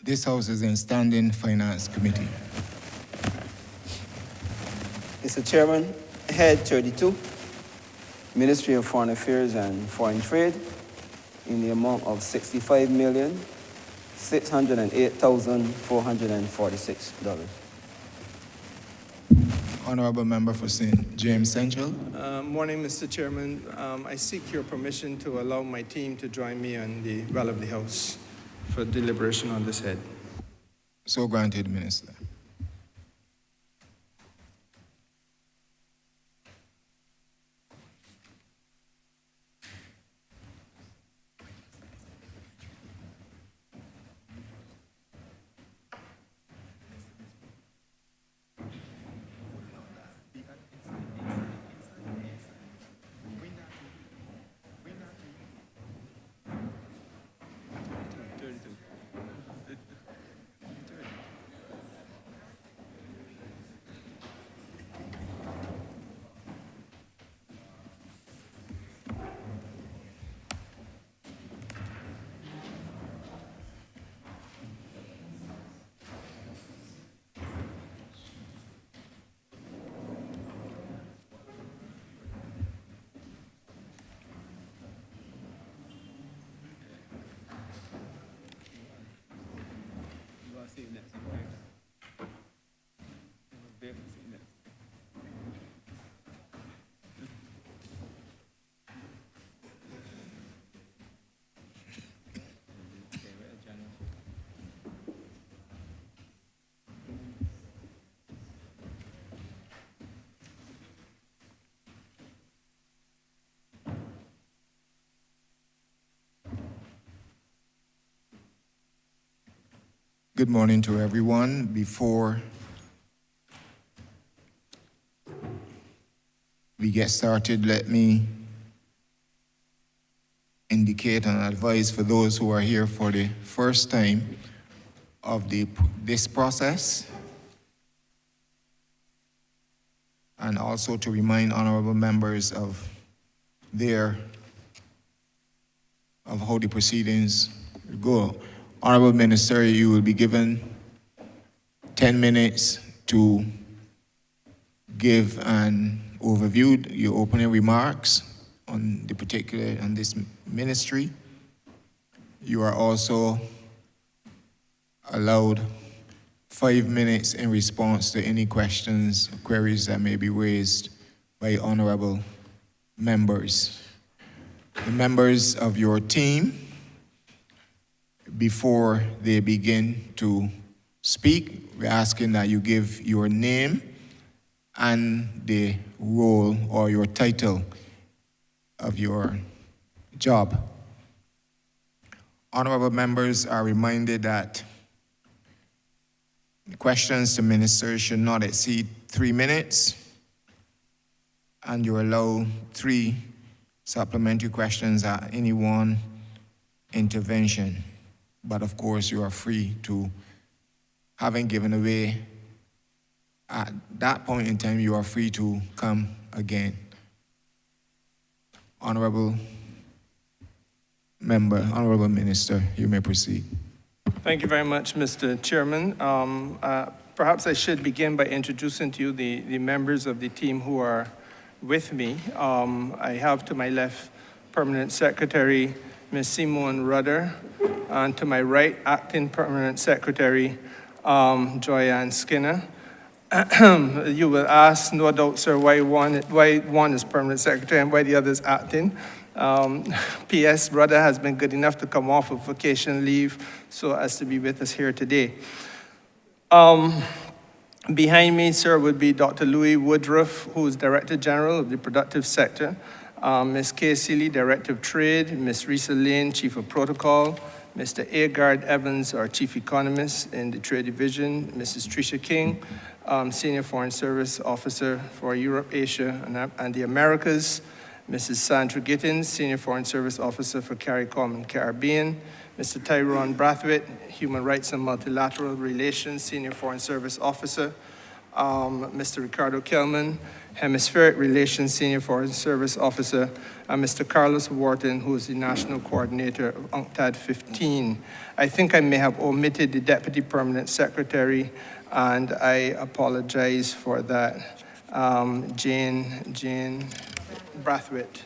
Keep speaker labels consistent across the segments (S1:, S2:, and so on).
S1: This House is in Standing Finance Committee.
S2: Mr. Chairman, Head 32, Ministry of Foreign Affairs and Foreign Trade, in the amount of $65,608,446.
S1: Honourable Member for St. James Central.
S3: Morning, Mr. Chairman. I seek your permission to allow my team to join me on the well of the House for deliberation on this head.
S1: So granted, Minister. Good morning to everyone. Before we get started, let me indicate and advise for those who are here for the first time of this process, and also to remind honorable members of how the proceedings go. Honorable Minister, you will be given 10 minutes to give an overview, your opening remarks on this ministry. You are also allowed 5 minutes in response to any questions or queries that may be raised by honorable members. The members of your team, before they begin to speak, we're asking that you give your name and the role or your title of your job. Honorable members are reminded that questions to ministers should not exceed 3 minutes, and you allow 3 supplementary questions at any one intervention. But of course, you are free to, having given away at that point in time, you are free to come again. Honorable Minister, you may proceed.
S3: Thank you very much, Mr. Chairman. Perhaps I should begin by introducing to you the members of the team who are with me. I have to my left Permanent Secretary Ms. Simone Rudder, and to my right, Acting Permanent Secretary Joyanne Skinner. You will ask, no doubt, sir, why one is Permanent Secretary and why the other is acting. P.S. Rudder has been good enough to come off of vacation leave so as to be with us here today. Behind me, sir, would be Dr. Louis Woodruff, who is Director General of the Productive Sector. Ms. Kay Seeley, Director of Trade, Ms. Risa Lane, Chief of Protocol, Mr. Agard Evans, our Chief Economist in the Trade Division, Mrs. Tricia King, Senior Foreign Service Officer for Europe, Asia, and the Americas, Mrs. Sandra Gittins, Senior Foreign Service Officer for CARICOM and Caribbean, Mr. Tyrone Brathwaite, Human Rights and Multilateral Relations, Senior Foreign Service Officer, Mr. Ricardo Kelman, Hemispheric Relations Senior Foreign Service Officer, and Mr. Carlos Wharton, who is the National Coordinator of UNCTAD 15. I think I may have omitted the Deputy Permanent Secretary, and I apologize for that. Jane Brathwaite.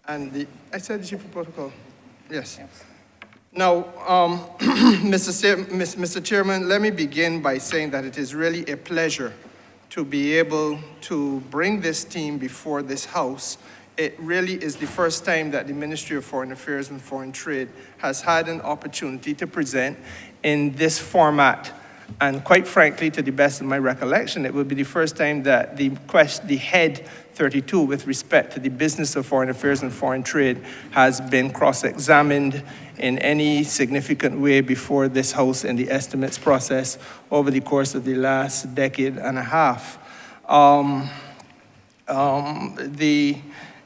S3: And I said the Chief of Protocol. Yes. Now, Mr. Chairman, let me begin by saying that it is really a pleasure to be able to bring this team before this House. It really is the first time that the Ministry of Foreign Affairs and Foreign Trade has had an opportunity to present in this format. And quite frankly, to the best of my recollection, it will be the first time that the Head 32 with respect to the business of foreign affairs and foreign trade has been cross-examined in any significant way before this House in the estimates process over the course of the last decade and a half.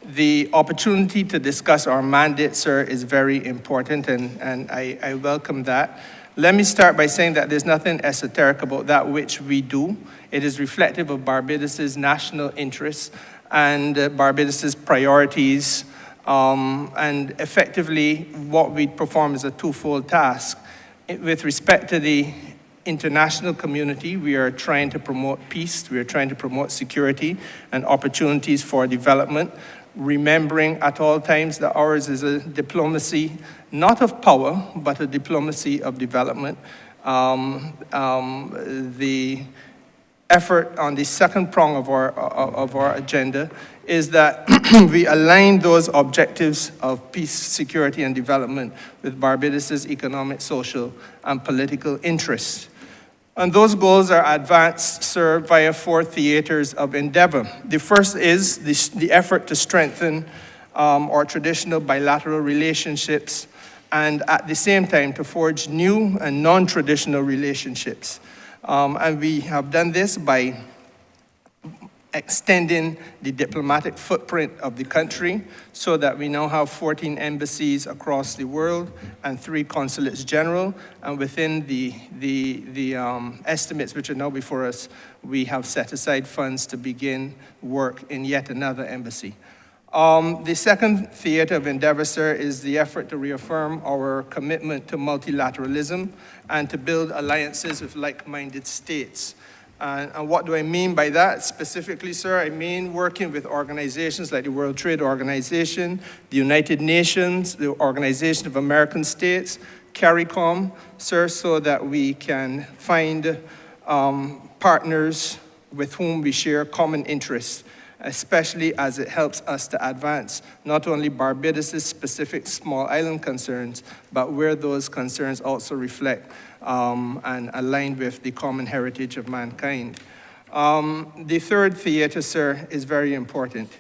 S3: The opportunity to discuss our mandate, sir, is very important, and I welcome that. Let me start by saying that there's nothing esoteric about that which we do. It is reflective of Barbados's national interests and Barbados's priorities, and effectively what we perform is a twofold task. With respect to the international community, we are trying to promote peace, we are trying to promote security and opportunities for development, remembering at all times that ours is a diplomacy, not of power, but a diplomacy of development. The effort on the second prong of our agenda is that we align those objectives of peace, security, and development with Barbados's economic, social, and political interests. And those goals are advanced, sir, via 4 theaters of endeavor. The first is the effort to strengthen our traditional bilateral relationships, and at the same time to forge new and non-traditional relationships. And we have done this by extending the diplomatic footprint of the country so that we now have 14 embassies across the world and 3 consulates general. And within the estimates which are now before us, we have set aside funds to begin work in yet another embassy. The second theater of endeavor, sir, is the effort to reaffirm our commitment to multilateralism and to build alliances with like-minded states. And what do I mean by that specifically, sir? I mean working with organizations like the World Trade Organization, the United Nations, the Organization of American States, CARICOM, sir, so that we can find partners with whom we share common interests, especially as it helps us to advance not only Barbados's specific small island concerns, but where those concerns also reflect and align with the common heritage of mankind. The third theater, sir, is very important.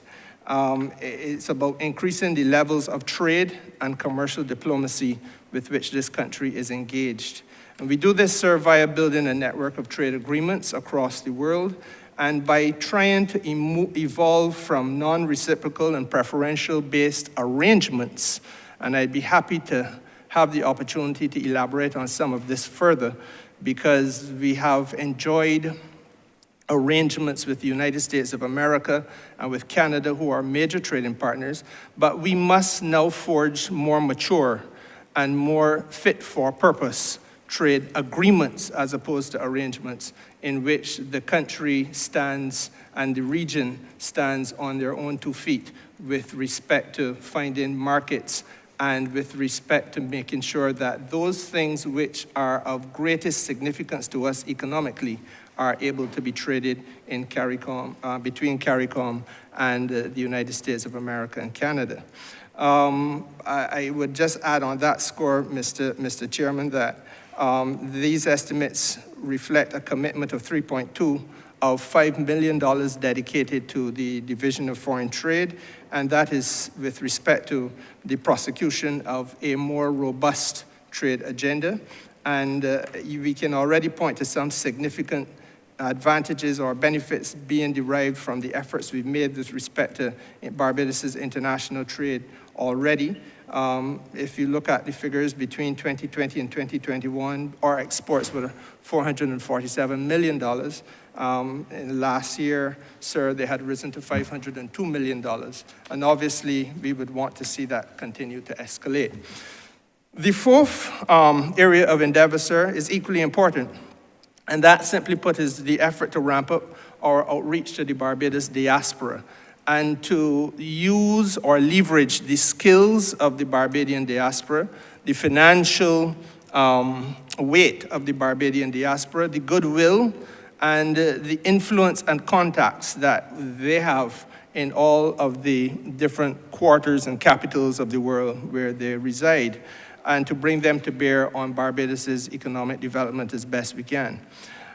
S3: It's about increasing the levels of trade and commercial diplomacy with which this country is engaged. And we do this, sir, via building a network of trade agreements across the world, and by trying to evolve from non-reciprocal and preferential-based arrangements. And I'd be happy to have the opportunity to elaborate on some of this further, because we have enjoyed arrangements with the United States of America and with Canada, who are major trading partners, but we must now forge more mature and more fit for purpose trade agreements as opposed to arrangements in which the country stands and the region stands on their own 2 feet with respect to finding markets and with respect to making sure that those things which are of greatest significance to us economically are able to be traded in CARICOM, between CARICOM and the United States of America and Canada. I would just add on that score, Mr. Chairman, that these estimates reflect a commitment of 3.2 of $5 million dedicated to the Division of Foreign Trade, and that is with respect to the prosecution of a more robust trade agenda. And we can already point to some significant advantages or benefits being derived from the efforts we've made with respect to Barbados's international trade already. If you look at the figures between 2020 and 2021, our exports were $447 million. And last year, sir, they had risen to $502 million. And obviously, we would want to see that continue to escalate. The fourth area of endeavor, sir, is equally important. And that, simply put, is the effort to ramp up our outreach to the Barbados diaspora and to use or leverage the skills of the Barbadian diaspora, the financial weight of the Barbadian diaspora, the goodwill, and the influence and contacts that they have in all of the different quarters and capitals of the world where they reside, and to bring them to bear on Barbados's economic development as best we can.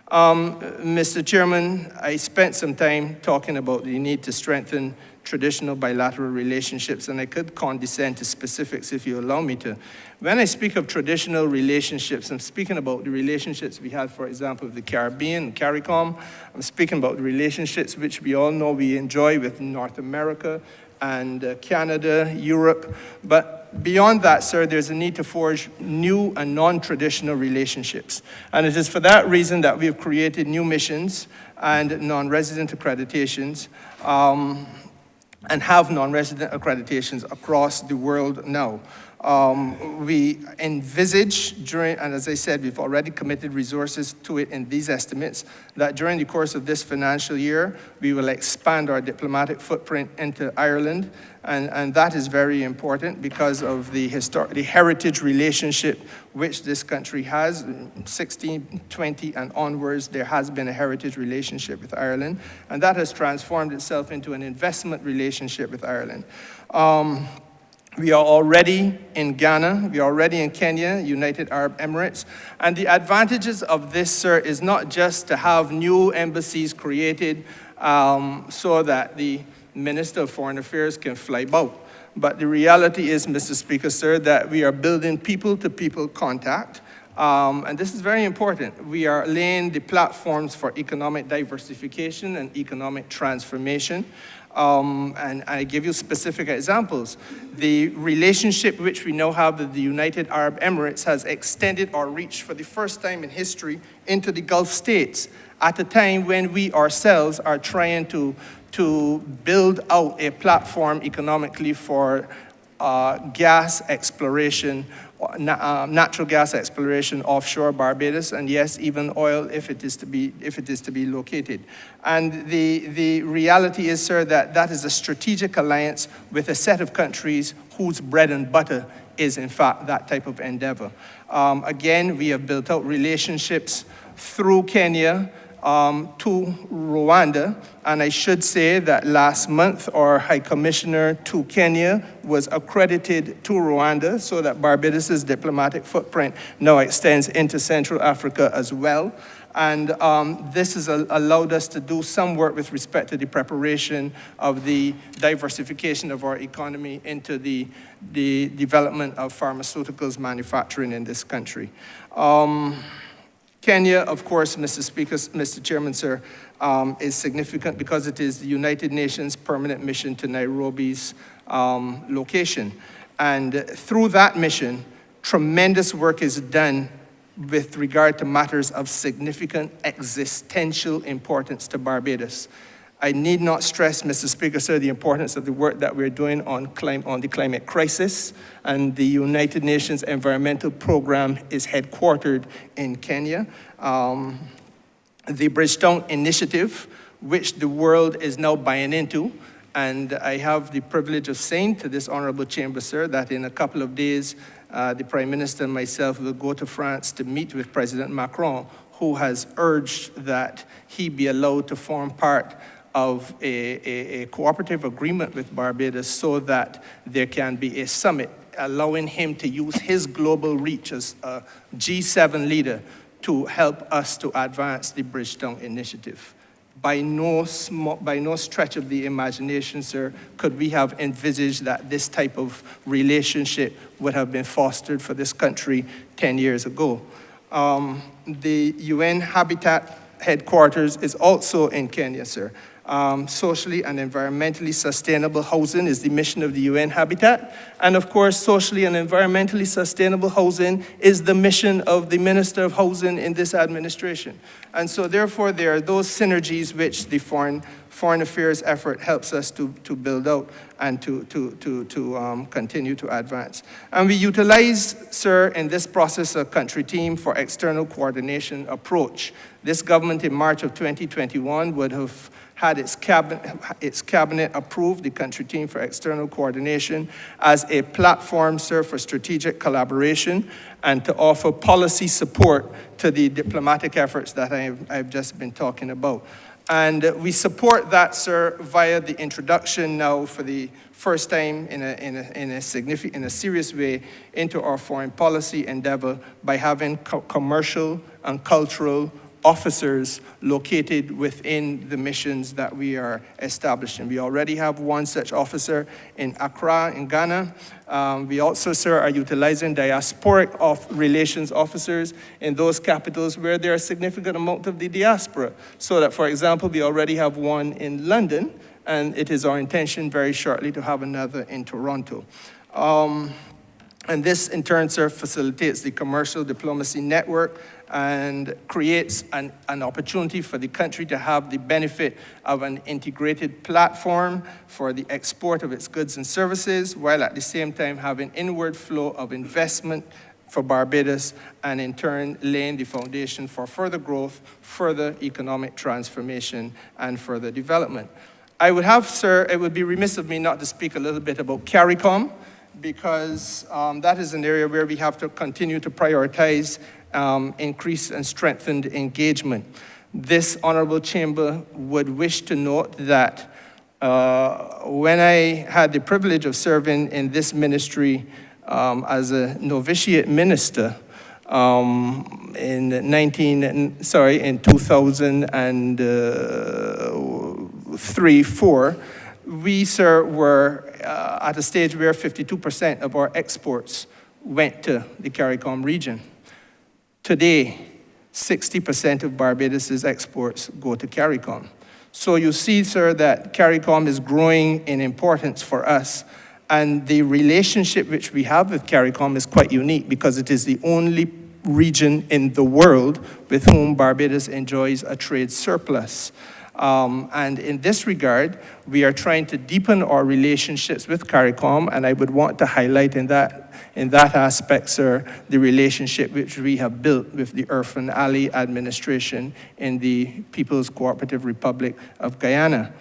S3: Mr. Chairman, I spent some time talking about the need to strengthen traditional bilateral relationships, and I could condescend to specifics if you allow me to. When I speak of traditional relationships, I'm speaking about the relationships we have, for example, with the Caribbean, CARICOM. I'm speaking about the relationships which we all know we enjoy with North America and Canada, Europe. But beyond that, sir, there's a need to forge new and non-traditional relationships. And it is for that reason that we have created new missions and non-resident accreditations, and have non-resident accreditations across the world now. We envisage and as I said, we've already committed resources to it in these estimates, that during the course of this financial year, we will expand our diplomatic footprint into Ireland. And that is very important because of the heritage relationship which this country has. 1620 and onwards, there has been a heritage relationship with Ireland, and that has transformed itself into an investment relationship with Ireland. We are already in Ghana, we are already in Kenya, United Arab Emirates, and the advantages of this, sir, is not just to have new embassies created so that the Minister of Foreign Affairs can fly about. But the reality is, Mr. Speaker, sir, that we are building people-to-people contact. And this is very important. We are laying the platforms for economic diversification and economic transformation. And I give you specific examples. The relationship which we now have with the United Arab Emirates has extended our reach for the first time in history into the Gulf states at a time when we ourselves are trying to build out a platform economically for gas exploration, natural gas exploration offshore Barbados, and yes, even oil if it is to be located. And the reality is, sir, that is a strategic alliance with a set of countries whose bread and butter is, in fact, that type of endeavor. Again, we have built out relationships through Kenya to Rwanda, and I should say that last month our High Commissioner to Kenya was accredited to Rwanda, so that Barbados's diplomatic footprint now extends into Central Africa as well. And this has allowed us to do some work with respect to the preparation of the diversification of our economy into the development of pharmaceuticals manufacturing in this country. Kenya, of course, Mr. Speaker, Mr. Chairman, sir, is significant because it is the United Nations permanent mission to Nairobi's location. And through that mission, tremendous work is done with regard to matters of significant existential importance to Barbados. I need not stress, Mr. Speaker, sir, the importance of the work that we're doing on the climate crisis, and the United Nations Environmental Program is headquartered in Kenya. The Bridgetown Initiative, which the world is now buying into, and I have the privilege of saying to this honorable chamber, sir, that in a couple of days, the Prime Minister and myself will go to France to meet with President Macron, who has urged that he be allowed to form part of a cooperative agreement with Barbados so that there can be a summit allowing him to use his global reach as a G7 leader to help us to advance the Bridgetown Initiative. By no stretch of the imagination, sir, could we have envisaged that this type of relationship would have been fostered for this country 10 years ago. The UN Habitat headquarters is also in Kenya, sir. Socially and environmentally sustainable housing is the mission of the UN Habitat. And of course, socially and environmentally sustainable housing is the mission of the Minister of Housing in this administration. And so therefore, there are those synergies which the foreign affairs effort helps us to build out and to continue to advance. And we utilize, sir, in this process, a country team for external coordination approach. This government in March of 2021 would have had its cabinet approve the country team for external coordination as a platform, sir, for strategic collaboration and to offer policy support to the diplomatic efforts that I've just been talking about. And we support that, sir, via the introduction now for the first time in a serious way into our foreign policy endeavor by having commercial and cultural officers located within the missions that we are establishing. We already have one such officer in Accra, in Ghana. We also, sir, are utilizing diasporic relations officers in those capitals where there are a significant amount of the diaspora. So that, for example, we already have one in London, and it is our intention very shortly to have another in Toronto. And this, in turn, sir, facilitates the commercial diplomacy network and creates an opportunity for the country to have the benefit of an integrated platform for the export of its goods and services, while at the same time having inward flow of investment for Barbados, and in turn laying the foundation for further growth, further economic transformation, and further development. I would have, sir, it would be remiss of me not to speak a little bit about CARICOM, because that is an area where we have to continue to prioritize increased and strengthened engagement. This honorable chamber would wish to note that when I had the privilege of serving in this ministry as a novitiate minister in 2003-04, we, sir, were at a stage where 52% of our exports went to the CARICOM region. Today, 60% of Barbados's exports go to CARICOM. So you see, sir, that CARICOM is growing in importance for us. And the relationship which we have with CARICOM is quite unique because it is the only region in the world with whom Barbados enjoys a trade surplus. And in this regard, we are trying to deepen our relationships with CARICOM, and I would want to highlight in that aspect, sir, the relationship which we have built with the Irfan Ali administration in the People's Cooperative Republic of Guyana.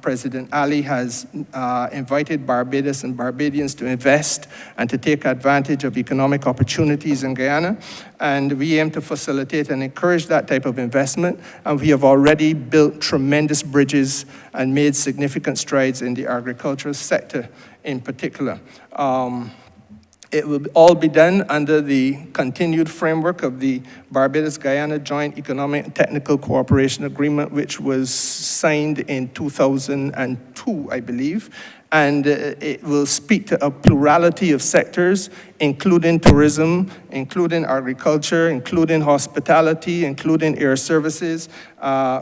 S3: President Ali has invited Barbados and Barbadians to invest and to take advantage of economic opportunities in Guyana, and we aim to facilitate and encourage that type of investment, and we have already built tremendous bridges and made significant strides in the agricultural sector in particular. It will all be done under the continued framework of the Barbados-Guyana Joint Economic and Technical Cooperation Agreement, which was signed in 2002, I believe. And it will speak to a plurality of sectors, including tourism, including agriculture, including hospitality, including air services,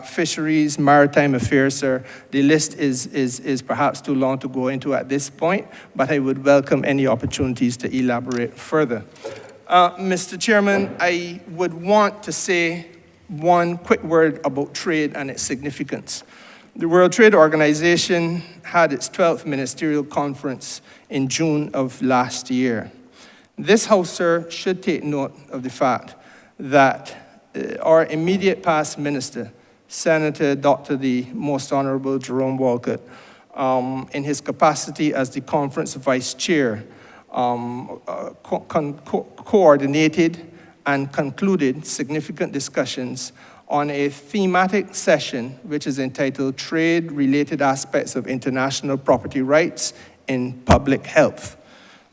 S3: fisheries, maritime affairs, sir. The list is perhaps too long to go into at this point, but I would welcome any opportunities to elaborate further. Mr. Chairman, I would want to say one quick word about trade and its significance. The World Trade Organization had its 12th ministerial conference in June of last year. This House, sir, should take note of the fact that our immediate past minister, Senator Dr. the Most Honourable Jerome Walcott, in his capacity as the conference vice chair, coordinated and concluded significant discussions on a thematic session which is entitled Trade-Related Aspects of International Property Rights in Public Health.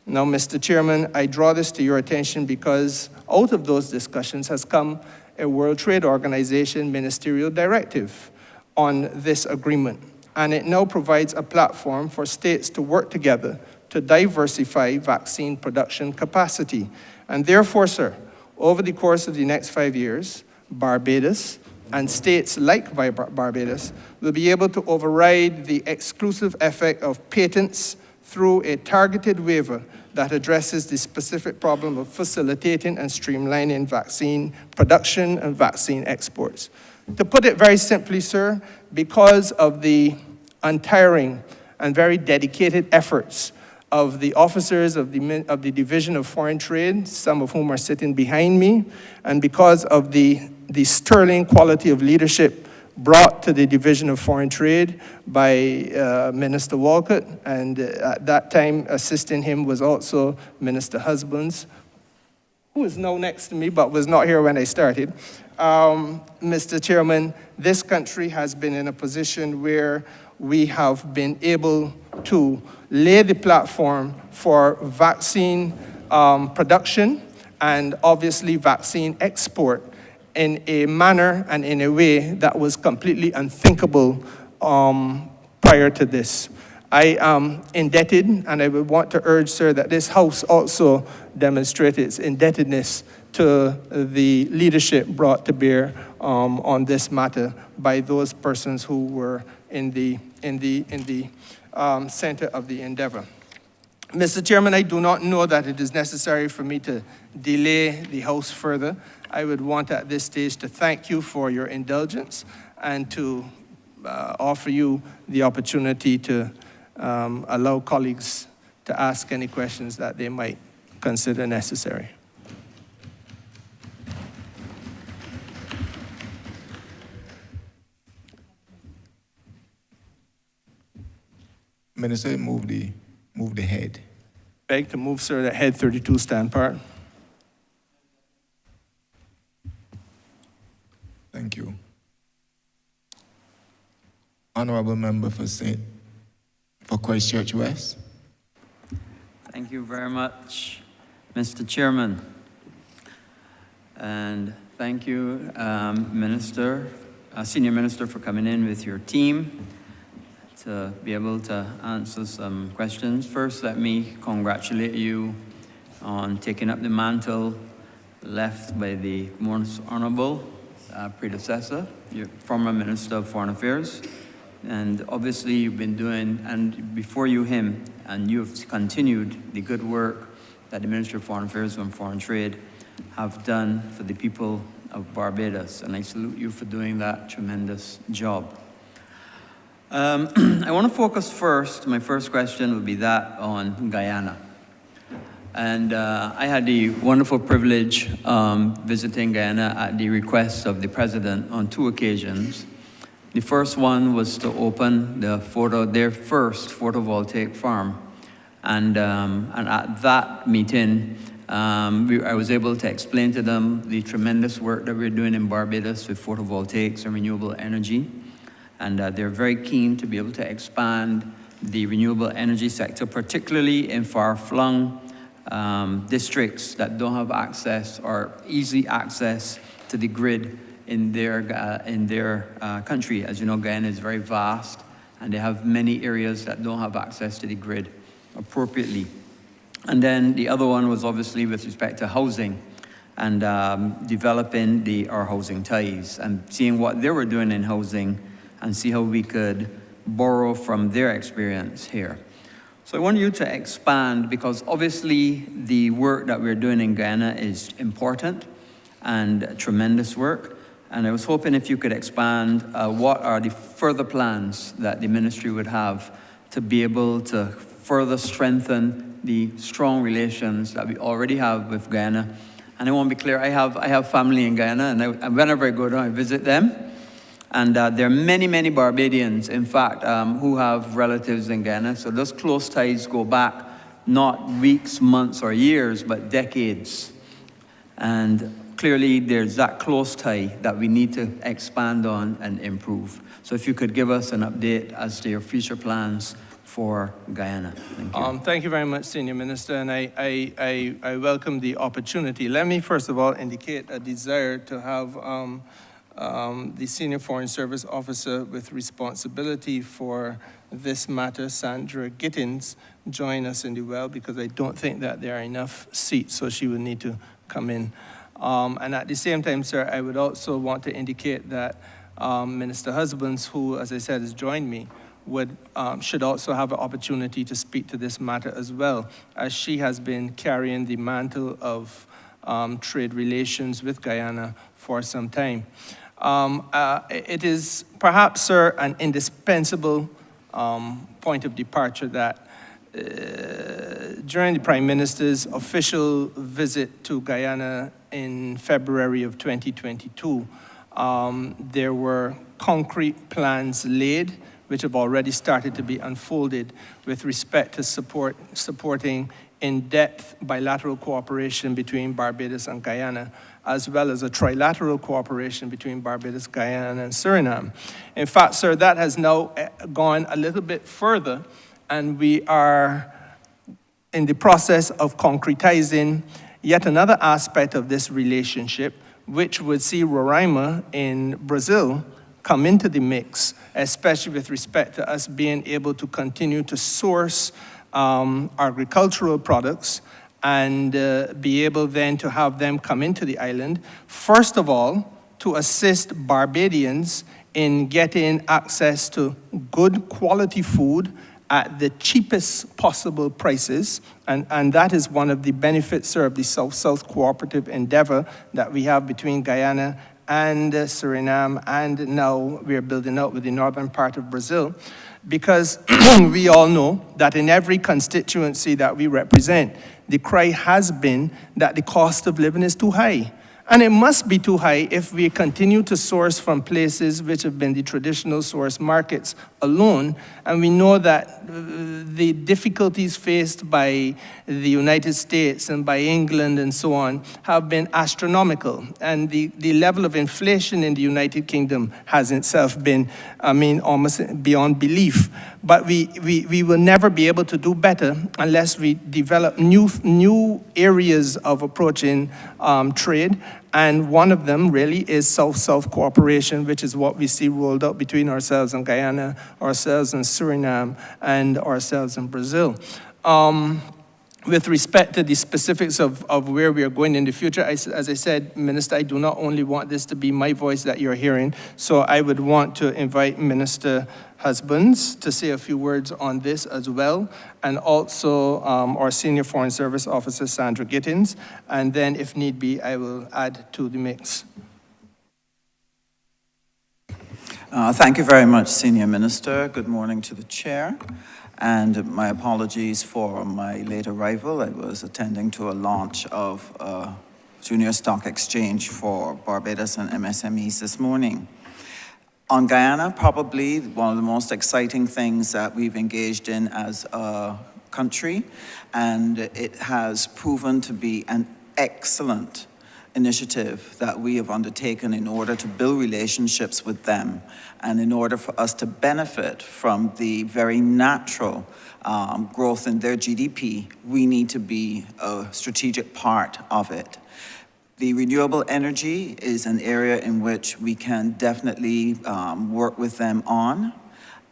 S3: Now, Mr. Chairman, I draw this to your attention because out of those discussions has come a World Trade Organization ministerial directive on this agreement, and it now provides a platform for states to work together to diversify vaccine production capacity. And therefore, sir, over the course of the next 5 years, Barbados, and states like Barbados will be able to override the exclusive effect of patents through a targeted waiver that addresses the specific problem of facilitating and streamlining vaccine production and vaccine exports. To put it very simply, sir, because of the untiring and very dedicated efforts of the officers of the Division of Foreign Trade, some of whom are sitting behind me, and because of the sterling quality of leadership brought to the Division of Foreign Trade by Minister Walcott, and at that time assisting him was also Minister Husbands, who is now next to me but was not here when I started. Mr. Chairman, this country has been in a position where we have been able to lay the platform for vaccine production and obviously vaccine export in a manner and in a way that was completely unthinkable prior to this. I am indebted, and I would want to urge, sir, that this House also demonstrate its indebtedness to the leadership brought to bear on this matter by those persons who were in the center of the endeavor. Mr. Chairman, I do not know that it is necessary for me to delay the House further. I would want at this stage to thank you for your indulgence and to offer you the opportunity to allow colleagues to ask any questions that they might consider necessary.
S1: Minister, move the head.
S3: Beg to move, sir, that head 32 stand part.
S1: Thank you. Honourable member for Christchurch West.
S4: Thank you very much, Mr. Chairman. And thank you, Senior Minister, for coming in with your team to be able to answer some questions. First, let me congratulate you on taking up the mantle left by the most honourable predecessor, your former Minister of Foreign Affairs. And obviously you've been doing, and before you him, and you've continued the good work that the Ministry of Foreign Affairs and Foreign Trade have done for the people of Barbados. And I salute you for doing that tremendous job. I want to focus first, my first question would be that on Guyana. And I had the wonderful privilege visiting Guyana at the request of the President on 2 occasions. The first one was to open their first photovoltaic farm. And at that meeting, I was able to explain to them the tremendous work that we're doing in Barbados with photovoltaics and renewable energy. And they're very keen to be able to expand the renewable energy sector, particularly in far-flung districts that don't have access or easy access to the grid in their country. As you know, Guyana is very vast, and they have many areas that don't have access to the grid appropriately. And then the other one was obviously with respect to housing and developing our housing ties and seeing what they were doing in housing and see how we could borrow from their experience here. So I want you to expand, because obviously the work that we're doing in Guyana is important and tremendous work. And I was hoping if you could expand what are the further plans that the ministry would have to be able to further strengthen the strong relations that we already have with Guyana. And I want to be clear, I have family in Guyana, and whenever I go down, I visit them. And there are many, many Barbadians, in fact, who have relatives in Guyana. So those close ties go back not weeks, months, or years, but decades. And clearly, there's that close tie that we need to expand on and improve. So if you could give us an update as to your future plans for Guyana. Thank you.
S3: Thank you very much, Senior Minister, and I welcome the opportunity. Let me first of all indicate a desire to have the Senior Foreign Service Officer with responsibility for this matter, Sandra Gittins, join us in the well, because I don't think that there are enough seats, so she will need to come in. And at the same time, sir, I would also want to indicate that Minister Husbands, who, as I said, has joined me, should also have an opportunity to speak to this matter as well, as she has been carrying the mantle of trade relations with Guyana for some time. It is perhaps, sir, an indispensable point of departure that during the Prime Minister's official visit to Guyana in February of 2022, there were concrete plans laid which have already started to be unfolded with respect to supporting in-depth bilateral cooperation between Barbados and Guyana, as well as a trilateral cooperation between Barbados, Guyana, and Suriname. In fact, sir, that has now gone a little bit further, and we are in the process of concretizing yet another aspect of this relationship, which would see Roraima in Brazil come into the mix, especially with respect to us being able to continue to source agricultural products and be able then to have them come into the island. First of all, to assist Barbadians in getting access to good quality food at the cheapest possible prices, and that is one of the benefits, sir, of the South-South cooperative endeavor that we have between Guyana and Suriname, and now we're building out with the northern part of Brazil, because we all know that in every constituency that we represent, the cry has been that the cost of living is too high. And it must be too high if we continue to source from places which have been the traditional source markets alone. And we know that the difficulties faced by the United States and by England and so on have been astronomical. And the level of inflation in the United Kingdom has itself been, almost beyond belief. But we will never be able to do better unless we develop new areas of approaching trade. And one of them really is South-South cooperation, which is what we see rolled out between ourselves and Guyana, ourselves and Suriname, and ourselves in Brazil. With respect to the specifics of where we are going in the future, as I said, Minister, I do not only want this to be my voice that you're hearing, so I would want to invite Minister Husbands to say a few words on this as well, and also our Senior Foreign Service Officer, Sandra Gittins, and then if need be, I will add to the mix.
S5: Thank you very much, Senior Minister. Good morning to the Chair. And my apologies for my late arrival. I was attending to a launch of a junior stock exchange for Barbados and MSMEs this morning. On Guyana, probably one of the most exciting things that we've engaged in as a country, and it has proven to be an excellent initiative that we have undertaken in order to build relationships with them and in order for us to benefit from the very natural growth in their GDP, we need to be a strategic part of it. The renewable energy is an area in which we can definitely work with them on,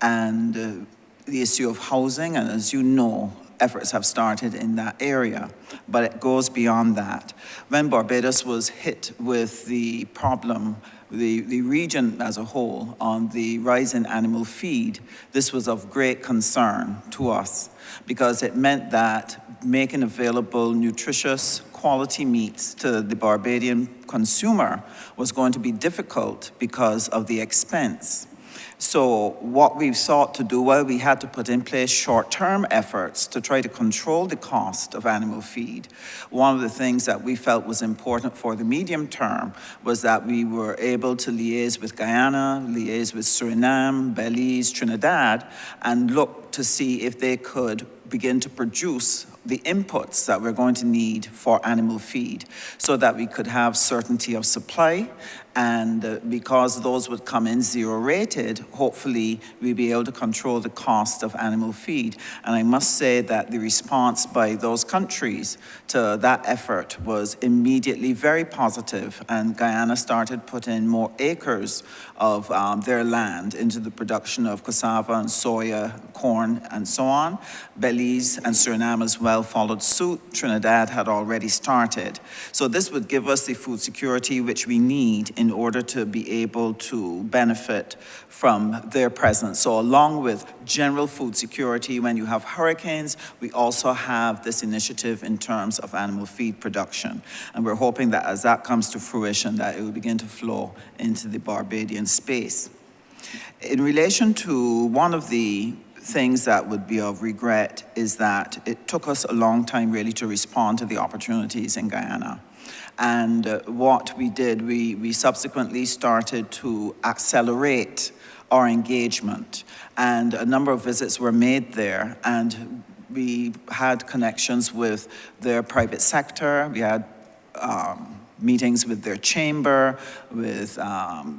S5: and the issue of housing, and as you know, efforts have started in that area, but it goes beyond that. When Barbados was hit with the problem, the region as a whole, on the rise in animal feed, this was of great concern to us because it meant that making available nutritious quality meats to the Barbadian consumer was going to be difficult because of the expense. So what we've sought to do, well, we had to put in place short-term efforts to try to control the cost of animal feed. One of the things that we felt was important for the medium term was that we were able to liaise with Guyana, liaise with Suriname, Belize, Trinidad, and look to see if they could begin to produce the inputs that we're going to need for animal feed so that we could have certainty of supply, and because those would come in zero rated, hopefully we'll be able to control the cost of animal feed. And I must say that the response by those countries to that effort was immediately very positive, and Guyana started putting more acres of their land into the production of cassava and soya, corn, and so on. Belize and Suriname as well well followed suit. Trinidad had already started. So this would give us the food security which we need in order to be able to benefit from their presence. So along with general food security, when you have hurricanes, we also have this initiative in terms of animal feed production. And we're hoping that as that comes to fruition, that it will begin to flow into the Barbadian space. In relation to one of the things that would be of regret is that it took us a long time really to respond to the opportunities in Guyana. And what we did, we subsequently started to accelerate our engagement. And a number of visits were made there, and we had connections with their private sector. We had meetings with their chamber, with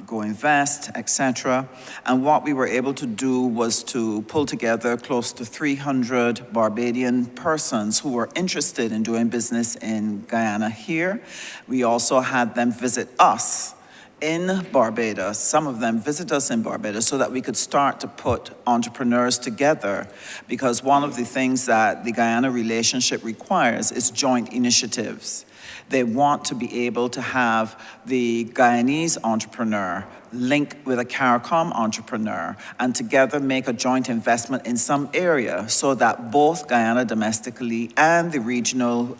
S5: Go Invest, etc. And what we were able to do was to pull together close to 300 Barbadian persons who were interested in doing business in Guyana here. We also had them visit us in Barbados. Some of them visit us in Barbados so that we could start to put entrepreneurs together, because one of the things that the Guyana relationship requires is joint initiatives. They want to be able to have the Guyanese entrepreneur link with a CARICOM entrepreneur and together make a joint investment in some area so that both Guyana domestically and the regional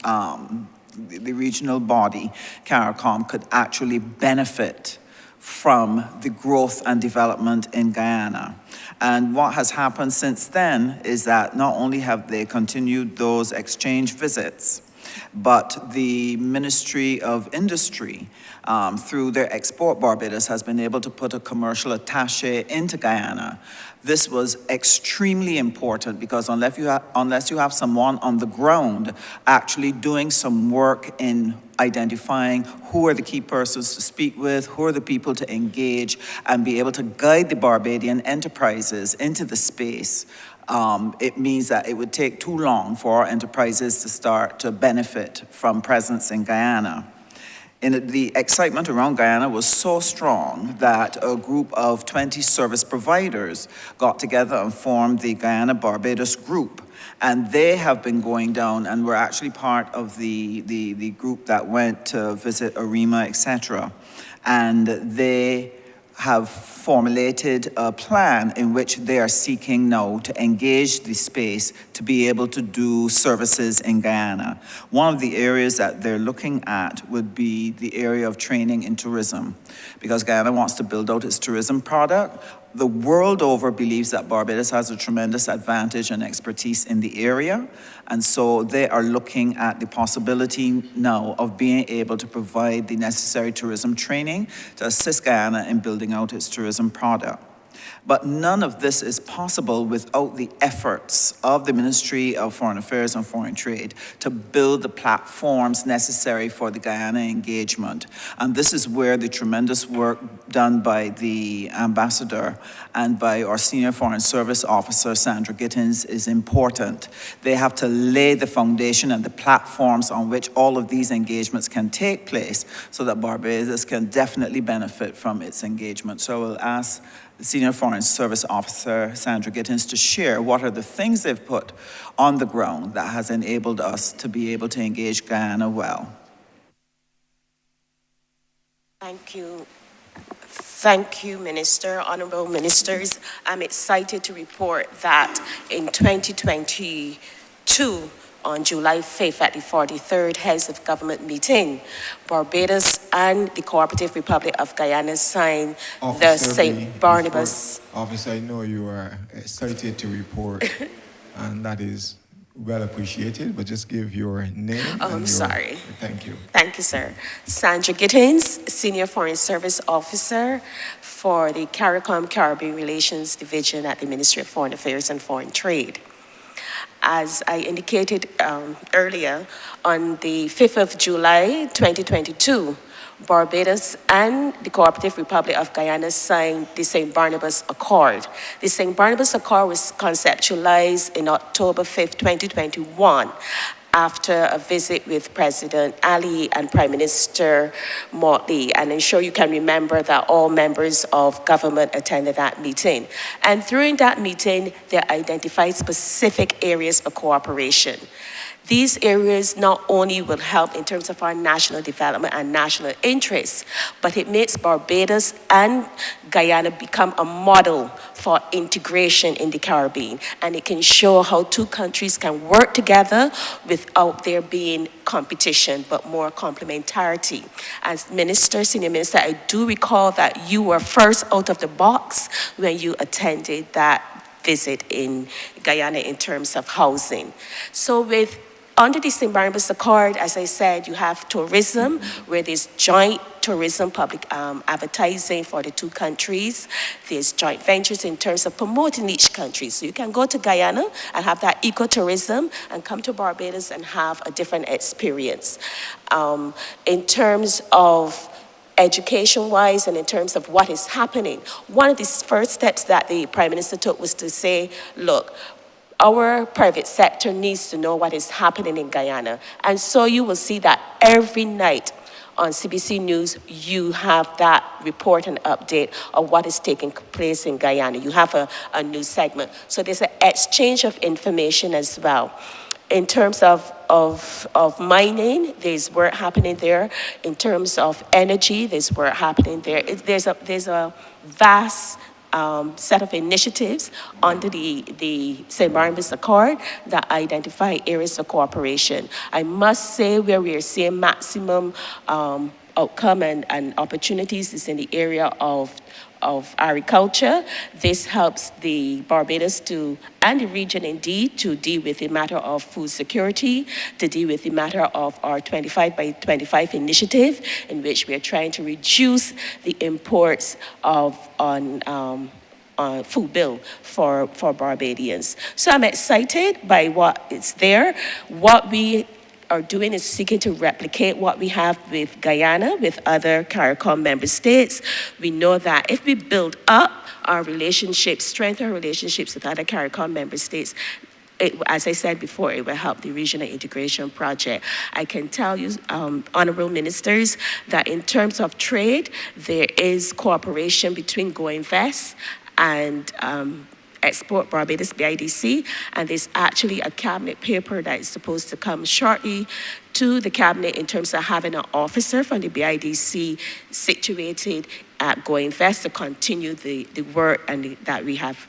S5: body, CARICOM, could actually benefit from the growth and development in Guyana. And what has happened since then is that not only have they continued those exchange visits, but the Ministry of Industry, through their Export Barbados, has been able to put a commercial attaché into Guyana. This was extremely important because unless you have someone on the ground actually doing some work in identifying who are the key persons to speak with, who are the people to engage, and be able to guide the Barbadian enterprises into the space, it means that it would take too long for our enterprises to start to benefit from presence in Guyana. And the excitement around Guyana was so strong that a group of 20 service providers got together and formed the Guyana Barbados Group. And they have been going down and were actually part of the group that went to visit Arima, etc. And they have formulated a plan in which they are seeking now to engage the space to be able to do services in Guyana. One of the areas that they're looking at would be the area of training in tourism, because Guyana wants to build out its tourism product. The world over believes that Barbados has a tremendous advantage and expertise in the area, and so they are looking at the possibility now of being able to provide the necessary tourism training to assist Guyana in building out its tourism product. But none of this is possible without the efforts of the Ministry of Foreign Affairs and Foreign Trade to build the platforms necessary for the Guyana engagement. And this is where the tremendous work done by the ambassador and by our senior foreign service officer, Sandra Gittins, is important. They have to lay the foundation and the platforms on which all of these engagements can take place so that Barbados can definitely benefit from its engagement. So I will ask the Senior Foreign Service Officer, Sandra Gittins, to share what are the things they've put on the ground that has enabled us to be able to engage Guyana well.
S6: Thank you. Thank you, Minister, Honourable Ministers. I'm excited to report that in 2022, on July 5th at the 43rd Heads of Government meeting, Barbados and the Cooperative Republic of Guyana signed the St. Barnabas.
S1: Officer, I know you are excited to report, and that is well appreciated, but just give your name.
S6: I'm sorry.
S1: Thank you.
S6: Thank you, sir. Sandra Gittins, Senior Foreign Service Officer for the CARICOM Caribbean Relations Division at the Ministry of Foreign Affairs and Foreign Trade. As I indicated earlier, on the 5th of July, 2022, Barbados and the Cooperative Republic of Guyana signed the St. Barnabas Accord. The St. Barnabas Accord was conceptualized in October 5th, 2021, after a visit with President Ali and Prime Minister Motley. And I'm sure you can remember that all members of government attended that meeting. And during that meeting, they identified specific areas for cooperation. These areas not only will help in terms of our national development and national interests, but it makes Barbados and Guyana become a model for integration in the Caribbean. And it can show how two countries can work together without there being competition, but more complementarity. As Minister, Senior Minister, I do recall that you were first out of the box when you attended that visit in Guyana in terms of housing. So under the St. Barnabas Accord, as I said, you have tourism, where there's joint tourism public advertising for the two countries. There's joint ventures in terms of promoting each country. So you can go to Guyana and have that ecotourism and come to Barbados and have a different experience. In terms of education-wise and in terms of what is happening, one of the first steps that the Prime Minister took was to say, look, our private sector needs to know what is happening in Guyana. And so you will see that every night on CBC News, you have that report and update of what is taking place in Guyana. You have a news segment. So there's an exchange of information as well. In terms of mining, there's work happening there. In terms of energy, there's work happening there. There's a vast set of initiatives under the St. Barnabas Accord that identify areas of cooperation. I must say where we are seeing maximum outcome and opportunities is in the area of agriculture. This helps the Barbados and the region indeed, to deal with the matter of food security, to deal with the matter of our 25 by 25 initiative, in which we are trying to reduce the imports on food bill for Barbadians. So I'm excited by what is there. What we are doing is seeking to replicate what we have with Guyana, with other CARICOM member states. We know that if we build up our relationships, strengthen our relationships with other CARICOM member states, as I said before, it will help the regional integration project. I can tell you, honorable ministers, that in terms of trade, there is cooperation between Go Invest and Export Barbados BIDC, and there's actually a cabinet paper that is supposed to come shortly to the cabinet in terms of having an officer from the BIDC situated at Go Invest to continue the work that we have.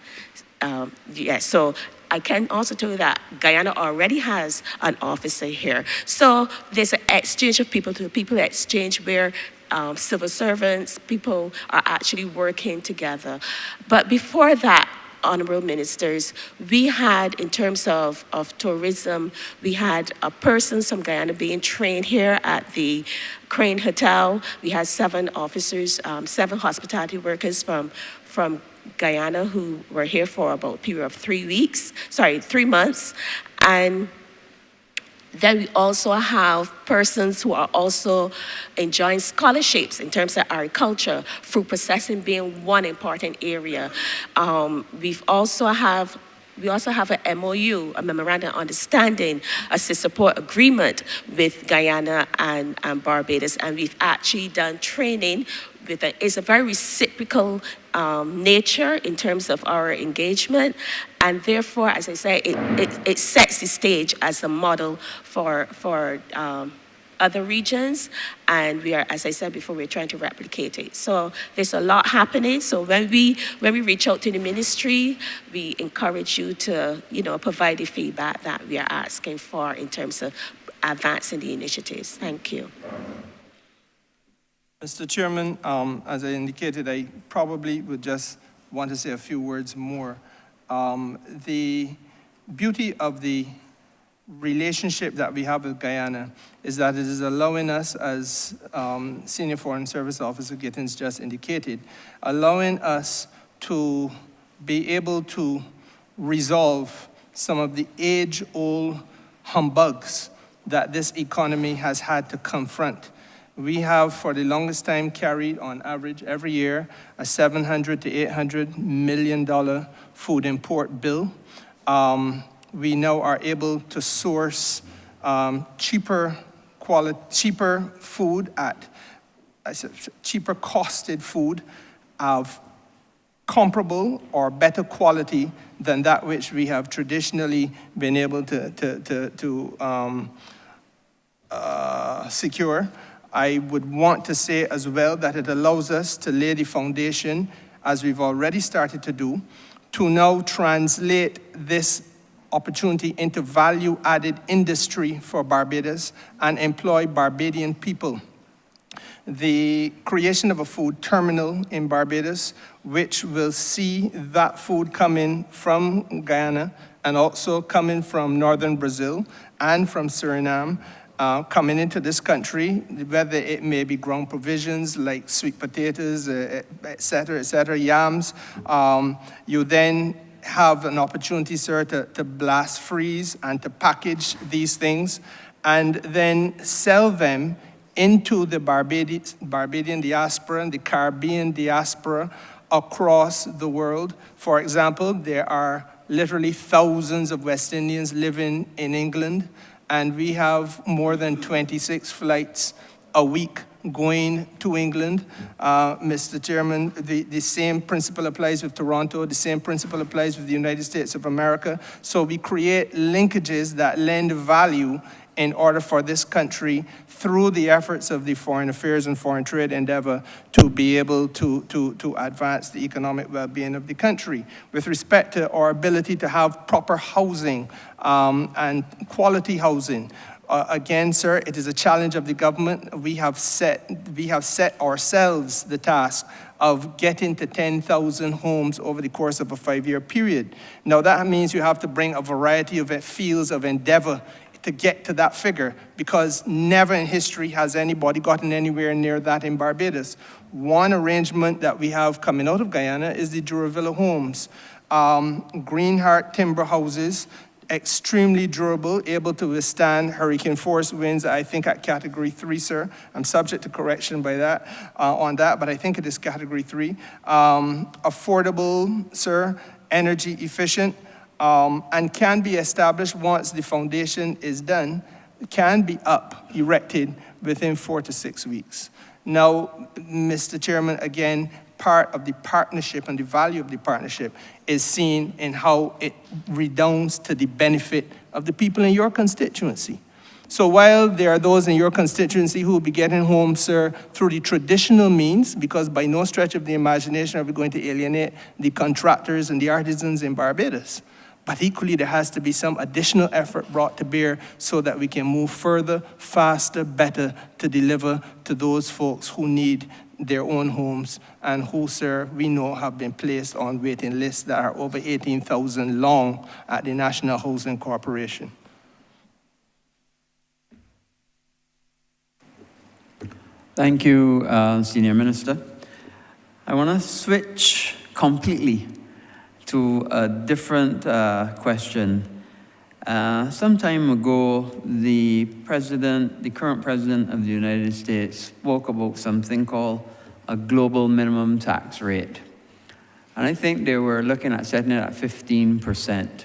S6: So I can also tell you that Guyana already has an officer here. So there's an exchange of people to people exchange where civil servants, people are actually working together. But before that, honorable ministers, we had, in terms of tourism, we had a person from Guyana being trained here at the Crane Hotel. We had 7 officers, 7 hospitality workers from Guyana who were here for about a period of 3 months. And then we also have persons who are also enjoying scholarships in terms of agriculture, fruit processing being one important area. We also have an MOU, a memorandum of understanding, a support agreement with Guyana and Barbados, and we've actually done training it's a very reciprocal nature in terms of our engagement, and therefore, as I say, it sets the stage as a model for other regions, and we are, as I said before, we're trying to replicate it. So there's a lot happening. So when we reach out to the ministry, we encourage you to, provide the feedback that we are asking for in terms of advancing the initiatives. Thank you.
S3: Mr. Chairman, as I indicated, I probably would just want to say a few words more. The beauty of the relationship that we have with Guyana is that it is allowing us, as Senior Foreign Service Officer Gittins just indicated, allowing us to be able to resolve some of the age-old humbugs that this economy has had to confront. We have, for the longest time, carried on average every year a $700 to $800 million food import bill. We now are able to source cheaper food cheaper costed food of comparable or better quality than that which we have traditionally been able to secure. I would want to say as well that it allows us to lay the foundation, as we've already started to do, to now translate this opportunity into value-added industry for Barbados and employ Barbadian people. The creation of a food terminal in Barbados, which will see that food coming from Guyana and also coming from northern Brazil and from Suriname, coming into this country, whether it may be ground provisions like sweet potatoes, et cetera, yams. You then have an opportunity, sir, to blast freeze and to package these things and then sell them into the Barbadian diaspora and the Caribbean diaspora across the world. For example, there are literally thousands of West Indians living in England, and we have more than 26 flights a week going to England. Mr. Chairman, the same principle applies with Toronto, the same principle applies with the United States of America. So we create linkages that lend value in order for this country, through the efforts of the Foreign Affairs and Foreign Trade endeavor, to be able to advance the economic well-being of the country. With respect to our ability to have proper housing and quality housing, again, sir, it is a challenge of the government. We have set ourselves the task of getting to 10,000 homes over the course of a 5-year period. Now, that means you have to bring a variety of fields of endeavor to get to that figure, because never in history has anybody gotten anywhere near that in Barbados. One arrangement that we have coming out of Guyana is the Duravilla homes. Green Heart timber houses, extremely durable, able to withstand hurricane force winds, I think at category 3, sir. I'm subject to correction by that, on that, but I think it is category 3. Affordable, sir, energy efficient, and can be established once the foundation is done, can be erected within 4 to 6 weeks. Now, Mr. Chairman, again, part of the partnership and the value of the partnership is seen in how it redounds to the benefit of the people in your constituency. So while there are those in your constituency who will be getting home, sir, through the traditional means, because by no stretch of the imagination are we going to alienate the contractors and the artisans in Barbados. But equally, there has to be some additional effort brought to bear so that we can move further, faster, better to deliver to those folks who need their own homes and who, sir, we know have been placed on waiting lists that are over 18,000 long at the National Housing Corporation.
S4: Thank you, Senior Minister. I want to switch completely to a different question. Some time ago, the current president of the United States spoke about something called a global minimum tax rate. And I think they were looking at setting it at 15%.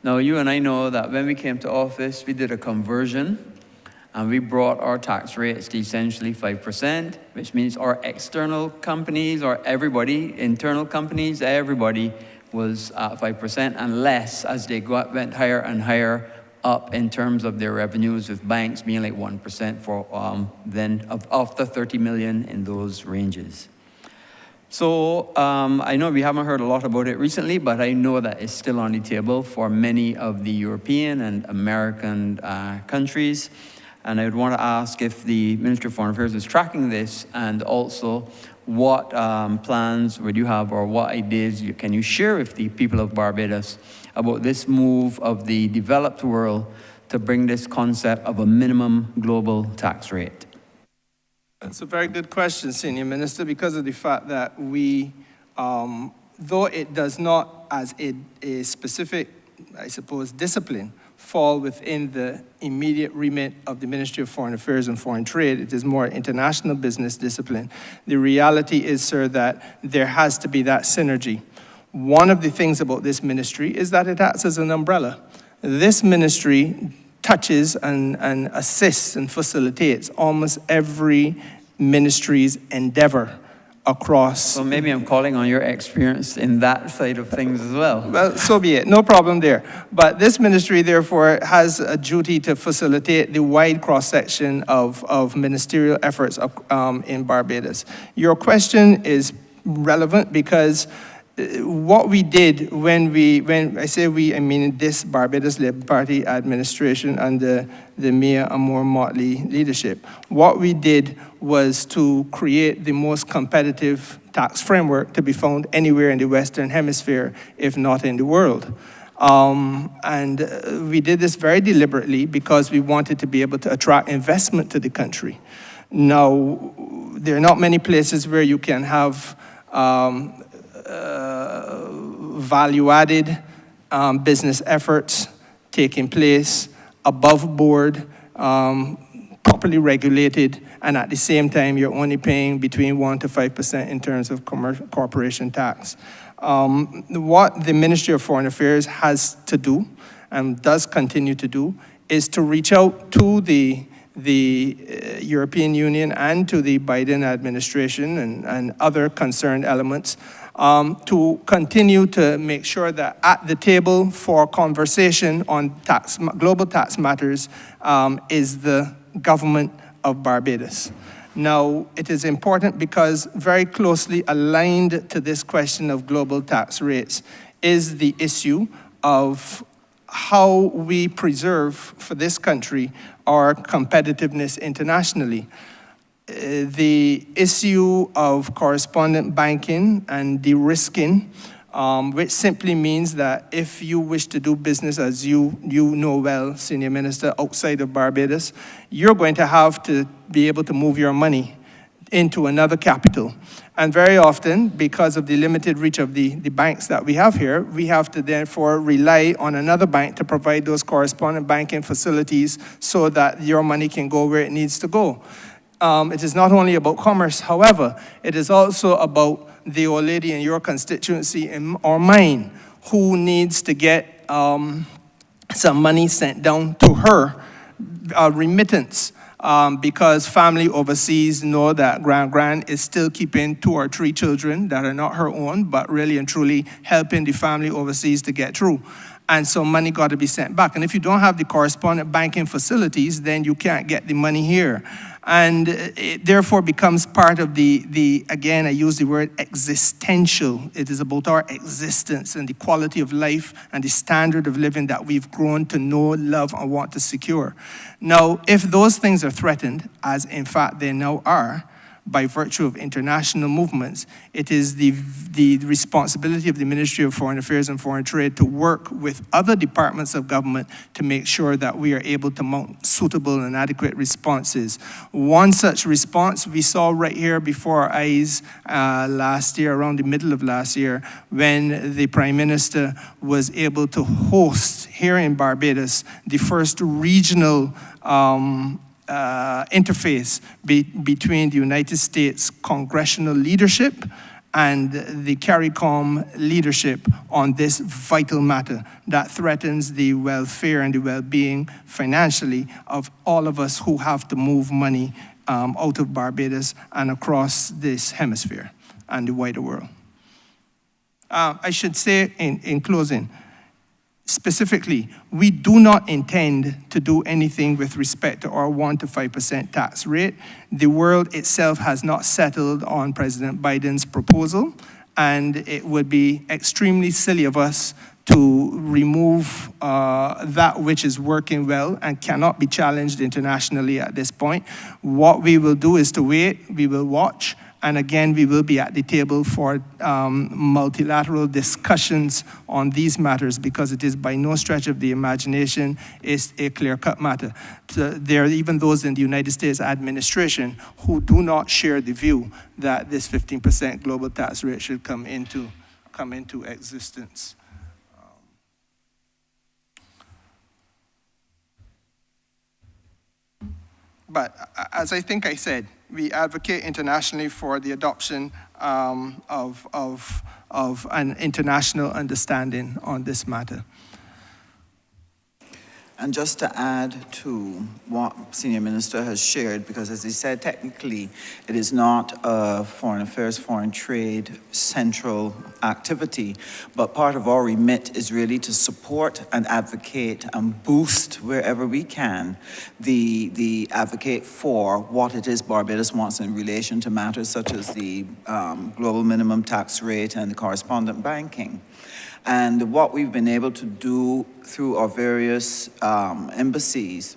S4: Now, you and I know that when we came to office, we did a conversion, and we brought our tax rates to essentially 5%, which means our external companies, or everybody, internal companies, everybody was at 5% and less as they went higher and higher up in terms of their revenues, with banks being like 1% for then of the 30 million in those ranges. So I know we haven't heard a lot about it recently, but I know that it's still on the table for many of the European and American countries. And I would want to ask if the Ministry of Foreign Affairs is tracking this, and also what plans would you have, or what ideas can you share with the people of Barbados about this move of the developed world to bring this concept of a minimum global tax rate?
S3: That's a very good question, Senior Minister, because of the fact that we, though it does not as a specific, I suppose, discipline, fall within the immediate remit of the Ministry of Foreign Affairs and Foreign Trade. It is more international business discipline. The reality is, sir, that there has to be that synergy. One of the things about this ministry is that it acts as an umbrella. This ministry touches and assists and facilitates almost every ministry's endeavor across.
S4: So maybe I'm calling on your experience in that side of things as well.
S3: Well, so be it. No problem there. But this ministry, therefore, has a duty to facilitate the wide cross-section of ministerial efforts in Barbados. Your question is relevant because what we did when I say we, I mean this Barbados Labour Party administration under the Mayor Amor Motley leadership. What we did was to create the most competitive tax framework to be found anywhere in the Western Hemisphere, if not in the world. And we did this very deliberately because we wanted to be able to attract investment to the country. Now, there are not many places where you can have value-added business efforts taking place above board, properly regulated, and at the same time, you're only paying between 1% to 5% in terms of corporation tax. What the Ministry of Foreign Affairs has to do, and does continue to do, is to reach out to the European Union and to the Biden administration and other concerned elements to continue to make sure that at the table for conversation on global tax matters is the government of Barbados. Now, it is important because very closely aligned to this question of global tax rates is the issue of how we preserve for this country our competitiveness internationally. The issue of correspondent banking and de-risking, which simply means that if you wish to do business, as you know well, Senior Minister, outside of Barbados, you're going to have to be able to move your money into another capital. And very often, because of the limited reach of the banks that we have here, we have to therefore rely on another bank to provide those correspondent banking facilities so that your money can go where it needs to go. It is not only about commerce, however, it is also about the old lady in your constituency or mine who needs to get some money sent down to her, remittance, because family overseas know that Gran is still keeping 2 or 3 children that are not her own, but really and truly helping the family overseas to get through. And so money got to be sent back. And if you don't have the correspondent banking facilities, then you can't get the money here. And it therefore becomes part of again, I use the word existential. It is about our existence and the quality of life and the standard of living that we've grown to know, love, and want to secure. Now, if those things are threatened, as in fact they now are, by virtue of international movements, it is the responsibility of the Ministry of Foreign Affairs and Foreign Trade to work with other departments of government to make sure that we are able to mount suitable and adequate responses. One such response we saw right here before our eyes last year, around the middle of last year, when the Prime Minister was able to host here in Barbados the first regional interface between the United States congressional leadership and the CARICOM leadership on this vital matter that threatens the welfare and the well-being financially of all of us who have to move money out of Barbados and across this hemisphere and the wider world. I should say in closing, specifically, we do not intend to do anything with respect to our 1% to 5% tax rate. The world itself has not settled on President Biden's proposal, and it would be extremely silly of us to remove that which is working well and cannot be challenged internationally at this point. What we will do is to wait, we will watch, and again, we will be at the table for multilateral discussions on these matters because it is by no stretch of the imagination is a clear-cut matter. There are even those in the United States administration who do not share the view that this 15% global tax rate should come into existence. But as I think I said, we advocate internationally for the adoption of an international understanding on this matter.
S5: And just to add to what Senior Minister has shared, because as he said, technically, it is not a foreign affairs, foreign trade central activity, but part of our remit is really to support and advocate and boost wherever we can the advocate for what it is Barbados wants in relation to matters such as the global minimum tax rate and the correspondent banking. And what we've been able to do through our various embassies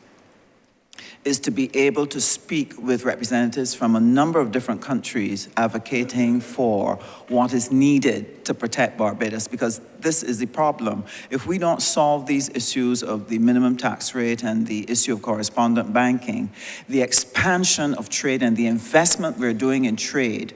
S5: is to be able to speak with representatives from a number of different countries advocating for what is needed to protect Barbados, because this is the problem. If we don't solve these issues of the minimum tax rate and the issue of correspondent banking, the expansion of trade and the investment we're doing in trade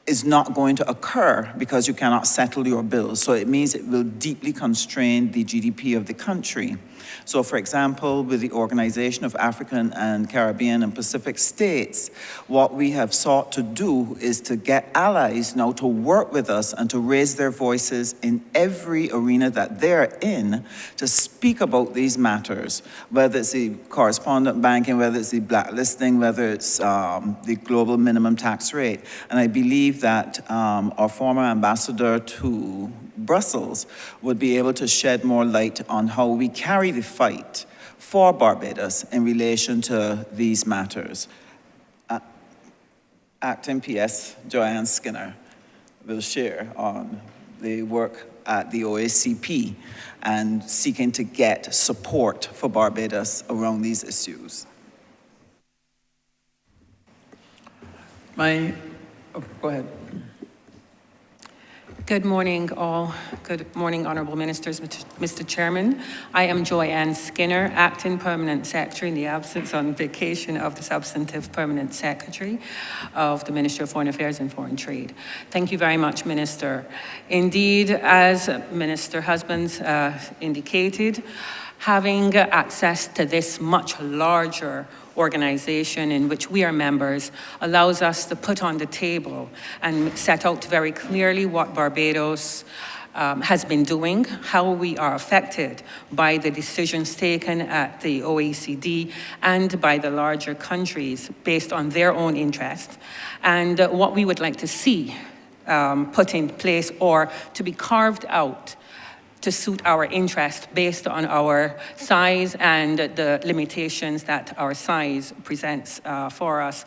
S5: is not going to occur because you cannot settle your bills. So it means it will deeply constrain the GDP of the country. So for example, with the Organization of African and Caribbean and Pacific States, what we have sought to do is to get allies now to work with us and to raise their voices in every arena that they're in to speak about these matters, whether it's the correspondent banking, whether it's the blacklisting, whether it's the global minimum tax rate. And I believe that our former ambassador to Brussels would be able to shed more light on how we carry the fight for Barbados in relation to these matters. Acting PS Joanne Skinner will share on the work at the OACP and seeking to get support for Barbados around these issues.
S4: Go ahead.
S7: Good morning, all. Good morning, Honourable Ministers, Mr. Chairman. I am Joanne Skinner, Acting Permanent Secretary in the absence on vacation of the Substantive Permanent Secretary of the Ministry of Foreign Affairs and Foreign Trade. Thank you very much, Minister. Indeed, as Minister Husbands indicated, having access to this much larger organization in which we are members allows us to put on the table and set out very clearly what Barbados has been doing, how we are affected by the decisions taken at the OECD and by the larger countries based on their own interest, and what we would like to see put in place or to be carved out to suit our interest based on our size and the limitations that our size presents for us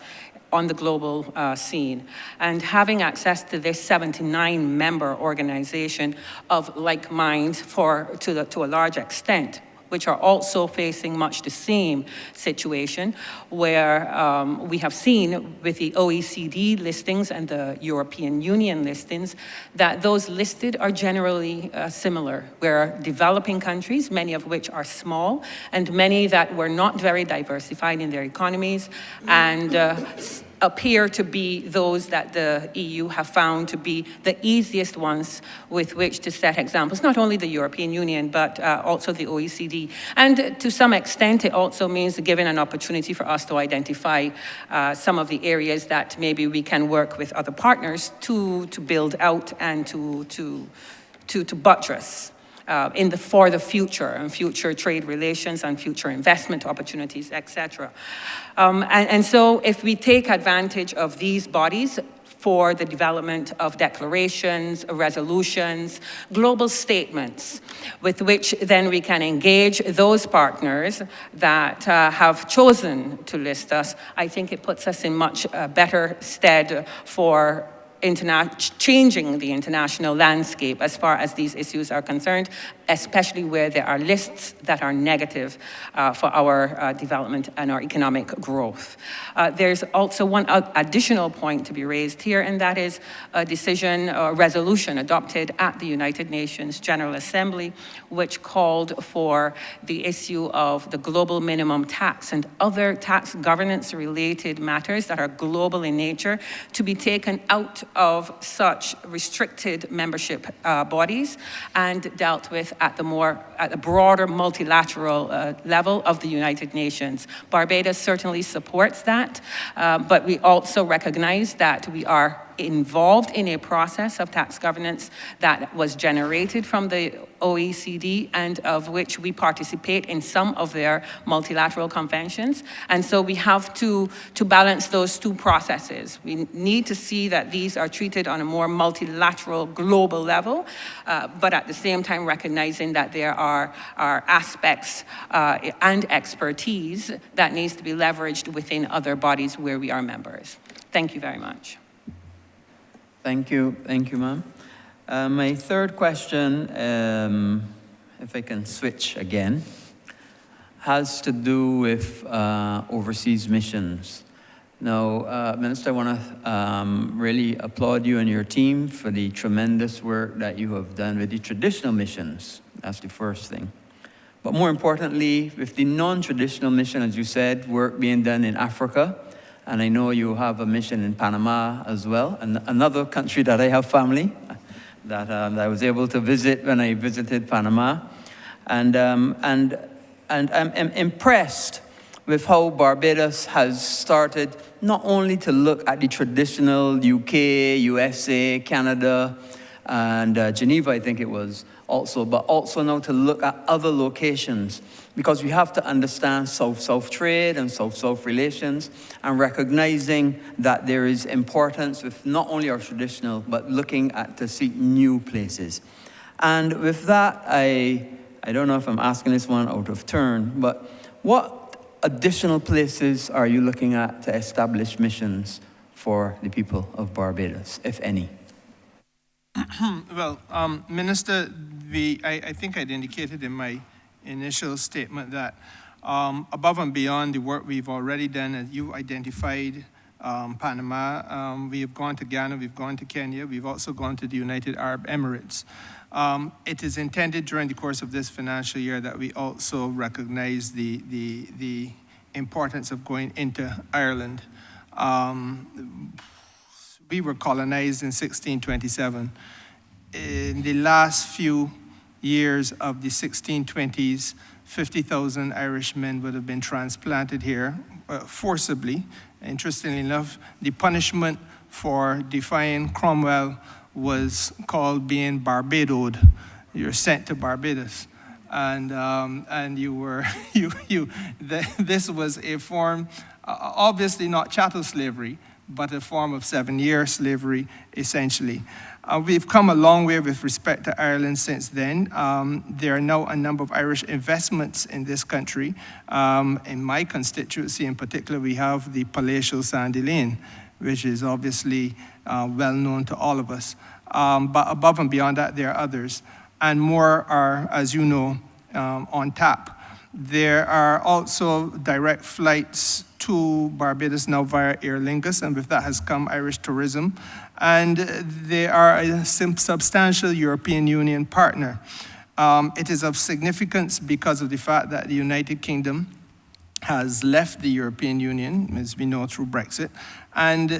S7: on the global scene. And having access to this 79-member organization of like minds to a large extent, which are also facing much the same situation, where we have seen with the OECD listings and the European Union listings that those listed are generally similar. We're developing countries, many of which are small, and many that were not very diversified in their economies, and appear to be those that the EU have found to be the easiest ones with which to set examples, not only the European Union, but also the OECD. And to some extent, it also means giving an opportunity for us to identify some of the areas that maybe we can work with other partners to build out and to buttress for the future and future trade relations and future investment opportunities, etc. And so if we take advantage of these bodies for the development of declarations, resolutions, global statements, with which then we can engage those partners that have chosen to list us, I think it puts us in much better stead for changing the international landscape as far as these issues are concerned, especially where there are lists that are negative for our development and our economic growth. There's also one additional point to be raised here, and that is a decision or resolution adopted at the United Nations General Assembly, which called for the issue of the global minimum tax and other tax governance related matters that are global in nature to be taken out of such restricted membership bodies and dealt with at a broader multilateral level of the United Nations. Barbados certainly supports that, but we also recognize that we are involved in a process of tax governance that was generated from the OECD and of which we participate in some of their multilateral conventions. And so we have to balance those two processes. We need to see that these are treated on a more multilateral global level, but at the same time recognizing that there are aspects and expertise that needs to be leveraged within other bodies where we are members. Thank you very much.
S4: Thank you, ma'am. My third question, if I can switch again, has to do with overseas missions. Now, Minister, I want to really applaud you and your team for the tremendous work that you have done with the traditional missions. That's the first thing. But more importantly, with the non-traditional mission, as you said, work being done in Africa, and I know you have a mission in Panama as well, and another country that I have family that I was able to visit when I visited Panama. And I'm impressed with how Barbados has started not only to look at the traditional UK, USA, Canada, and Geneva, I think it was also, but also now to look at other locations, because we have to understand South-South trade and South-South relations, and recognizing that there is importance with not only our traditional, but looking at to see new places. And with that, I don't know if I'm asking this one out of turn, but what additional places are you looking at to establish missions for the people of Barbados, if any?
S3: Well, Minister, I think I'd indicated in my initial statement that above and beyond the work we've already done, as you identified, Panama, we have gone to Ghana, we've gone to Kenya, we've also gone to the United Arab Emirates. It is intended during the course of this financial year that we also recognize the importance of going into Ireland. We were colonized in 1627. In the last few years of the 1620s, 50,000 Irishmen would have been transplanted here forcibly. Interestingly enough, the punishment for defying Cromwell was called being barbadoed. You're sent to Barbados. And you were, this was a form, obviously not chattel slavery, but a form of 7-year slavery, essentially. We've come a long way with respect to Ireland since then. There are now a number of Irish investments in this country. In my constituency in particular, we have the palatial Sandy Lane, which is obviously well known to all of us. But above and beyond that, there are others. And more are, as you know, on tap. There are also direct flights to Barbados now via Aer Lingus, and with that has come Irish tourism. And they are a substantial European Union partner. It is of significance because of the fact that the United Kingdom has left the European Union, as we know, through Brexit. And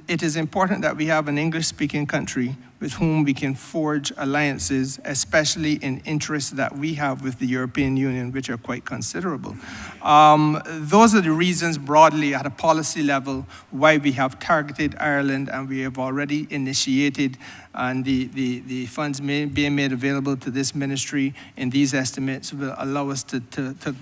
S3: it is important that we have an English-speaking country with whom we can forge alliances, especially in interests that we have with the European Union, which are quite considerable. Those are the reasons broadly at a policy level why we have targeted Ireland, and we have already initiated, and the funds being made available to this ministry in these estimates will allow us to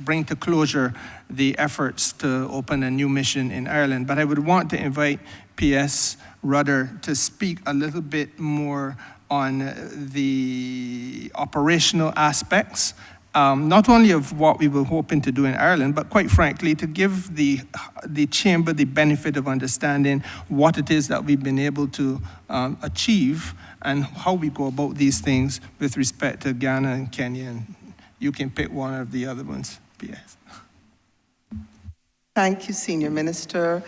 S3: bring to closure the efforts to open a new mission in Ireland. But I would want to invite P.S. Rudder to speak a little bit more on the operational aspects, not only of what we were hoping to do in Ireland, but quite frankly, to give the Chamber the benefit of understanding what it is that we've been able to achieve and how we go about these things with respect to Ghana and Kenya. And you can pick one of the other ones, P.S.
S8: Thank you, Senior Minister.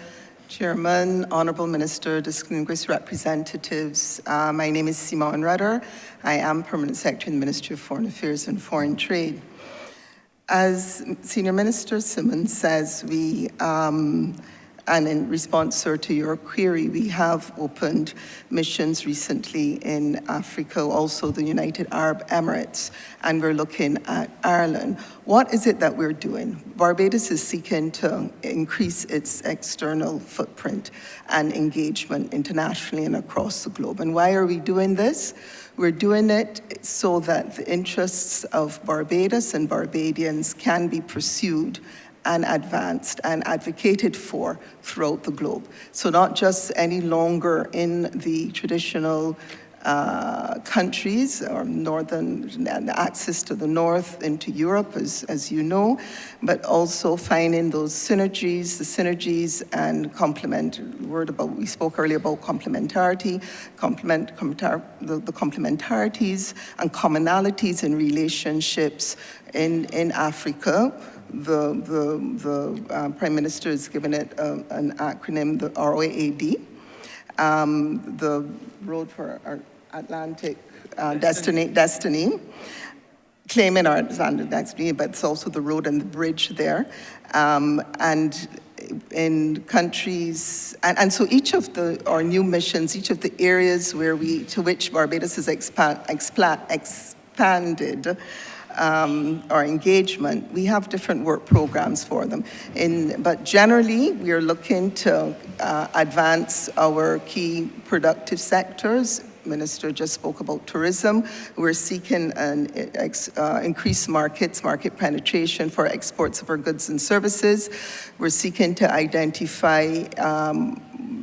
S8: Chairman, Honourable Minister, distinguished representatives, my name is Simone Rudder. I am Permanent Secretary in the Ministry of Foreign Affairs and Foreign Trade. As Senior Minister Simmons says, we And in response, sir, to your query, we have opened missions recently in Africa, also the United Arab Emirates, and we're looking at Ireland. What is it that we're doing? Barbados is seeking to increase its external footprint and engagement internationally and across the globe. And why are we doing this? We're doing it so that the interests of Barbados and Barbadians can be pursued and advanced and advocated for throughout the globe. So not just any longer in the traditional countries or access to the north into Europe, as you know, but also finding those synergies, and we spoke earlier about complementarity, the complementarities and commonalities in relationships in Africa. The Prime Minister has given it an acronym, the ROAD. The road for our Atlantic destiny, claiming our Atlantic destiny, but it's also the road and the bridge there. And in countries, and so each of our new missions, each of the areas to which Barbados has expanded our engagement, we have different work programs for them. But generally, we are looking to advance our key productive sectors. Minister just spoke about tourism. We're seeking increased market penetration for exports of our goods and services. We're seeking to identify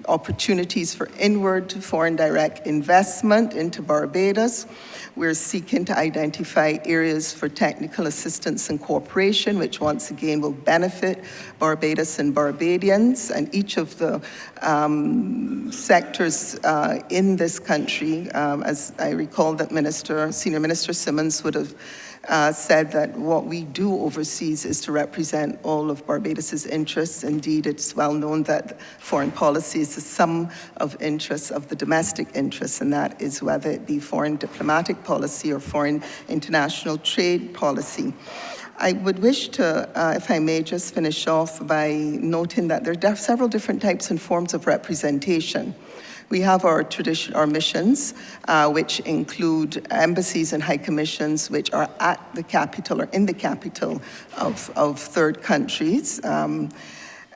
S8: opportunities for inward foreign direct investment into Barbados. We're seeking to identify areas for technical assistance and cooperation, which once again will benefit Barbados and Barbadians. And each of the sectors in this country, as I recall that Senior Minister Simmons would have said that what we do overseas is to represent all of Barbados's interests. Indeed, it's well known that foreign policy is the sum of interests of the domestic interests, and that is whether it be foreign diplomatic policy or foreign international trade policy. I would wish to, if I may, just finish off by noting that there are several different types and forms of representation. We have our missions, which include embassies and high commissions, which are at the capital or in the capital of third countries.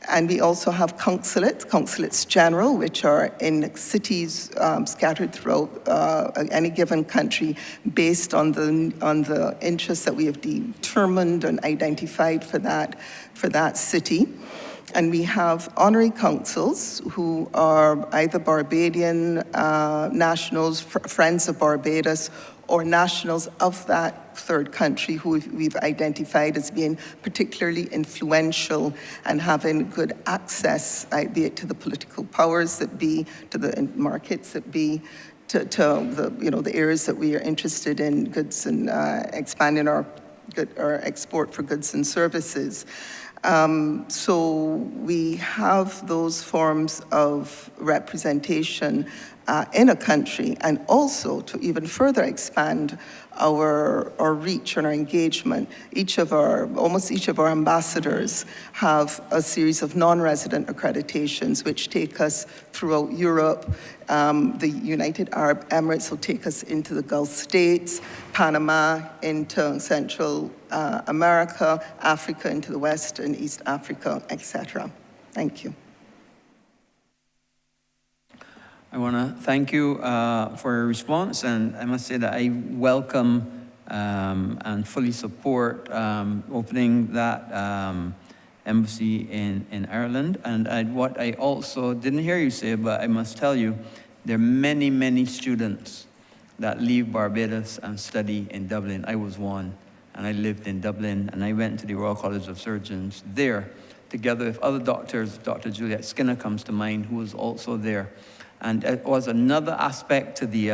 S8: And we also have consulates general, which are in cities scattered throughout any given country based on the interests that we have determined and identified for that city. And we have honorary consuls who are either Barbadian nationals, friends of Barbados, or nationals of that third country who we've identified as being particularly influential and having good access, be it to the political powers that be, to the markets that be, to the areas that we are interested in, goods and expanding our export for goods and services. So we have those forms of representation in a country, and also to even further expand our reach and our engagement. Almost each of our ambassadors have a series of non-resident accreditations which take us throughout Europe. The United Arab Emirates will take us into the Gulf states, Panama into Central America, Africa into the West and East Africa, etc. Thank you.
S4: I want to thank you for your response, and I must say that I welcome and fully support opening that embassy in Ireland. And what I also didn't hear you say, but I must tell you, there are many, many students that leave Barbados and study in Dublin. I was one, and I lived in Dublin, and I went to the Royal College of Surgeons there, together with other doctors. Dr. Juliet Skinner comes to mind, who was also there. And it was another aspect to the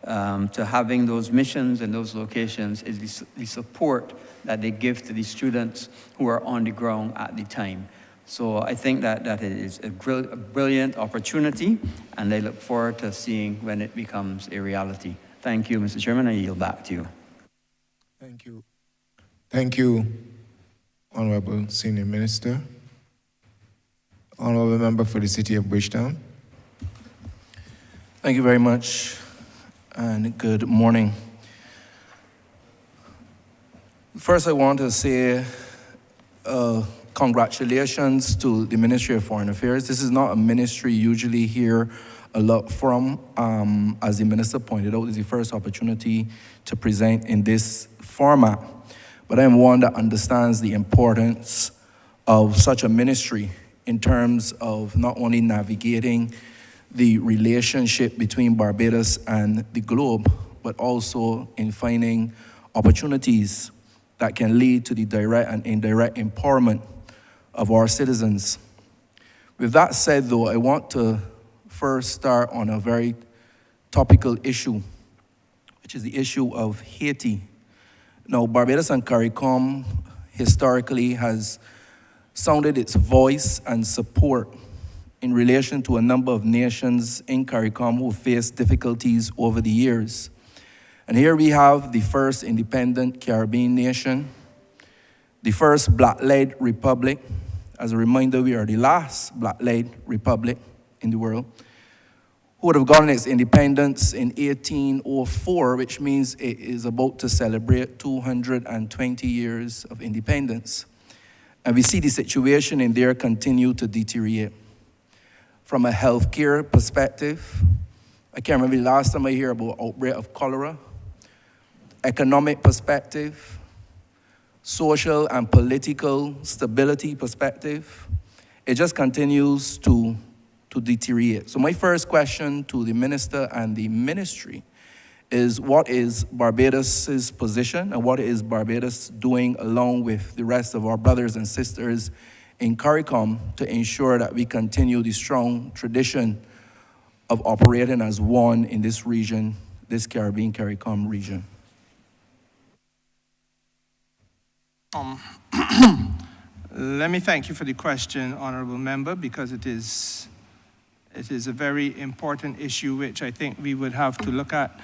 S4: to having those missions and those locations is the support that they give to the students who are on the ground at the time. So I think that it is a brilliant opportunity, and I look forward to seeing when it becomes a reality. Thank you, Mr. Chairman. I yield back to you.
S1: Thank you. Thank you, Honourable Senior Minister. Honourable Member for the City of Bridgetown.
S9: Thank you very much, and good morning. First, I want to say congratulations to the Ministry of Foreign Affairs. This is not a ministry you usually hear a lot from. As the Minister pointed out, this is the first opportunity to present in this format. But I am one that understands the importance of such a ministry in terms of not only navigating the relationship between Barbados and the globe, but also in finding opportunities that can lead to the direct and indirect empowerment of our citizens. With that said, though, I want to first start on a very topical issue, which is the issue of Haiti. Now, Barbados and CARICOM historically has sounded its voice and support in relation to a number of nations in CARICOM who faced difficulties over the years. And here we have the first independent Caribbean nation, the first black-led republic. As a reminder, we are the last black-led republic in the world, who would have gotten its independence in 1804, which means it is about to celebrate 220 years of independence. And we see the situation in there continue to deteriorate. From a healthcare perspective, I can't remember the last time I hear about outbreak of cholera. Economic perspective, social and political stability perspective, it just continues to deteriorate. So my first question to the Minister and the Ministry is, what is Barbados' position and what is Barbados doing along with the rest of our brothers and sisters in CARICOM to ensure that we continue the strong tradition of operating as one in this region, this Caribbean CARICOM region?
S3: Let me thank you for the question, Honourable Member, because it is a very important issue which I think we would have to look at.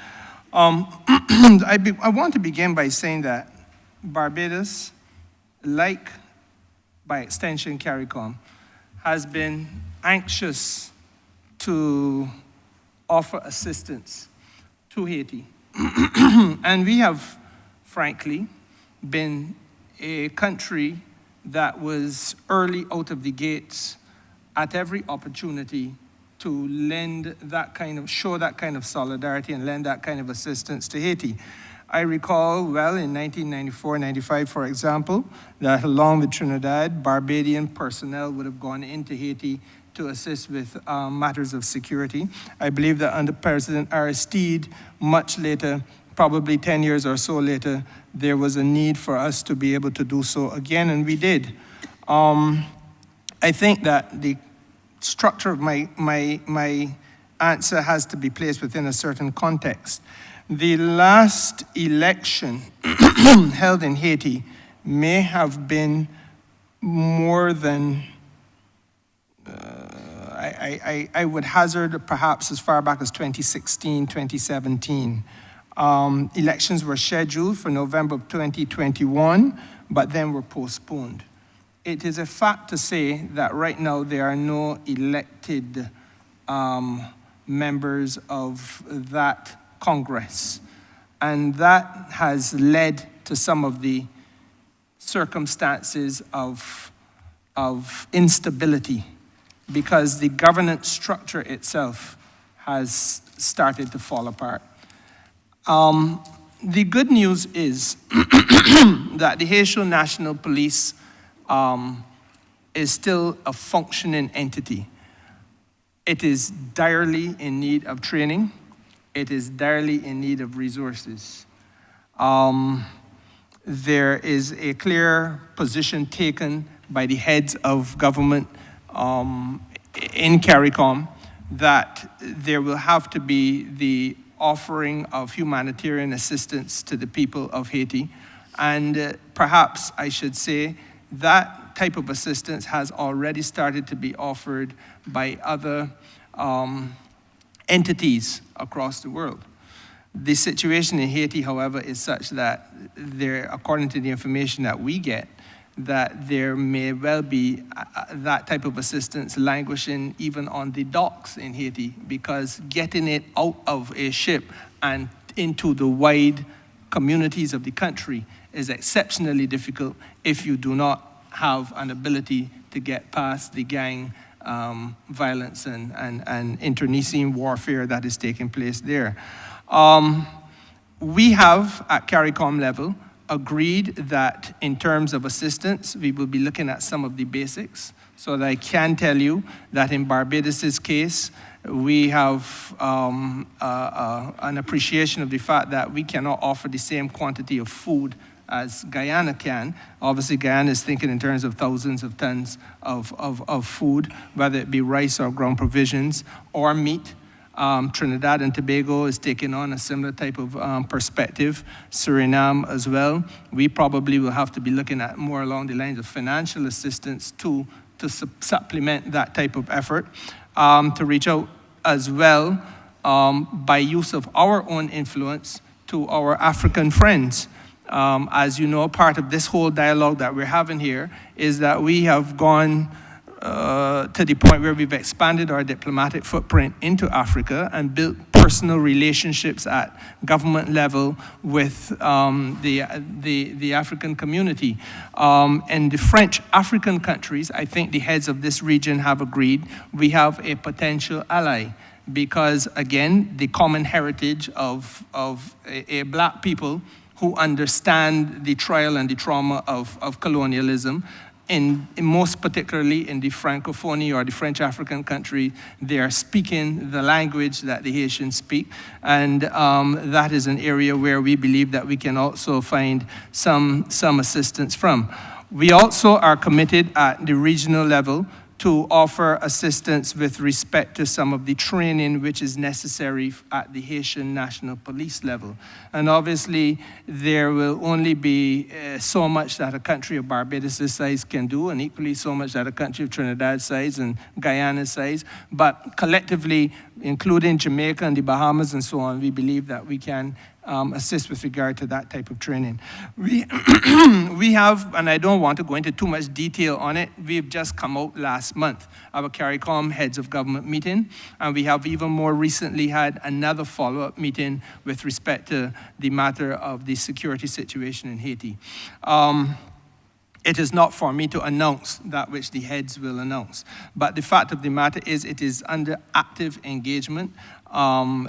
S3: I want to begin by saying that Barbados, like by extension CARICOM, has been anxious to offer assistance to Haiti. And we have, frankly, been a country that was early out of the gates at every opportunity to show that kind of solidarity and lend that kind of assistance to Haiti. I recall well in 1994-95, for example, that along with Trinidad, Barbadian personnel would have gone into Haiti to assist with matters of security. I believe that under President Aristide, much later, probably 10 years or so later, there was a need for us to be able to do so again, and we did. I think that the structure of my answer has to be placed within a certain context. The last election held in Haiti may have been more than, I would hazard perhaps as far back as 2016, 2017. Elections were scheduled for November of 2021, but then were postponed. It is a fact to say that right now there are no elected members of that Congress. And that has led to some of the circumstances of instability, because the governance structure itself has started to fall apart. The good news is that the Haitian National Police is still a functioning entity. It is direly in need of training. It is direly in need of resources. There is a clear position taken by the heads of government in CARICOM that there will have to be the offering of humanitarian assistance to the people of Haiti. And perhaps I should say that type of assistance has already started to be offered by other entities across the world. The situation in Haiti, however, is such that there, according to the information that we get, that there may well be that type of assistance languishing even on the docks in Haiti, because getting it out of a ship and into the wide communities of the country is exceptionally difficult if you do not have an ability to get past the gang violence and internecine warfare that is taking place there. We have, at CARICOM level, agreed that in terms of assistance, we will be looking at some of the basics. So that I can tell you that in Barbados' case, we have an appreciation of the fact that we cannot offer the same quantity of food as Guyana can. Obviously, Guyana is thinking in terms of thousands of tons of food, whether it be rice or ground provisions or meat. Trinidad and Tobago is taking on a similar type of perspective, Suriname as well. We probably will have to be looking at more along the lines of financial assistance to supplement that type of effort, to reach out as well by use of our own influence to our African friends. As you know, part of this whole dialogue that we're having here is that we have gone to the point where we've expanded our diplomatic footprint into Africa and built personal relationships at government level with the African community. In the French African countries, I think the heads of this region have agreed we have a potential ally, because again, the common heritage of a black people who understand the trial and the trauma of colonialism, in most particularly in the Francophonie or the French African country, they are speaking the language that the Haitians speak. And that is an area where we believe that we can also find some assistance from. We also are committed at the regional level to offer assistance with respect to some of the training which is necessary at the Haitian National Police level. And obviously, there will only be so much that a country of Barbados' size can do, and equally so much that a country of Trinidad's size and Guyana's size. But collectively, including Jamaica and the Bahamas and so on, we believe that we can assist with regard to that type of training. We have, and I don't want to go into too much detail on it, we've just come out last month, our CARICOM heads of government meeting, and we have even more recently had another follow-up meeting with respect to the matter of the security situation in Haiti. It is not for me to announce that which the heads will announce. But the fact of the matter is it is under active engagement.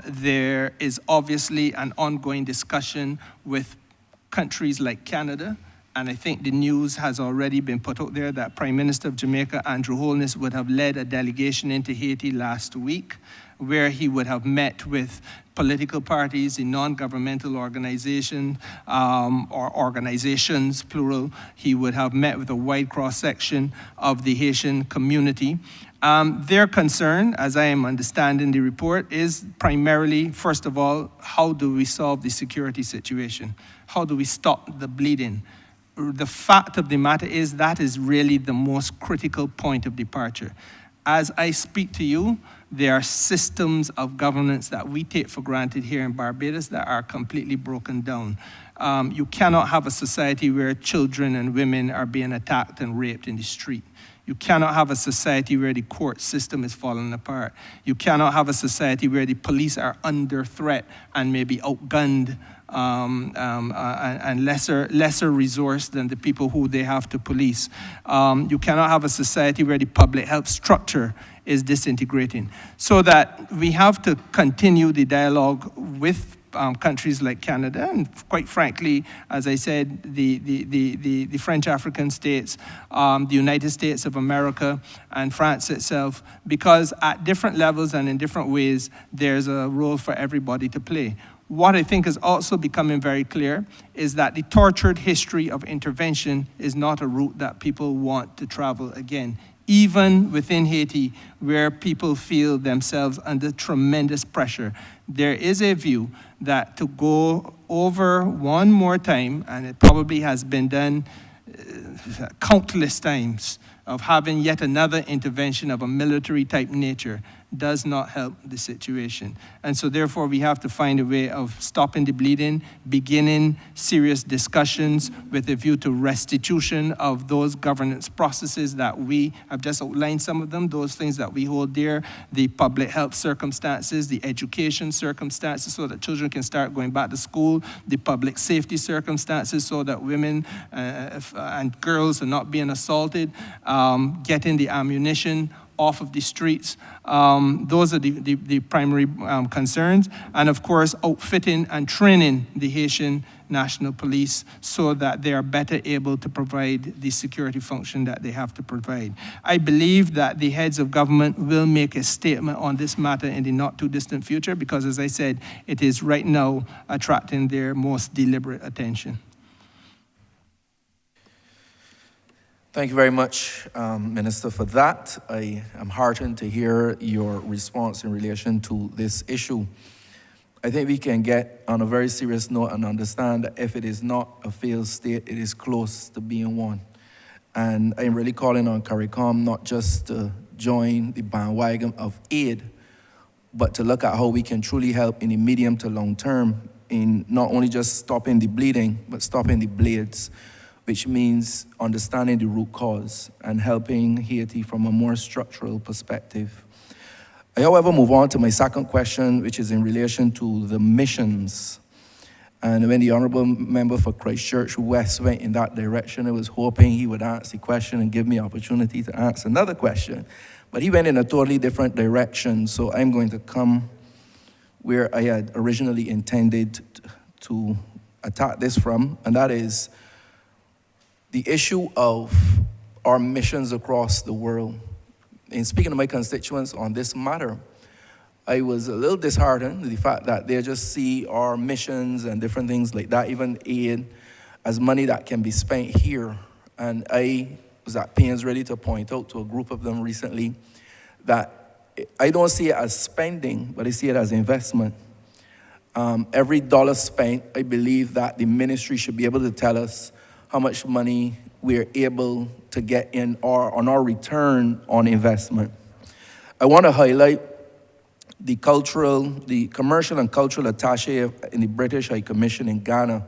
S3: There is obviously an ongoing discussion with countries like Canada, and I think the news has already been put out there that Prime Minister of Jamaica, Andrew Holness, would have led a delegation into Haiti last week, where he would have met with political parties, the non-governmental organization, or organizations, plural. He would have met with a wide cross-section of the Haitian community. Their concern, as I am understanding the report, is primarily, first of all, how do we solve the security situation? How do we stop the bleeding? The fact of the matter is that is really the most critical point of departure. As I speak to you, there are systems of governance that we take for granted here in Barbados that are completely broken down. You cannot have a society where children and women are being attacked and raped in the street. You cannot have a society where the court system is falling apart. You cannot have a society where the police are under threat and may be outgunned and lesser resourced than the people who they have to police. You cannot have a society where the public health structure is disintegrating. So that we have to continue the dialogue with countries like Canada, and quite frankly, as I said, the French African states, the United States of America, and France itself, because at different levels and in different ways, there's a role for everybody to play. What I think is also becoming very clear is that the tortured history of intervention is not a route that people want to travel again. Even within Haiti, where people feel themselves under tremendous pressure, there is a view that to go over one more time, and it probably has been done countless times, of having yet another intervention of a military type nature, does not help the situation. And so therefore we have to find a way of stopping the bleeding, beginning serious discussions with a view to restitution of those governance processes that we have just outlined some of them, those things that we hold dear, the public health circumstances, the education circumstances so that children can start going back to school, the public safety circumstances so that women and girls are not being assaulted, getting the ammunition off of the streets. Those are the primary concerns. And of course, outfitting and training the Haitian National Police so that they are better able to provide the security function that they have to provide. I believe that the heads of government will make a statement on this matter in the not too distant future because, as I said, it is right now attracting their most deliberate attention.
S9: Thank you very much, Minister, for that. I am heartened to hear your response in relation to this issue. I think we can get on a very serious note and understand that if it is not a failed state, it is close to being one. And I'm really calling on CARICOM not just to join the bandwagon of aid, but to look at how we can truly help in the medium to long term in not only just stopping the bleeding, but stopping the blades, which means understanding the root cause and helping Haiti from a more structural perspective. I, however, move on to my second question, which is in relation to the missions. And when the Honourable Member for Christchurch West went in that direction, I was hoping he would answer the question and give me opportunity to ask another question. But he went in a totally different direction, so I'm going to come where I had originally intended to attack this from, and that is the issue of our missions across the world. In speaking to my constituents on this matter, I was a little disheartened with the fact that they just see our missions and different things like that, even aid, as money that can be spent here. And I was at pains ready to point out to a group of them recently that I don't see it as spending, but I see it as investment. Every dollar spent, I believe that the ministry should be able to tell us how much money we're able to get in on our return on investment. I want to highlight the commercial and cultural attaché in the British High Commission in Ghana,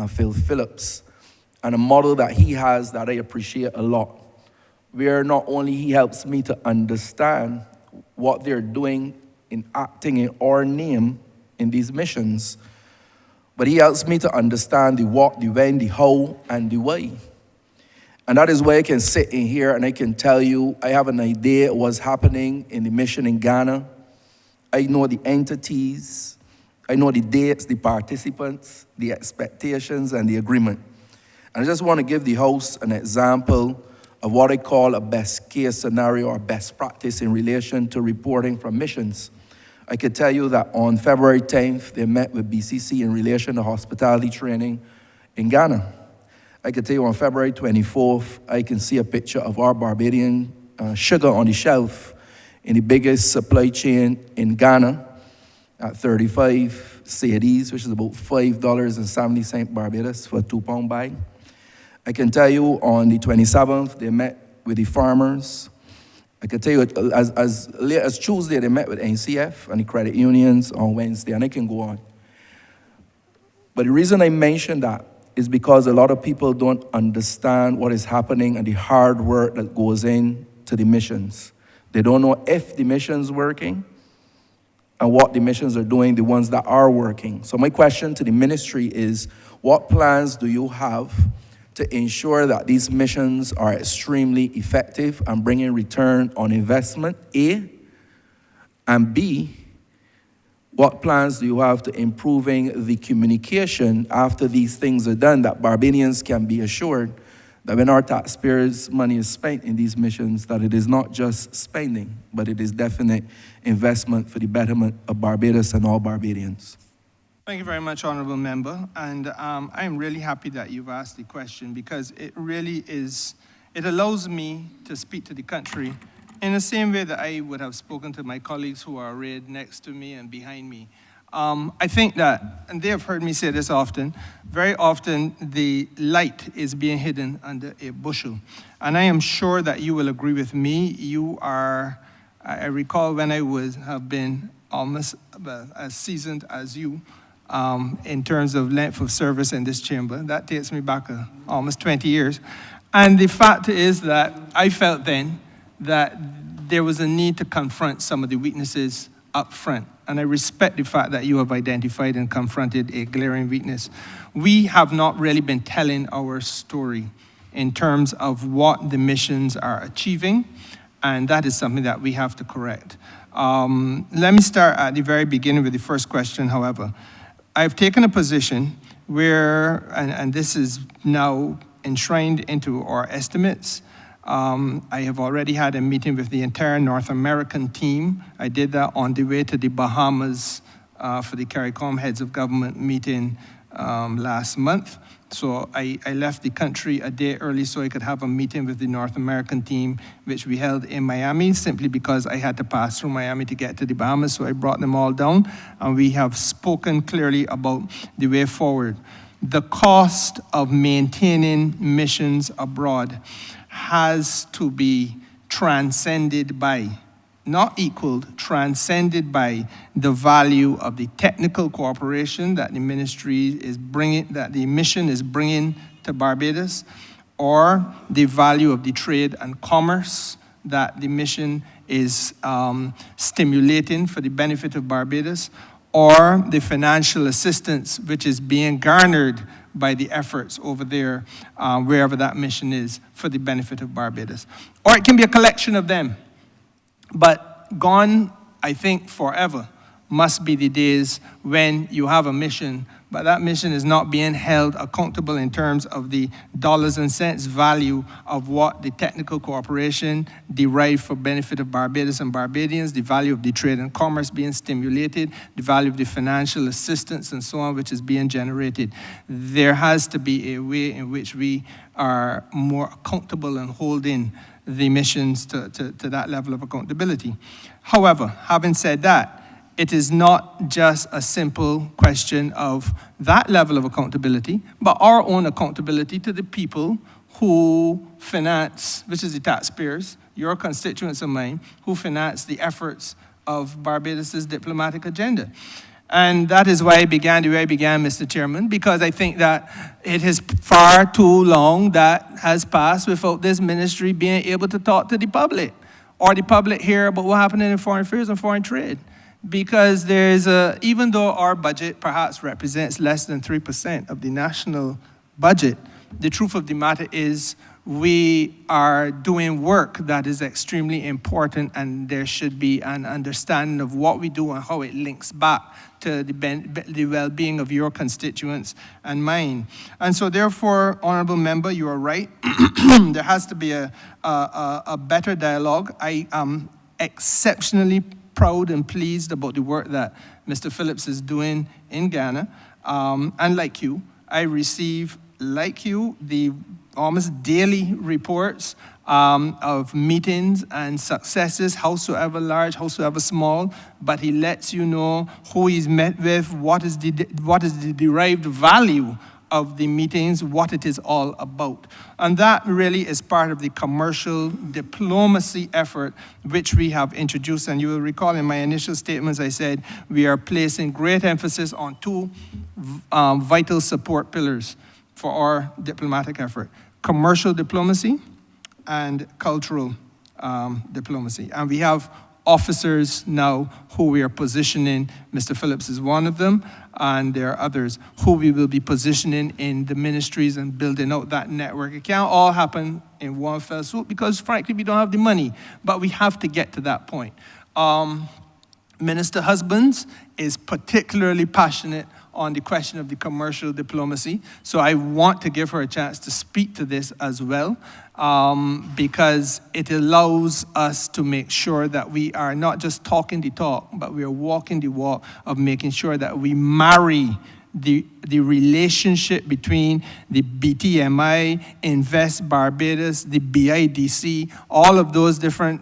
S9: Phil Phillips, and a model that he has that I appreciate a lot, where not only he helps me to understand what they're doing in acting in our name in these missions, but he helps me to understand the what, the when, the how, and the why. And that is why I can sit in here and I can tell you I have an idea of what's happening in the mission in Ghana. I know the entities, I know the dates, the participants, the expectations, and the agreement. And I just want to give the House an example of what I call a best case scenario or best practice in relation to reporting from missions. I could tell you that on February 10th, they met with BCC in relation to hospitality training in Ghana. I could tell you on February 24th, I can see a picture of our Barbadian sugar on the shelf in the biggest supply chain in Ghana at 35 cedis, which is about $5.70 Barbados for a 2-pound bag. I can tell you on the 27th, they met with the farmers. I can tell you as late as Tuesday, they met with NCF and the credit unions on Wednesday, and I can go on. But the reason I mention that is because a lot of people don't understand what is happening and the hard work that goes into the missions. They don't know if the mission's working and what the missions are doing, the ones that are working. So my question to the ministry is, what plans do you have to ensure that these missions are extremely effective and bringing return on investment, A? And B, what plans do you have to improving the communication after these things are done, that Barbadians can be assured that when our taxpayers' money is spent in these missions, that it is not just spending, but it is definite investment for the betterment of Barbados and all Barbadians?
S3: Thank you very much, Honourable Member. And I am really happy that you've asked the question because it really is, it allows me to speak to the country in the same way that I would have spoken to my colleagues who are arrayed next to me and behind me. I think that, and they have heard me say this often, very often the light is being hidden under a bushel. And I am sure that you will agree with me. You are I recall when I have been almost as seasoned as you in terms of length of service in this chamber. That takes me back almost 20 years. And the fact is that I felt then that there was a need to confront some of the weaknesses up front. And I respect the fact that you have identified and confronted a glaring weakness. We have not really been telling our story in terms of what the missions are achieving, and that is something that we have to correct. Let me start at the very beginning with the first question, however. I've taken a position where, and this is now enshrined into our estimates, I have already had a meeting with the entire North American team. I did that on the way to the Bahamas for the CARICOM Heads of Government meeting last month. So I left the country a day early so I could have a meeting with the North American team, which we held in Miami, simply because I had to pass through Miami to get to the Bahamas. So I brought them all down, and we have spoken clearly about the way forward. The cost of maintaining missions abroad has to be transcended by, not equaled, transcended by the value of the technical cooperation that the ministry is bringing, that the mission is bringing to Barbados, or the value of the trade and commerce that the mission is stimulating for the benefit of Barbados, or the financial assistance which is being garnered by the efforts over there, wherever that mission is, for the benefit of Barbados. Or it can be a collection of them. But gone, I think, forever must be the days when you have a mission, but that mission is not being held accountable in terms of the dollars and cents value of what the technical cooperation derived for benefit of Barbados and Barbadians, the value of the trade and commerce being stimulated, the value of the financial assistance and so on, which is being generated. There has to be a way in which we are more accountable and holding the missions to that level of accountability. However, having said that, it is not just a simple question of that level of accountability, but our own accountability to the people who finance, which is the taxpayers, your constituents of mine, who finance the efforts of Barbados' diplomatic agenda. And that is why I began the way I began, Mr. Chairman, because I think that it is far too long that has passed without this ministry being able to talk to the public, or the public hear about what happened in foreign affairs and foreign trade. Because even though our budget perhaps represents less than 3% of the national budget, the truth of the matter is we are doing work that is extremely important, and there should be an understanding of what we do and how it links back to the well-being of your constituents and mine. And so therefore, Honourable Member, you are right. There has to be a better dialogue. I am exceptionally proud and pleased about the work that Mr. Phillips is doing in Ghana. And like you, I receive, like you, the almost daily reports of meetings and successes, howsoever large, howsoever small, but he lets you know who he's met with, what is the derived value of the meetings, what it is all about. And that really is part of the commercial diplomacy effort which we have introduced. And you will recall in my initial statements I said we are placing great emphasis on two vital support pillars for our diplomatic effort: commercial diplomacy and cultural diplomacy. And we have officers now who we are positioning. Mr. Phillips is one of them, and there are others who we will be positioning in the ministries and building out that network. It can't all happen in one fell swoop because, frankly, we don't have the money, but we have to get to that point. Minister Husbands is particularly passionate on the question of the commercial diplomacy, so I want to give her a chance to speak to this as well, because it allows us to make sure that we are not just talking the talk, but we are walking the walk of making sure that we marry the relationship between the BTMI, Invest Barbados, the BIDC, all of those different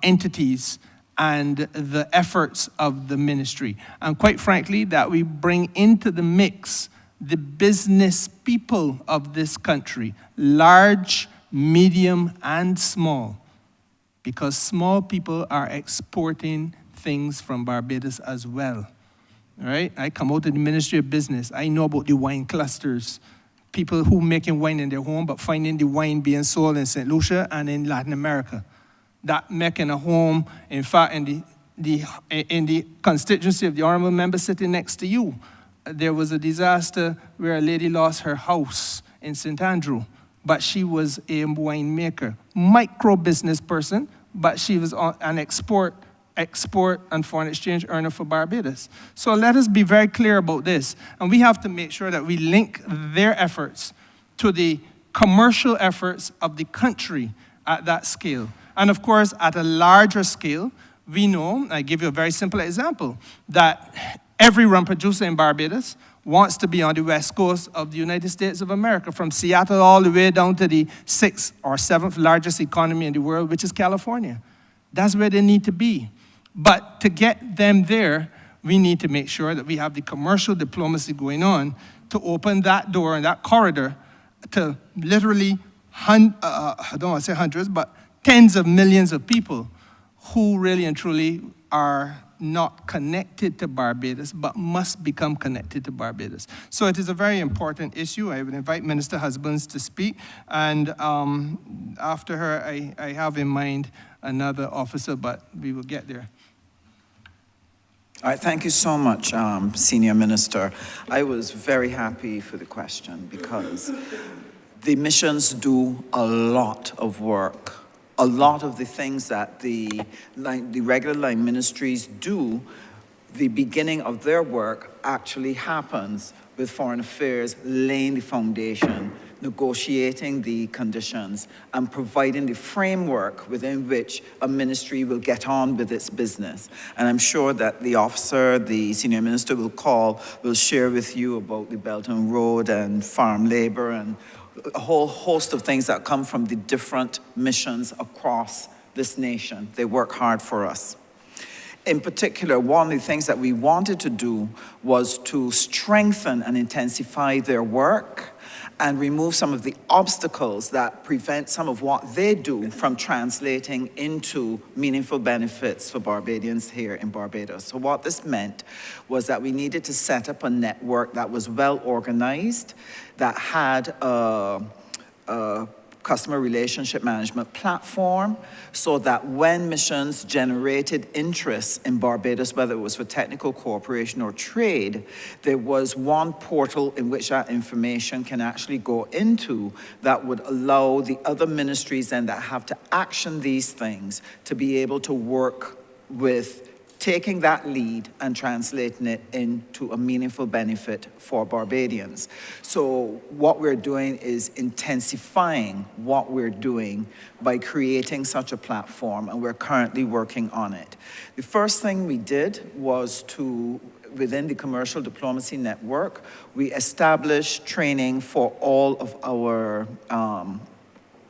S3: entities, and the efforts of the ministry. And quite frankly, that we bring into the mix the business people of this country, large, medium, and small. because small people are exporting things from Barbados as well. Right? I come out of the Ministry of Business. I know about the wine clusters. People who making wine in their home, but finding the wine being sold in St. Lucia and in Latin America. That making a home, in fact, in the constituency of the honorable member sitting next to you, there was a disaster where a lady lost her house in St. Andrew, but she was a winemaker, micro business person, but she was an export and foreign exchange earner for Barbados. So let us be very clear about this. And we have to make sure that we link their efforts to the commercial efforts of the country at that scale. And of course, at a larger scale, we know, I give you a very simple example, that every rum producer in Barbados wants to be on the west coast of the United States of America, from Seattle all the way down to the 6th or 7th largest economy in the world, which is California. That's where they need to be. But to get them there, we need to make sure that we have the commercial diplomacy going on to open that door and that corridor to literally, I don't want to say hundreds, but tens of millions of people who really and truly are not connected to Barbados, but must become connected to Barbados. So it is a very important issue. I would invite Minister Husbands to speak. And after her, I have in mind another officer, but we will get there.
S5: All right, thank you so much, Senior Minister. I was very happy for the question because the missions do a lot of work. A lot of the things that the regular line ministries do, the beginning of their work actually happens with Foreign Affairs laying the foundation, negotiating the conditions, and providing the framework within which a ministry will get on with its business. And I'm sure that the officer, the senior minister will share with you about the Belt and Road and farm labor and a whole host of things that come from the different missions across this nation. They work hard for us. In particular, one of the things that we wanted to do was to strengthen and intensify their work and remove some of the obstacles that prevent some of what they do from translating into meaningful benefits for Barbadians here in Barbados. So what this meant was that we needed to set up a network that was well organized, that had a customer relationship management platform, so that when missions generated interest in Barbados, whether it was for technical cooperation or trade, there was one portal in which that information can actually go into that would allow the other ministries then that have to action these things to be able to work with taking that lead and translating it into a meaningful benefit for Barbadians. So what we're doing is intensifying what we're doing by creating such a platform, and we're currently working on it. The first thing we did was within the commercial diplomacy network, we established training for all of our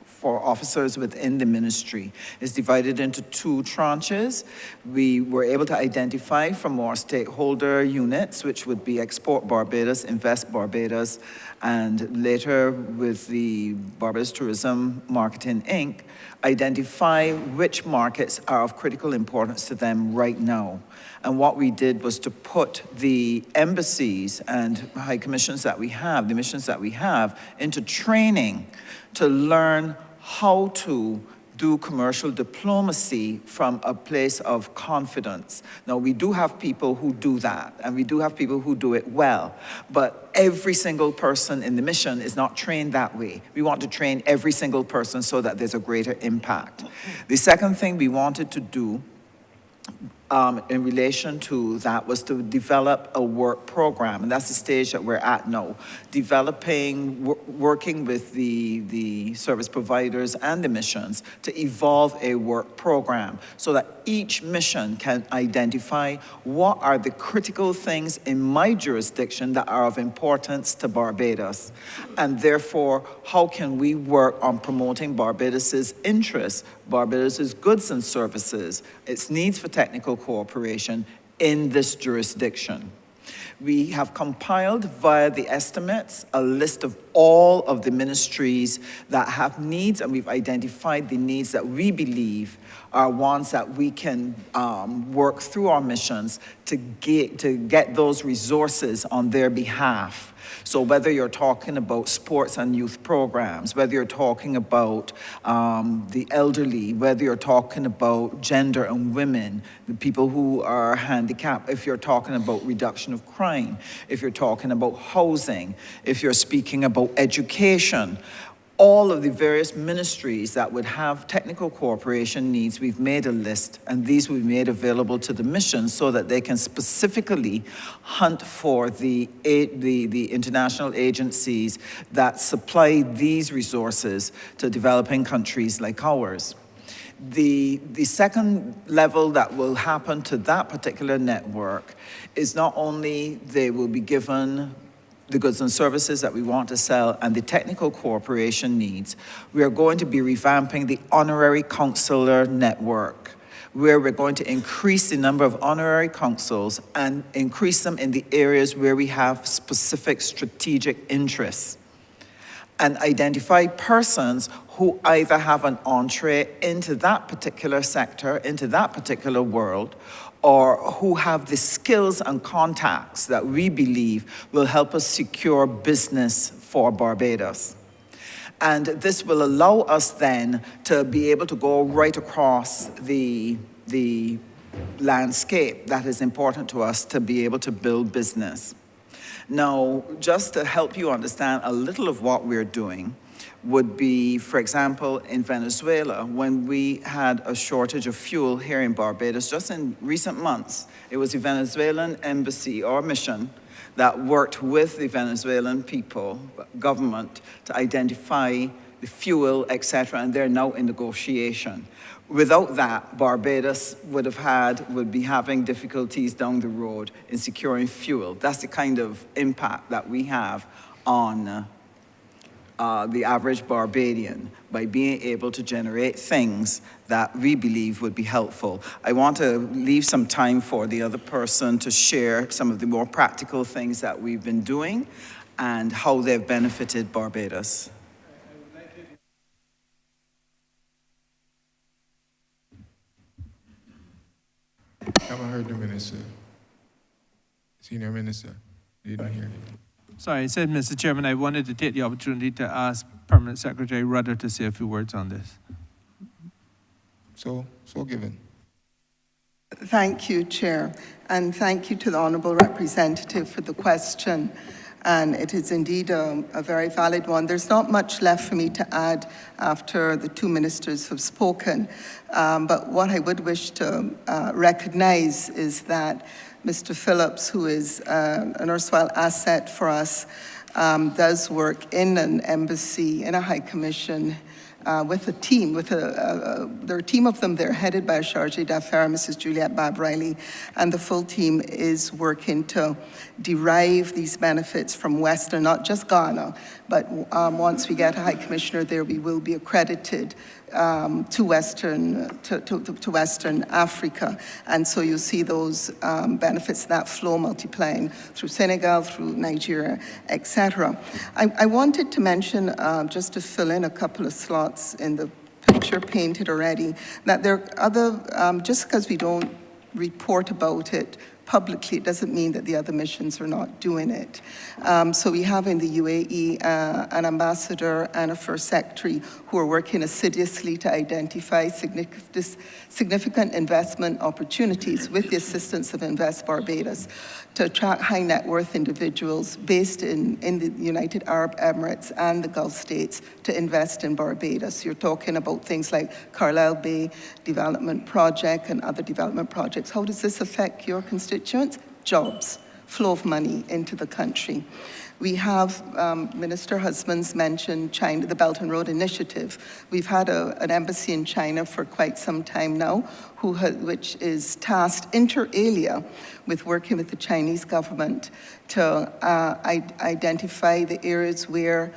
S5: for officers within the ministry. It's divided into 2 tranches. We were able to identify from our stakeholder units, which would be Export Barbados, Invest Barbados, and later with the Barbados Tourism Marketing Inc., identify which markets are of critical importance to them right now. And what we did was to put the embassies and high commissions that we have, the missions that we have, into training to learn how to do commercial diplomacy from a place of confidence. Now, we do have people who do that, and we do have people who do it well, but every single person in the mission is not trained that way. We want to train every single person so that there's a greater impact. The second thing we wanted to do in relation to that was to develop a work program, and that's the stage that we're at now. Working with the service providers and the missions to evolve a work program so that each mission can identify what are the critical things in my jurisdiction that are of importance to Barbados, and therefore how can we work on promoting Barbados's interests, Barbados's goods and services, its needs for technical cooperation in this jurisdiction. We have compiled via the estimates a list of all of the ministries that have needs, and we've identified the needs that we believe are ones that we can work through our missions to get those resources on their behalf. So whether you're talking about sports and youth programs, whether you're talking about the elderly, whether you're talking about gender and women, the people who are handicapped, if you're talking about reduction of crime, if you're talking about housing, if you're speaking about education, all of the various ministries that would have technical cooperation needs, we've made a list, and these will be made available to the mission so that they can specifically hunt for the international agencies that supply these resources to developing countries like ours. The second level that will happen to that particular network is not only they will be given the goods and services that we want to sell and the technical cooperation needs, we are going to be revamping the honorary consular network, where we're going to increase the number of honorary consuls and increase them in the areas where we have specific strategic interests, and identify persons who either have an entree into that particular sector, into that particular world, or who have the skills and contacts that we believe will help us secure business for Barbados. And this will allow us then to be able to go right across the landscape that is important to us to be able to build business. Now, just to help you understand a little of what we're doing, would be, for example, in Venezuela, when we had a shortage of fuel here in Barbados, just in recent months, it was the Venezuelan embassy or mission that worked with the Venezuelan people, government, to identify the fuel, etc., and they're now in negotiation. Without that, Barbados would be having difficulties down the road in securing fuel. That's the kind of impact that we have on the average Barbadian by being able to generate things that we believe would be helpful. I want to leave some time for the other person to share some of the more practical things that we've been doing and how they've benefited Barbados.
S1: I haven't heard the minister. Senior Minister, you didn't hear it.
S10: Sorry, I said, Mr. Chairman, I wanted to take the opportunity to ask Permanent Secretary Rudder to say a few words on this.
S1: So given.
S8: Thank you, Chair, and thank you to the Honourable Representative for the question. And it is indeed a very valid one. There's not much left for me to add after the two ministers have spoken. But what I would wish to recognize is that Mr. Phillips, who is an erstwhile asset for us, does work in an embassy, in a high commission, with a team, there are a team of them. They're headed by a charge d'affaires, Mrs. Juliette Babb-Riley, and the full team is working to derive these benefits from Western, not just Ghana, but once we get a high commissioner there, we will be accredited to Western Africa, and so you see those benefits that flow multiplying through Senegal, through Nigeria, etc. I wanted to mention, just to fill in a couple of slots in the picture painted already, that there are other, just because we don't report about it publicly, it doesn't mean that the other missions are not doing it. So we have in the UAE an ambassador and a first secretary who are working assiduously to identify significant investment opportunities with the assistance of Invest Barbados to attract high net worth individuals based in the United Arab Emirates and the Gulf states to invest in Barbados. You're talking about things like Carlisle Bay Development Project and other development projects. How does this affect your constituents? Jobs, flow of money into the country. We have, Minister Husbands mentioned China, the Belt and Road Initiative. We've had an embassy in China for quite some time now, which is tasked inter alia with working with the Chinese government to identify the areas where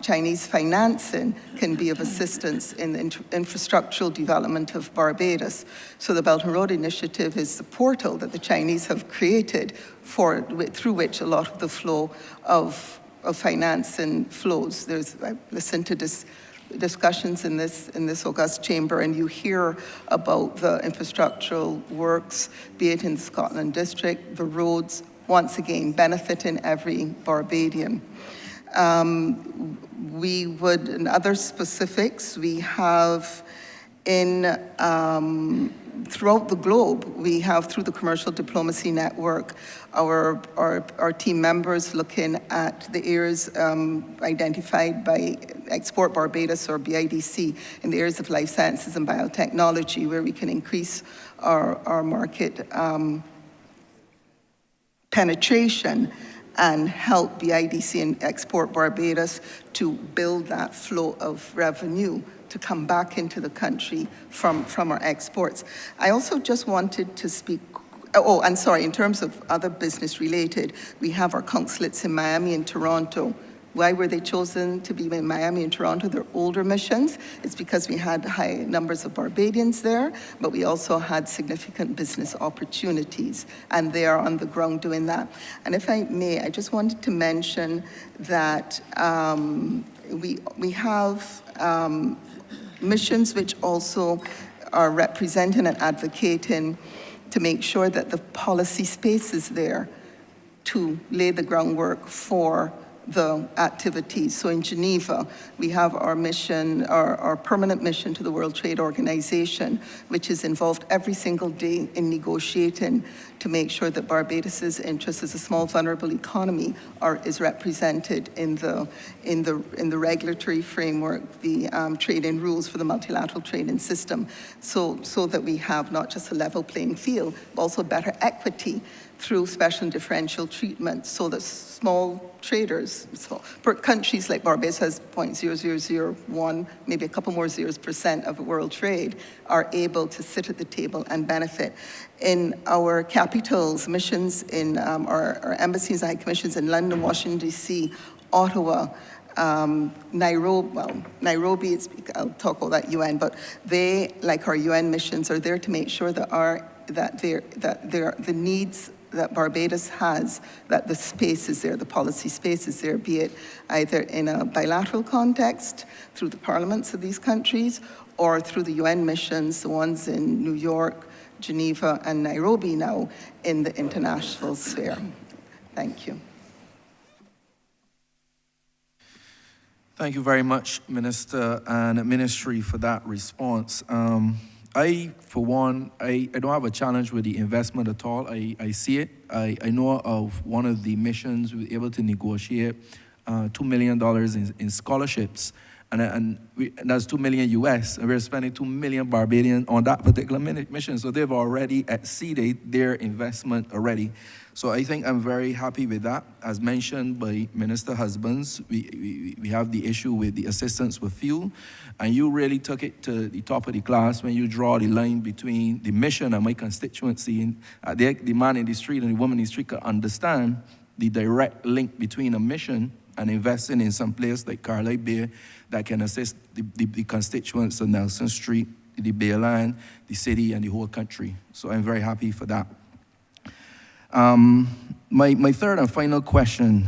S8: Chinese financing can be of assistance in the infrastructural development of Barbados. So the Belt and Road Initiative is the portal that the Chinese have created through which a lot of the flow of financing flows. I've listened to discussions in this august chamber, and you hear about the infrastructural works, be it in the Scotland District, the roads, once again, benefiting every Barbadian. We would, in other specifics, we have throughout the globe, we have, through the Commercial Diplomacy Network, our team members looking at the areas identified by Export Barbados or BIDC in the areas of life sciences and biotechnology, where we can increase our market penetration and help BIDC and Export Barbados to build that flow of revenue to come back into the country from our exports. I also just wanted to speak, and sorry, in terms of other business related, we have our consulates in Miami and Toronto. Why were they chosen to be in Miami and Toronto? They're older missions. It's because we had high numbers of Barbadians there, but we also had significant business opportunities, and they are on the ground doing that. And if I may, I just wanted to mention that we have missions which also are representing and advocating to make sure that the policy space is there to lay the groundwork for the activities. So in Geneva, we have our mission, our permanent mission to the World Trade Organization, which is involved every single day in negotiating to make sure that Barbados's interests as a small, vulnerable economy is represented in the regulatory framework, the trade-in rules for the multilateral trading system, so that we have not just a level playing field, but also better equity through special and differential treatment, so that small traders, countries like Barbados has 0.0001, maybe a couple more zeros % of world trade, are able to sit at the table and benefit. In our capitals, missions in our embassies and high commissions in London, Washington, D.C., Ottawa, Nairobi, I'll talk about that UN, but they, like our UN missions, are there to make sure that the needs that Barbados has, that the space is there, the policy space is there, be it either in a bilateral context through the parliaments of these countries or through the UN missions, the ones in New York, Geneva, and Nairobi now in the international sphere. Thank you.
S9: Thank you very much, Minister and Ministry, for that response. For one, I don't have a challenge with the investment at all. I see it. I know of one of the missions we were able to negotiate $2 million in scholarships, and that's $2 million US, and we're spending $2 million Barbadian on that particular mission. So they've already exceeded their investment already. So I think I'm very happy with that. As mentioned by Minister Husbands, we have the issue with the assistance with fuel, and you really took it to the top of the class when you draw the line between the mission and my constituency. And the man in the street and the woman in the street can understand the direct link between a mission and investing in some place like Carlisle Bay that can assist the constituents of Nelson Street, the Bayline, the city, and the whole country. So I'm very happy for that. My third and final question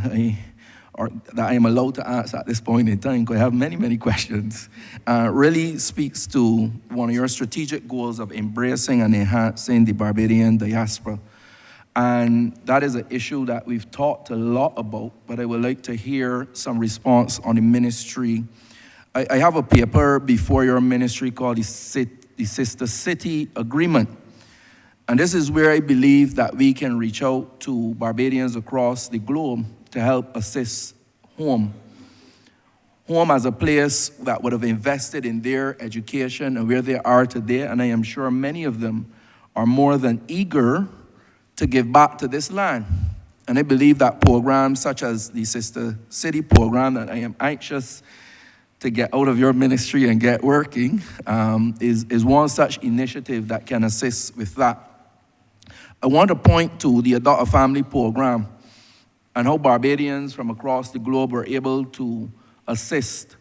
S9: that I am allowed to ask at this point in time, because I have many, many questions, really speaks to one of your strategic goals of embracing and enhancing the Barbadian diaspora. And that is an issue that we've talked a lot about, but I would like to hear some response on the ministry. I have a paper before your ministry called the Sister City Agreement. And this is where I believe that we can reach out to Barbadians across the globe to help assist home. Home as a place that would have invested in their education and where they are today, and I am sure many of them are more than eager to give back to this land. And I believe that programs such as the Sister City program that I am anxious to get out of your ministry and get working is one such initiative that can assist with that. I want to point to the Adopt a Family program and how Barbadians from across the globe were able to assist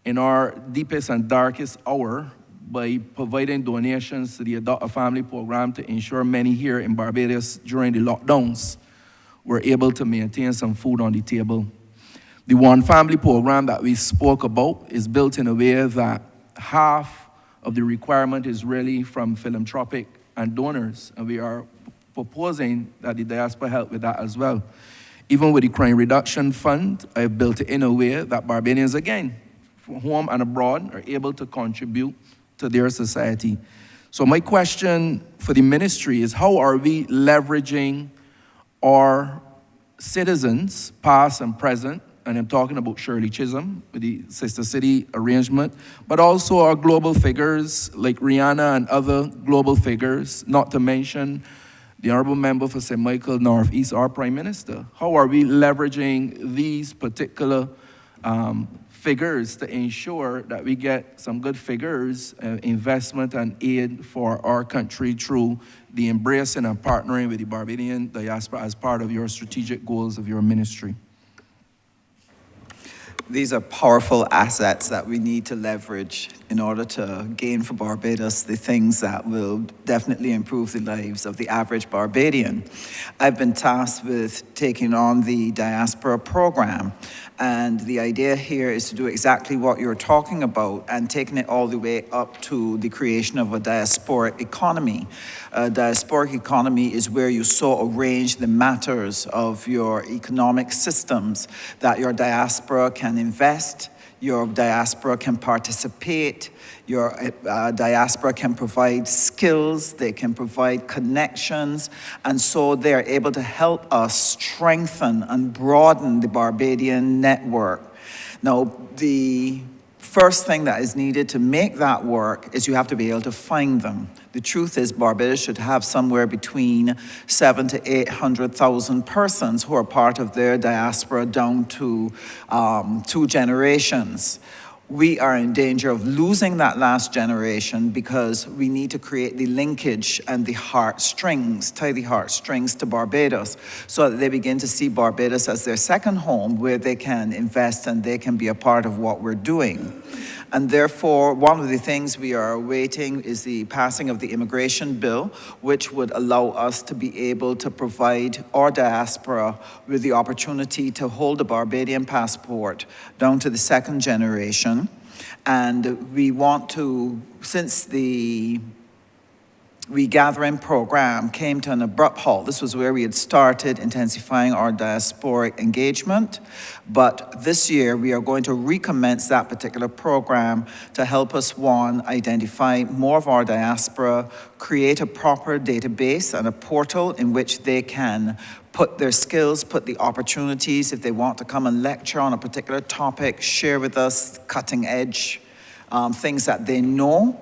S9: in our deepest and darkest hour by providing donations to the Adopt a Family program to ensure many here in Barbados during the lockdowns were able to maintain some food on the table. The One Family program that we spoke about is built in a way that half of the requirement is really from philanthropic and donors, and we are proposing that the diaspora help with that as well. Even with the Crime Reduction Fund, I've built it in a way that Barbadians, again, from home and abroad, are able to contribute to their society. So my question for the ministry is, how are we leveraging our citizens, past and present, and I'm talking about Shirley Chisholm with the Sister City arrangement, but also our global figures like Rihanna and other global figures, not to mention the Honourable Member for St. Michael Northeast, our Prime Minister. How are we leveraging these particular figures to ensure that we get some good figures, investment and aid for our country through the embracing and partnering with the Barbadian diaspora as part of your strategic goals of your ministry?
S5: These are powerful assets that we need to leverage in order to gain for Barbados the things that will definitely improve the lives of the average Barbadian. I've been tasked with taking on the diaspora program, and the idea here is to do exactly what you're talking about and taking it all the way up to the creation of a diasporic economy. A diasporic economy is where you so arrange the matters of your economic systems that your diaspora can invest, your diaspora can participate, your diaspora can provide skills, they can provide connections, and so they're able to help us strengthen and broaden the Barbadian network. Now, the first thing that is needed to make that work is you have to be able to find them. The truth is Barbados should have somewhere between 700,000 to 800,000 persons who are part of their diaspora down to 2 generations. We are in danger of losing that last generation because we need to create the linkage and the heartstrings, tie the heartstrings to Barbados so that they begin to see Barbados as their second home where they can invest and they can be a part of what we're doing. And therefore, one of the things we are awaiting is the passing of the immigration bill, which would allow us to be able to provide our diaspora with the opportunity to hold a Barbadian passport down to the 2nd generation. And we want to, since the regathering program came to an abrupt halt. This was where we had started intensifying our diasporic engagement, but this year we are going to recommence that particular program to help us, one, identify more of our diaspora, create a proper database and a portal in which they can put their skills, put the opportunities, if they want to come and lecture on a particular topic, share with us cutting edge things that they know,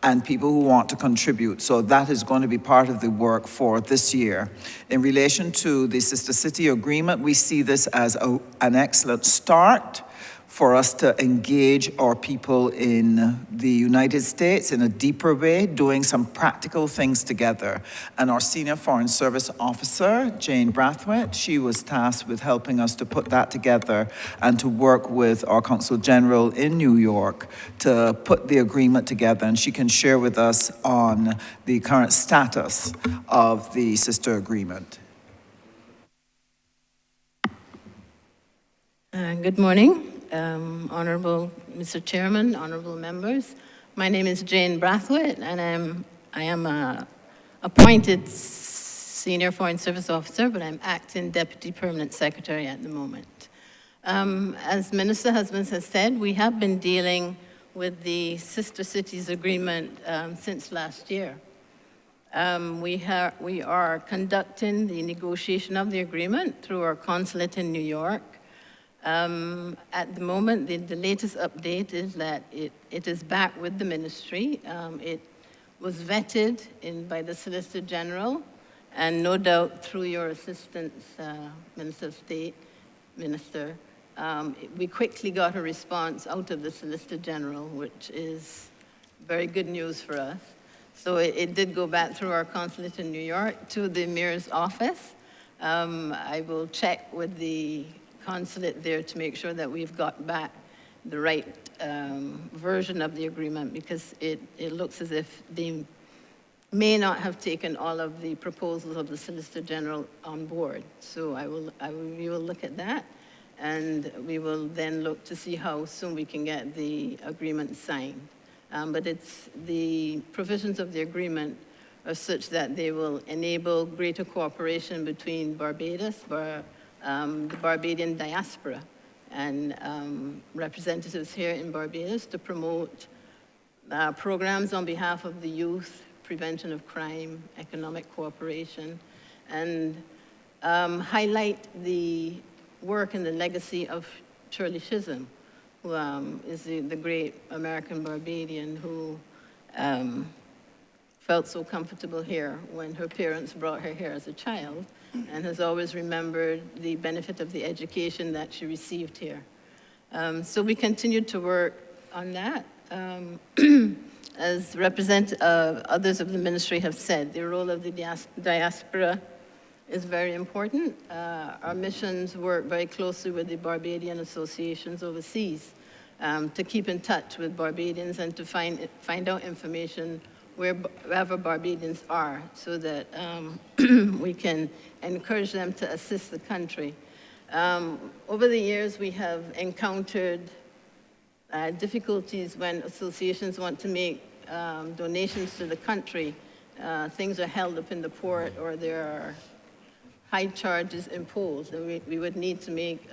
S5: and people who want to contribute. So that is going to be part of the work for this year. In relation to the Sister City Agreement, we see this as an excellent start for us to engage our people in the United States in a deeper way, doing some practical things together. And our Senior Foreign Service Officer, Jane Brathwaite, she was tasked with helping us to put that together and to work with our Consul General in New York to put the agreement together. And she can share with us on the current status of the sister agreement.
S11: Good morning. Honourable Mr. Chairman, honourable members. My name is Jane Brathwaite, and I am a appointed Senior Foreign Service Officer, but I'm acting Deputy Permanent Secretary at the moment. As Minister Husbands has said, we have been dealing with the Sister Cities Agreement since last year. We are conducting the negotiation of the agreement through our consulate in New York. At the moment, the latest update is that it is back with the ministry. It was vetted by the Solicitor General, and no doubt through your assistance, Minister of State, Minister, we quickly got a response out of the Solicitor General, which is very good news for us. So it did go back through our consulate in New York to the Mayor's office. I will check with the consulate there to make sure that we've got back the right version of the agreement, because it looks as if they may not have taken all of the proposals of the Solicitor General on board. So we will look at that, and we will then look to see how soon we can get the agreement signed. But it's the provisions of the agreement are such that they will enable greater cooperation between Barbados, the Barbadian diaspora, and representatives here in Barbados to promote programs on behalf of the youth, prevention of crime, economic cooperation, and highlight the work and the legacy of Shirley Chisholm, who is the great American Barbadian who felt so comfortable here when her parents brought her here as a child, and has always remembered the benefit of the education that she received here. So we continue to work on that. As others of the ministry have said, the role of the diaspora is very important. Our missions work very closely with the Barbadian associations overseas to keep in touch with Barbadians and to find out information wherever Barbadians are, so that we can encourage them to assist the country. Over the years, we have encountered difficulties when associations want to make donations to the country. Things are held up in the port, or there are high charges imposed, and we would need to make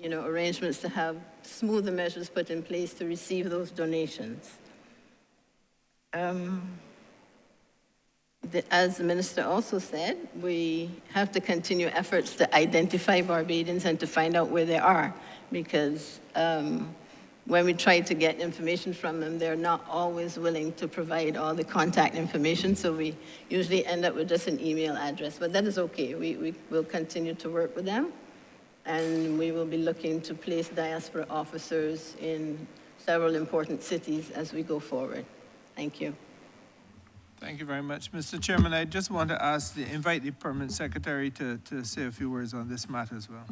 S11: arrangements to have smoother measures put in place to receive those donations. As the minister also said, we have to continue efforts to identify Barbadians and to find out where they are, because when we try to get information from them, they're not always willing to provide all the contact information, so we usually end up with just an email address. But that is okay. We will continue to work with them, and we will be looking to place diaspora officers in several important cities as we go forward. Thank you.
S10: Thank you very much. Mr. Chairman, I just want to invite the Permanent Secretary to say a few words on this matter as well.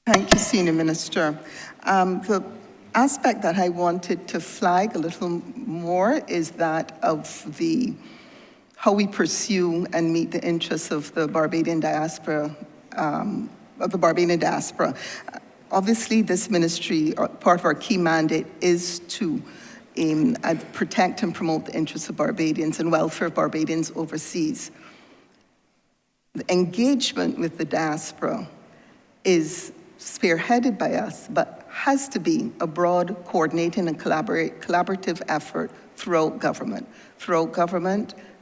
S8: Thank you, Senior Minister. The aspect that I wanted to flag a little more is that of how we pursue and meet the interests of the Barbadian diaspora, Obviously, this ministry, part of our key mandate is to protect and promote the interests of Barbadians and welfare of Barbadians overseas. The engagement with the diaspora is spearheaded by us, but has to be a broad, coordinating and collaborative effort throughout government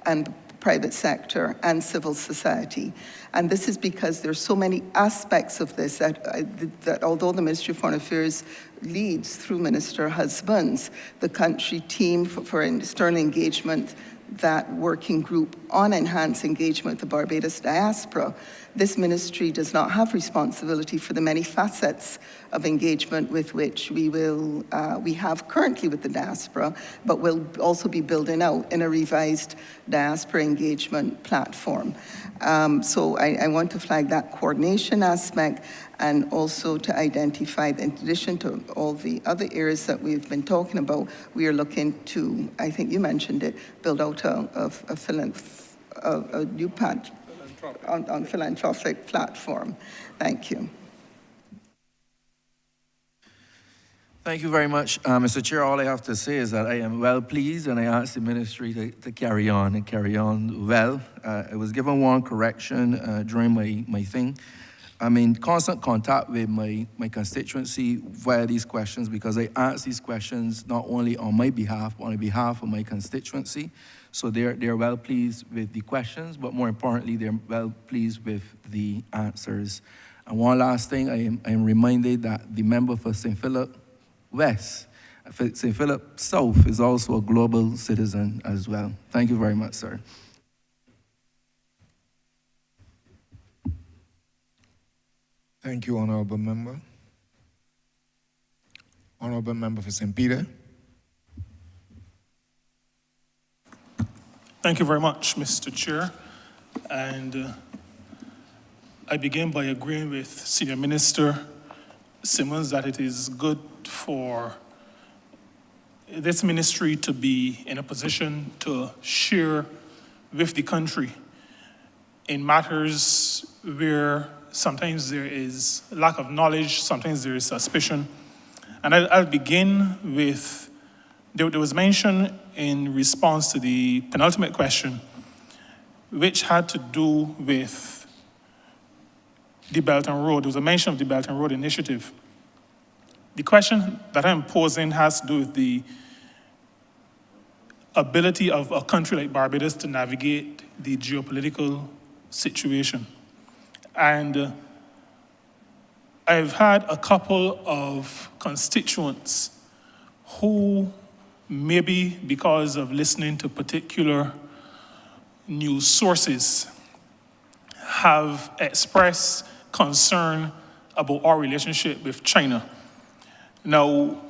S8: and private sector and civil society. And this is because there's so many aspects of this that although the Ministry of Foreign Affairs leads through Minister Husbands, the country team for external engagement, that working group on enhanced engagement with the Barbados diaspora, this ministry does not have responsibility for the many facets of engagement with which we have currently with the diaspora, but will also be building out in a revised diaspora engagement platform. So I want to flag that coordination aspect, and also to identify, in addition to all the other areas that we've been talking about, we are looking to, I think you mentioned it, build out a new philanthropic platform. Thank you.
S9: Thank you very much, Mr. Chair. All I have to say is that I am well pleased, and I ask the ministry to carry on well. I was given one correction during my thing. I'm in constant contact with my constituency via these questions, because I ask these questions not only on my behalf, but on behalf of my constituency. So they're well pleased with the questions, but more importantly, they're well pleased with the answers. And one last thing, I am reminded that the member for St. Philip West, St. Philip South, is also a global citizen as well. Thank you very much, sir.
S1: Thank you, Honourable Member. Honourable Member for St. Peter.
S12: Thank you very much, Mr. Chair. And I begin by agreeing with Senior Minister Simmons that it is good for this ministry to be in a position to share with the country in matters where sometimes there is lack of knowledge, sometimes there is suspicion. And I'll begin with, there was mention in response to the penultimate question, which had to do with the Belt and Road. There was a mention of the Belt and Road Initiative. The question that I'm posing has to do with the ability of a country like Barbados to navigate the geopolitical situation. And I've had a couple of constituents who, maybe because of listening to particular news sources, have expressed concern about our relationship with China. Now,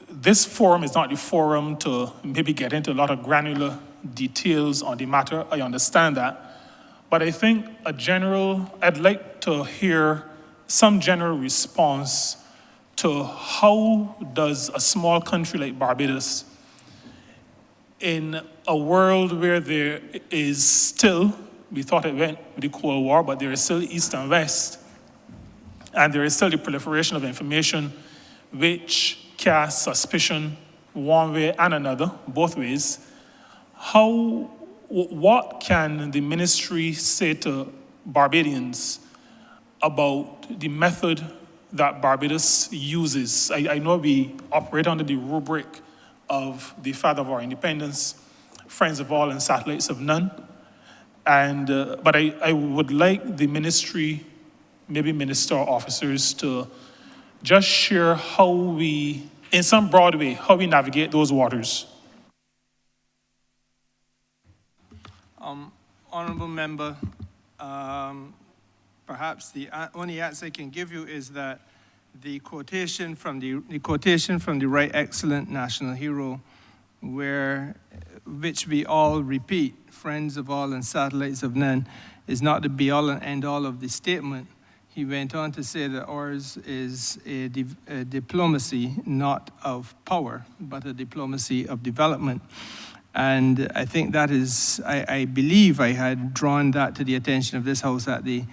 S12: this forum is not the forum to maybe get into a lot of granular details on the matter. I understand that. But I think I'd like to hear some general response to how does a small country like Barbados, in a world where there is still, we thought it went with the Cold War, but there is still East and West, and there is still the proliferation of information which casts suspicion one way and another, both ways. What can the ministry say to Barbadians about the method that Barbados uses? I know we operate under the rubric of the father of our independence, friends of all and satellites of none. But I would like the ministry, maybe minister or officers, to just share how we, in some broad way, how we navigate those waters.
S3: Honourable member, perhaps the only answer I can give you is that the quotation from the Right Excellent National Hero, which we all repeat, friends of all and satellites of none, is not the be-all and end-all of the statement. He went on to say that ours is a diplomacy not of power, but a diplomacy of development. And I think that is, I believe I had drawn that to the attention of this House at the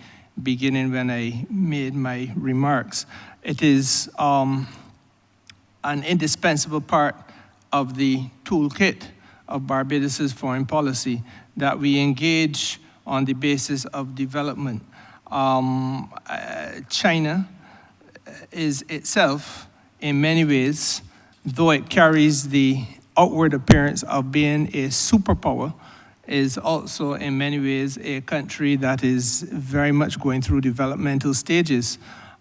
S3: beginning when I made my remarks. It is an indispensable part of the toolkit of Barbados' foreign policy that we engage on the basis of development. China is itself, in many ways, though it carries the outward appearance of being a superpower, is also in many ways a country that is very much going through developmental stages.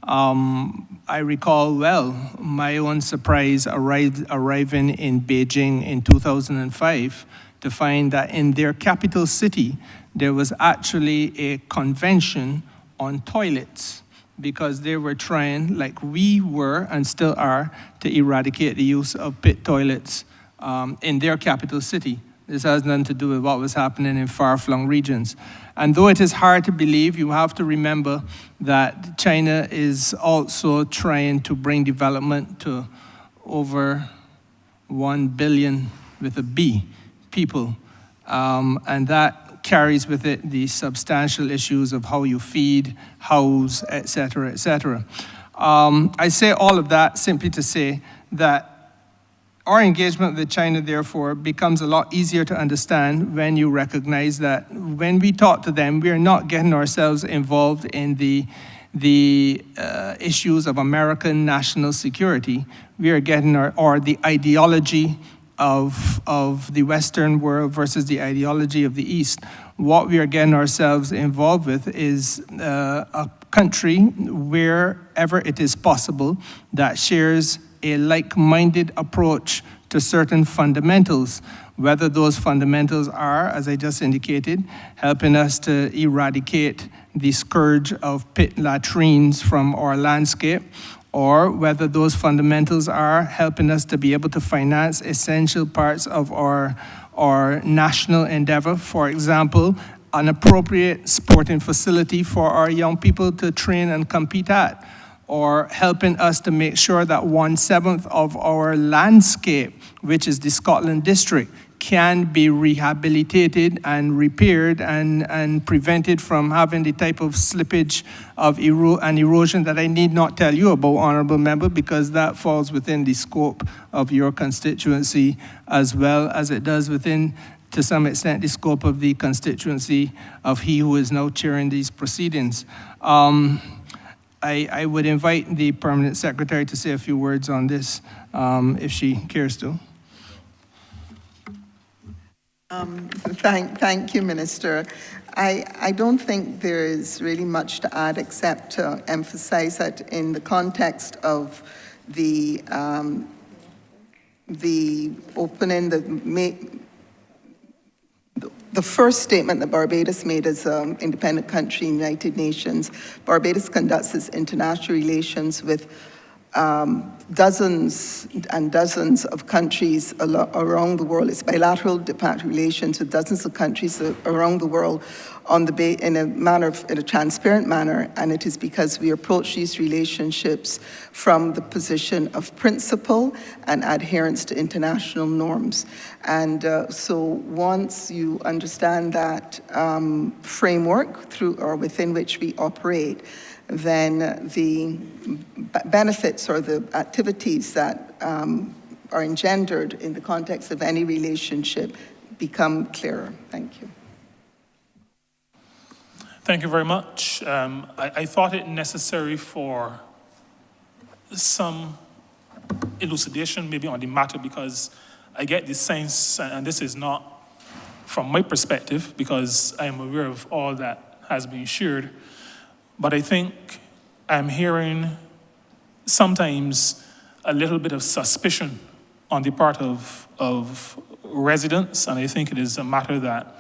S3: I recall well my own surprise arriving in Beijing in 2005 to find that in their capital city there was actually a convention on toilets, because they were trying, like we were and still are, to eradicate the use of pit toilets in their capital city. This has nothing to do with what was happening in far-flung regions. And though it is hard to believe, you have to remember that China is also trying to bring development to over 1 billion with a B people. And that carries with it the substantial issues of how you feed, house, et cetera, et cetera. I say all of that simply to say that our engagement with China, therefore, becomes a lot easier to understand when you recognize that when we talk to them, we are not getting ourselves involved in the issues of American national security. We are getting the ideology of the Western world versus the ideology of the East. What we are getting ourselves involved with is a country, wherever it is possible, that shares a like-minded approach to certain fundamentals, whether those fundamentals are, as I just indicated, helping us to eradicate the scourge of pit latrines from our landscape, or whether those fundamentals are helping us to be able to finance essential parts of our national endeavor. For example, an appropriate sporting facility for our young people to train and compete at, or helping us to make sure that 1/7 of our landscape, which is the Scotland district, can be rehabilitated and repaired and prevented from having the type of slippage of and erosion that I need not tell you about, Honourable Member, because that falls within the scope of your constituency, as well as it does within, to some extent, the scope of the constituency of he who is now chairing these proceedings. I would invite the Permanent Secretary to say a few words on this, if she cares to.
S8: Thank you, Minister. I don't think there is really much to add except to emphasize that in the context of the opening, the first statement that Barbados made as an independent country in the United Nations, Barbados conducts its international relations with dozens and dozens of countries around the world. It's bilateral diplomatic relations with dozens of countries around the world in a transparent manner, and it is because we approach these relationships from the position of principle and adherence to international norms. And so once you understand that framework within which we operate, then the benefits or the activities that are engendered in the context of any relationship become clearer. Thank you.
S12: Thank you very much. I thought it necessary for some elucidation maybe on the matter, because I get the sense, and this is not from my perspective because I am aware of all that has been shared, but I think I'm hearing sometimes a little bit of suspicion on the part of residents, and I think it is a matter that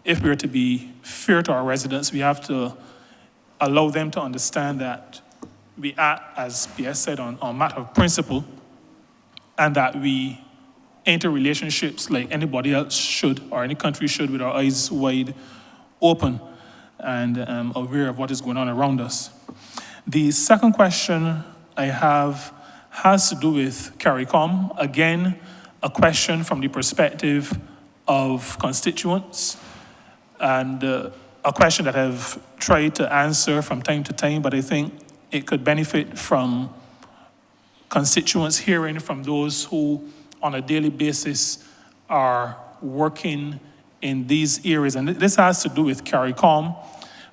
S12: if we're to be fair to our residents, we have to allow them to understand that we act, as PS said, on a matter of principle, and that we enter relationships like anybody else should, or any country should, with our eyes wide open and aware of what is going on around us. The second question I have has to do with CARICOM. Again, a question from the perspective of constituents, and a question that I've tried to answer from time to time, but I think it could benefit from constituents hearing from those who on a daily basis are working in these areas. And this has to do with CARICOM,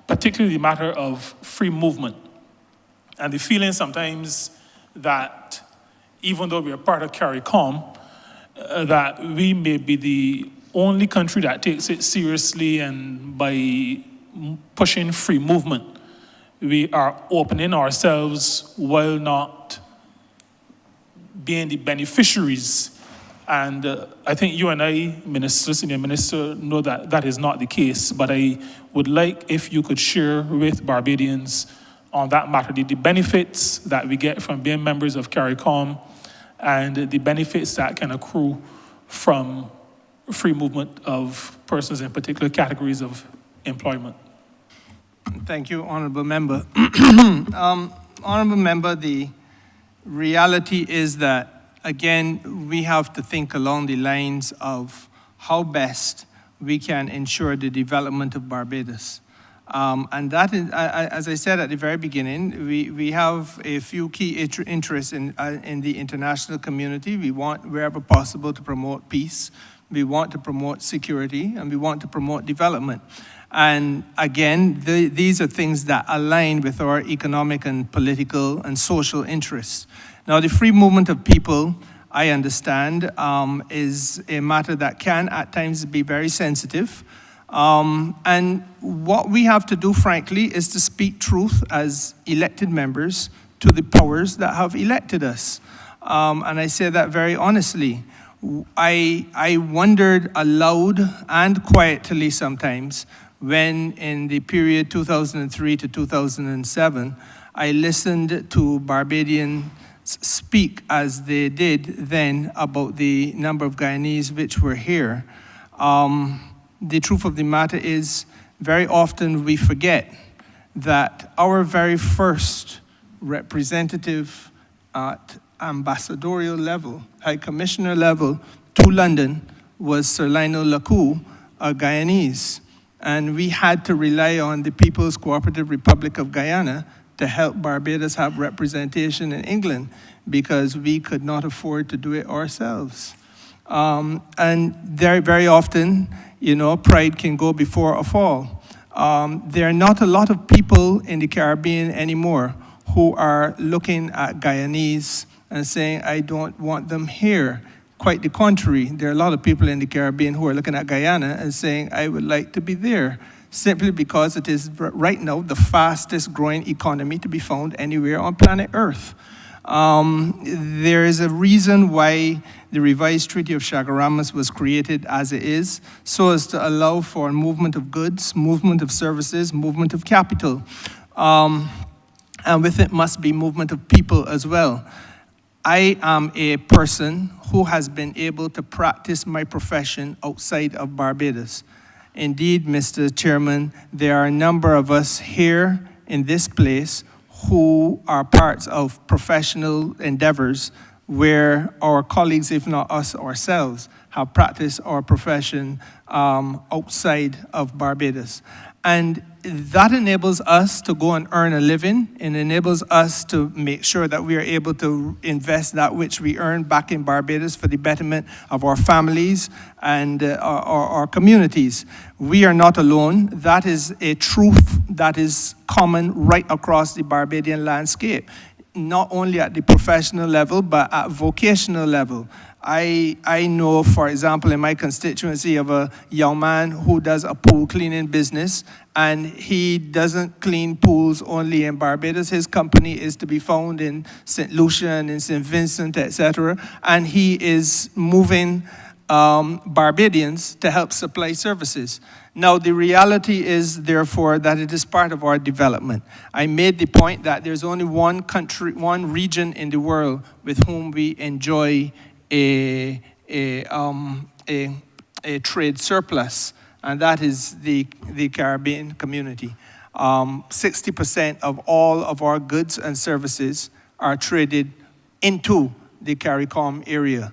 S12: particularly the matter of free movement. And the feeling sometimes that even though we are part of CARICOM, that we may be the only country that takes it seriously, and by pushing free movement, we are opening ourselves while not being the beneficiaries. And I think you and I, Minister, Senior Minister, know that that is not the case, but I would like if you could share with Barbadians on that matter, the benefits that we get from being members of CARICOM and the benefits that can accrue from free movement of persons in particular categories of employment.
S3: Thank you, Honourable Member. Honourable Member, the reality is that, again, we have to think along the lines of how best we can ensure the development of Barbados. And that is, as I said at the very beginning, we have a few key interests in the international community. We want, wherever possible, to promote peace. We want to promote security, and we want to promote development. And again, these are things that align with our economic and political and social interests. Now, the free movement of people, I understand, is a matter that can at times be very sensitive. And what we have to do, frankly, is to speak truth as elected members to the powers that have elected us. And I say that very honestly. I wondered aloud and quietly sometimes when, in the period 2003 to 2007, I listened to Barbadians speak as they did then about the number of Guyanese which were here. The truth of the matter is very often we forget that our very first representative at ambassadorial level, High Commissioner level, to London was Sir Lionel Lacoux, a Guyanese. And we had to rely on the People's Cooperative Republic of Guyana to help Barbados have representation in England because we could not afford to do it ourselves. And very, very often, pride can go before a fall. There are not a lot of people in the Caribbean anymore who are looking at Guyanese and saying, I don't want them here. Quite the contrary, there are a lot of people in the Caribbean who are looking at Guyana and saying, I would like to be there, simply because it is right now the fastest growing economy to be found anywhere on planet Earth. There is a reason why the revised Treaty of Chaguaramas was created as it is, so as to allow for movement of goods, movement of services, movement of capital. And with it must be movement of people as well. I am a person who has been able to practice my profession outside of Barbados. Indeed, Mr. Chairman, there are a number of us here in this place who are parts of professional endeavors where our colleagues, if not us ourselves, have practiced our profession outside of Barbados. And that enables us to go and earn a living, and enables us to make sure that we are able to invest that which we earn back in Barbados for the betterment of our families and our communities. We are not alone. That is a truth that is common right across the Barbadian landscape, not only at the professional level, but at vocational level. I know, for example, in my constituency of a young man who does a pool cleaning business, and he doesn't clean pools only in Barbados. His company is to be found in St. Lucia and in St. Vincent, etc. And he is moving Barbadians to help supply services. Now, the reality is, therefore, that it is part of our development. I made the point that there's only one country, one region in the world with whom we enjoy a trade surplus, and that is the Caribbean community. 60% of all of our goods and services are traded into the CARICOM area.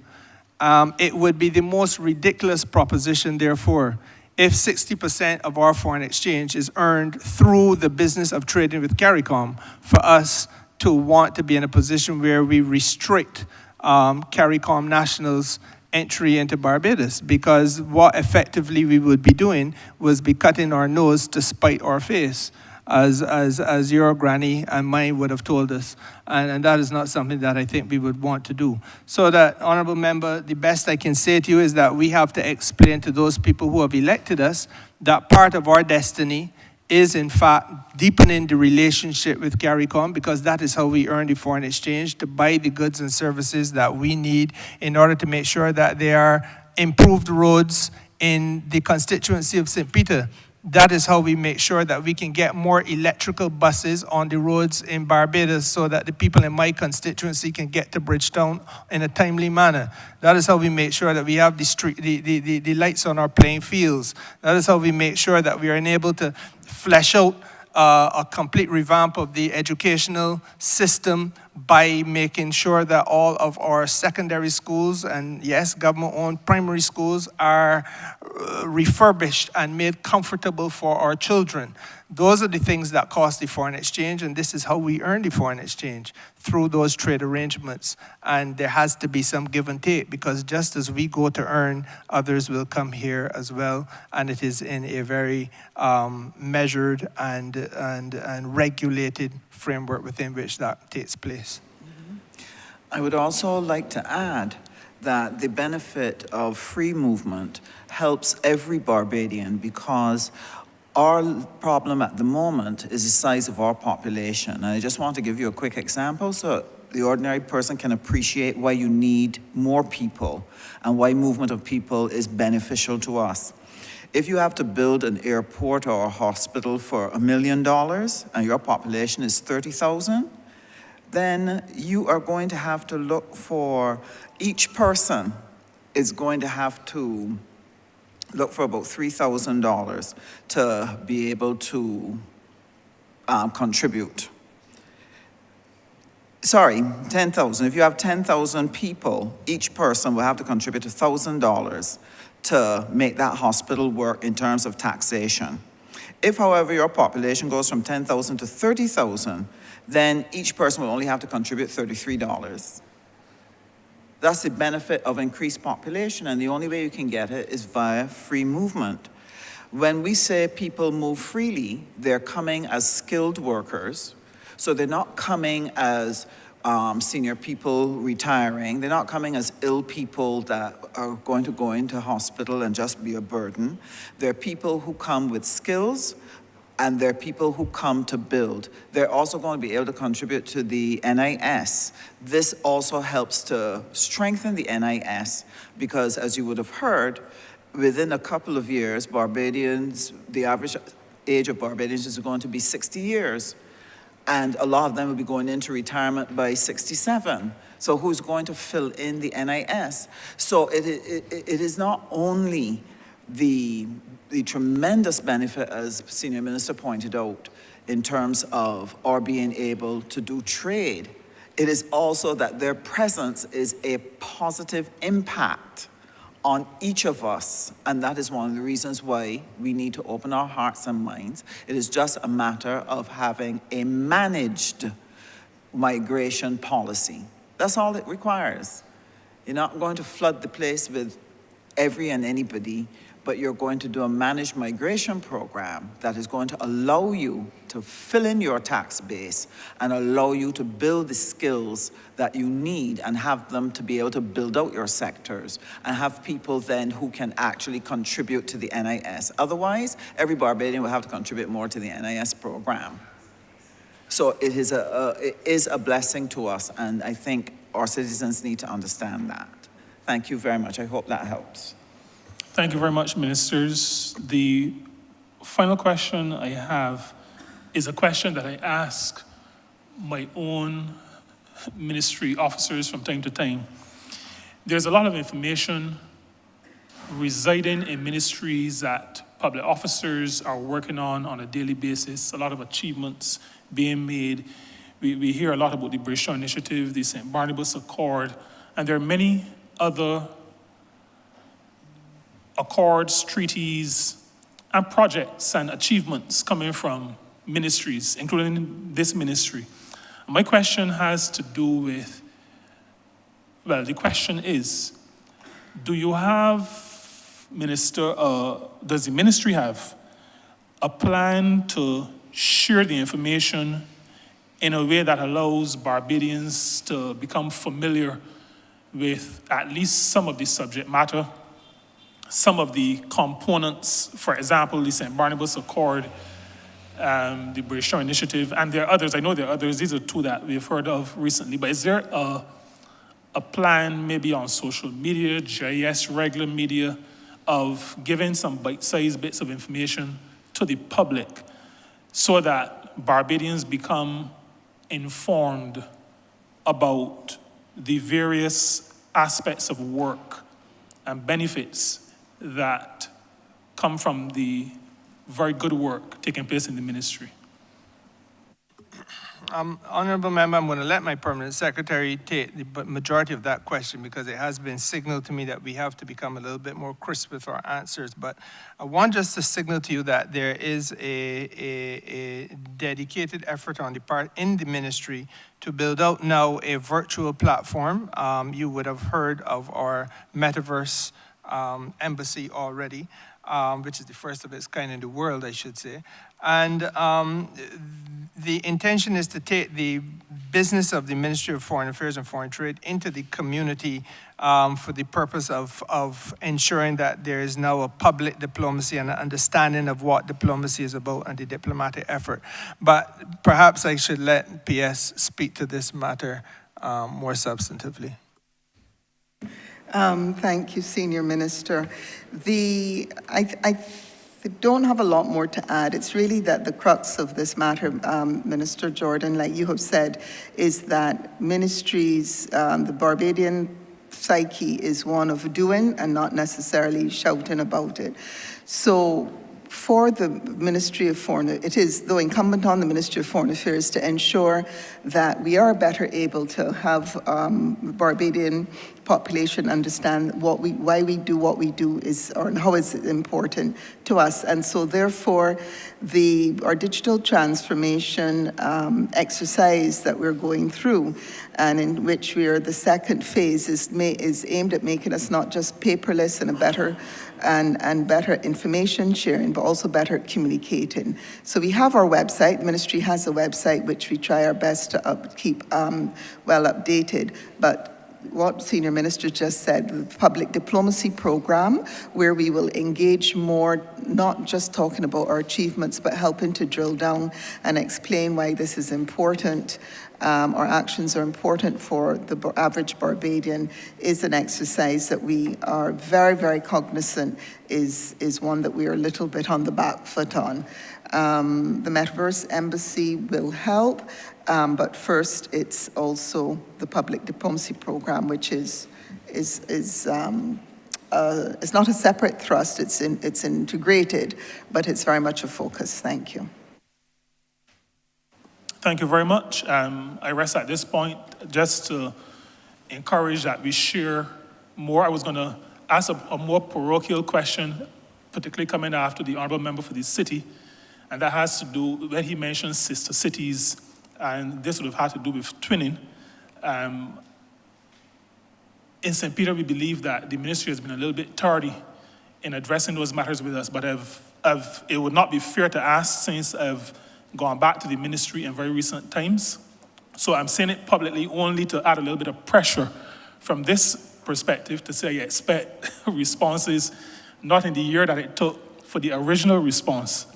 S3: It would be the most ridiculous proposition, therefore, if 60% of our foreign exchange is earned through the business of trading with CARICOM, for us to want to be in a position where we restrict CARICOM nationals' entry into Barbados, because what effectively we would be doing was be cutting our nose to spite our face, as your granny and mine would have told us. And that is not something that I think we would want to do. So that, Honourable Member, the best I can say to you is that we have to explain to those people who have elected us that part of our destiny is in fact deepening the relationship with CARICOM, because that is how we earn the foreign exchange, to buy the goods and services that we need in order to make sure that there are improved roads in the constituency of St. Peter. That is how we make sure that we can get more electrical buses on the roads in Barbados so that the people in my constituency can get to Bridgetown in a timely manner. That is how we make sure that we have the lights on our playing fields. That is how we make sure that we are enabled to flesh out a complete revamp of the educational system by making sure that all of our secondary schools and, yes, government-owned primary schools are refurbished and made comfortable for our children. Those are the things that cost the foreign exchange, and this is how we earn the foreign exchange, through those trade arrangements. And there has to be some give and take, because just as we go to earn, others will come here as well, and it is in a very measured and regulated framework within which that takes place.
S5: I would also like to add that the benefit of free movement helps every Barbadian, because our problem at the moment is the size of our population. And I just want to give you a quick example so the ordinary person can appreciate why you need more people and why movement of people is beneficial to us. If you have to build an airport or a hospital for $1 million and your population is 30,000, then you are going to have to look for, each person is going to have to look for about $3,000 to be able to contribute. Sorry, 10,000. If you have 10,000 people, each person will have to contribute $1,000 to make that hospital work in terms of taxation. If, however, your population goes from 10,000 to 30,000, then each person will only have to contribute $33. That's the benefit of increased population, and the only way you can get it is via free movement. When we say people move freely, they're coming as skilled workers, so they're not coming as senior people retiring. They're not coming as ill people that are going to go into hospital and just be a burden. They're people who come with skills, and they're people who come to build. They're also going to be able to contribute to the NIS. This also helps to strengthen the NIS because, as you would have heard, within a couple of years, Barbadians, the average age of Barbadians is going to be 60 years. And a lot of them will be going into retirement by 67. So who's going to fill in the NIS? So it is not only the tremendous benefit, as Senior Minister pointed out, in terms of our being able to do trade, it is also that their presence is a positive impact on each of us, and that is one of the reasons why we need to open our hearts and minds. It is just a matter of having a managed migration policy. That's all it requires. You're not going to flood the place with every and anybody, but you're going to do a managed migration program that is going to allow you to fill in your tax base and allow you to build the skills that you need and have them to be able to build out your sectors and have people then who can actually contribute to the NIS. Otherwise, every Barbadian will have to contribute more to the NIS program. So it is a blessing to us, and I think our citizens need to understand that. Thank you very much. I hope that helps.
S12: Thank you very much, ministers. The final question I have is a question that I ask my own ministry officers from time to time. There's a lot of information residing in ministries that public officers are working on a daily basis, a lot of achievements being made. We hear a lot about the British Initiative, the St. Barnabas Accord, and there are many other accords, treaties, and projects and achievements coming from ministries, including this ministry. My question has to do with, well, the question is, do you have, Minister, does the ministry have a plan to share the information in a way that allows Barbadians to become familiar with at least some of the subject matter, some of the components, for example, the St. Barnabas Accord, the British Initiative, and there are others. I know there are others. These are two that we've heard of recently. But is there a plan maybe on social media, GIS, regular media, of giving some bite-sized bits of information to the public so that Barbadians become informed about the various aspects of work and benefits that come from the very good work taking place in the ministry?
S3: Honourable Member, I'm going to let my permanent secretary take the majority of that question because it has been signaled to me that we have to become a little bit more crisp with our answers. But I want just to signal to you that there is a dedicated effort on the part in the ministry to build out now a virtual platform. You would have heard of our metaverse embassy already, which is the first of its kind in the world, I should say. And the intention is to take the business of the Ministry of Foreign Affairs and Foreign Trade into the community for the purpose of ensuring that there is now a public diplomacy and an understanding of what diplomacy is about and the diplomatic effort. But perhaps I should let PS speak to this matter more substantively.
S8: Thank you, Senior Minister. I don't have a lot more to add. It's really that the crux of this matter, Minister Jordan, like you have said, is that ministries, the Barbadian psyche is one of doing and not necessarily shouting about it. So for the Ministry of Foreign, it is, though, incumbent on the Ministry of Foreign Affairs to ensure that we are better able to have Barbadian population understand why we do what we do and how it's important to us. And so therefore, our digital transformation exercise that we're going through, and in which the second phase is aimed at making us not just paperless and better information sharing, but also better communicating. So we have our website. The ministry has a website which we try our best to keep well updated. But what Senior Minister just said, the public diplomacy program, where we will engage more, not just talking about our achievements, but helping to drill down and explain why this is important. Our actions are important for the average Barbadian, is an exercise that we are very, very cognizant is one that we are a little bit on the back foot on. The Metaverse Embassy will help, but first it's also the public diplomacy program, which is not a separate thrust, it's integrated, but it's very much a focus. Thank you.
S12: Thank you very much. I rest at this point just to encourage that we share more. I was going to ask a more parochial question, particularly coming after the Honourable Member for the City, and that has to do, when he mentions sister cities, and this would have had to do with twinning. In St. Peter, we believe that the ministry has been a little bit tardy in addressing those matters with us, but it would not be fair to ask since I've gone back to the ministry in very recent times. So I'm saying it publicly only to add a little bit of pressure from this perspective to say I expect responses not in the year that it took for the original response,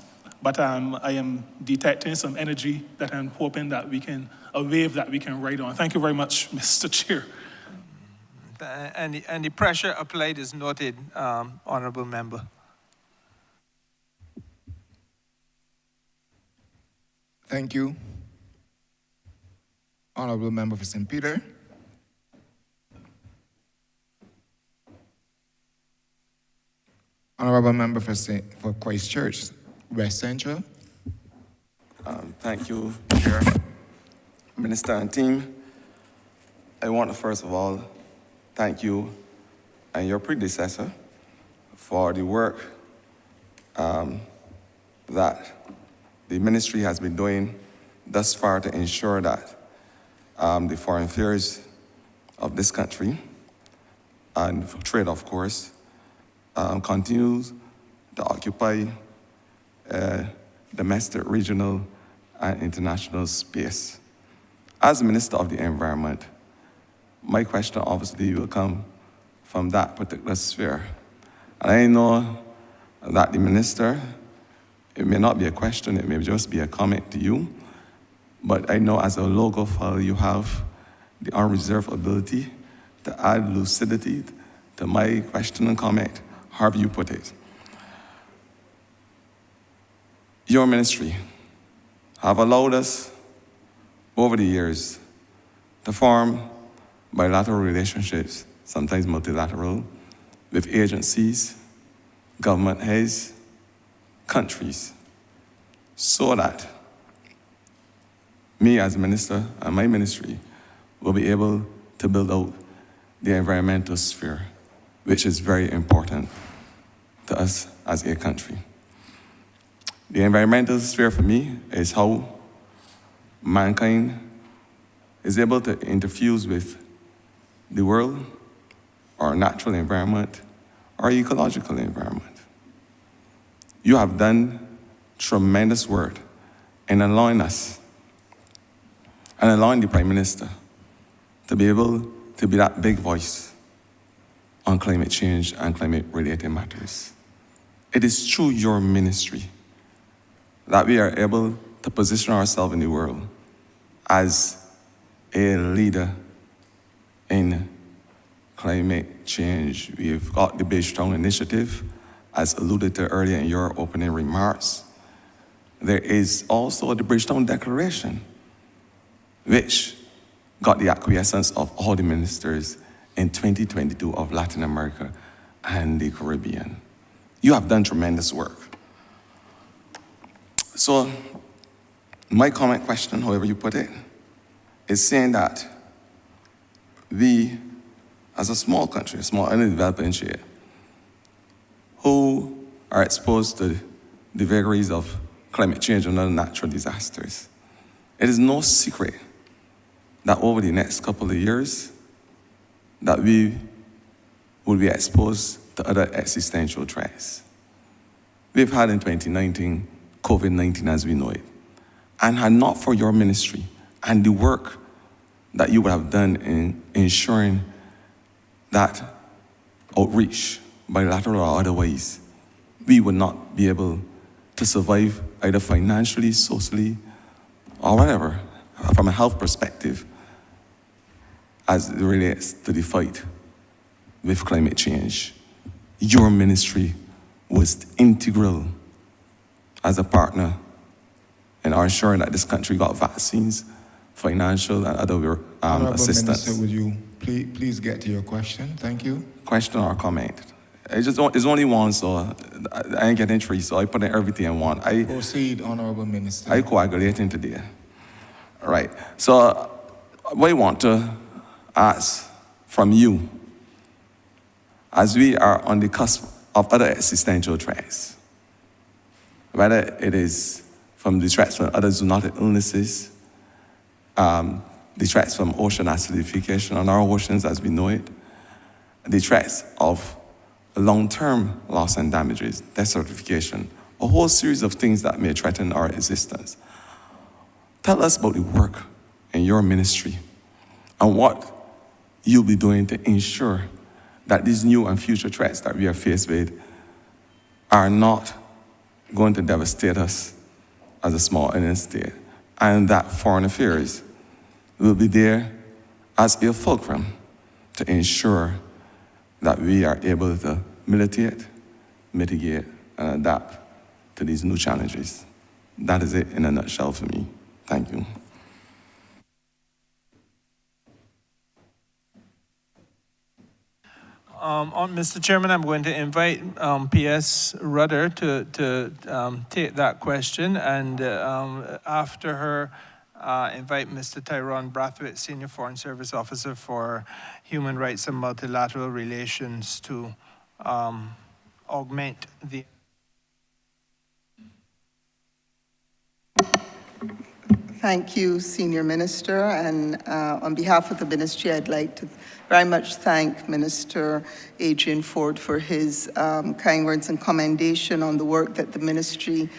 S12: but I am detecting some energy that I'm hoping that a wave that we can ride on. Thank you very much, Mr. Chair.
S10: And the pressure applied is noted, Honourable Member.
S1: Thank you. Honourable Member for St. Peter. Honourable Member for Christchurch, West Central.
S13: Thank you, Chair, Minister and team. I want to first of all thank you and your predecessor for the work that the ministry has been doing thus far to ensure that the foreign affairs of this country, and trade, of course, continues to occupy domestic, regional, and international space. As Minister of the Environment, my question obviously will come from that particular sphere. And I know that the Minister, it may not be a question, it may just be a comment to you, but I know as a logophile you have the unreserved ability to add lucidity to my question and comment, however you put it. Your ministry have allowed us over the years to form bilateral relationships, sometimes multilateral, with agencies, government heads, countries, so that me as minister and my ministry will be able to build out the environmental sphere, which is very important to us as a country. The environmental sphere for me is how mankind is able to interfuse with the world, our natural environment, our ecological environment. You have done tremendous work in allowing us and allowing the Prime Minister to be able to be that big voice on climate change and climate-related matters. It is through your ministry that we are able to position ourselves in the world as a leader in climate change. We've got the Bridgetown Initiative, as alluded to earlier in your opening remarks. There is also the Bridgetown Declaration, which got the acquiescence of all the ministers in 2022 of Latin America and the Caribbean. You have done tremendous work. So my comment question, however you put it, is saying that we, as a small country, a small and developing share, who are exposed to the vagaries of climate change and other natural disasters, it is no secret that over the next couple of years, that we will be exposed to other existential threats. We've had in 2019, COVID-19 as we know it. And had not for your ministry and the work that you would have done in ensuring that outreach, bilateral or otherwise, we would not be able to survive either financially, socially, or whatever, from a health perspective, as it relates to the fight with climate change. Your ministry was integral as a partner in ensuring that this country got vaccines, financial and other
S1: Honourable
S13: assistance.
S1: Minister, would you please get to your question? Thank you.
S13: Question or comment? It's only one, so I ain't getting three, so I put in everything in one.
S1: Proceed, Honourable Minister.
S13: I coagulating today. All right. So what I want to ask from you, as we are on the cusp of other existential threats, whether it is from the threats from other zoonotic illnesses, the threats from ocean acidification on our oceans as we know it, the threats of long-term loss and damages, desertification, a whole series of things that may threaten our existence. Tell us about the work in your ministry and what you'll be doing to ensure that these new and future threats that we are faced with are not going to devastate us as a small island state, and that foreign affairs will be there as a fulcrum to ensure that we are able to militate, mitigate, and adapt to these new challenges. That is it in a nutshell for me. Thank you.
S10: Mr. Chairman, I'm going to invite P.S. Rudder to take that question, and after her, invite Mr. Tyrone Brathwaite, Senior Foreign Service Officer for Human Rights and Multilateral Relations, to augment the...
S8: Thank you, Senior Minister, and on behalf of the Ministry, I'd like to very much thank Minister Adrian Ford for his kind words and commendation on the work that the Ministry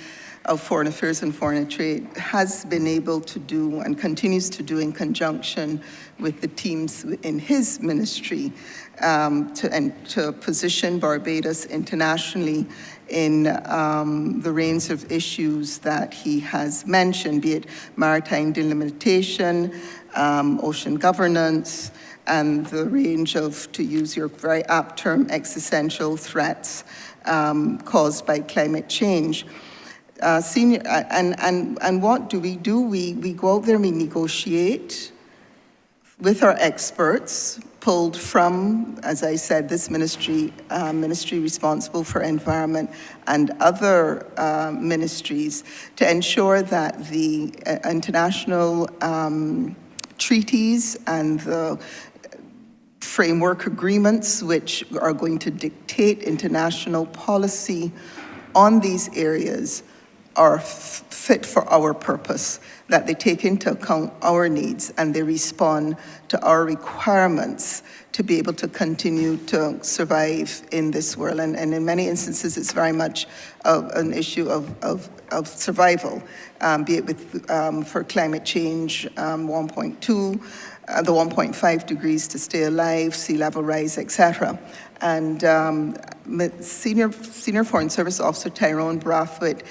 S8: of Foreign Affairs and Foreign Trade has been able to do and continues to do in conjunction with the teams in his ministry to position Barbados internationally in the range of issues that he has mentioned, be it maritime delimitation, ocean governance, and the range of, to use your very apt term, existential threats caused by climate change. And what do? We go out there and we negotiate with our experts, pulled from, as I said, this ministry responsible for environment and other ministries, to ensure that the international treaties and the framework agreements which are going to dictate international policy on these areas are fit for our purpose, that they take into account our needs and they respond to our requirements to be able to continue to survive in this world. And in many instances, it's very much an issue of survival, be it with, for climate change, 1.2, the 1.5 degrees to stay alive, sea level rise, etc. And Senior Foreign Service Officer Tyrone Brathwaite,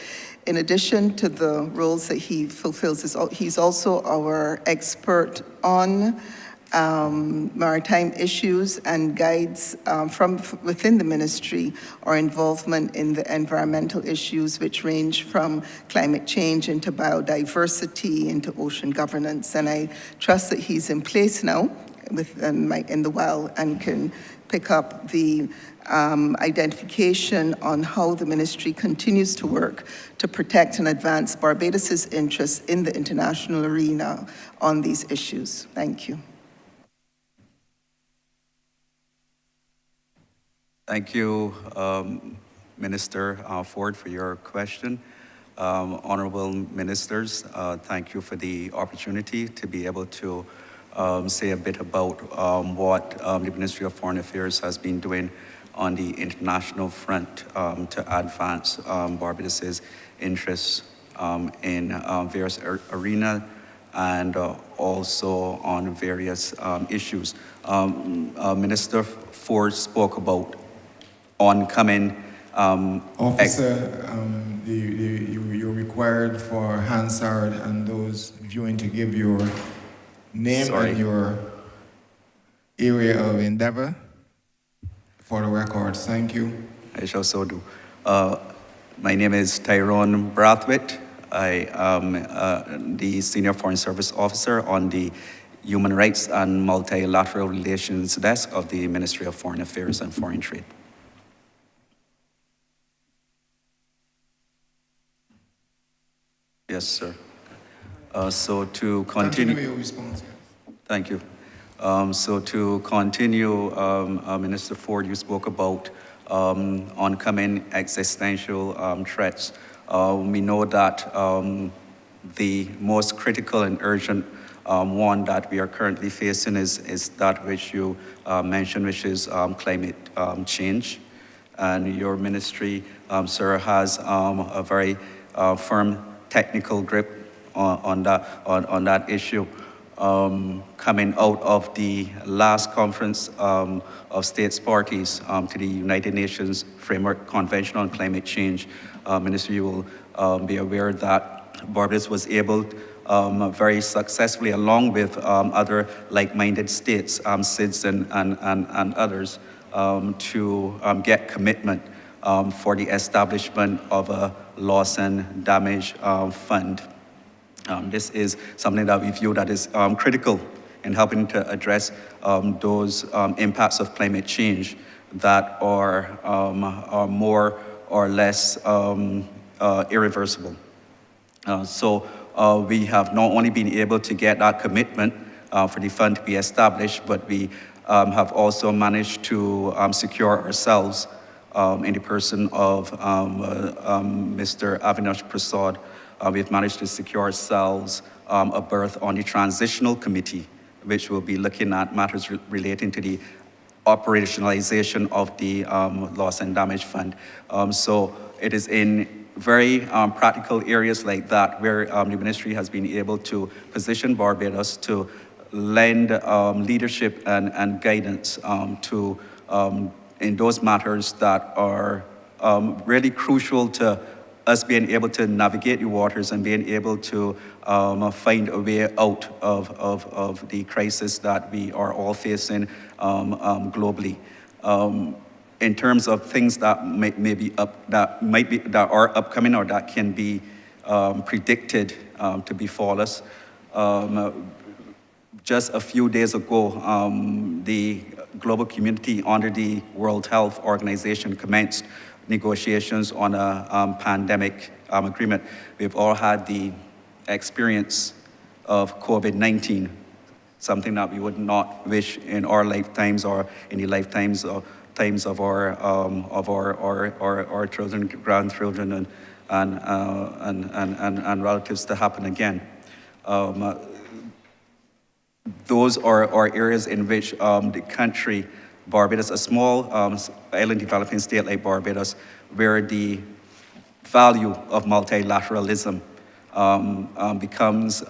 S8: in addition to the roles that he fulfills, he's also our expert on maritime issues and guides from within the ministry our involvement in the environmental issues, which range from climate change into biodiversity, into ocean governance. And I trust that he's in place now in the well and can pick up the identification on how the ministry continues to work to protect and advance Barbados's interests in the international arena on these issues. Thank you.
S14: Thank you, Minister Ford, for your question. Honorable ministers, thank you for the opportunity to be able to say a bit about what the Ministry of Foreign Affairs has been doing on the international front to advance Barbados's interests in various arenas and also on various issues. Minister Ford spoke about oncoming
S1: Officer, you're required for Hansard and those viewing to give your name and your area of endeavor for the records. Thank you.
S14: I shall so do. My name is Tyrone Brathwaite. I am the Senior Foreign Service Officer on the Human Rights and Multilateral Relations Desk of the Ministry of Foreign Affairs and Foreign Trade. Yes, sir. So to continue
S1: your response.
S14: Thank you. So to continue, Minister Ford, you spoke about oncoming existential threats. We know that the most critical and urgent one that we are currently facing is that which you mentioned, which is climate change. And your ministry, sir, has a very firm technical grip on that issue. Coming out of the last conference of states parties to the United Nations Framework Convention on Climate Change, Minister, you will be aware that Barbados was able very successfully, along with other like-minded states, SIDS and others, to get commitment for the establishment of a loss and damage fund. This is something that we view that is critical in helping to address those impacts of climate change that are more or less irreversible. So we have not only been able to get that commitment for the fund to be established, but we have also managed to secure ourselves in the person of Mr. Avinash Prasad. We've managed to secure ourselves a berth on the Transitional Committee, which will be looking at matters relating to the operationalization of the loss and damage fund. So it is in very practical areas like that where the ministry has been able to position Barbados to lend leadership and guidance to in those matters that are really crucial to us being able to navigate the waters and being able to find a way out of the crisis that we are all facing globally. In terms of things that are upcoming or that can be predicted to befall us, just a few days ago, the global community under the World Health Organization commenced negotiations on a pandemic agreement. We've all had the experience of COVID-19, something that we would not wish in our lifetimes or in the lifetimes of our children, grandchildren, and relatives to happen again. Those are areas in which the country, Barbados, a small island developing state like Barbados, where the value of multilateralism becomes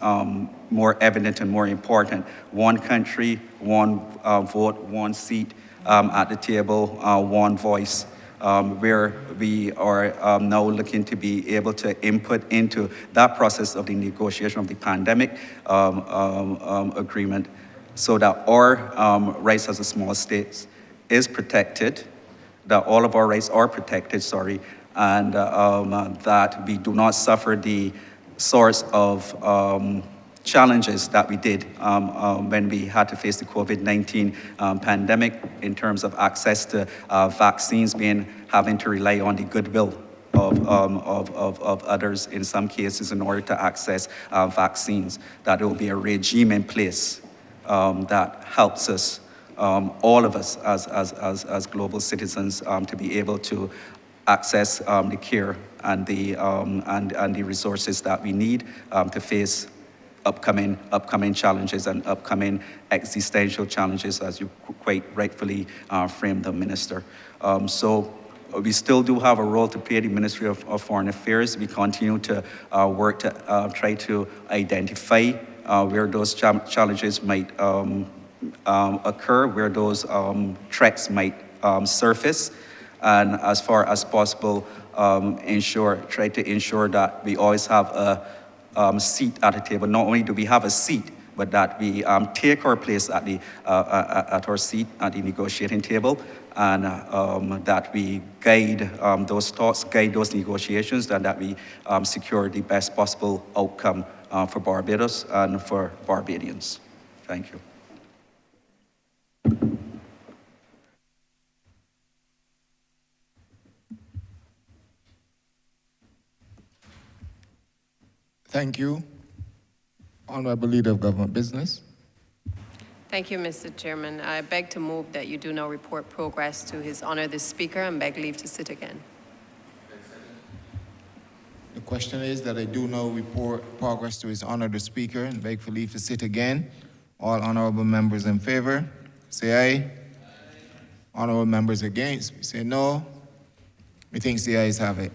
S14: more evident and more important. One country, one vote, one seat at the table, one voice, where we are now looking to be able to input into that process of the negotiation of the pandemic agreement, so that our rights as a small state is protected, that all of our rights are protected, and that we do not suffer the sorts of challenges that we did when we had to face the COVID-19 pandemic in terms of access to vaccines, having to rely on the goodwill of others in some cases in order to access vaccines, that there will be a regime in place that helps us, all of us as global citizens, to be able to access the care and the resources that we need to face upcoming challenges and upcoming existential challenges, as you quite rightfully framed them, Minister. So we still do have a role to play, the Ministry of Foreign Affairs. We continue to work to try to identify where those challenges might occur, where those threats might surface, and as far as possible, try to ensure that we always have a seat at the table. Not only do we have a seat, but that we take our place at our seat at the negotiating table, and that we guide those thoughts, guide those negotiations, and that we secure the best possible outcome for Barbados and for Barbadians. Thank you.
S1: Thank you. Honourable Leader of Government Business.
S15: Thank you, Mr. Chairman. I beg to move that you do now report progress to His Honour the Speaker and beg leave to sit again.
S1: The question is that I do now report progress to His Honour the Speaker and beg for leave to sit again. All honourable members in favour, say aye. Honourable members against, say no. Methinks the ayes have it.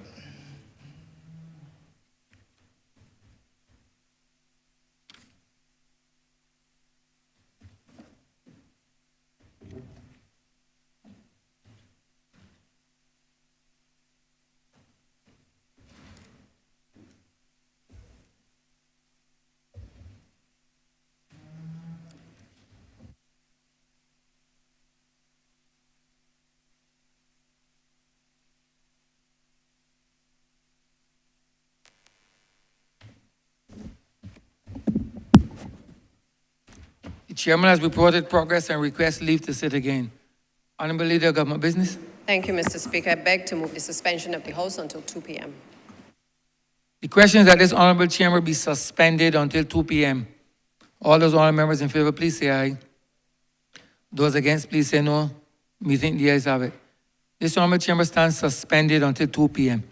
S16: The chairman has reported progress and requests leave to sit again. Honourable Leader of Government Business.
S15: Thank you, Mr. Speaker. I beg to move the suspension of the House until 2 p.m.
S16: The question is that this honourable chamber be suspended until 2 p.m. All those honourable members in favour, please say aye. Those against, please say no. Methinks the ayes have it. This honourable chamber stands suspended until 2 p.m.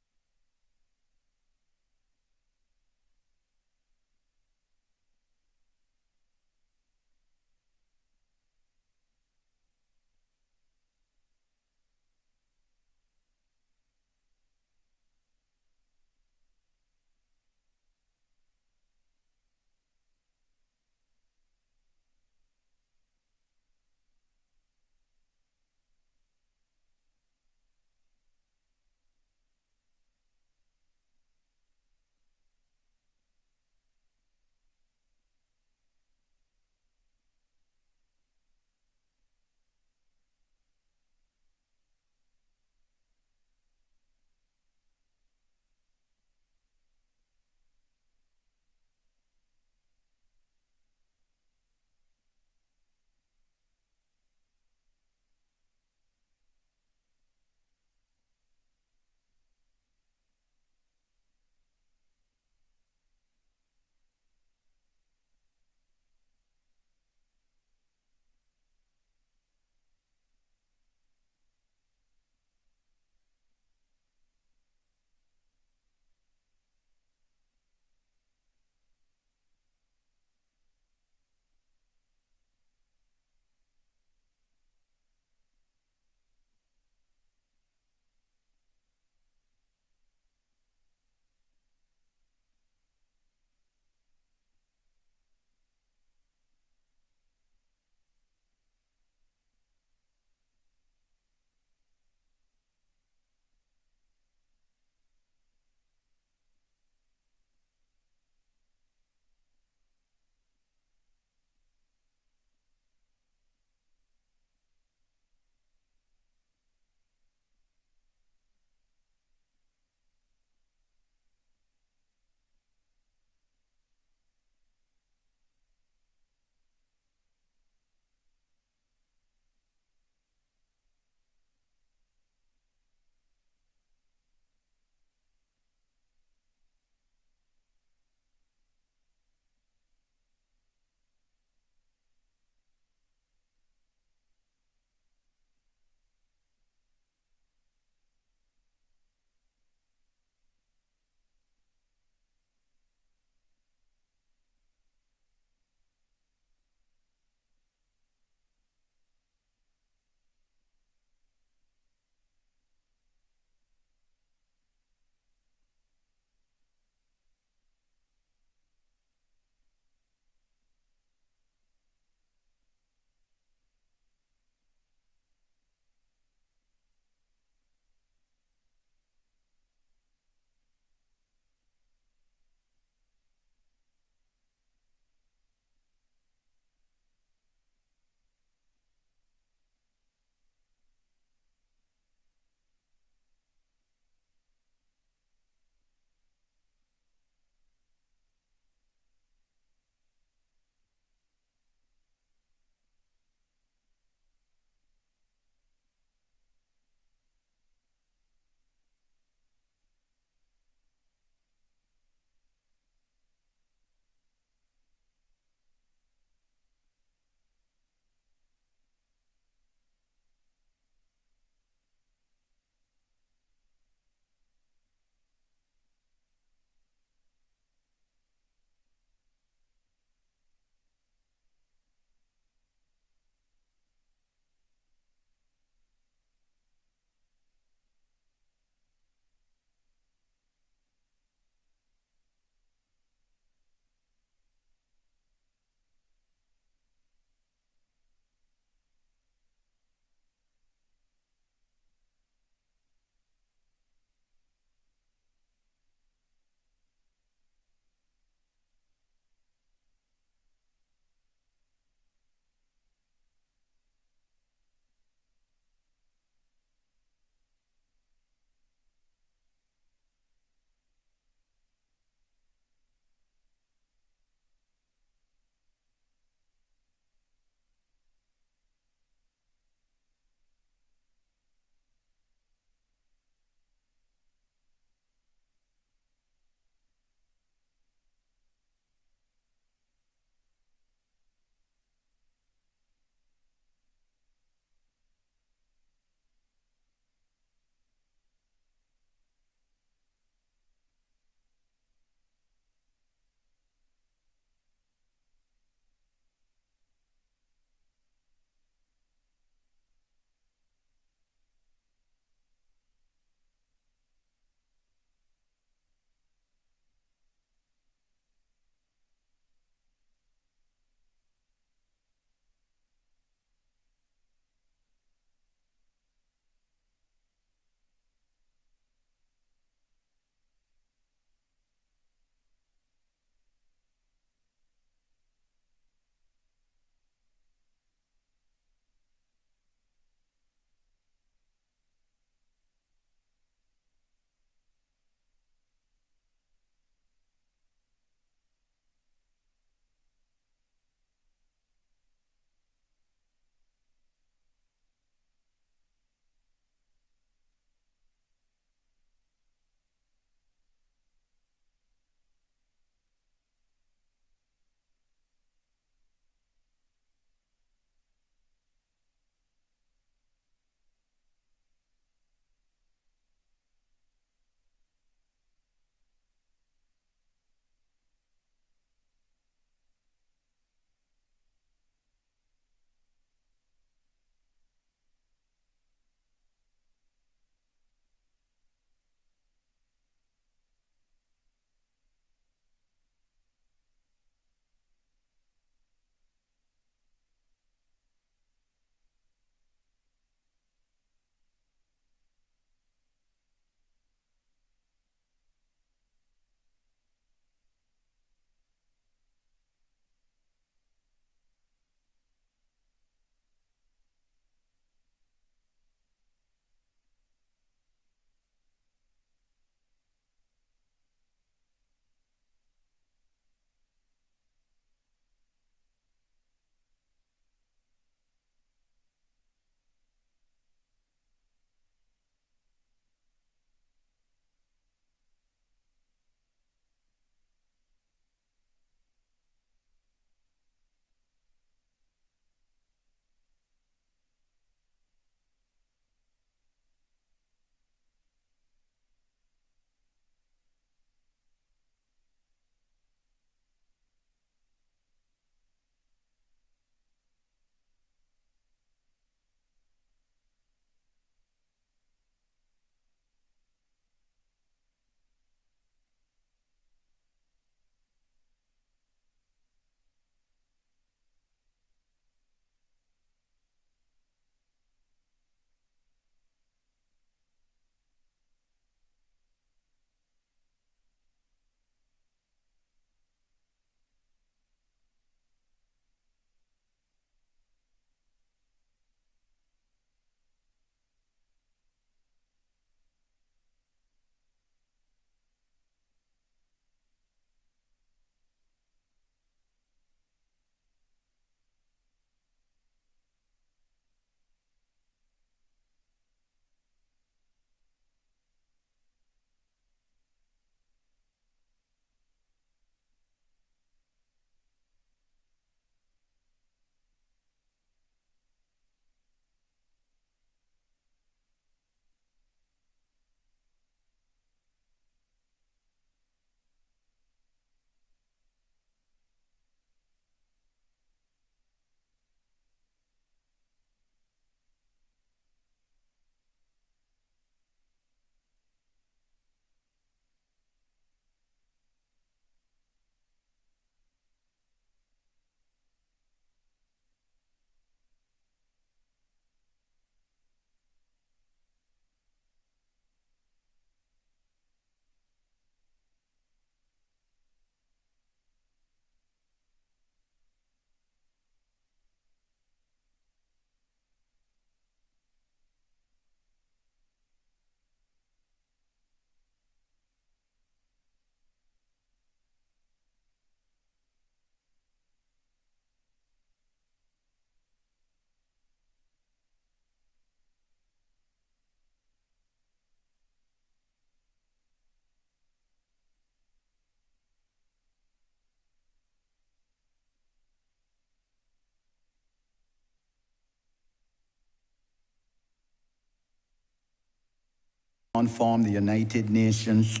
S17: form the United Nations.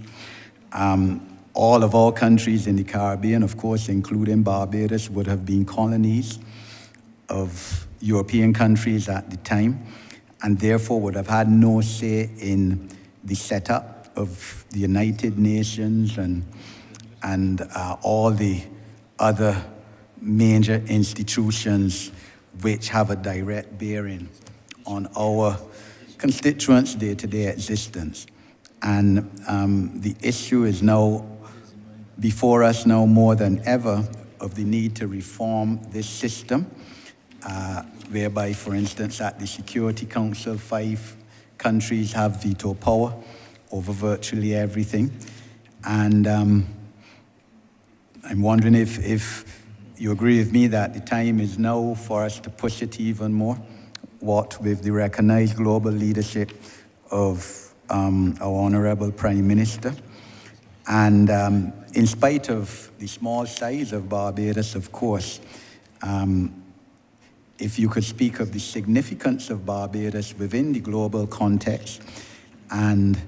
S17: All of our countries in the Caribbean, of course, including Barbados, would have been colonies of European countries at the time, and therefore would have had no say in the setup of the United Nations and all the other major institutions which have a direct bearing on our constituents' day-to-day existence. And the issue is now before us now more than ever of the need to reform this system, whereby, for instance, at the Security Council, 5 countries have veto power over virtually everything. And I'm wondering if you agree with me that the time is now for us to push it even more, what with the recognized global leadership of our Honourable Prime Minister. And in spite of the small size of Barbados, of course, if you could speak of the significance of Barbados within the global context and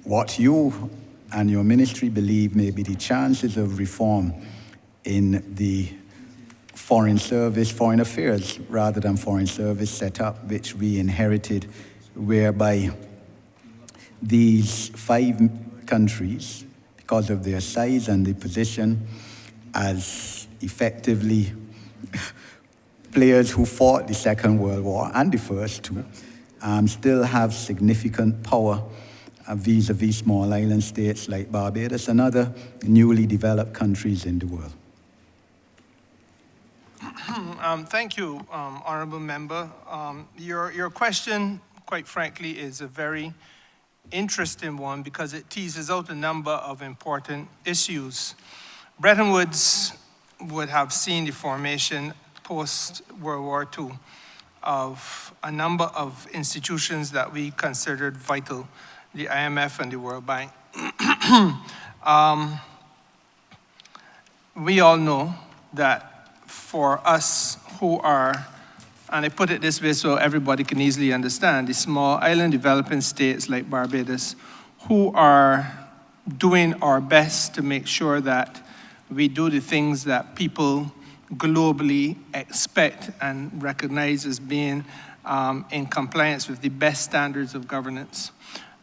S17: what you and your ministry believe may be the chances of reform in the foreign affairs rather than foreign service setup, which we inherited, whereby these 5 countries, because of their size and the position as effectively players who fought the Second World War and the first 2, still have significant power vis-a-vis small island states like Barbados and other newly developed countries in the world.
S3: Thank you, Honourable Member. Your question, quite frankly, is a very interesting one because it teases out a number of important issues. Bretton Woods would have seen the formation post-World War II of a number of institutions that we considered vital, the IMF and the World Bank. We all know that for us who are, and I put it this way so everybody can easily understand, the small island developing states like Barbados, who are doing our best to make sure that we do the things that people globally expect and recognize as being in compliance with the best standards of governance.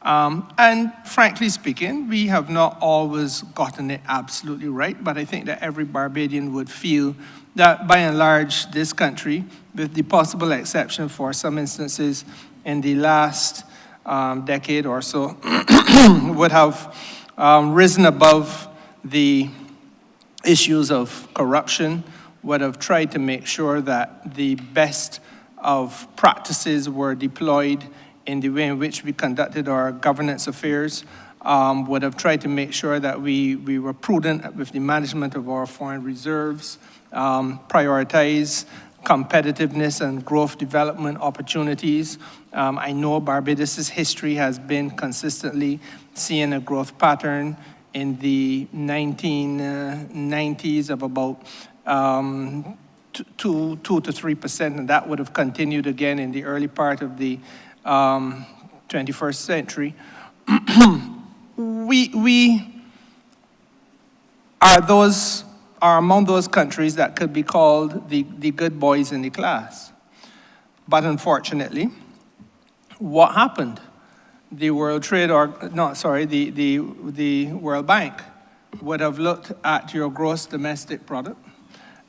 S3: And frankly speaking, we have not always gotten it absolutely right, but I think that every Barbadian would feel that by and large, this country, with the possible exception for some instances in the last decade or so, would have risen above the issues of corruption, would have tried to make sure that the best of practices were deployed in the way in which we conducted our governance affairs, would have tried to make sure that we were prudent with the management of our foreign reserves, prioritize competitiveness and growth development opportunities. I know Barbados' history has been consistently seeing a growth pattern in the 1990s of about 2 to 3%, and that would have continued again in the early part of the 21st century. We are among those countries that could be called the good boys in the class. But unfortunately, what happened? The World Bank would have looked at your gross domestic product,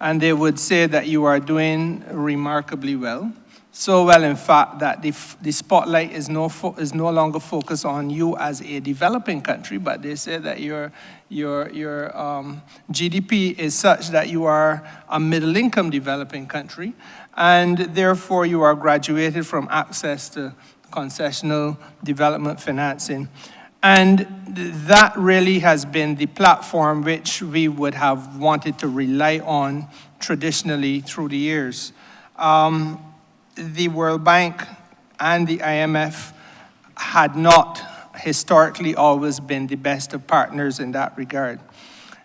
S3: and they would say that you are doing remarkably well. So well, in fact, that the spotlight is no longer focused on you as a developing country, but they say that your GDP is such that you are a middle-income developing country, and therefore you are graduated from access to concessional development financing. And that really has been the platform which we would have wanted to rely on traditionally through the years. The World Bank and the IMF had not historically always been the best of partners in that regard.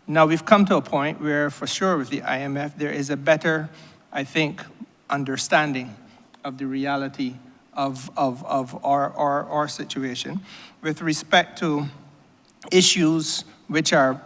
S3: Now we've come to a point where, for sure, with the IMF, there is a better, I think, understanding of the reality of our situation with respect to issues which are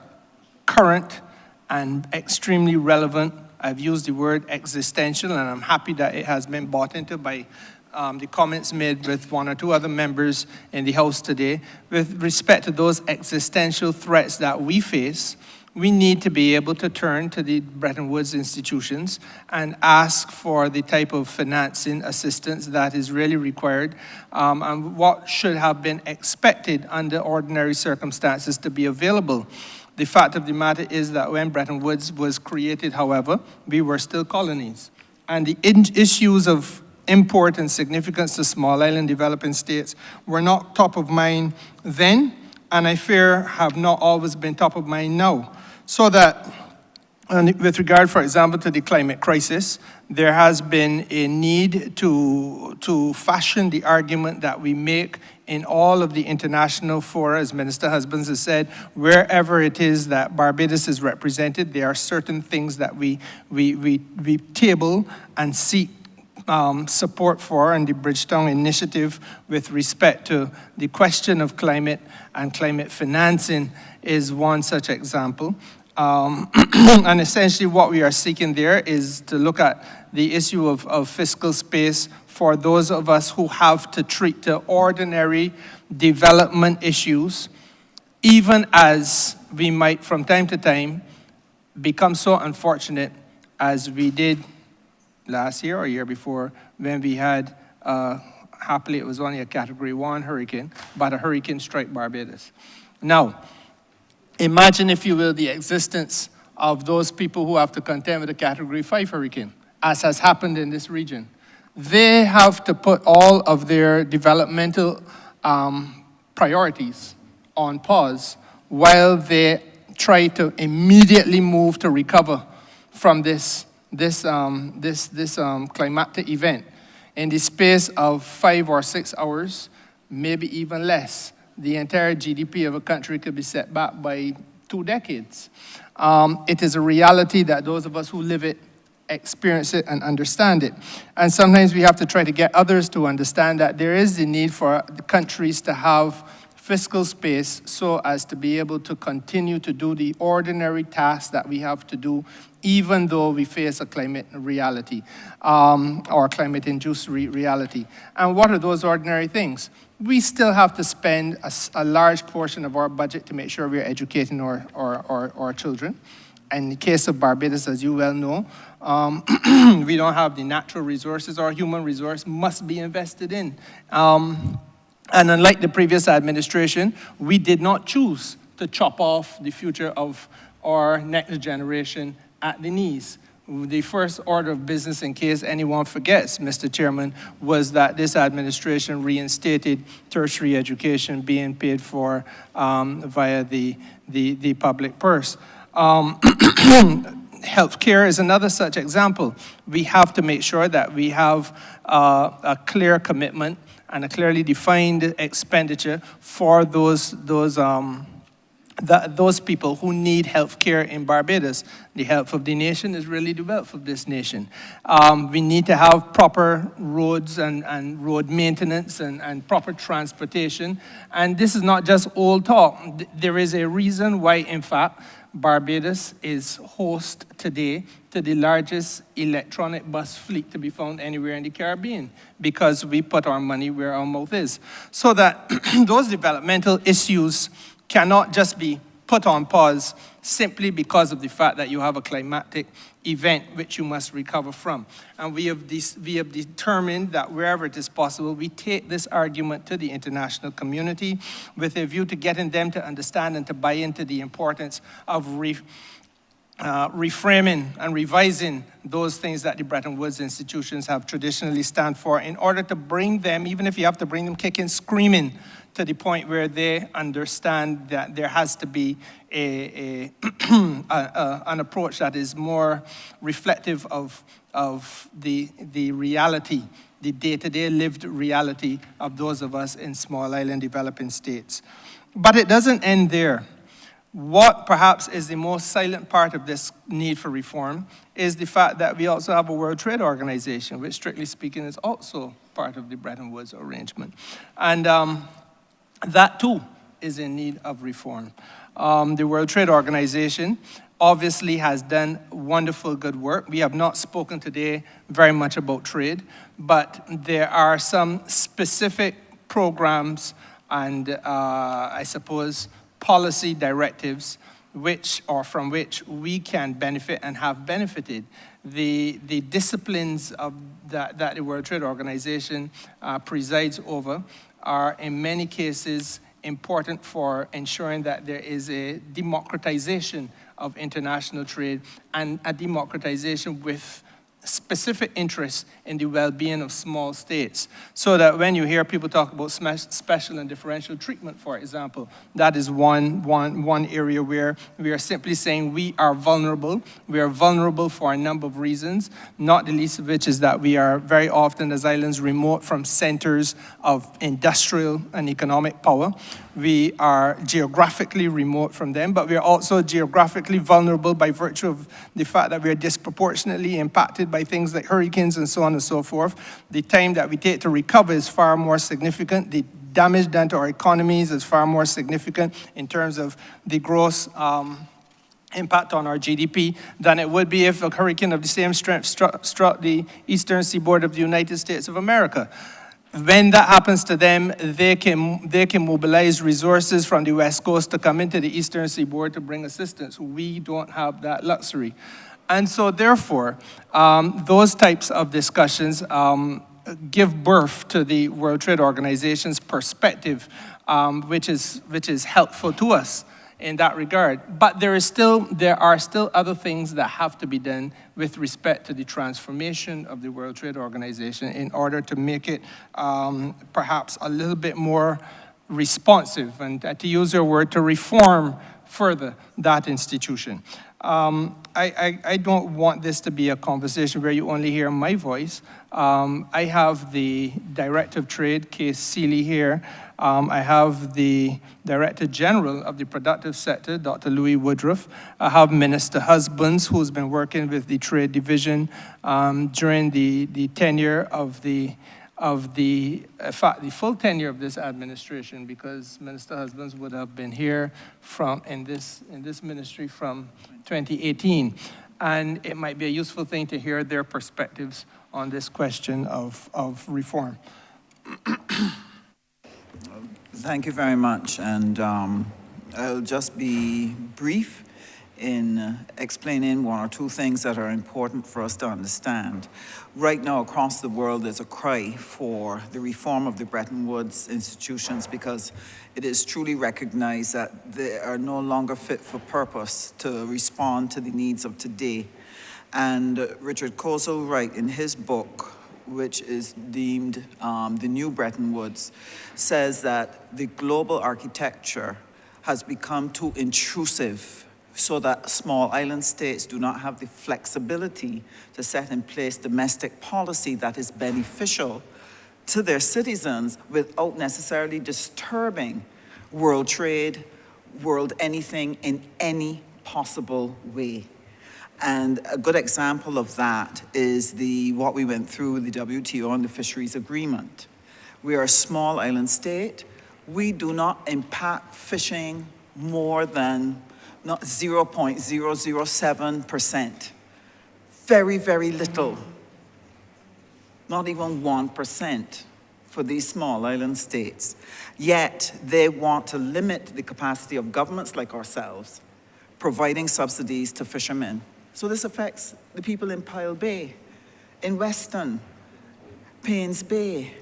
S3: current and extremely relevant. I've used the word existential, and I'm happy that it has been bought into by the comments made with one or two other members in the House today. With respect to those existential threats that we face, we need to be able to turn to the Bretton Woods institutions and ask for the type of financing assistance that is really required and what should have been expected under ordinary circumstances to be available. The fact of the matter is that when Bretton Woods was created, however, we were still colonies. And the issues of import and significance to small island developing states were not top of mind then, and I fear have not always been top of mind now. So that, with regard, for example, to the climate crisis, there has been a need to fashion the argument that we make in all of the international fora, as Minister Husbands has said, wherever it is that Barbados is represented, there are certain things that we table and seek support for, and the Bridgetown Initiative with respect to the question of climate and climate financing is one such example. And essentially what we are seeking there is to look at the issue of fiscal space for those of us who have to treat the ordinary development issues, even as we might from time to time become so unfortunate as we did last year or year before when we had, happily it was only a Category 1 hurricane, but a hurricane strike Barbados. Now, imagine, if you will, the existence of those people who have to contend with a Category 5 hurricane, as has happened in this region. They have to put all of their developmental priorities on pause while they try to immediately move to recover from this climatic event. In the space of 5 or 6 hours, maybe even less, the entire GDP of a country could be set back by 2 decades. It is a reality that those of us who live it experience it and understand it. And sometimes we have to try to get others to understand that there is the need for the countries to have fiscal space so as to be able to continue to do the ordinary tasks that we have to do, even though we face a climate reality or climate-induced reality. And what are those ordinary things? We still have to spend a large portion of our budget to make sure we're educating our children. In the case of Barbados, as you well know, we don't have the natural resources. Our human resource must be invested in. And unlike the previous administration, we did not choose to chop off the future of our next generation at the knees. The first order of business, in case anyone forgets, Mr. Chairman, was that this administration reinstated tertiary education being paid for via the public purse. Healthcare is another such example. We have to make sure that we have a clear commitment and a clearly defined expenditure for those people who need health care in Barbados. The health of the nation is really the wealth of this nation. We need to have proper roads and road maintenance and proper transportation. And this is not just old talk. There is a reason why, in fact, Barbados is host today to the largest electronic bus fleet to be found anywhere in the Caribbean, because we put our money where our mouth is. So that those developmental issues cannot just be put on pause simply because of the fact that you have a climatic event which you must recover from. And we have determined that wherever it is possible, we take this argument to the international community with a view to getting them to understand and to buy into the importance of reframing and revising those things that the Bretton Woods institutions have traditionally stand for, in order to bring them, even if you have to bring them kicking, screaming, to the point where they understand that there has to be an approach that is more reflective of the reality, the day-to-day lived reality of those of us in small island developing states. But it doesn't end there. What perhaps is the most silent part of this need for reform is the fact that we also have a World Trade Organization, which strictly speaking is also part of the Bretton Woods arrangement. And that too is in need of reform. The World Trade Organization obviously has done wonderful good work. We have not spoken today very much about trade, but there are some specific programs and I suppose policy directives from which we can benefit and have benefited. The disciplines of that the World Trade Organization presides over are in many cases important for ensuring that there is a democratization of international trade and a democratization with specific interests in the well-being of small states. So that when you hear people talk about special and differential treatment, for example, that is one area where we are simply saying we are vulnerable. We are vulnerable for a number of reasons, not the least of which is that we are very often as islands remote from centers of industrial and economic power. We are geographically remote from them, but we are also geographically vulnerable by virtue of the fact that we are disproportionately impacted by things like hurricanes and so on and so forth. The time that we take to recover is far more significant. The damage done to our economies is far more significant in terms of the gross impact on our GDP than it would be if a hurricane of the same strength struck the eastern seaboard of the United States of America. When that happens to them, they can mobilize resources from the West Coast to come into the eastern seaboard to bring assistance. We don't have that luxury. And so therefore, those types of discussions give birth to the World Trade Organization's perspective, which is helpful to us in that regard. But there are still other things that have to be done with respect to the transformation of the World Trade Organization in order to make it perhaps a little bit more responsive and, to use your word, to reform further that institution. I don't want this to be a conversation where you only hear my voice. I have the Director of Trade, Case Seeley, here. I have the Director General of the Productive Sector, Dr. Louis Woodruff. I have Minister Husbands, who's been working with the Trade Division during the tenure of the full tenure of this administration, because Minister Husbands would have been here in this ministry from 2018. And it might be a useful thing to hear their perspectives on this question of reform.
S5: Thank you very much, and I'll just be brief in explaining one or two things that are important for us to understand. Right now, across the world, there's a cry for the reform of the Bretton Woods institutions because it is truly recognized that they are no longer fit for purpose to respond to the needs of today. And Richard Kozel Wright, in his book, which is deemed the New Bretton Woods, says that the global architecture has become too intrusive so that small island states do not have the flexibility to set in place domestic policy that is beneficial to their citizens without necessarily disturbing world trade, world anything in any possible way. And a good example of that is what we went through, the WTO and the fisheries agreement. We are a small island state. We do not impact fishing more than 0.007%. Very, very little. Not even 1% for these small island states. Yet they want to limit the capacity of governments like ourselves, providing subsidies to fishermen. So this affects the people in Pile Bay, in Weston, Paynes Bay,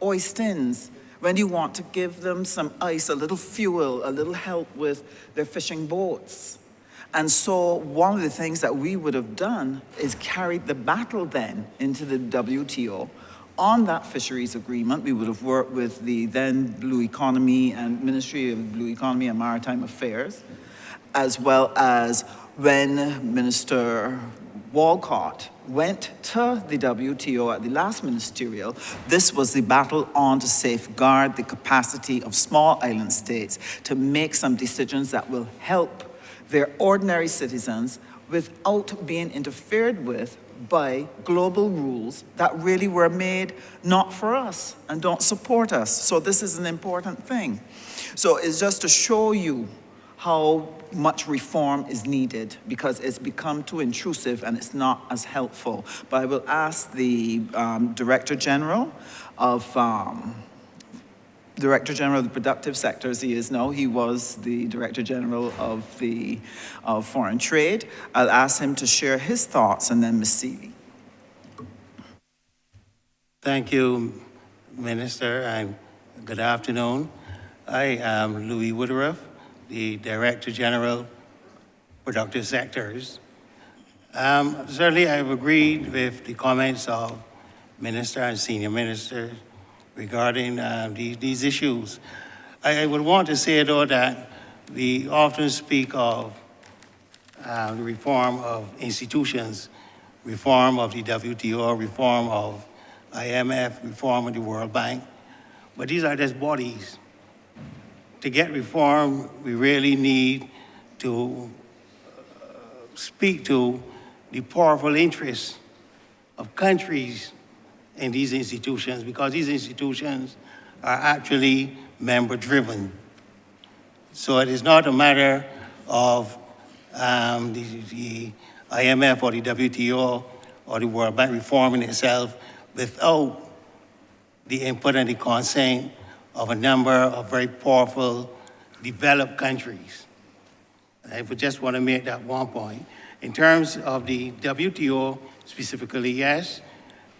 S5: Oistins, when you want to give them some ice, a little fuel, a little help with their fishing boats. And so one of the things that we would have done is carried the battle then into the WTO. On that fisheries agreement, we would have worked with the then Blue Economy and Ministry of Blue Economy and Maritime Affairs, as well as when Minister Walcott went to the WTO at the last ministerial, this was the battle on to safeguard the capacity of small island states to make some decisions that will help their ordinary citizens without being interfered with by global rules that really were made not for us and don't support us. So this is an important thing. So it's just to show you how much reform is needed because it's become too intrusive and it's not as helpful. But I will ask the Director General of the productive sector, as he is now. He was the Director General of Foreign Trade. I'll ask him to share his thoughts, and then Ms. Seeley.
S18: Thank you, Minister, and good afternoon. I am Louis Woodruff, the Director General, Productive Sectors. Certainly, I've agreed with the comments of Minister and Senior Minister regarding these issues. I would want to say, though, that we often speak of the reform of institutions, reform of the WTO, reform of IMF, reform of the World Bank, but these are just bodies. To get reform, we really need to speak to the powerful interests of countries in these institutions, because these institutions are actually member-driven. So it is not a matter of the IMF or the WTO or the World Bank reforming itself without the input and the consent of a number of very powerful, developed countries. I would just want to make that one point. In terms of the WTO specifically, yes,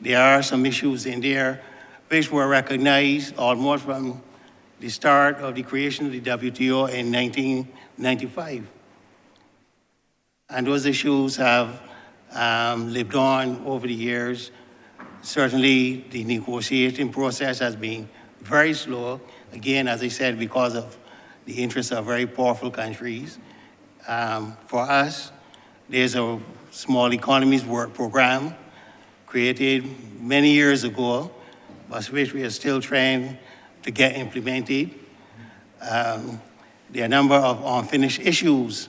S18: there are some issues in there which were recognized almost from the start of the creation of the WTO in 1995. And those issues have lived on over the years. Certainly, the negotiating process has been very slow, again, as I said, because of the interests of very powerful countries. For us, there's a small economies work program created many years ago, but which we are still trying to get implemented. There are a number of unfinished issues,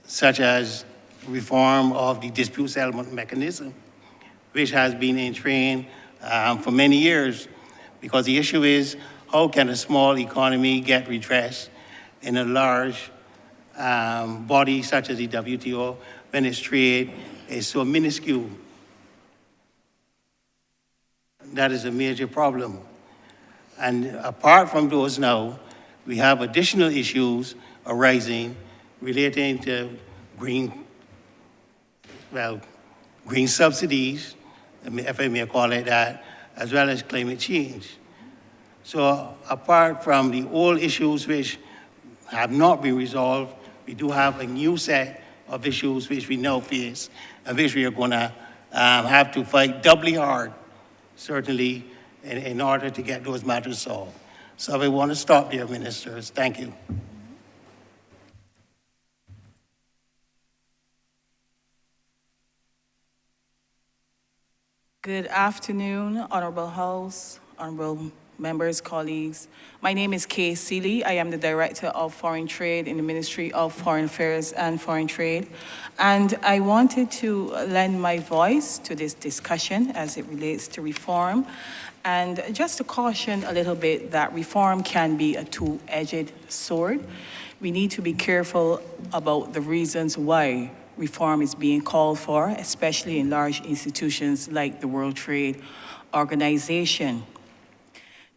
S18: such as reform of the dispute settlement mechanism, which has been in train for many years, because the issue is, how can a small economy get redress in a large body such as the WTO when its trade is so minuscule? That is a major problem. And apart from those now, we have additional issues arising relating to green subsidies, if I may call it that, as well as climate change. So apart from the old issues which have not been resolved, we do have a new set of issues which we now face and which we are going to have to fight doubly hard, certainly, in order to get those matters solved. So I want to stop there, Ministers. Thank you.
S19: Good afternoon, Honorable House, Honorable members, colleagues. My name is Kay Seeley. I am the Director of Foreign Trade in the Ministry of Foreign Affairs and Foreign Trade. And I wanted to lend my voice to this discussion as it relates to reform. And just to caution a little bit that reform can be a two-edged sword. We need to be careful about the reasons why reform is being called for, especially in large institutions like the World Trade Organization.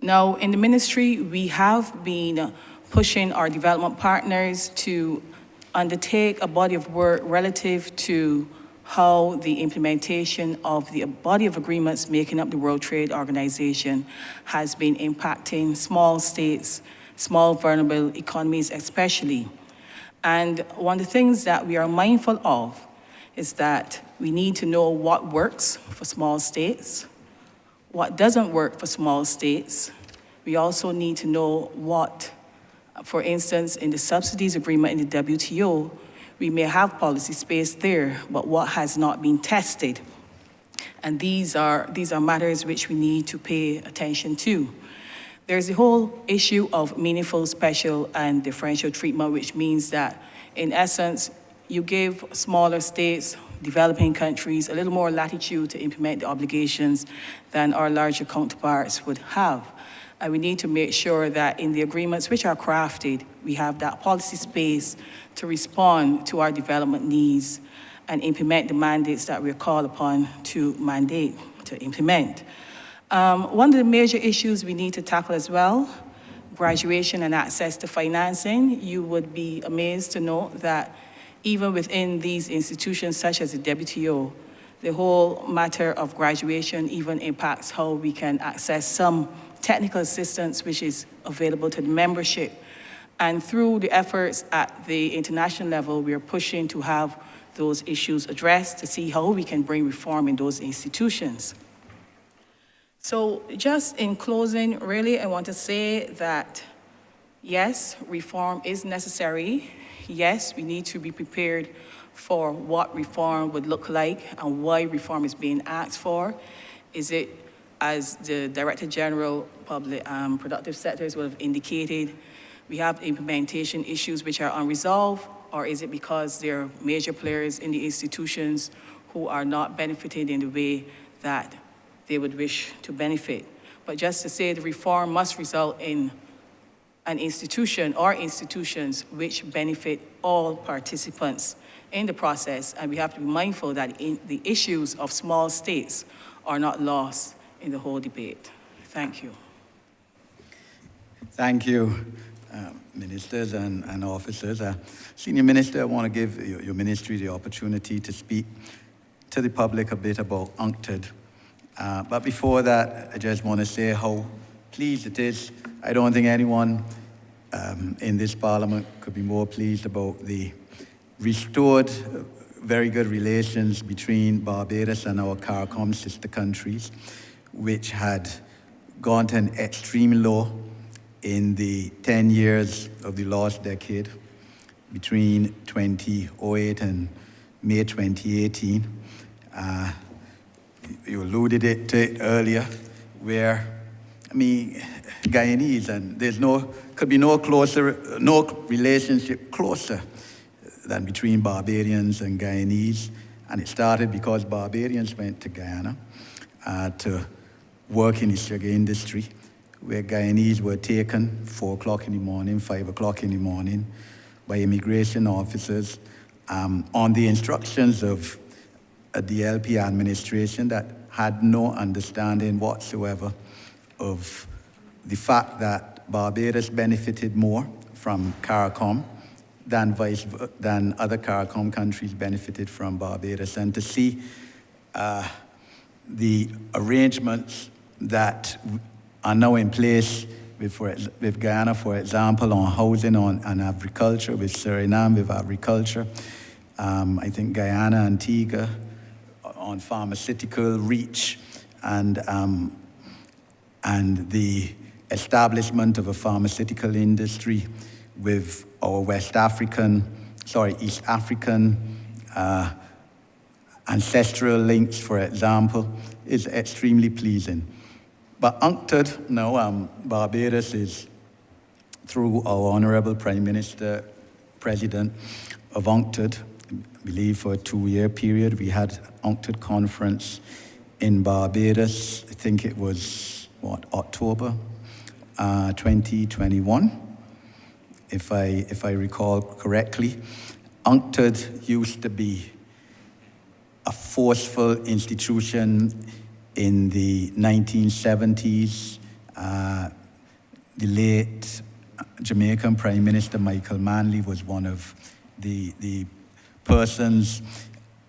S19: Now, in the ministry, we have been pushing our development partners to undertake a body of work relative to how the implementation of the body of agreements making up the World Trade Organization has been impacting small states, small vulnerable economies especially. And one of the things that we are mindful of is that we need to know what works for small states, what doesn't work for small states. We also need to know what, for instance, in the subsidies agreement in the WTO, we may have policy space there, but what has not been tested. And these are matters which we need to pay attention to. There's the whole issue of meaningful, special, and differential treatment, which means that, in essence, you give smaller states developing countries a little more latitude to implement the obligations than our larger counterparts would have. And we need to make sure that in the agreements which are crafted, we have that policy space to respond to our development needs and implement the mandates that we're called upon to implement. One of the major issues we need to tackle as well, graduation and access to financing. You would be amazed to know that even within these institutions such as the WTO, the whole matter of graduation even impacts how we can access some technical assistance which is available to the membership. And through the efforts at the international level, we are pushing to have those issues addressed to see how we can bring reform in those institutions. So just in closing, really, I want to say that, yes, reform is necessary. Yes, we need to be prepared for what reform would look like and why reform is being asked for. Is it, as the Director General Public Productive Sectors would have indicated, we have implementation issues which are unresolved, or is it because there are major players in the institutions who are not benefiting in the way that they would wish to benefit? But just to say the reform must result in an institution or institutions which benefit all participants in the process, and we have to be mindful that the issues of small states are not lost in the whole debate. Thank you.
S17: Thank you, ministers and officers. Senior Minister, I want to give your ministry the opportunity to speak to the public a bit about UNCTAD. But before that, I just want to say how pleased it is. I don't think anyone in this Parliament could be more pleased about the restored very good relations between Barbados and our CARICOM sister countries, which had gone to an extreme low in the 10 years of the last decade, between 2008 and May 2018. You alluded to it earlier, where, I mean, Guyanese, and could be no relationship closer than between Barbadians and Guyanese. And it started because Barbadians went to Guyana to work in the sugar industry, where Guyanese were taken 4 o'clock in the morning, 5 o'clock in the morning by immigration officers on the instructions of a DLP administration that had no understanding whatsoever of the fact that Barbados benefited more from CARICOM than other CARICOM countries benefited from Barbados. And to see the arrangements that are now in place with Guyana, for example, on housing and agriculture, with Suriname with agriculture, I think Guyana, Antigua on pharmaceutical reach, and the establishment of a pharmaceutical industry with our East African ancestral links, for example, is extremely pleasing. But UNCTAD now, Barbados is, through our Honourable Prime Minister, President of UNCTAD, I believe for a 2-year period. We had UNCTAD conference in Barbados, I think it was, October 2021, if I recall correctly. UNCTAD used to be a forceful institution in the 1970s. The late Jamaican Prime Minister Michael Manley was one of the persons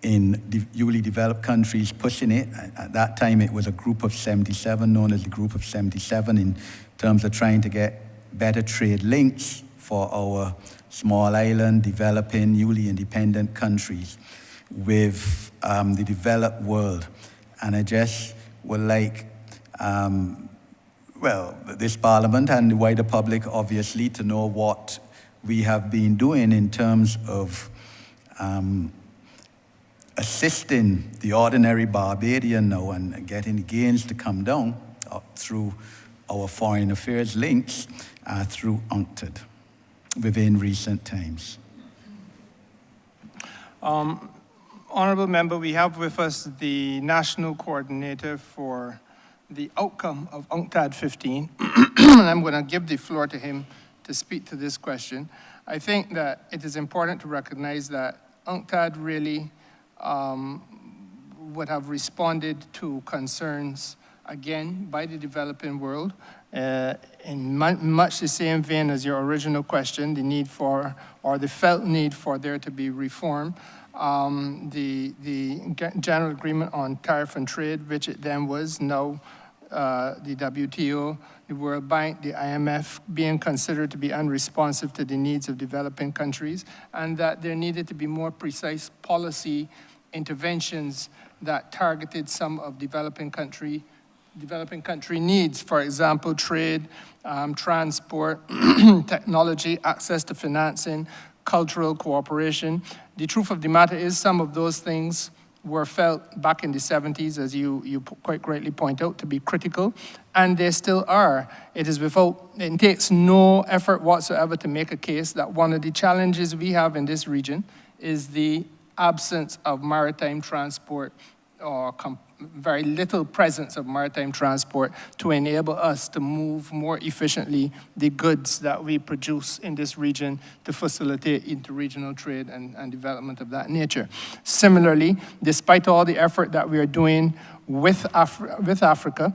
S17: in the newly developed countries pushing it. At that time, it was a group of 77, known as the Group of 77, in terms of trying to get better trade links for our small island, developing, newly independent countries with the developed world. And I just would like, this Parliament and the wider public, obviously, to know what we have been doing in terms of assisting the ordinary Barbadian now and getting the gains to come down through our foreign affairs links through UNCTAD within recent times.
S3: Honourable member, we have with us the national coordinator for the outcome of UNCTAD 15. And I'm going to give the floor to him to speak to this question. I think that it is important to recognize that UNCTAD really would have responded to concerns, again, by the developing world, in much the same vein as your original question, the need for, or the felt need for there to be reform. The General Agreement on Tariff and Trade, which it then was, now the WTO, the World Bank, the IMF being considered to be unresponsive to the needs of developing countries, and that there needed to be more precise policy interventions that targeted some of developing country needs, for example, trade, transport, technology, access to financing, cultural cooperation. The truth of the matter is some of those things were felt back in the 70s, as you quite rightly point out, to be critical, and they still are. It takes no effort whatsoever to make a case that one of the challenges we have in this region is the absence of maritime transport, or very little presence of maritime transport to enable us to move more efficiently the goods that we produce in this region to facilitate interregional trade and development of that nature. Similarly, despite all the effort that we are doing with Africa,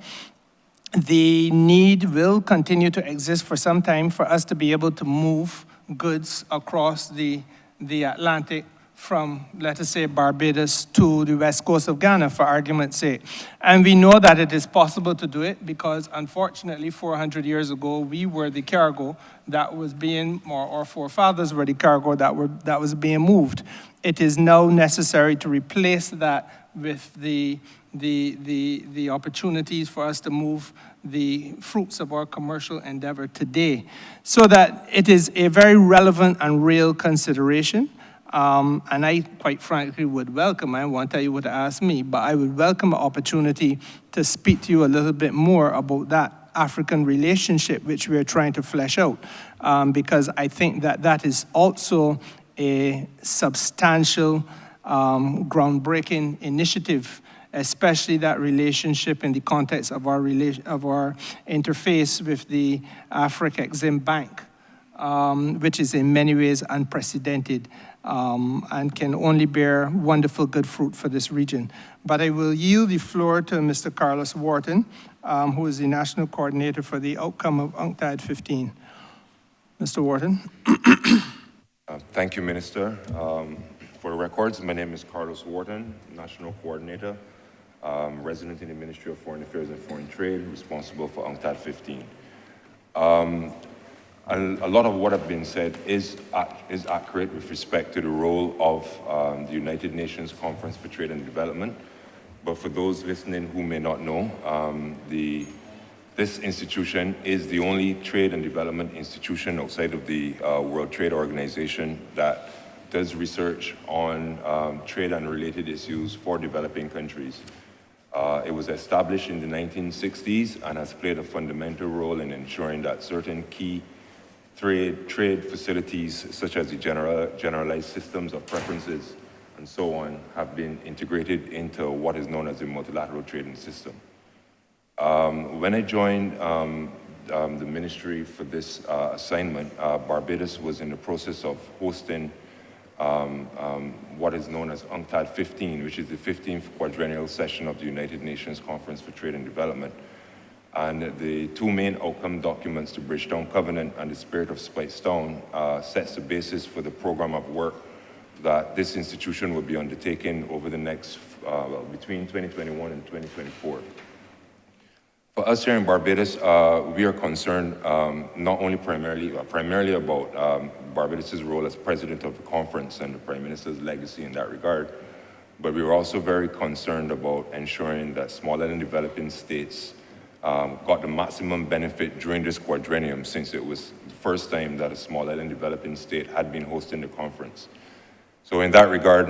S3: the need will continue to exist for some time for us to be able to move goods across the Atlantic from, let us say, Barbados to the west coast of Ghana, for argument's sake. And we know that it is possible to do it because, unfortunately, 400 years ago, we were the cargo that was being, or our forefathers were the cargo that was being moved. It is now necessary to replace that with the opportunities for us to move the fruits of our commercial endeavor today, so that it is a very relevant and real consideration. And I, quite frankly, would welcome, I won't tell you what to ask me, but I would welcome an opportunity to speak to you a little bit more about that African relationship which we are trying to flesh out, because I think that that is also a substantial, groundbreaking initiative, especially that relationship in the context of our interface with the Africa-Exim Bank, which is in many ways unprecedented. And can only bear wonderful good fruit for this region. But I will yield the floor to Mr. Carlos Wharton, who is the National Coordinator for the outcome of UNCTAD 15. Mr. Wharton.
S20: Thank you, Minister. For the records, my name is Carlos Wharton, National Coordinator, resident in the Ministry of Foreign Affairs and Foreign Trade, responsible for UNCTAD 15. A lot of what has been said is accurate with respect to the role of the United Nations Conference for Trade and Development. But for those listening who may not know, this institution is the only trade and development institution outside of the World Trade Organization that does research on trade and related issues for developing countries. It was established in the 1960s and has played a fundamental role in ensuring that certain key trade facilities, such as the generalized systems of preferences and so on, have been integrated into what is known as the multilateral trading system. When I joined the ministry for this assignment, Barbados was in the process of hosting what is known as UNCTAD 15, which is the 15th quadrennial session of the United Nations Conference for Trade and Development. And the two main outcome documents, the Bridgetown Covenant and the Spirit of Spicetown, sets the basis for the program of work that this institution will be undertaking over the next, between 2021 and 2024. For us here in Barbados, we are concerned not only primarily about Barbados' role as president of the conference and the Prime Minister's legacy in that regard, but we were also very concerned about ensuring that small and developing states got the maximum benefit during this quadrennium, since it was the first time that a small island developing state had been hosting the conference. So in that regard,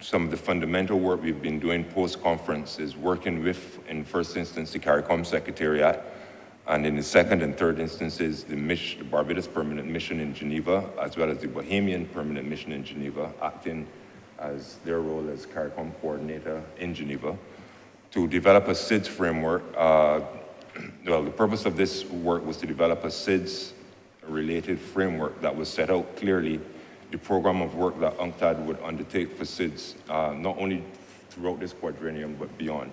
S20: some of the fundamental work we've been doing post-conference is working with, in first instance, the CARICOM Secretariat, and in the second and third instances, the Barbados Permanent Mission in Geneva, as well as the Bahamian Permanent Mission in Geneva, acting as their role as CARICOM coordinator in Geneva, to develop a SIDS framework. Well, the purpose of this work was to develop a SIDS-related framework that would set out clearly the program of work that UNCTAD would undertake for SIDS, not only throughout this quadrennium, but beyond.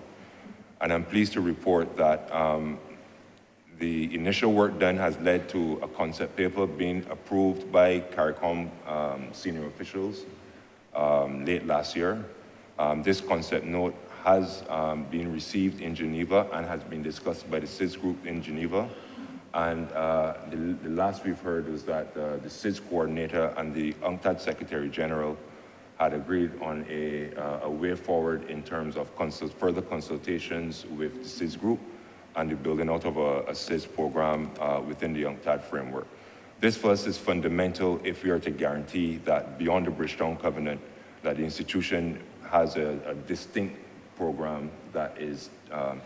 S20: And I'm pleased to report that the initial work done has led to a concept paper being approved by CARICOM senior officials late last year. This concept note has been received in Geneva and has been discussed by the SIDS group in Geneva. And the last we've heard was that the SIDS coordinator and the UNCTAD Secretary General had agreed on a way forward in terms of further consultations with the SIDS group and the building out of a SIDS program within the UNCTAD framework. This for us is fundamental if we are to guarantee that beyond the Bridgetown Covenant, that the institution has a distinct program that is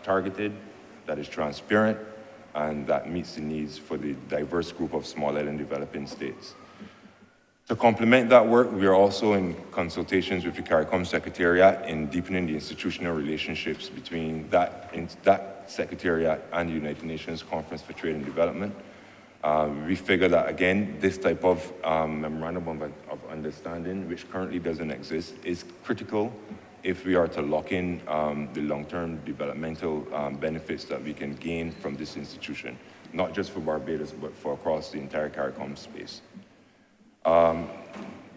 S20: targeted, that is transparent, and that meets the needs for the diverse group of small island developing states. To complement that work, we are also in consultations with the CARICOM Secretariat in deepening the institutional relationships between that Secretariat and the United Nations Conference for Trade and Development. We figure that, again, this type of memorandum of understanding, which currently doesn't exist, is critical if we are to lock in the long-term developmental benefits that we can gain from this institution, not just for Barbados, but for across the entire CARICOM space.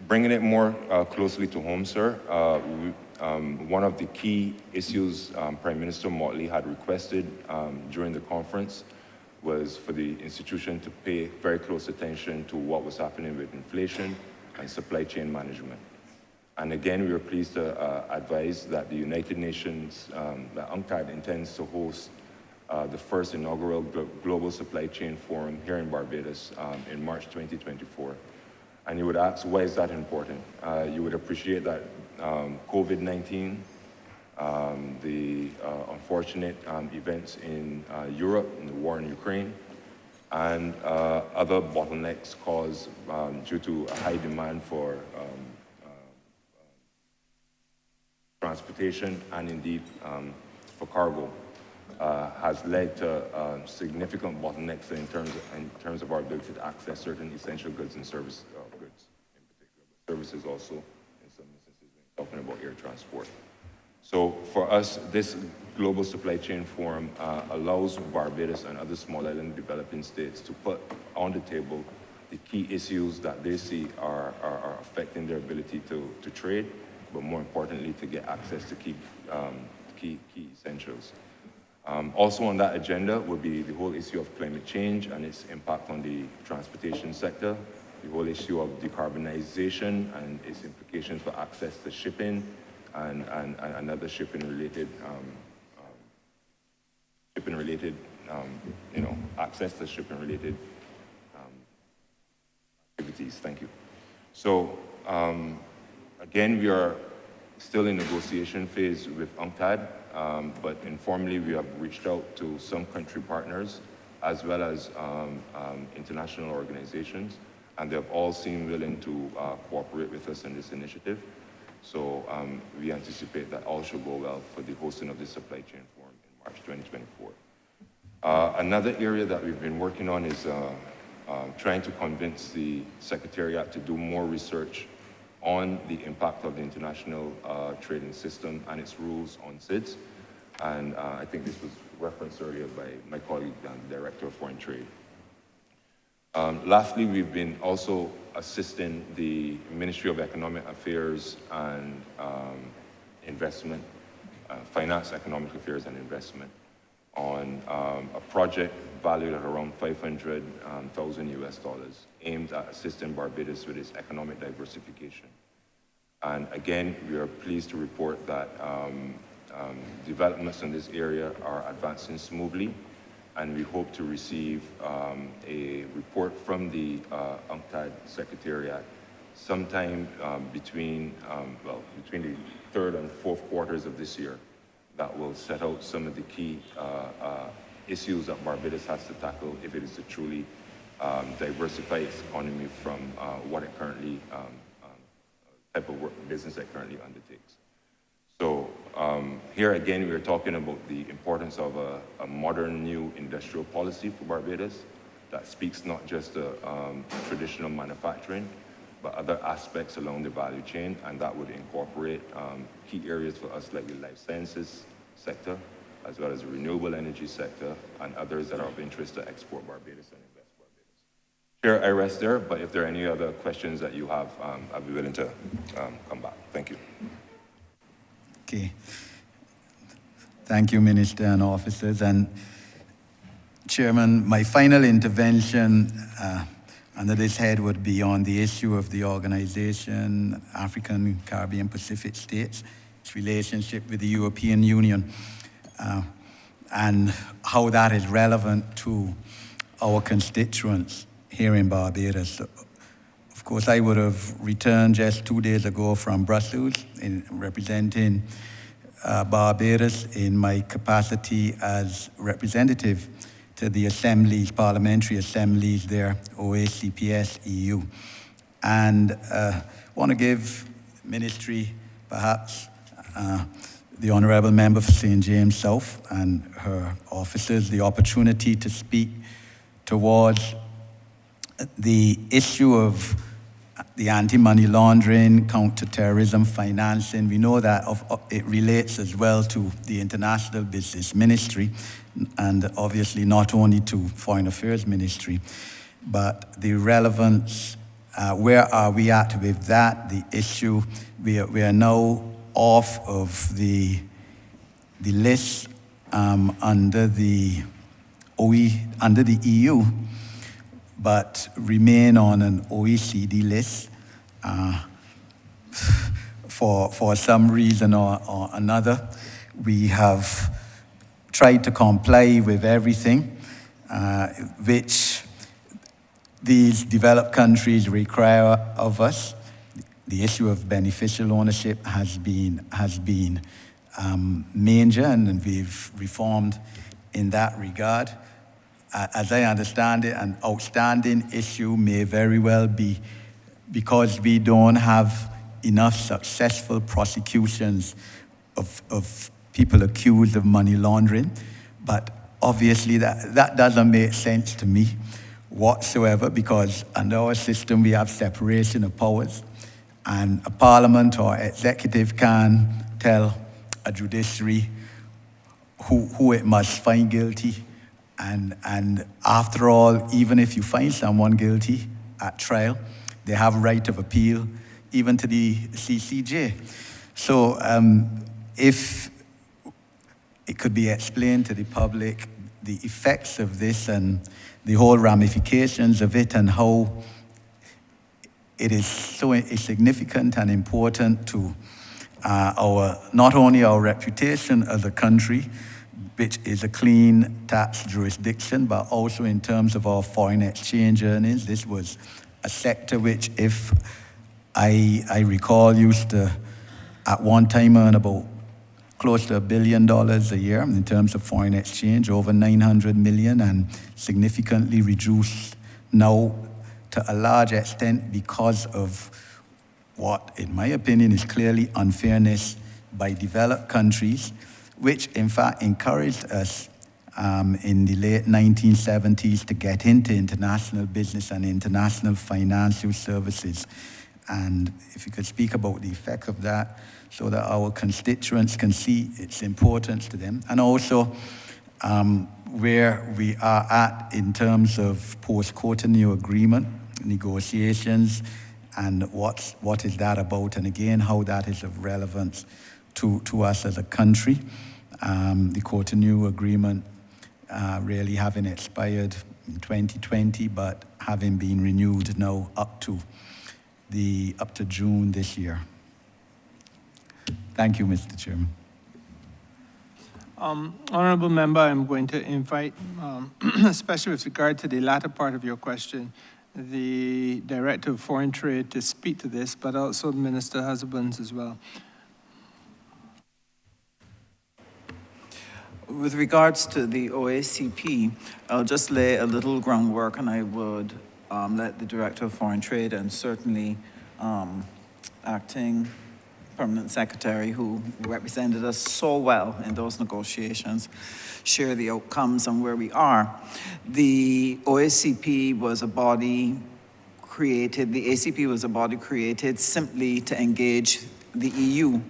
S20: Bringing it more closely to home, sir, one of the key issues Prime Minister Motley had requested during the conference was for the institution to pay very close attention to what was happening with inflation and supply chain management. And again, we are pleased to advise that the United Nations, that UNCTAD intends to host the first inaugural Global Supply Chain Forum here in Barbados in March 2024. And you would ask, why is that important? You would appreciate that COVID-19, the unfortunate events in Europe, and the war in Ukraine, and other bottlenecks caused due to a high demand for transportation and indeed for cargo, has led to significant bottlenecks in terms of our ability to access certain essential goods and goods in particular, but services also in some instances when talking about air transport. So for us, this Global Supply Chain Forum allows Barbados and other small island developing states to put on the table the key issues that they see are affecting their ability to trade, but more importantly, to get access to key essentials. Also on that agenda would be the whole issue of climate change and its impact on the transportation sector, the whole issue of decarbonization and its implications for access to shipping and other shipping-related, access to shipping-related activities. Thank you. So again, we are still in negotiation phase with UNCTAD, but informally we have reached out to some country partners as well as international organizations, and they have all seemed willing to cooperate with us in this initiative. So we anticipate that all should go well for the hosting of this supply chain forum in March 2024. Another area that we've been working on is trying to convince the Secretariat to do more research on the impact of the international trading system and its rules on SIDS. And I think this was referenced earlier by my colleague, the Director of Foreign Trade. Lastly, we've been also assisting the Ministry of Economic Affairs and Investment, Finance, Economic Affairs and Investment on a project valued at around $500,000 US aimed at assisting Barbados with its economic diversification. And again, we are pleased to report that developments in this area are advancing smoothly, and we hope to receive a report from the UNCTAD Secretariat sometime between the third and fourth quarters of this year that will set out some of the key issues that Barbados has to tackle if it is to truly diversify its economy from what it currently type of work, business it currently undertakes. So here again, we are talking about the importance of a modern new industrial policy for Barbados that speaks not just to traditional manufacturing, but other aspects along the value chain, and that would incorporate key areas for us like the life sciences sector, as well as the renewable energy sector, and others that are of interest to export Barbados and invest Barbados. Chair, I rest there, but if there are any other questions that you have, I'll be willing to come back. Thank you.
S17: Okay. Thank you, Minister and officers. And Chairman, my final intervention under this head would be on the issue of the organization, African, Caribbean, Pacific States, its relationship with the European Union, and how that is relevant to our constituents here in Barbados. Of course, I would have returned just 2 days ago from Brussels in representing Barbados in my capacity as representative to the assemblies, parliamentary assemblies there, OACPS, EU. And I want to give Ministry, perhaps, the Honourable Member for St. James South and her officers the opportunity to speak towards the issue of the anti-money laundering, counter-terrorism financing. We know that it relates as well to the International Business Ministry, and obviously not only to Foreign Affairs Ministry, but the relevance, where are we at with that, the issue. We are now off of the list under the EU, but remain on an OECD list for some reason or another. We have tried to comply with everything which these developed countries require of us. The issue of beneficial ownership has been major, and we've reformed in that regard. As I understand it, an outstanding issue may very well be because we don't have enough successful prosecutions of people accused of money laundering. But obviously that doesn't make sense to me whatsoever, because under our system we have separation of powers, and a parliament or executive can tell a judiciary who it must find guilty. And after all, even if you find someone guilty at trial, they have a right of appeal, even to the CCJ. So if it could be explained to the public, the effects of this and the whole ramifications of it, and how it is so significant and important to not only our reputation as a country, which is a clean tax jurisdiction, but also in terms of our foreign exchange earnings. This was a sector which, if I recall, used to at one time earn about close to $1 billion a year in terms of foreign exchange, over 900 million, and significantly reduced now to a large extent because of what, in my opinion, is clearly unfairness by developed countries, which in fact encouraged us in the late 1970s to get into international business and international financial services. And if you could speak about the effect of that so that our constituents can see its importance to them, and also where we are at in terms of post-Cotonou agreement negotiations, and what is that about, and again, how that is of relevance to us as a country. The Cotonou agreement really having expired in 2020, but having been renewed now up to June this year. Thank you, Mr. Chairman.
S10: Honourable Member, I'm going to invite, especially with regard to the latter part of your question, the Director of Foreign Trade to speak to this, but also Minister Husbands as well.
S5: With regards to the OACP, I'll just lay a little groundwork, and I would let the Director of Foreign Trade and certainly Acting Permanent Secretary, who represented us so well in those negotiations, share the outcomes and where we are. The OACP was a body created, the ACP was a body created simply to engage the EU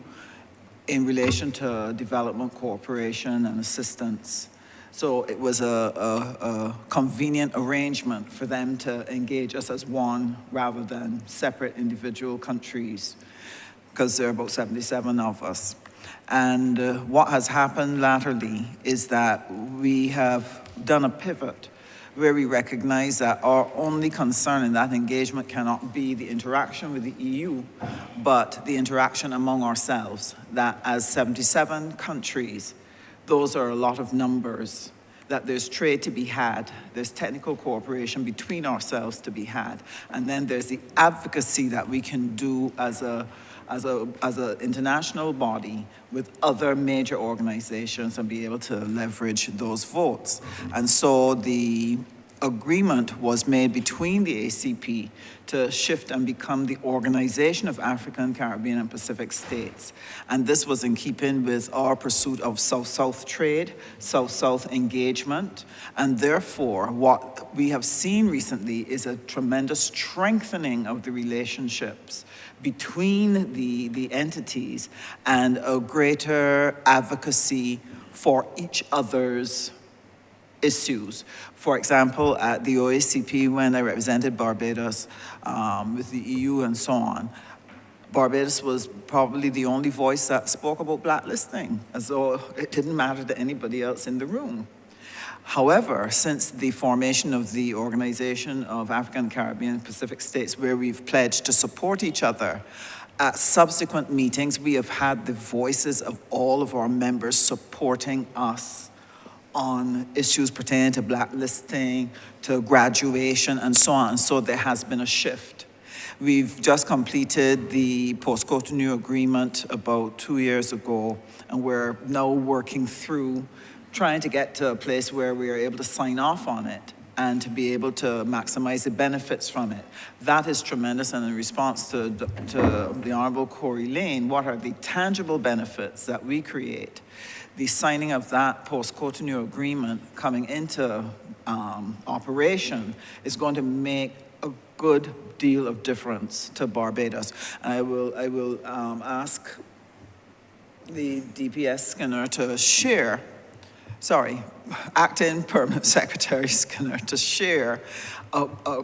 S5: in relation to development cooperation and assistance. So it was a convenient arrangement for them to engage us as one rather than separate individual countries, because there are about 77 of us. And what has happened latterly is that we have done a pivot where we recognize that our only concern in that engagement cannot be the interaction with the EU, but the interaction among ourselves, that as 77 countries, those are a lot of numbers, that there's trade to be had, there's technical cooperation between ourselves to be had, and then there's the advocacy that we can do as an international body with other major organizations and be able to leverage those votes. And so the agreement was made between the ACP to shift and become the Organization of African, Caribbean, and Pacific States. And this was in keeping with our pursuit of South-South trade, South-South engagement, and therefore what we have seen recently is a tremendous strengthening of the relationships between the entities and a greater advocacy for each other's issues. For example, at the OACP, when I represented Barbados with the EU and so on, Barbados was probably the only voice that spoke about blacklisting, as though it didn't matter to anybody else in the room. However, since the formation of the Organization of African, Caribbean, and Pacific States, where we've pledged to support each other, at subsequent meetings, we have had the voices of all of our members supporting us on issues pertaining to blacklisting, to graduation, and so on. So there has been a shift. We've just completed the post-Cotonou agreement about 2 years ago, and we're now working through trying to get to a place where we are able to sign off on it and to be able to maximize the benefits from it. That is tremendous, and in response to the Honourable Corey Lane, what are the tangible benefits that we create? The signing of that post-Cotonou agreement coming into operation is going to make a good deal of difference to Barbados. And I will ask the DPS Skinner to share, Acting Permanent Secretary Skinner to share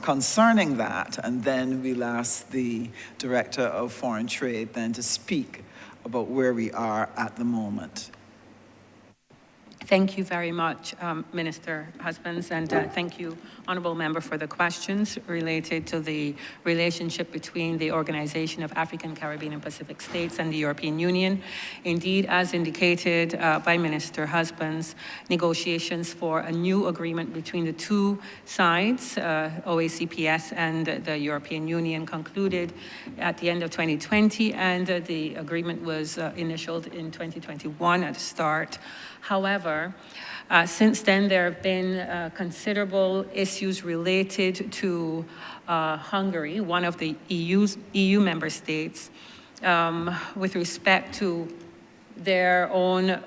S5: concerning that, and then we'll ask the Director of Foreign Trade then to speak about where we are at the moment.
S7: Thank you very much, Minister Husbands, and thank you, Honourable Member, for the questions related to the relationship between the Organization of African, Caribbean, and Pacific States and the European Union. Indeed, as indicated by Minister Husbands, negotiations for a new agreement between the two sides, OACPS and the European Union, concluded at the end of 2020, and the agreement was initialed in 2021 at the start. However, since then, there have been considerable issues related to Hungary, one of the EU member states, with respect to their own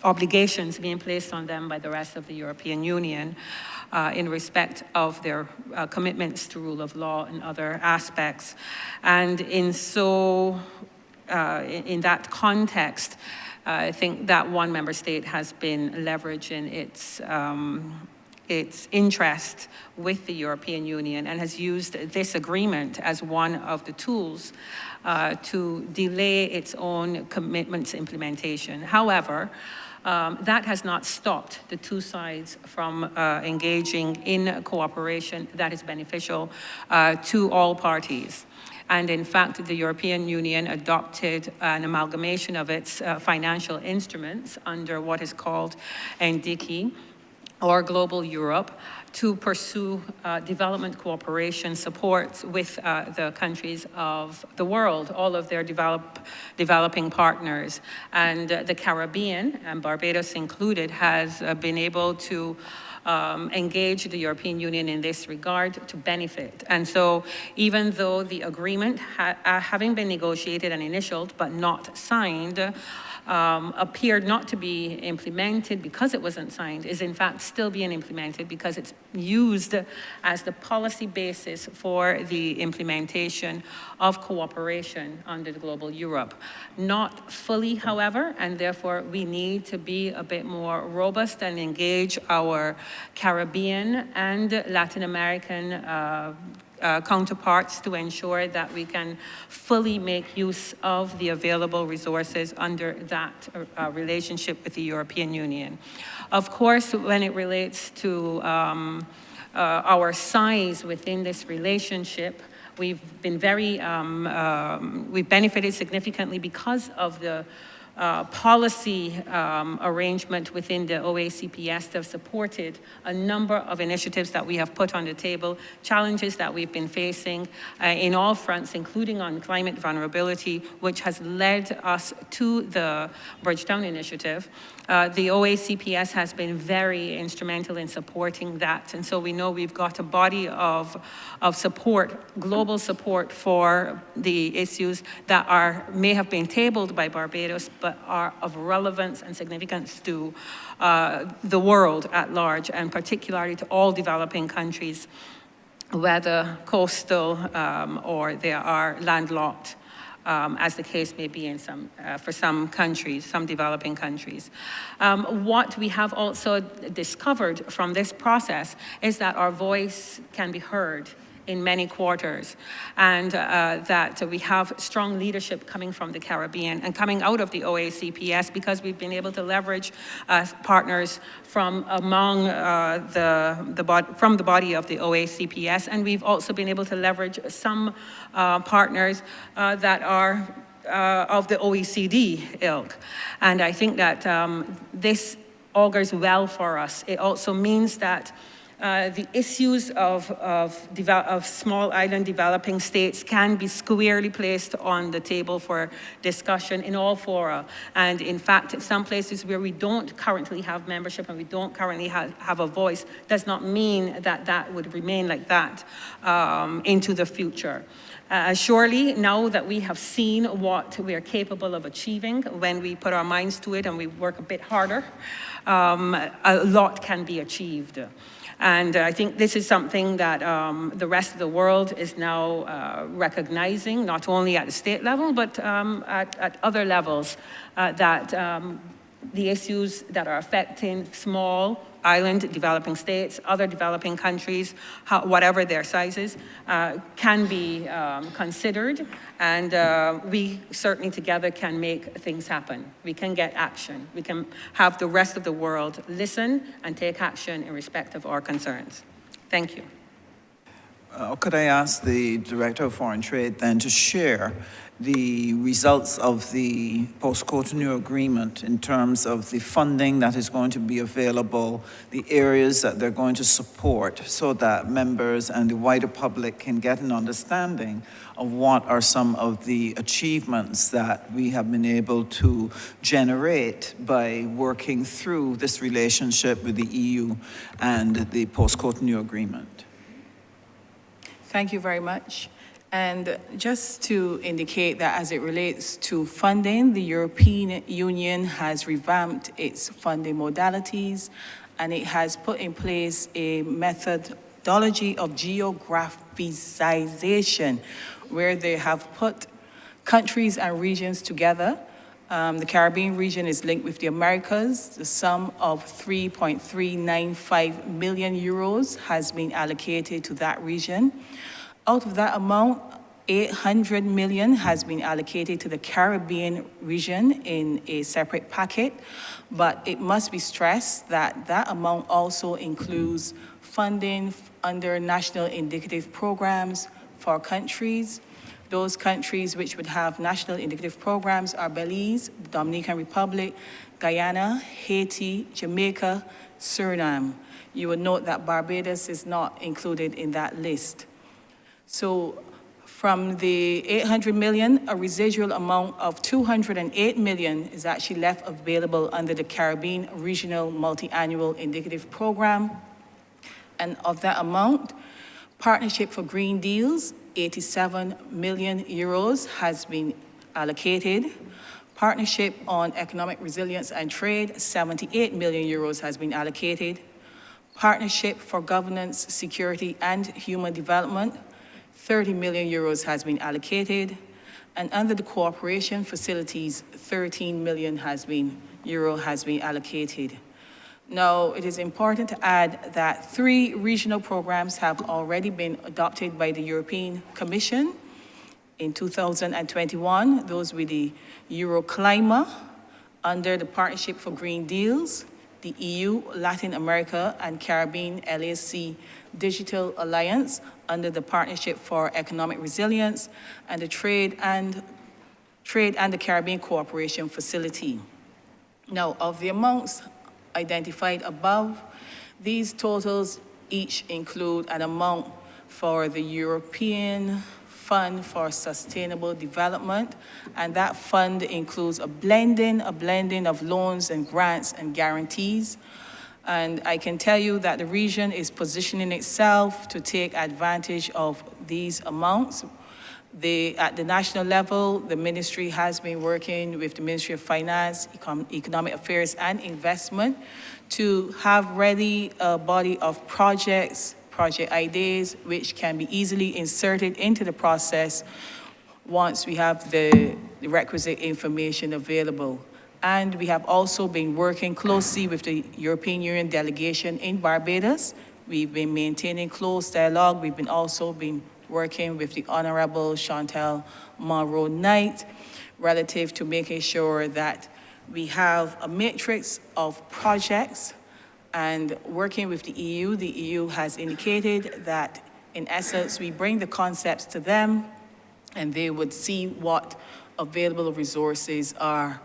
S7: obligations being placed on them by the rest of the European Union in respect of their commitments to rule of law and other aspects. And in that context, I think that one member state has been leveraging its interest with the European Union and has used this agreement as one of the tools to delay its own commitments implementation. However, that has not stopped the two sides from engaging in cooperation that is beneficial to all parties. And in fact, the European Union adopted an amalgamation of its financial instruments under what is called NDICI, or Global Europe, to pursue development cooperation support with the countries of the world, all of their developing partners. And the Caribbean, and Barbados included, has been able to engage the European Union in this regard to benefit. And so even though the agreement having been negotiated and initialed but not signed, appeared not to be implemented because it wasn't signed, is in fact still being implemented because it's used as the policy basis for the implementation of cooperation under the Global Europe. Not fully, however, and therefore we need to be a bit more robust and engage our Caribbean and Latin American counterparts to ensure that we can fully make use of the available resources under that relationship with the European Union. Of course, when it relates to our size within this relationship, we've been we've benefited significantly because of the policy arrangement within the OACPS that have supported a number of initiatives that we have put on the table, challenges that we've been facing in all fronts, including on climate vulnerability, which has led us to the Bridgetown Initiative. The OACPS has been very instrumental in supporting that. And so we know we've got a body of support, global support for the issues that may have been tabled by Barbados, but are of relevance and significance to the world at large, and particularly to all developing countries, whether coastal or they are landlocked. As the case may be in for some countries, some developing countries. What we have also discovered from this process is that our voice can be heard in many quarters, and that we have strong leadership coming from the Caribbean and coming out of the OACPS because we've been able to leverage partners from among from the body of the OACPS, and we've also been able to leverage some partners that are of the OECD ilk. And I think that this augurs well for us. It also means that the issues of small island developing states can be squarely placed on the table for discussion in all fora. And in fact, some places where we don't currently have membership and we don't currently have a voice does not mean that that would remain like that into the future. Surely, now that we have seen what we are capable of achieving when we put our minds to it and we work a bit harder, a lot can be achieved. And I think this is something that the rest of the world is now recognizing, not only at the state level, but at other levels, that the issues that are affecting small island developing states, other developing countries, whatever their sizes, can be considered, and we certainly together can make things happen. We can get action. We can have the rest of the world listen and take action in respect of our concerns. Thank you.
S5: Could I ask the Director of Foreign Trade then to share the results of the post-Cotonou agreement in terms of the funding that is going to be available, the areas that they're going to support, so that members and the wider public can get an understanding of what are some of the achievements that we have been able to generate by working through this relationship with the EU and the post-Cotonou agreement.
S19: Thank you very much. And just to indicate that as it relates to funding, the European Union has revamped its funding modalities, and it has put in place a methodology of geographicization, where they have put countries and regions together. The Caribbean region is linked with the Americas. The sum of 3.395 million euros has been allocated to that region. Out of that amount, 800 million has been allocated to the Caribbean region in a separate packet, but it must be stressed that that amount also includes funding under national indicative programs for countries. Those countries which would have national indicative programs are Belize, the Dominican Republic, Guyana, Haiti, Jamaica, Suriname. You would note that Barbados is not included in that list. So from the 800 million, a residual amount of 208 million is actually left available under the Caribbean Regional Multi-Annual Indicative Program, And of that amount, Partnership for Green Deals, 87 million euros has been allocated. Partnership on Economic Resilience and Trade, 78 million euros has been allocated. Partnership for Governance, Security and Human Development, 30 million euros has been allocated. And under the cooperation facilities, 13 million euro has been allocated. Now, it is important to add that 3 regional programs have already been adopted by the European Commission in 2021. Those were the Euroclima under the Partnership for Green Deals, the EU, Latin America and Caribbean LAC Digital Alliance under the Partnership for Economic Resilience, and the Trade and the Caribbean Cooperation Facility. Now, of the amounts identified above, these totals each include an amount for the European Fund for Sustainable Development, and that fund includes a blending of loans and grants and guarantees. And I can tell you that the region is positioning itself to take advantage of these amounts. At the national level, the ministry has been working with the Ministry of Finance, Economic Affairs and Investment to have ready a body of project ideas, which can be easily inserted into the process once we have the requisite information available. And we have also been working closely with the European Union delegation in Barbados. We've been maintaining close dialogue. We've also been working with the Honourable Chantal Monroe-Knight relative to making sure that we have a matrix of projects. And working with the EU has indicated that in essence we bring the concepts to them and they would see what available resources are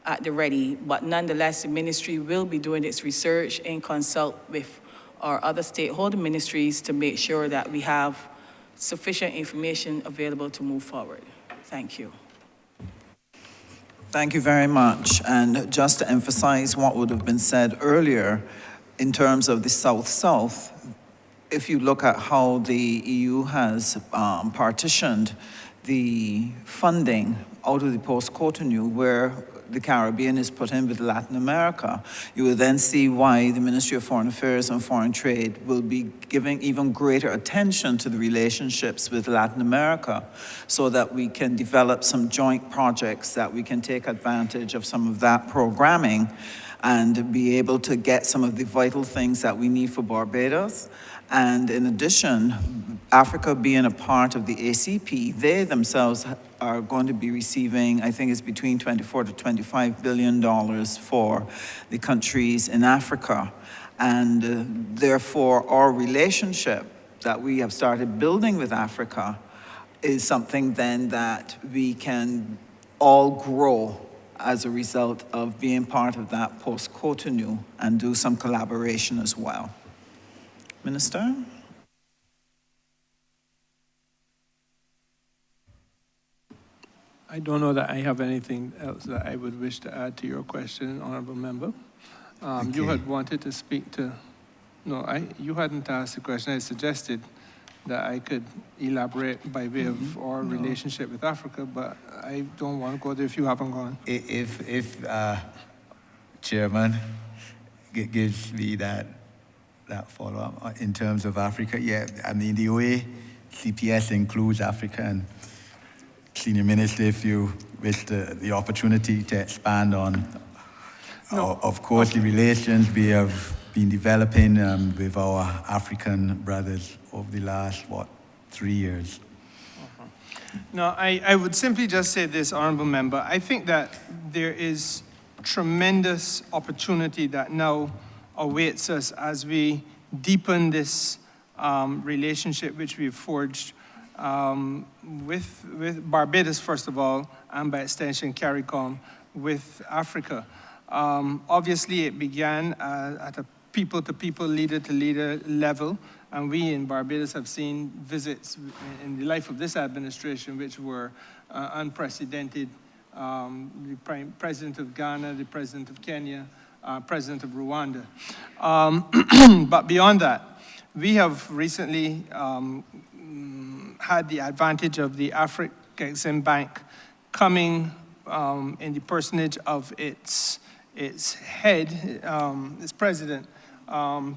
S19: at the ready. But nonetheless, the ministry will be doing its research and consult with our other stakeholder ministries to make sure that we have sufficient information available to move forward. Thank you.
S5: Thank you very much. And just to emphasize what would have been said earlier, in terms of the South-South, if you look at how the EU has partitioned the funding out of the post-Cotonou, where the Caribbean is put in with Latin America, you will then see why the Ministry of Foreign Affairs and Foreign Trade will be giving even greater attention to the relationships with Latin America so that we can develop some joint projects that we can take advantage of some of that programming and be able to get some of the vital things that we need for Barbados. And in addition, Africa being a part of the ACP, they themselves are going to be receiving, I think it's between $24 to $25 billion for the countries in Africa. And therefore, our relationship that we have started building with Africa is something then that we can all grow as a result of being part of that post-Cotonou and do some collaboration as well. Minister?
S10: I don't know that I have anything else that I would wish to add to your question, Honourable Member. You had wanted to speak to, you hadn't asked the question. I suggested that I could elaborate by way of our relationship with Africa, but I don't want to go there if you haven't gone.
S17: If Chairman gives me that follow-up in terms of Africa, yeah, I mean, the way CPS includes Africa, and Senior Minister, if you wish the opportunity to expand on, of course, the relations we have been developing with our African brothers over the last, 3 years?
S3: No, I would simply just say this, Honourable Member. I think that there is tremendous opportunity that now awaits us as we deepen this relationship which we've forged with Barbados, first of all, and by extension CARICOM with Africa. Obviously, it began at a people-to-people, leader-to-leader level, and we in Barbados have seen visits in the life of this administration which were unprecedented. The President of Ghana, the President of Kenya, President of Rwanda. But beyond that, We have recently had the advantage of the Africa Exim Bank coming in the personage of its head, its president,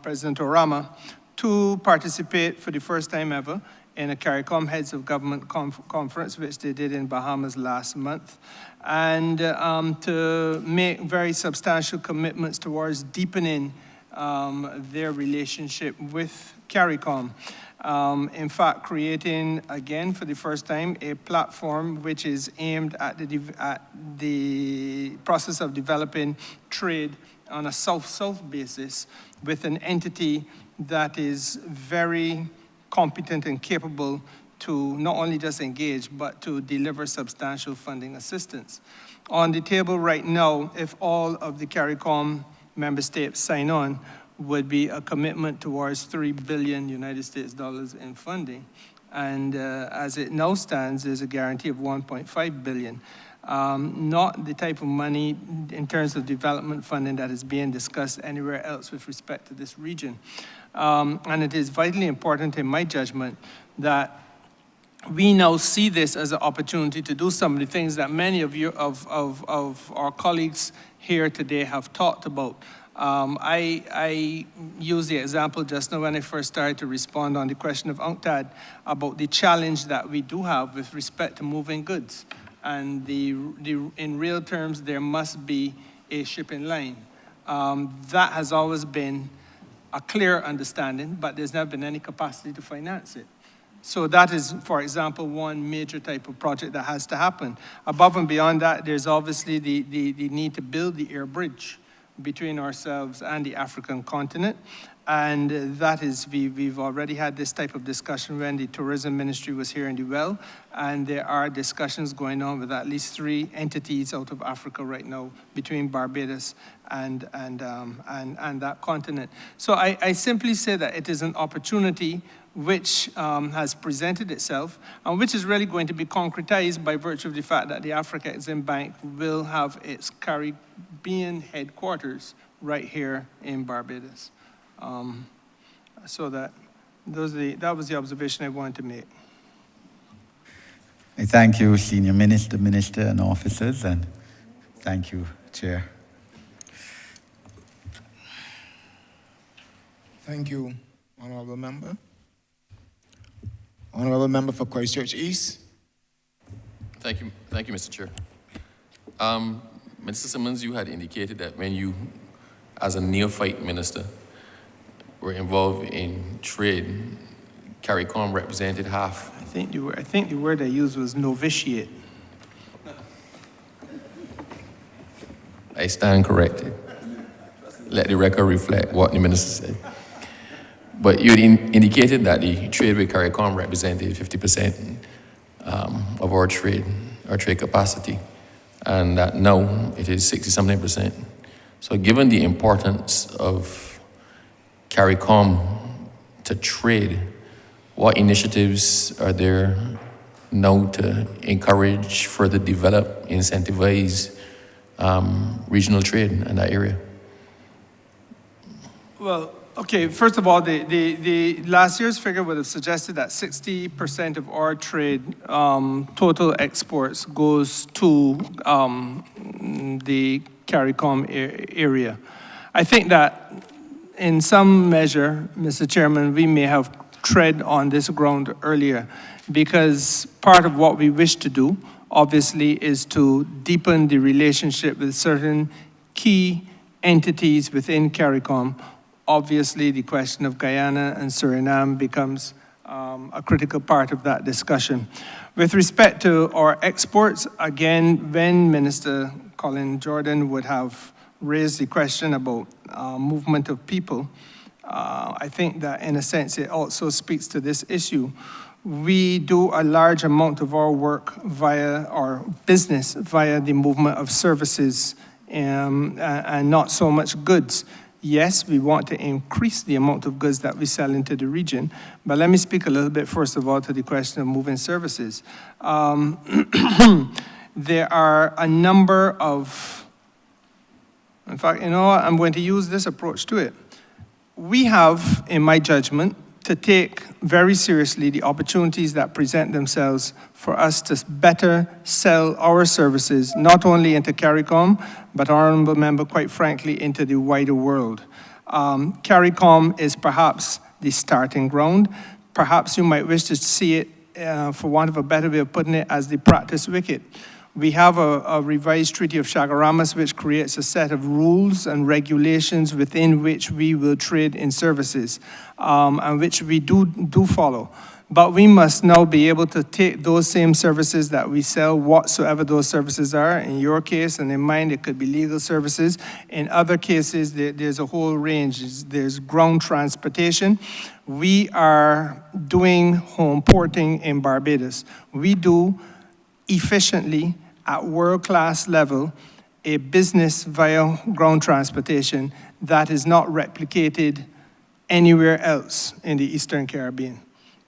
S3: President Orama, to participate for the first time ever in a CARICOM Heads of Government conference, which they did in Bahamas last month, and to make very substantial commitments towards deepening their relationship with CARICOM. In fact, creating, again, for the first time, a platform which is aimed at the process of developing trade on a South-South basis with an entity that is very competent and capable to not only just engage, but to deliver substantial funding assistance. On the table right now, if all of the CARICOM member states sign on, would be a commitment towards $3 billion United States dollars in funding. And as it now stands, there's a guarantee of $1.5 billion. Not the type of money in terms of development funding that is being discussed anywhere else with respect to this region. And it is vitally important, in my judgment, that we now see this as an opportunity to do some of the things that many of you, of our colleagues here today have talked about. I used the example just now when I first started to respond on the question of UNCTAD about the challenge that we do have with respect to moving goods. And in real terms, there must be a shipping line. That has always been a clear understanding, but there's never been any capacity to finance it. So that is, for example, one major type of project that has to happen. Above and beyond that, there's obviously the need to build the air bridge between ourselves and the African continent. And that is, we've already had this type of discussion when the tourism ministry was here in the well, and there are discussions going on with at least 3 entities out of Africa right now between Barbados and that continent. So I simply say that it is an opportunity which has presented itself and which is really going to be concretized by virtue of the fact that the Africa Exim Bank will have its Caribbean headquarters right here in Barbados. So that was the observation I wanted to make.
S17: I thank you, Senior Minister, Minister, and officers, and thank you, Chair.
S1: Thank you, Honourable Member. Honourable Member for Christchurch East.
S21: Thank you, Mr. Chair. Minister Simmons, you had indicated that when you, as a neophyte minister, were involved in trade, CARICOM represented half.
S3: I think the word I used was novitiate.
S21: I stand corrected. Let the record reflect what the minister said. But you had indicated that the trade with CARICOM represented 50% of our trade capacity, and that now it is 60-something%. So given the importance of CARICOM to trade, what initiatives are there now to encourage, further develop, incentivize regional trade in that area?
S3: Well, okay, first of all, the last year's figure would have suggested that 60% of our trade, total exports, goes to the CARICOM area. I think that in some measure, Mr. Chairman, we may have tread on this ground earlier, because part of what we wish to do, obviously, is to deepen the relationship with certain key entities within CARICOM. Obviously, the question of Guyana and Suriname becomes a critical part of that discussion. With respect to our exports, again, when Minister Colin Jordan would have raised the question about movement of people, I think that in a sense it also speaks to this issue. We do a large amount of our work via our business, via the movement of services and not so much goods. Yes, we want to increase the amount of goods that we sell into the region, but let me speak a little bit first of all to the question of moving services. There are a number of, in fact, you know what, I'm going to use this approach to it. We have, in my judgment, to take very seriously the opportunities that present themselves for us to better sell our services, not only into CARICOM, but, Honourable Member, quite frankly, into the wider world. CARICOM is perhaps the starting ground. Perhaps you might wish to see it, for want of a better way of putting it, as the practice wicket. We have a revised Treaty of Chaguaramas which creates a set of rules and regulations within which we will trade in services, and which we do follow. But we must now be able to take those same services that we sell, whatsoever those services are. In your case and in mine, it could be legal services. In other cases, there's a whole range. There's ground transportation. We are doing home porting in Barbados. We do efficiently, at world-class level, a business via ground transportation that is not replicated anywhere else in the Eastern Caribbean.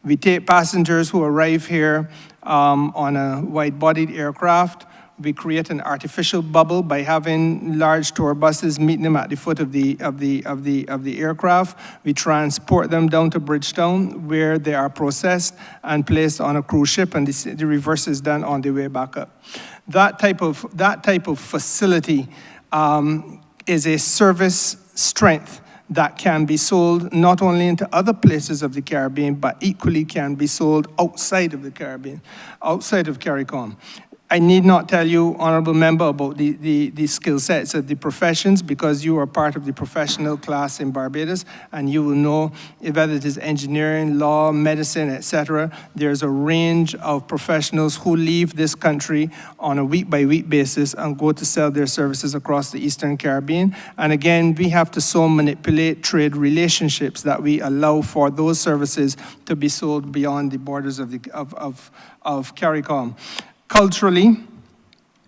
S3: We take passengers who arrive here on a wide-bodied aircraft. We create an artificial bubble by having large tour buses meeting them at the foot of the aircraft. We transport them down to Bridgetown, where they are processed and placed on a cruise ship, and the reverse is done on the way back up. That type of facility is a service strength that can be sold not only into other places of the Caribbean, but equally can be sold outside of the Caribbean, outside of CARICOM. I need not tell you, Honourable Member, about the skill sets of the professions, because you are part of the professional class in Barbados, and you will know whether it is engineering, law, medicine, etc. There's a range of professionals who leave this country on a week-by-week basis and go to sell their services across the Eastern Caribbean. And again, we have to so manipulate trade relationships that we allow for those services to be sold beyond the borders of CARICOM. Culturally,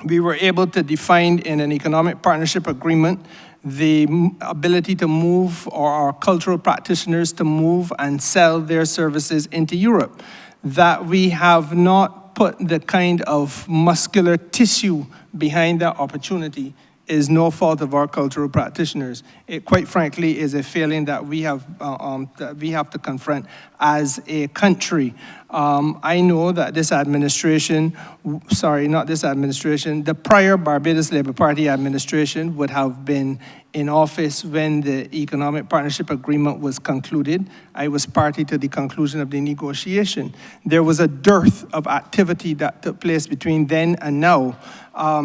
S3: we were able to define in an economic partnership agreement the ability to move, or our cultural practitioners to move and sell their services into Europe. That we have not put the kind of muscular tissue behind that opportunity is no fault of our cultural practitioners. It, quite frankly, is a failing that we have to confront as a country. I know that this administration, the prior Barbados Labour Party administration would have been in office when the Economic Partnership Agreement was concluded. I was party to the conclusion of the negotiation. There was a dearth of activity that took place between then and now.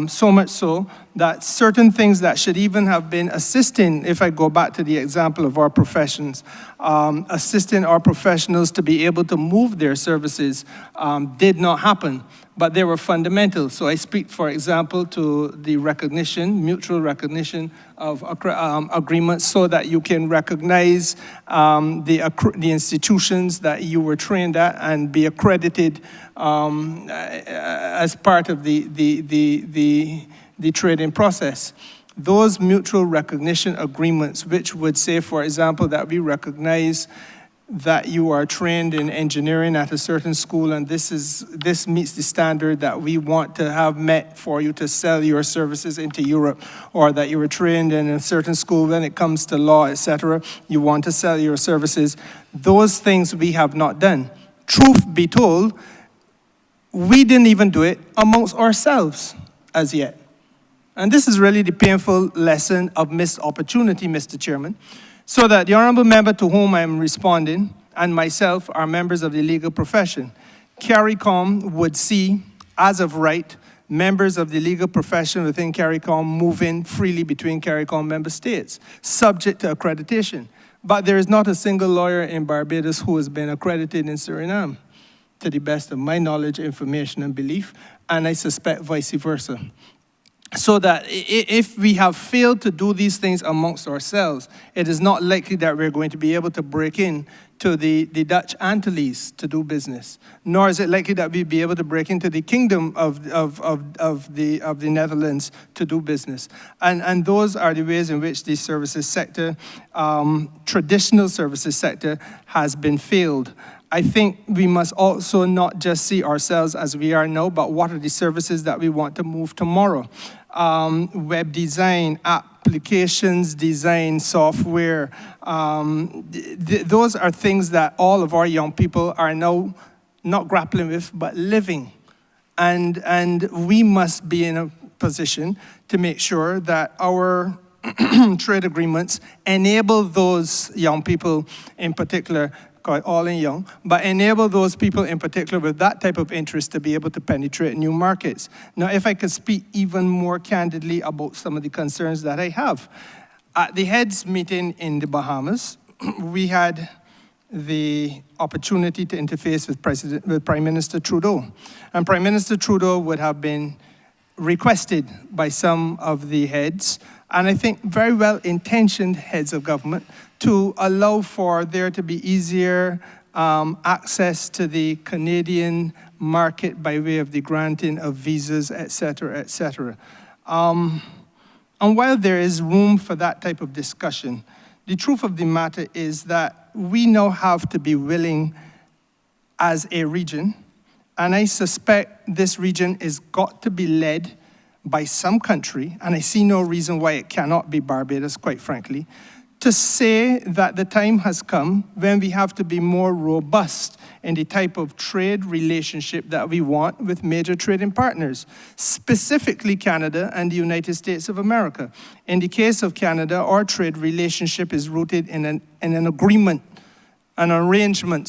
S3: So much so that certain things that should even have been assisting, if I go back to the example of our professions, assisting our professionals to be able to move their services did not happen, but they were fundamental. So I speak, for example, to the recognition, mutual recognition of agreements, so that you can recognize the institutions that you were trained at and be accredited as part of the trading process. Those mutual recognition agreements, which would say, for example, that we recognize that you are trained in engineering at a certain school, and this meets the standard that we want to have met for you to sell your services into Europe, or that you were trained in a certain school when it comes to law, etc. You want to sell your services. Those things we have not done. Truth be told, we didn't even do it amongst ourselves as yet. And this is really the painful lesson of missed opportunity, Mr. Chairman. So that the Honourable Member to whom I am responding, and myself, are members of the legal profession. CARICOM would see, as of right, members of the legal profession within CARICOM moving freely between CARICOM member states, subject to accreditation. But there is not a single lawyer in Barbados who has been accredited in Suriname, to the best of my knowledge, information, and belief, and I suspect vice versa. So that if we have failed to do these things amongst ourselves, it is not likely that we're going to be able to break in to the Dutch Antilles to do business, nor is it likely that we'll be able to break into the Kingdom of the Netherlands to do business. And those are the ways in which the services sector, traditional services sector, has been failed. I think we must also not just see ourselves as we are now, but what are the services that we want to move tomorrow. web design, applications design, software. Those are things that all of our young people are now not grappling with, but living. And we must be in a position to make sure that our trade agreements enable those young people in particular, all in young, but enable those people in particular with that type of interest to be able to penetrate new markets. Now, if I could speak even more candidly about some of the concerns that I have. At the heads meeting in the Bahamas, we had the opportunity to interface with Prime Minister Trudeau. And Prime Minister Trudeau would have been requested by some of the heads, and I think very well-intentioned heads of government, to allow for there to be easier access to the Canadian market by way of the granting of visas, et cetera, et cetera. And while there is room for that type of discussion, the truth of the matter is that we now have to be willing as a region, and I suspect this region is got to be led by some country, and I see no reason why it cannot be Barbados, quite frankly, to say that the time has come when we have to be more robust in the type of trade relationship that we want with major trading partners, specifically Canada and the United States of America. In the case of Canada, our trade relationship is rooted in an agreement, an arrangement,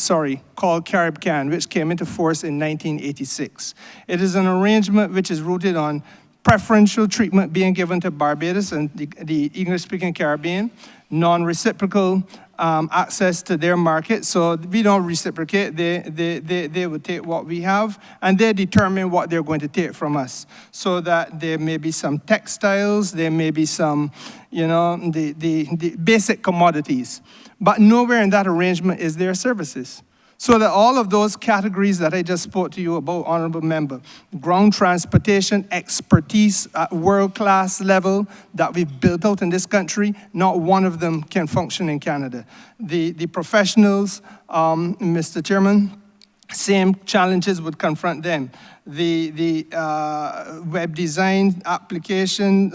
S3: called CaribCan, which came into force in 1986. It is an arrangement which is rooted on preferential treatment being given to Barbados and the English-speaking Caribbean, non-reciprocal access to their market. So we don't reciprocate. They would take what we have, and they determine what they're going to take from us. So that there may be some textiles, there may be some, the basic commodities. But nowhere in that arrangement is there services. So that all of those categories that I just spoke to you about, Honourable Member, ground transportation, expertise at world-class level that we've built out in this country, not one of them can function in Canada. The professionals, Mr. Chairman, same challenges would confront them. The web design, application,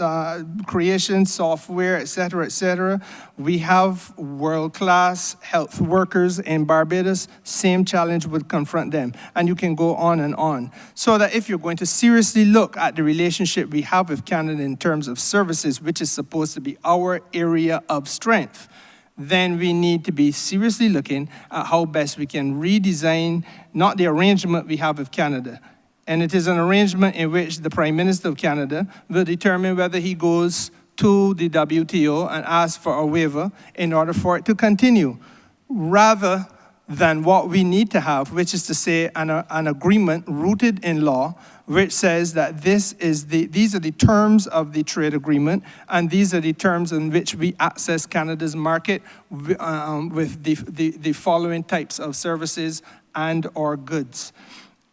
S3: creation, software, et cetera, we have world-class health workers in Barbados, same challenge would confront them. And you can go on and on. So that if you're going to seriously look at the relationship we have with Canada in terms of services, which is supposed to be our area of strength, then we need to be seriously looking at how best we can redesign not the arrangement we have with Canada. And it is an arrangement in which the Prime Minister of Canada will determine whether he goes to the WTO and asks for a waiver in order for it to continue, rather than what we need to have, which is to say an agreement rooted in law, which says that these are the terms of the trade agreement, and these are the terms in which we access Canada's market with the following types of services and or goods.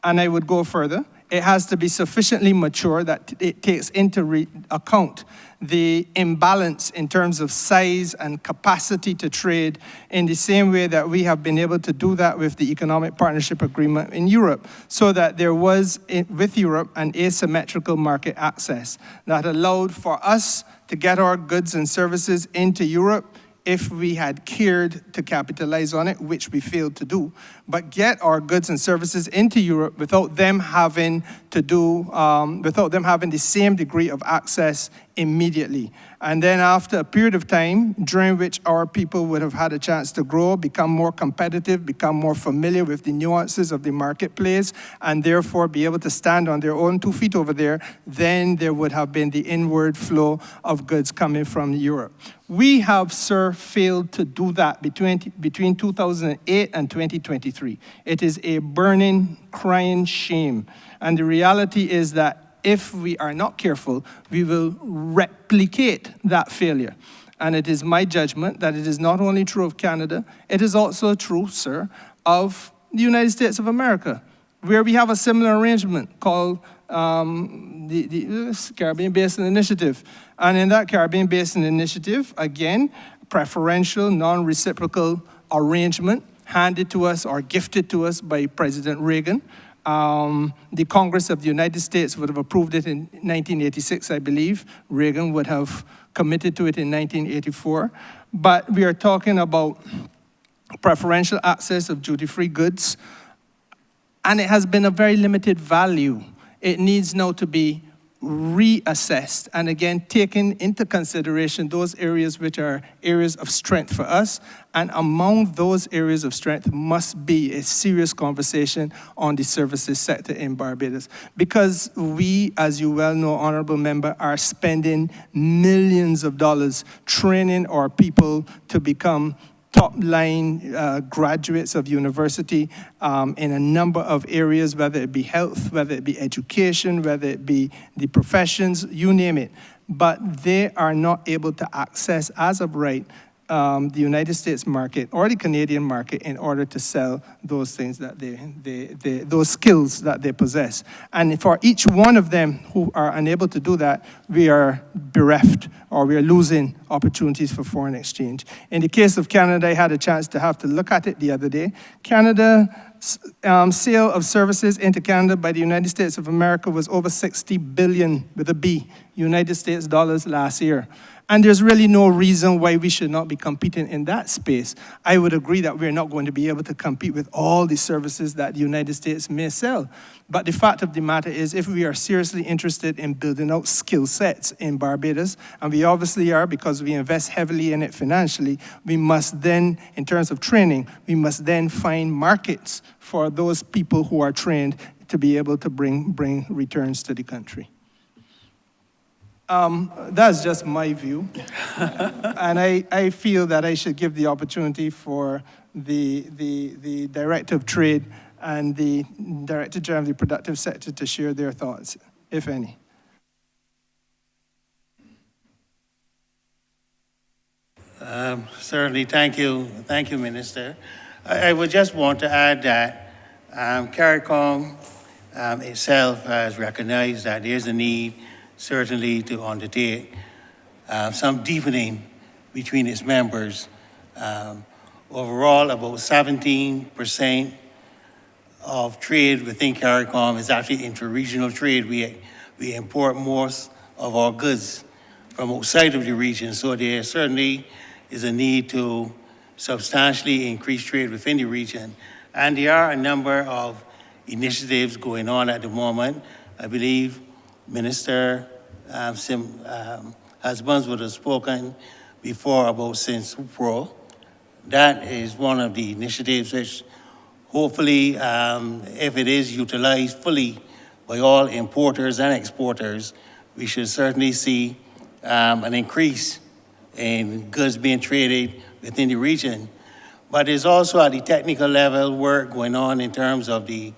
S3: And I would go further. It has to be sufficiently mature that it takes into account the imbalance in terms of size and capacity to trade in the same way that we have been able to do that with the Economic Partnership Agreement in Europe, so that there was, with Europe, an asymmetrical market access that allowed for us to get our goods and services into Europe if we had cared to capitalize on it, which we failed to do, but get our goods and services into Europe without them having the same degree of access immediately. And then after a period of time during which our people would have had a chance to grow, become more competitive, become more familiar with the nuances of the marketplace, and therefore be able to stand on their own 2 feet over there, then there would have been the inward flow of goods coming from Europe. We have, sir, failed to do that between 2008 and 2023. It is a burning, crying shame. And the reality is that if we are not careful, we will replicate that failure. And it is my judgment that it is not only true of Canada, it is also true, sir, of the United States of America, where we have a similar arrangement called the Caribbean Basin Initiative. And in that Caribbean Basin Initiative, again, preferential, non-reciprocal arrangement handed to us or gifted to us by President Reagan. The Congress of the United States would have approved it in 1986, I believe. Reagan would have committed to it in 1984. But we are talking about preferential access of duty-free goods, and it has been a very limited value. It needs now to be reassessed, and again, taking into consideration those areas which are areas of strength for us, and among those areas of strength must be a serious conversation on the services sector in Barbados. Because we, as you well know, Honourable Member, are spending millions of dollars training our people to become top-line graduates of university in a number of areas, whether it be health, whether it be education, whether it be the professions, you name it. But they are not able to access, as of right, the United States market or the Canadian market in order to sell those things that those skills that they possess. And for each one of them who are unable to do that, we are bereft, or we are losing opportunities for foreign exchange. In the case of Canada, I had a chance to have to look at it the other day. Canada, sale of services into Canada by the United States of America was over 60 billion, with a B, United States dollars last year. And there's really no reason why we should not be competing in that space. I would agree that we're not going to be able to compete with all the services that the United States may sell. But the fact of the matter is, if we are seriously interested in building out skill sets in Barbados, and we obviously are because we invest heavily in it financially, we must then, in terms of training, we must then find markets for those people who are trained to be able to bring returns to the country. That's just my view. And I feel that I should give the opportunity for the Director of Trade and the Director General of the Productive Sector to share their thoughts, if any.
S18: Certainly, thank you, Minister. I would just want to add that CARICOM itself has recognized that there's a need certainly to undertake some deepening between its members. Overall, about 17% of trade within CARICOM is actually inter-regional trade. We import most of our goods from outside of the region, so there certainly is a need to substantially increase trade within the region. And there are a number of initiatives going on at the moment. I believe Minister Husbands would have spoken before about SimSupro. That is one of the initiatives which hopefully, if it is utilized fully by all importers and exporters, we should certainly see an increase in goods being traded within the region. But there's also at the technical level work going on in terms of the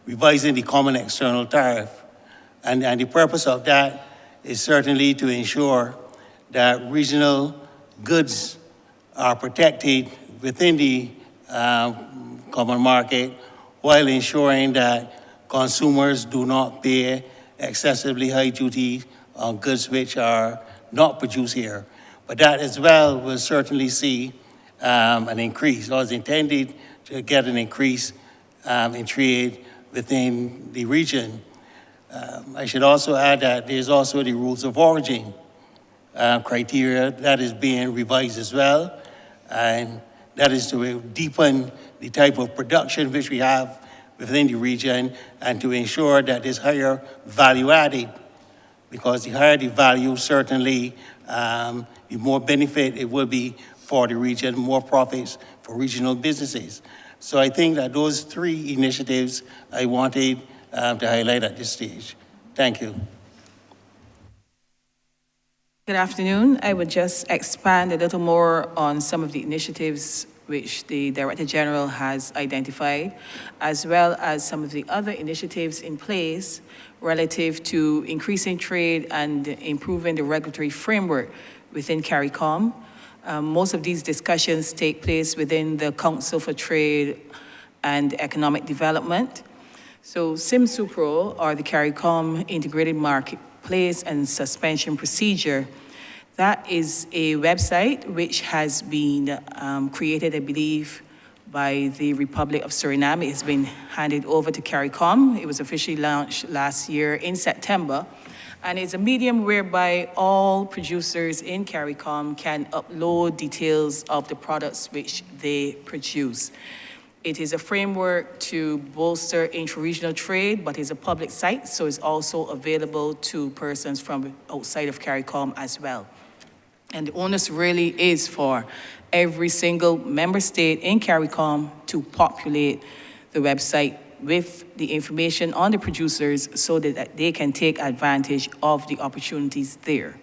S18: revising the common external tariff. And the purpose of that is certainly to ensure that regional goods are protected within the common market while ensuring that consumers do not pay excessively high duty on goods which are not produced here. But that as well will certainly see an increase, or is intended to get an increase in trade within the region. I should also add that there's also the rules of origin criteria that is being revised as well, and that is to deepen the type of production which we have within the region and to ensure that there's higher value added, because the higher the value, certainly the more benefit it will be for the region, more profits for regional businesses. So I think that those three initiatives I wanted to highlight at this stage. Thank you.
S19: Good afternoon. I would just expand a little more on some of the initiatives which the Director General has identified, as well as some of the other initiatives in place relative to increasing trade and improving the regulatory framework within CARICOM. Most of these discussions take place within the Council for Trade and Economic Development. So SimSupro, or the CARICOM Integrated Marketplace and Suspension Procedure, that is a website which has been created, I believe, by the Republic of Suriname. It has been handed over to CARICOM. It was officially launched last year in September. And it's a medium whereby all producers in CARICOM can upload details of the products which they produce. It is a framework to bolster intra-regional trade, but it's a public site, so it's also available to persons from outside of CARICOM as well. And the onus really is for every single member state in CARICOM to populate the website with the information on the producers so that they can take advantage of the opportunities there.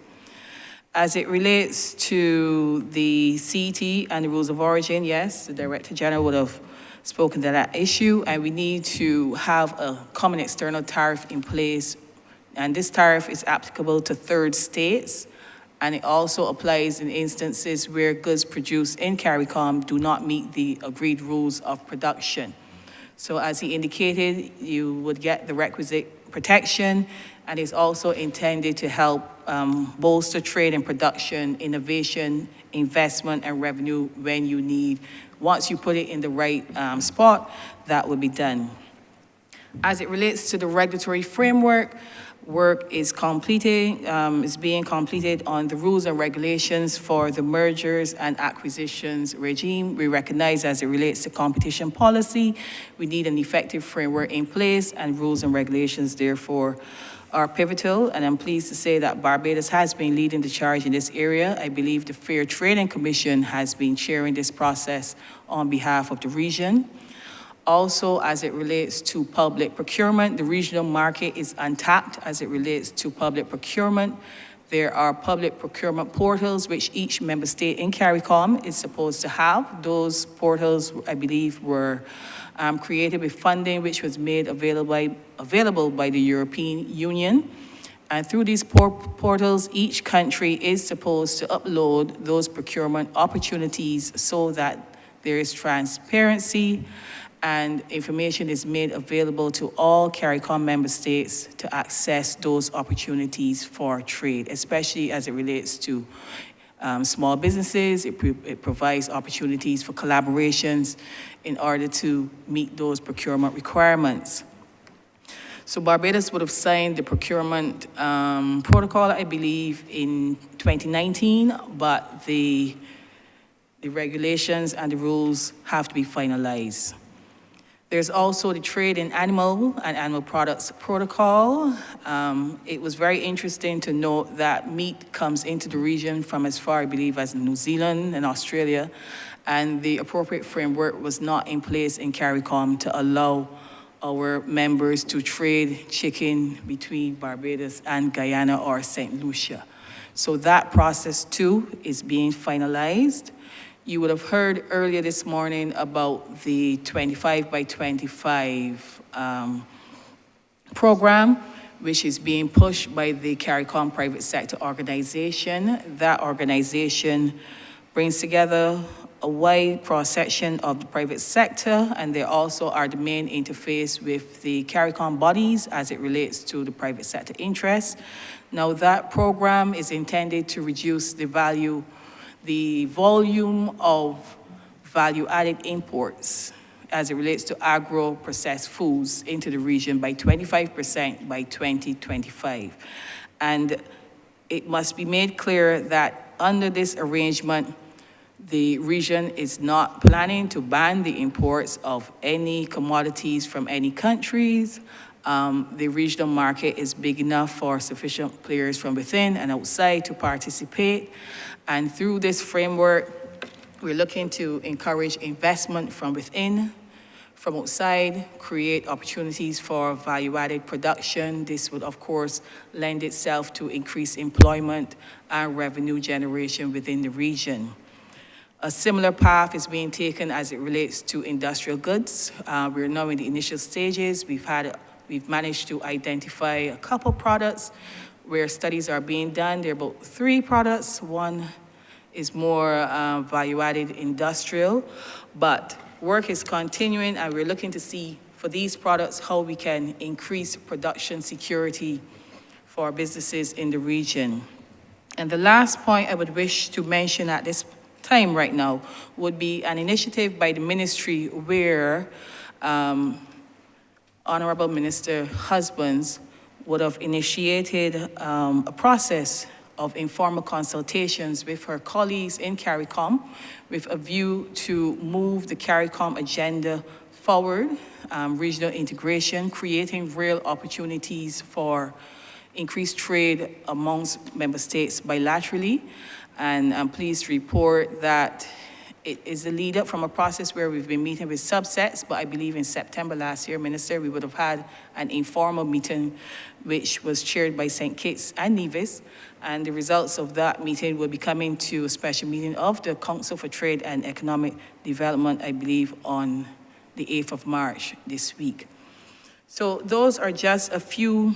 S19: As it relates to the CET and the rules of origin, yes, the Director General would have spoken to that issue, and we need to have a common external tariff in place. And this tariff is applicable to third states, and it also applies in instances where goods produced in CARICOM do not meet the agreed rules of production. So as he indicated, you would get the requisite protection, and it's also intended to help bolster trade and production, innovation, investment, and revenue when you need. Once you put it in the right spot, that will be done. As it relates to the regulatory framework, work is being completed on the rules and regulations for the mergers and acquisitions regime. We recognize as it relates to competition policy, we need an effective framework in place, and rules and regulations therefore are pivotal. And I'm pleased to say that Barbados has been leading the charge in this area. I believe the Fair Trading Commission has been chairing this process on behalf of the region. Also, as it relates to public procurement, the regional market is untapped as it relates to public procurement. There are public procurement portals which each member state in CARICOM is supposed to have. Those portals, I believe, were created with funding which was made available by the European Union. And through these portals, each country is supposed to upload those procurement opportunities so that there is transparency and information is made available to all CARICOM member states to access those opportunities for trade, especially as it relates to small businesses. It provides opportunities for collaborations in order to meet those procurement requirements. So Barbados would have signed the procurement protocol, I believe, in 2019, but the regulations and the rules have to be finalized. There's also the Trade in Animal and Animal Products Protocol. It was very interesting to note that meat comes into the region from as far, I believe, as New Zealand and Australia, and the appropriate framework was not in place in CARICOM to allow our members to trade chicken between Barbados and Guyana or St. Lucia. So that process too is being finalized. You would have heard earlier this morning about the 25 by 25 program, which is being pushed by the CARICOM private sector organization. That organization brings together a wide cross-section of the private sector, and they also are the main interface with the CARICOM bodies as it relates to the private sector interests. Now, that program is intended to reduce the volume of value-added imports as it relates to agro-processed foods into the region by 25% by 2025. And it must be made clear that under this arrangement, the region is not planning to ban the imports of any commodities from any countries. The regional market is big enough for sufficient players from within and outside to participate. And through this framework, we're looking to encourage investment from within, from outside, create opportunities for value-added production. This would, of course, lend itself to increased employment and revenue generation within the region. A similar path is being taken as it relates to industrial goods. We're now in the initial stages. We've managed to identify a couple products where studies are being done. There are about 3 products. One is more value-added industrial, but work is continuing, and we're looking to see for these products how we can increase production security for businesses in the region. And the last point I would wish to mention at this time right now would be an initiative by the ministry where Honorable Minister Husbands would have initiated a process of informal consultations with her colleagues in CARICOM with a view to move the CARICOM agenda forward, regional integration, creating real opportunities for increased trade amongst member states bilaterally. And I'm pleased to report that it is a lead up from a process where we've been meeting with subsets, but I believe in September last year, Minister, we would have had an informal meeting which was chaired by St. Kitts and Nevis, and the results of that meeting will be coming to a special meeting of the Council for Trade and Economic Development, I believe, on the 8th of March this week. So those are just a few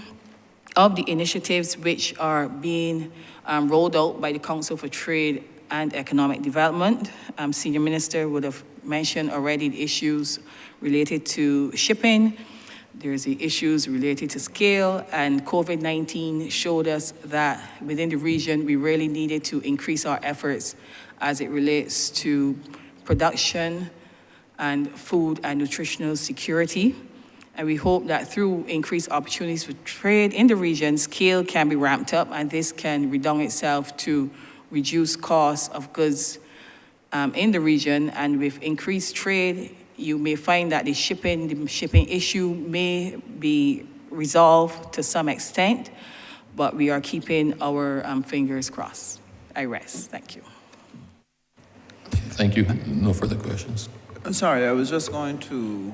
S19: of the initiatives which are being rolled out by the Council for Trade and Economic Development. Senior Minister would have mentioned already the issues related to shipping. There's the issues related to scale, and COVID-19 showed us that within the region, we really needed to increase our efforts as it relates to production and food and nutritional security. And we hope that through increased opportunities for trade in the region, scale can be ramped up, and this can redound itself to reduce costs of goods in the region. And with increased trade, you may find that the shipping issue may be resolved to some extent, but we are keeping our fingers crossed. I rest. Thank you.
S21: Thank you. No further questions.
S5: I'm sorry, I was just going to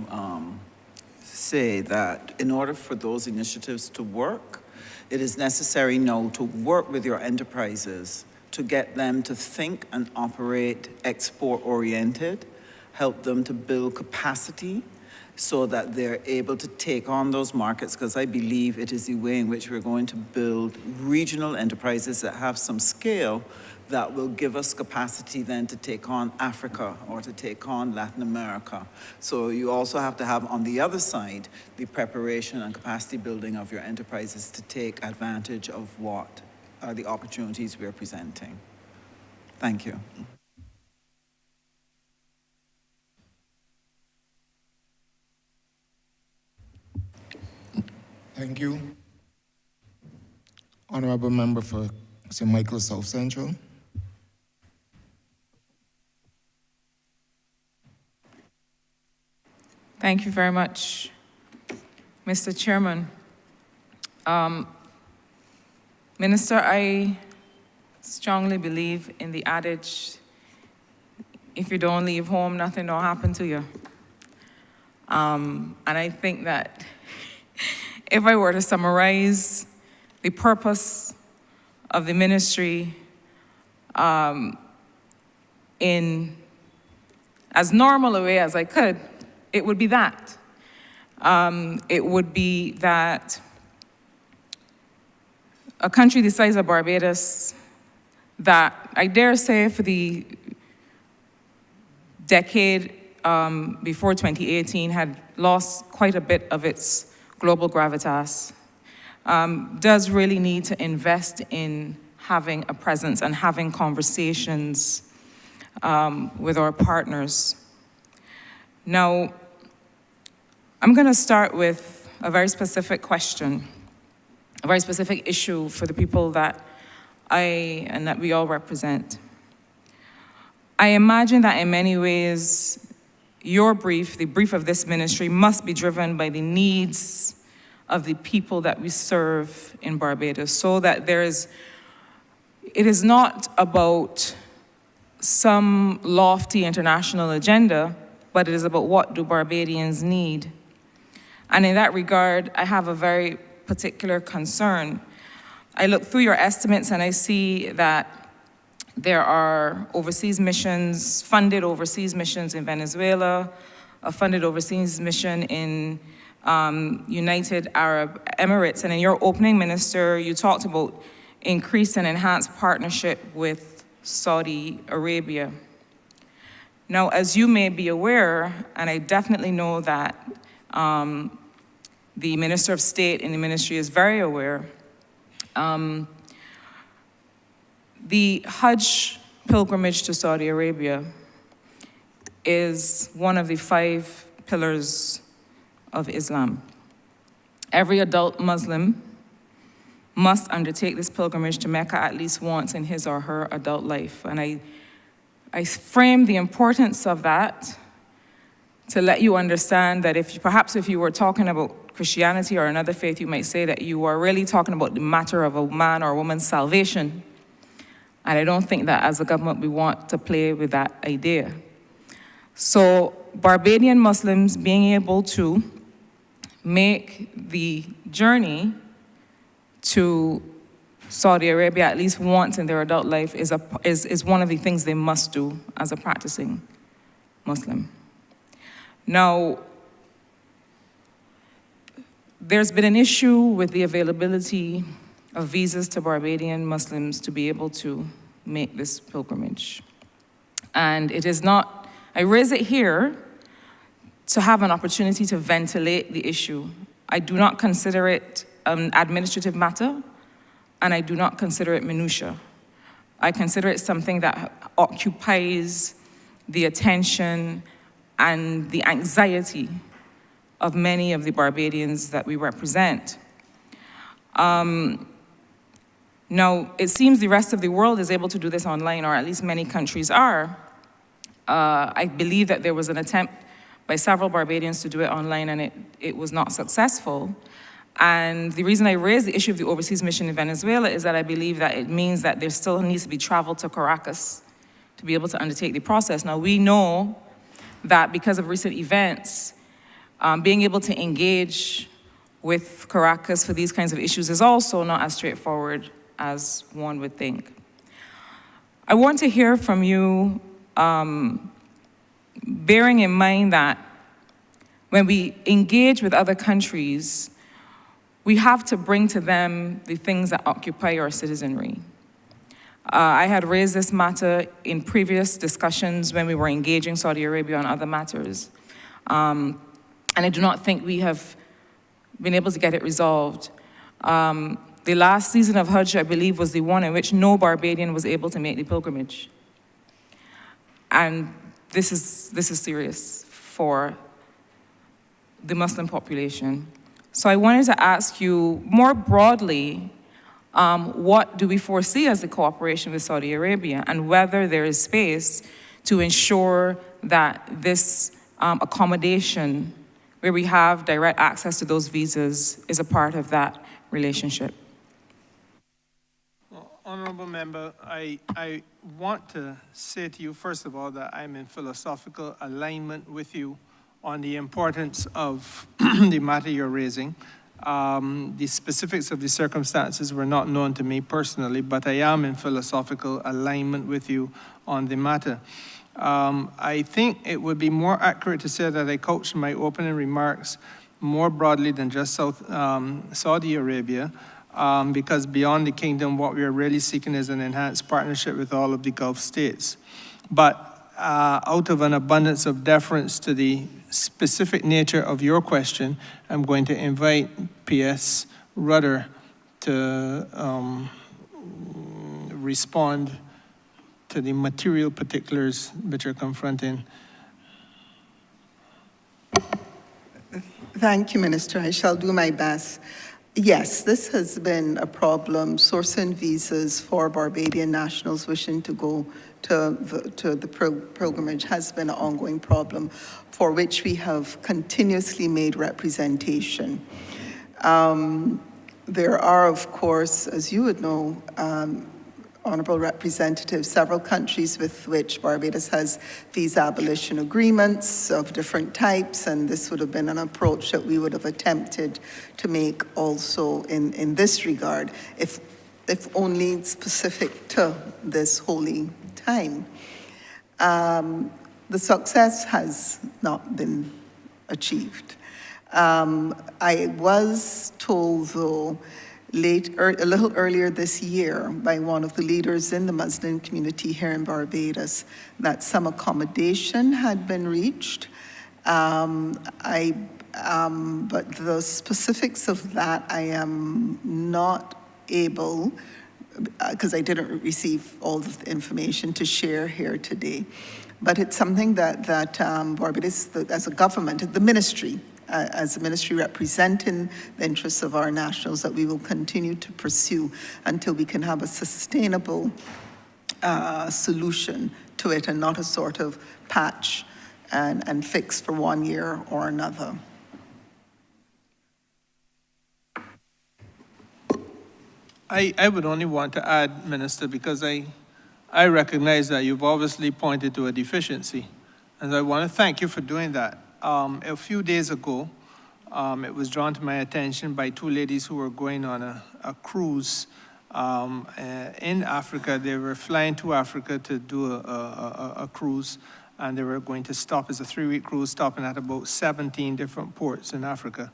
S5: say that in order for those initiatives to work, it is necessary now to work with your enterprises to get them to think and operate export-oriented, help them to build capacity so that they're able to take on those markets, because I believe it is the way in which we're going to build regional enterprises that have some scale that will give us capacity then to take on Africa or to take on Latin America. So you also have to have on the other side the preparation and capacity building of your enterprises to take advantage of what are the opportunities we're presenting. Thank you.
S1: Thank you. Honorable Member for St. Michael South Central.
S2: Thank you very much, Mr. Chairman. Minister, I strongly believe in the adage, if you don't leave home, nothing will happen to you. And I think that if I were to summarize the purpose of the ministry in as normal a way as I could, it would be that. It would be that a country the size of Barbados, that I dare say for the decade before 2018 had lost quite a bit of its global gravitas, does really need to invest in having a presence and having conversations with our partners. Now, I'm going to start with a very specific question, a very specific issue for the people that that we all represent. I imagine that in many ways, your brief, the brief of this ministry, must be driven by the needs of the people that we serve in Barbados, so that it is not about some lofty international agenda, but it is about what do Barbadians need. And in that regard, I have a very particular concern. I look through your estimates and I see that there are overseas missions, funded overseas missions in Venezuela, a funded overseas mission in United Arab Emirates. And in your opening, Minister, you talked about increased and enhanced partnership with Saudi Arabia. Now, as you may be aware, and I definitely know that the Minister of State in the ministry is very aware, the Hajj pilgrimage to Saudi Arabia is one of the 5 pillars of Islam. Every adult Muslim must undertake this pilgrimage to Mecca at least once in his or her adult life. And I frame the importance of that to let you understand that perhaps if you were talking about Christianity or another faith, you might say that you are really talking about the matter of a man or a woman's salvation. And I don't think that as a government we want to play with that idea. So Barbadian Muslims being able to make the journey to Saudi Arabia at least once in their adult life is one of the things they must do as a practicing Muslim. Now, there's been an issue with the availability of visas to Barbadian Muslims to be able to make this pilgrimage. And it is not, I raise it here to have an opportunity to ventilate the issue. I do not consider it an administrative matter, and I do not consider it minutiae. I consider it something that occupies the attention and the anxiety of many of the Barbadians that we represent. Now, it seems the rest of the world is able to do this online, or at least many countries are. I believe that there was an attempt by several Barbadians to do it online, and it was not successful. And the reason I raise the issue of the overseas mission in Venezuela is that I believe that it means that there still needs to be travel to Caracas to be able to undertake the process. Now, we know that because of recent events, being able to engage with Caracas for these kinds of issues is also not as straightforward as one would think. I want to hear from you, bearing in mind that when we engage with other countries, we have to bring to them the things that occupy our citizenry. I had raised this matter in previous discussions when we were engaging Saudi Arabia on other matters. And I do not think we have been able to get it resolved. The last season of Hajj, I believe, was the one in which no Barbadian was able to make the pilgrimage. And this is serious for the Muslim population. So I wanted to ask you more broadly, what do we foresee as the cooperation with Saudi Arabia, and whether there is space to ensure that this accommodation, where we have direct access to those visas, is a part of that relationship?
S10: Well, Honourable Member, I want to say to you, first of all, that I'm in philosophical alignment with you on the importance of the matter you're raising. The specifics of the circumstances were not known to me personally, but I am in philosophical alignment with you on the matter. I think it would be more accurate to say that I couched my opening remarks more broadly than just Saudi Arabia, because beyond the kingdom, what we are really seeking is an enhanced partnership with all of the Gulf states. But out of an abundance of deference to the specific nature of your question, I'm going to invite P.S. Rudder to respond to the material particulars which are confronting.
S8: Thank you, Minister. I shall do my best. Yes, this has been a problem. Sourcing visas for Barbadian nationals wishing to go to the pilgrimage has been an ongoing problem for which we have continuously made representation. There are, of course, as you would know, Honourable Representative, several countries with which Barbados has visa abolition agreements of different types, and this would have been an approach that we would have attempted to make also in this regard, if only specific to this holy time. The success has not been achieved. I was told, though, a little earlier this year by one of the leaders in the Muslim community here in Barbados that some accommodation had been reached. But the specifics of that I am not able because I didn't receive all the information to share here today. But it's something that Barbados, as a government, the ministry, as a ministry representing the interests of our nationals, that we will continue to pursue until we can have a sustainable solution to it, and not a sort of patch and fix for 1 year or another.
S10: I would only want to add, Minister, because I recognize that you've obviously pointed to a deficiency, and I want to thank you for doing that. A few days ago, it was drawn to my attention by two ladies who were going on a cruise in Africa. They were flying to Africa to do a cruise, and they were going to stop. It's a 3-week cruise, stopping at about 17 different ports in Africa.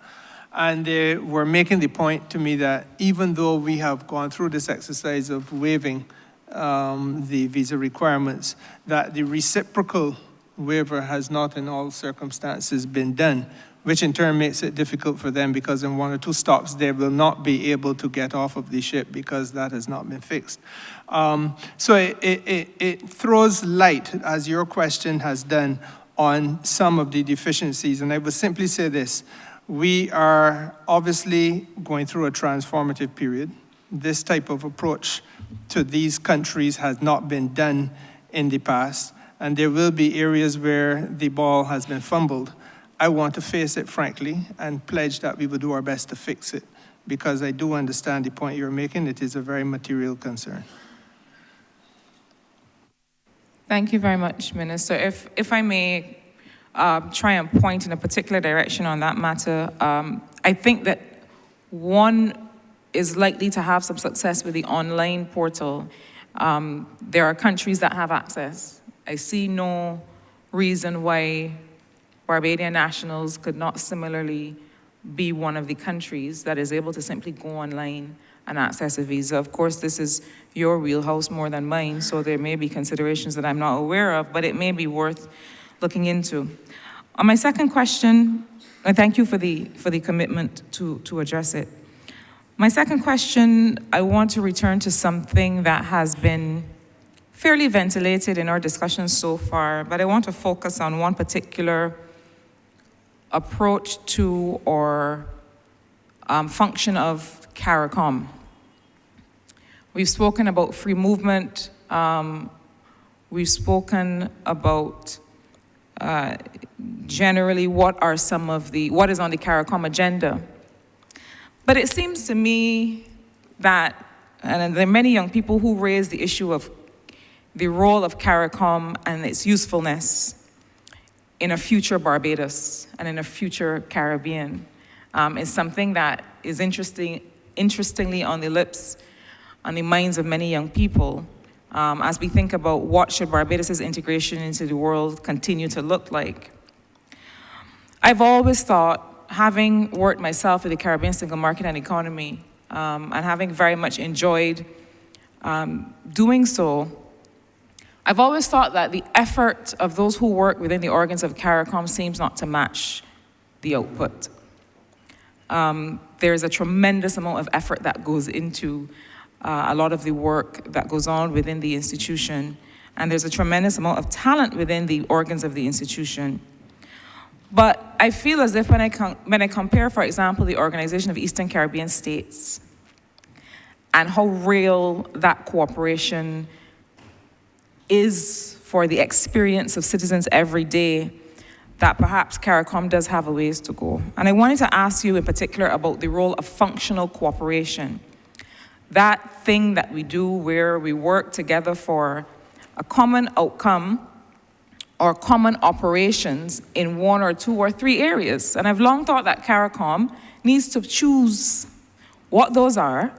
S10: And they were making the point to me that even though we have gone through this exercise of waiving the visa requirements, that the reciprocal waiver has not in all circumstances been done, which in turn makes it difficult for them, because in 1 or 2 stops they will not be able to get off of the ship because that has not been fixed. So it throws light, as your question has done, on some of the deficiencies. And I would simply say this: we are obviously going through a transformative period. This type of approach to these countries has not been done in the past, and there will be areas where the ball has been fumbled. I want to face it frankly and pledge that we will do our best to fix it, because I do understand the point you're making. It is a very material concern.
S2: Thank you very much, Minister. If I may try and point in a particular direction on that matter, I think that one is likely to have some success with the online portal. There are countries that have access. I see no reason why Barbadian nationals could not similarly be one of the countries that is able to simply go online and access a visa. Of course, this is your wheelhouse more than mine, so there may be considerations that I'm not aware of, but it may be worth looking into. On my second question, I thank you for the commitment to address it. My second question, I want to return to something that has been fairly ventilated in our discussions so far, but I want to focus on one particular approach to or function of CARICOM. We've spoken about free movement. We've spoken about generally what is on the CARICOM agenda. But it seems to me that, and there are many young people who raise the issue of the role of CARICOM and its usefulness in a future Barbados and in a future Caribbean, is something that is interestingly on the lips, on the minds of many young people, as we think about what should Barbados' integration into the world continue to look like. I've always thought, having worked myself with the Caribbean single market and economy, and having very much enjoyed doing so, I've always thought that the effort of those who work within the organs of CARICOM seems not to match the output. There's a tremendous amount of effort that goes into a lot of the work that goes on within the institution, and there's a tremendous amount of talent within the organs of the institution. But I feel as if when I compare, for example, the Organization of Eastern Caribbean States and how real that cooperation is for the experience of citizens every day, that perhaps CARICOM does have a ways to go. And I wanted to ask you in particular about the role of functional cooperation. That thing that we do where we work together for a common outcome or common operations in 1 or 2 or 3 areas. And I've long thought that CARICOM needs to choose what those are.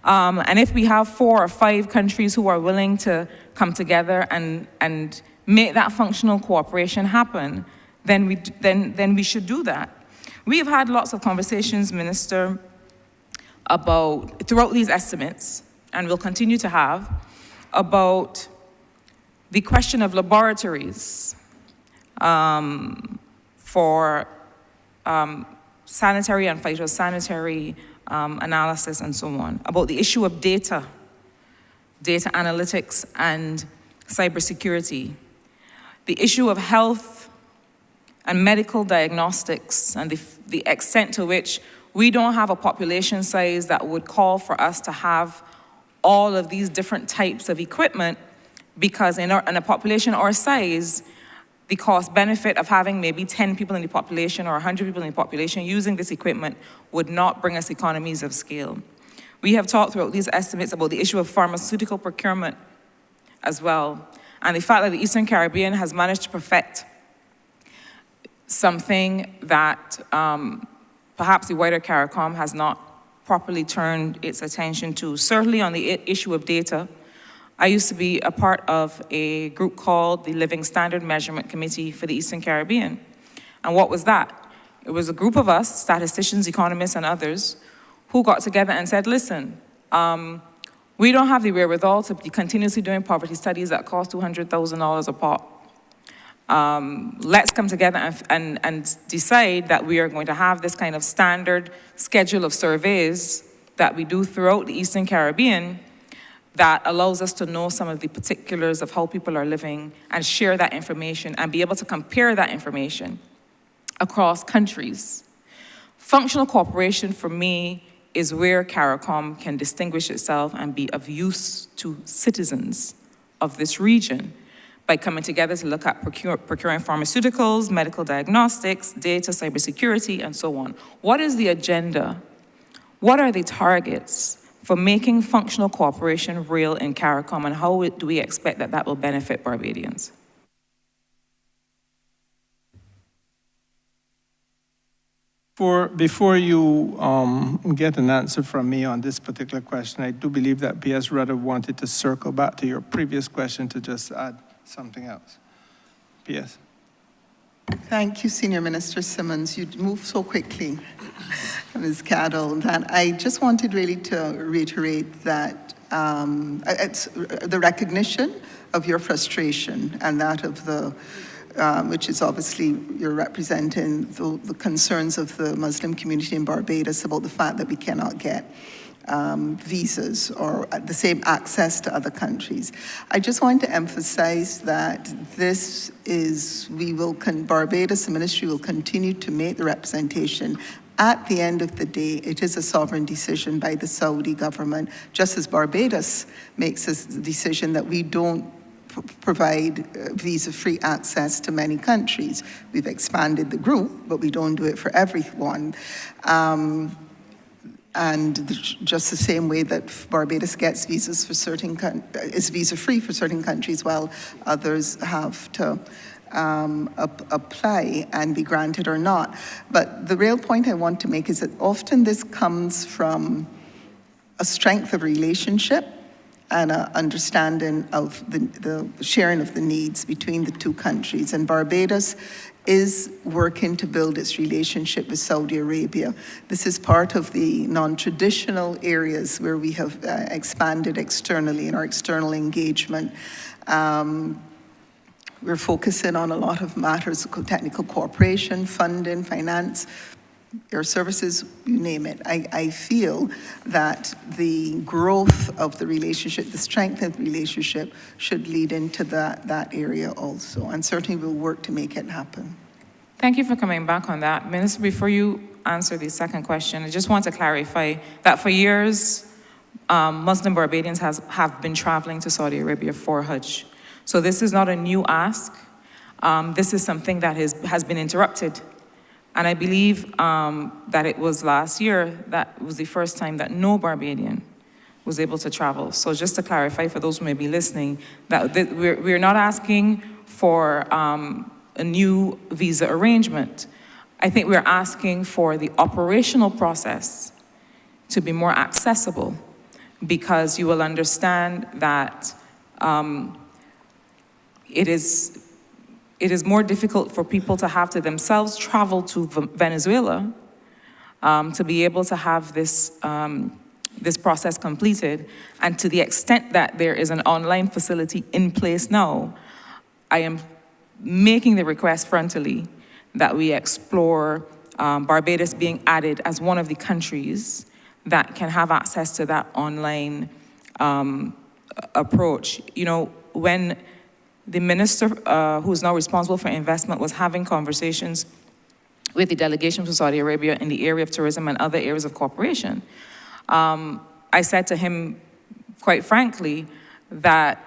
S2: And if we have 4 or 5 countries who are willing to come together and make that functional cooperation happen, then we should do that. We've had lots of conversations, Minister, throughout these estimates, and we'll continue to have, about the question of laboratories for sanitary and phytosanitary analysis and so on, about the issue of data data analytics, and cybersecurity. The issue of health and medical diagnostics and the extent to which we don't have a population size that would call for us to have all of these different types of equipment, because in a population our size, the cost benefit of having maybe 10 people in the population or 100 people in the population using this equipment would not bring us economies of scale. We have talked throughout these estimates about the issue of pharmaceutical procurement as well, and the fact that the Eastern Caribbean has managed to perfect something that perhaps the wider CARICOM has not properly turned its attention to. Certainly on the issue of data, I used to be a part of a group called the Living Standard Measurement Committee for the Eastern Caribbean. And what was that? It was a group of us, statisticians, economists, and others, who got together and said, listen, we don't have the wherewithal to be continuously doing poverty studies that cost $200,000 a pop. Let's come together and decide that we are going to have this kind of standard schedule of surveys that we do throughout the Eastern Caribbean that allows us to know some of the particulars of how people are living and share that information and be able to compare that information across countries. Functional cooperation for me is where CARICOM can distinguish itself and be of use to citizens of this region by coming together to look at procuring pharmaceuticals, medical diagnostics, data, cybersecurity, and so on. What is the agenda? What are the targets for making functional cooperation real in CARICOM, and how do we expect that that will benefit Barbadians?
S10: Before you get an answer from me on this particular question, I do believe that PS Rudder wanted to circle back to your previous question to just add something else. PS.
S8: Thank you, Senior Minister Simmons. You moved so quickly, Ms. Cadell, that I just wanted really to reiterate that it's the recognition of your frustration and that of the, which is obviously you're representing the concerns of the Muslim community in Barbados about the fact that we cannot get visas or the same access to other countries. I just want to emphasize that this is, Barbados, the ministry will continue to make the representation. At the end of the day, it is a sovereign decision by the Saudi government, just as Barbados makes a decision that we don't provide visa-free access to many countries. We've expanded the group, but we don't do it for everyone. And just the same way that Barbados gets visas for certain is visa-free for certain countries, while others have to apply and be granted or not. But the real point I want to make is that often this comes from a strength of relationship and an understanding of the sharing of the needs between the two countries. And Barbados is working to build its relationship with Saudi Arabia. This is part of the non-traditional areas where we have expanded externally in our external engagement. We're focusing on a lot of matters of technical cooperation, funding, finance, air services, you name it. I feel that the growth of the relationship, the strength of the relationship should lead into that area also. And certainly we'll work to make it happen.
S2: Thank you for coming back on that. Minister, before you answer the second question, I just want to clarify that for years, Muslim Barbadians have been traveling to Saudi Arabia for Hajj. So this is not a new ask. This is something that has been interrupted. And I believe that it was last year that was the first time that no Barbadian was able to travel. So just to clarify for those who may be listening, that we're not asking for a new visa arrangement. I think we're asking for the operational process to be more accessible, because you will understand that it is more difficult for people to have to themselves travel to Venezuela to be able to have this, this process completed. And to the extent that there is an online facility in place now, I am making the request frontally that we explore Barbados being added as one of the countries that can have access to that online approach. You know, when the minister who's now responsible for investment was having conversations with the delegation from Saudi Arabia in the area of tourism and other areas of cooperation, I said to him, quite frankly, that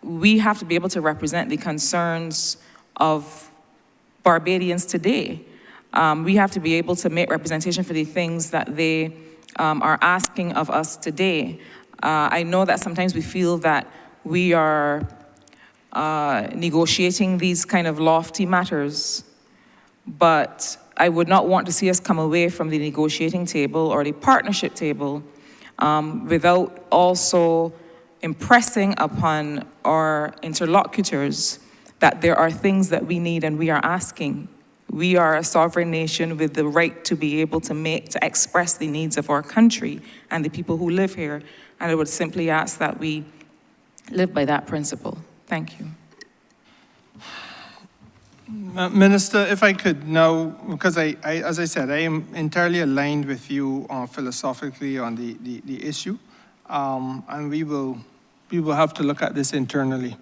S2: we have to be able to represent the concerns of Barbadians today. We have to be able to make representation for the things that they are asking of us today. I know that sometimes we feel that we are negotiating these kind of lofty matters, but I would not want to see us come away from the negotiating table or the partnership table without also impressing upon our interlocutors that there are things that we need and we are asking. We are a sovereign nation with the right to be able to express the needs of our country and the people who live here. And I would simply ask that we live by that principle. Thank you.
S3: Minister, if I could now, because as I said, I am entirely aligned with you philosophically on the issue, and we will have to look at this internally.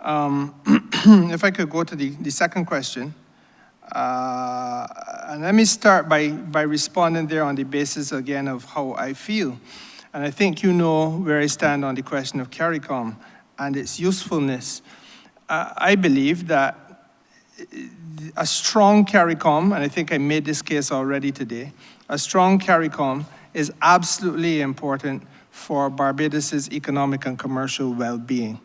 S3: If I could go to the second question, and let me start by responding there on the basis again of how I feel. And I think you know where I stand on the question of CARICOM and its usefulness. I believe that a strong CARICOM, and I think I made this case already today, a strong CARICOM is absolutely important for Barbados's economic and commercial well-being.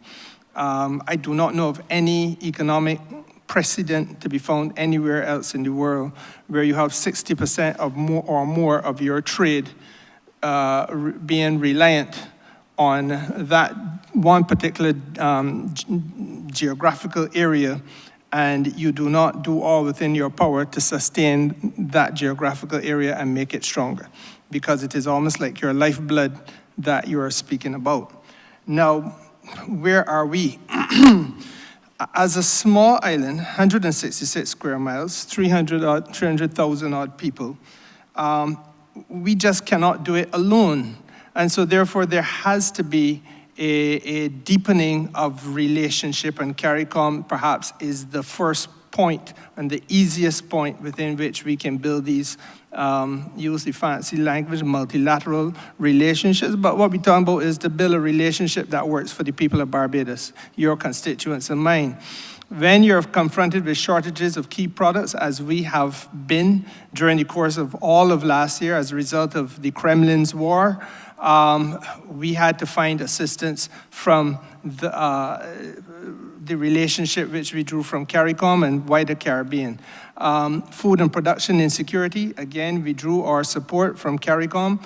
S3: I do not know of any economic precedent to be found anywhere else in the world where you have 60% of more of your trade being reliant on that one particular geographical area, and you do not do all within your power to sustain that geographical area and make it stronger, because it is almost like your lifeblood that you are speaking about. Now, where are we? As a small island, 166 square miles, 300,000 odd people, we just cannot do it alone. And so therefore there has to be a deepening of relationship, and CARICOM perhaps is the first point and the easiest point within which we can build these, use the fancy language, multilateral relationships. But what we're talking about is to build a relationship that works for the people of Barbados, your constituents and mine. When you're confronted with shortages of key products, as we have been during the course of all of last year as a result of the Kremlin's war, we had to find assistance from the relationship which we drew from CARICOM and wider Caribbean. Food and production insecurity, again, we drew our support from CARICOM.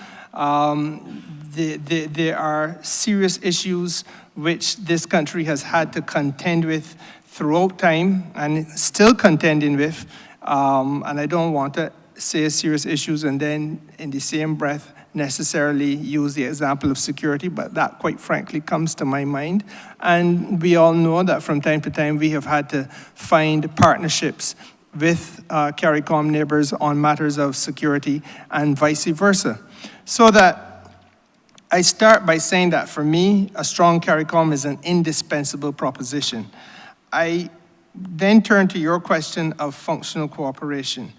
S3: There are serious issues which this country has had to contend with throughout time and still contending with. And I don't want to say serious issues and then in the same breath necessarily use the example of security, but that quite frankly comes to my mind. And we all know that from time to time we have had to find partnerships with CARICOM neighbors on matters of security and vice versa. So that I start by saying that for me, a strong CARICOM is an indispensable proposition. I then turn to your question of functional cooperation.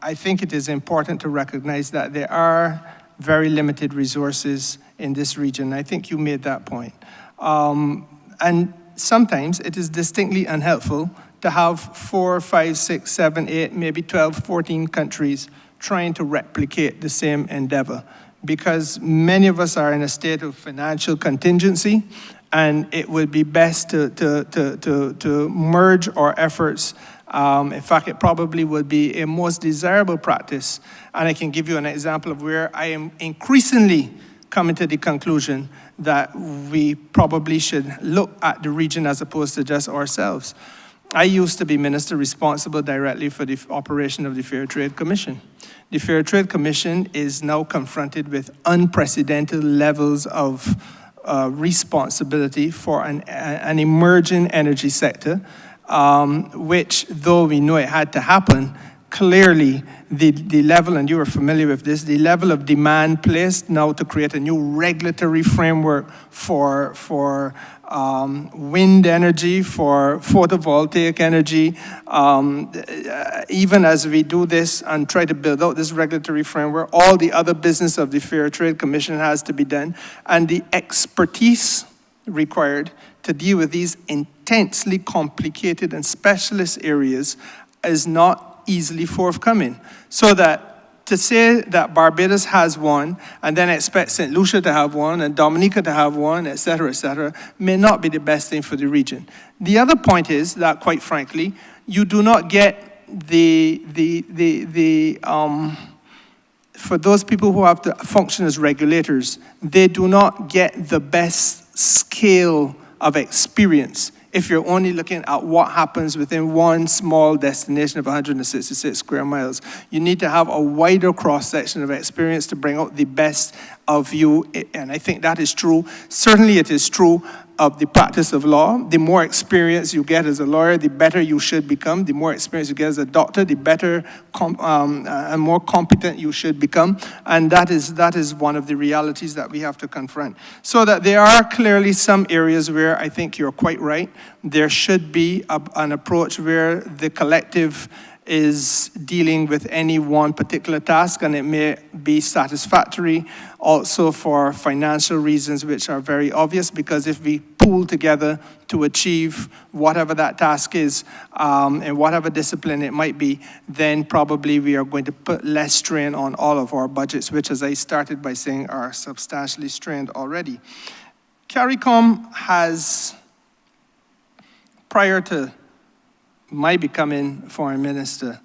S3: I think it is important to recognize that there are very limited resources in this region. I think you made that point. And sometimes it is distinctly unhelpful to have 4, 5, 6, 7, 8, maybe 12, 14 countries trying to replicate the same endeavor, because many of us are in a state of financial contingency, and it would be best to merge our efforts. In fact, it probably would be a most desirable practice. And I can give you an example of where I am increasingly coming to the conclusion that we probably should look at the region as opposed to just ourselves. I used to be minister responsible directly for the operation of the Fair Trade Commission. The Fair Trade Commission is now confronted with unprecedented levels of responsibility for an emerging energy sector, which, though we know it had to happen, clearly the level, and you are familiar with this, the level of demand placed now to create a new regulatory framework for wind energy, for photovoltaic energy. Even as we do this and try to build out this regulatory framework, all the other business of the Fair Trade Commission has to be done, and the expertise required to deal with these intensely complicated and specialist areas is not easily forthcoming. So that to say that Barbados has one and then expect St. Lucia to have one and Dominica to have one, et cetera, may not be the best thing for the region. The other point is that, quite frankly, you do not get for those people who have to function as regulators, they do not get the best scale of experience if you're only looking at what happens within one small destination of 166 square miles. You need to have a wider cross-section of experience to bring out the best of you, and I think that is true. Certainly it is true of the practice of law. The more experience you get as a lawyer, the better you should become. The more experience you get as a doctor, the better and more competent you should become. And that is one of the realities that we have to confront. So that there are clearly some areas where I think you're quite right. There should be an approach where the collective is dealing with any one particular task, and it may be satisfactory also for financial reasons, which are very obvious, because if we pool together to achieve whatever that task is, and whatever discipline it might be, then probably we are going to put less strain on all of our budgets, which, as I started by saying, are substantially strained already. CARICOM has, prior to my becoming foreign minister,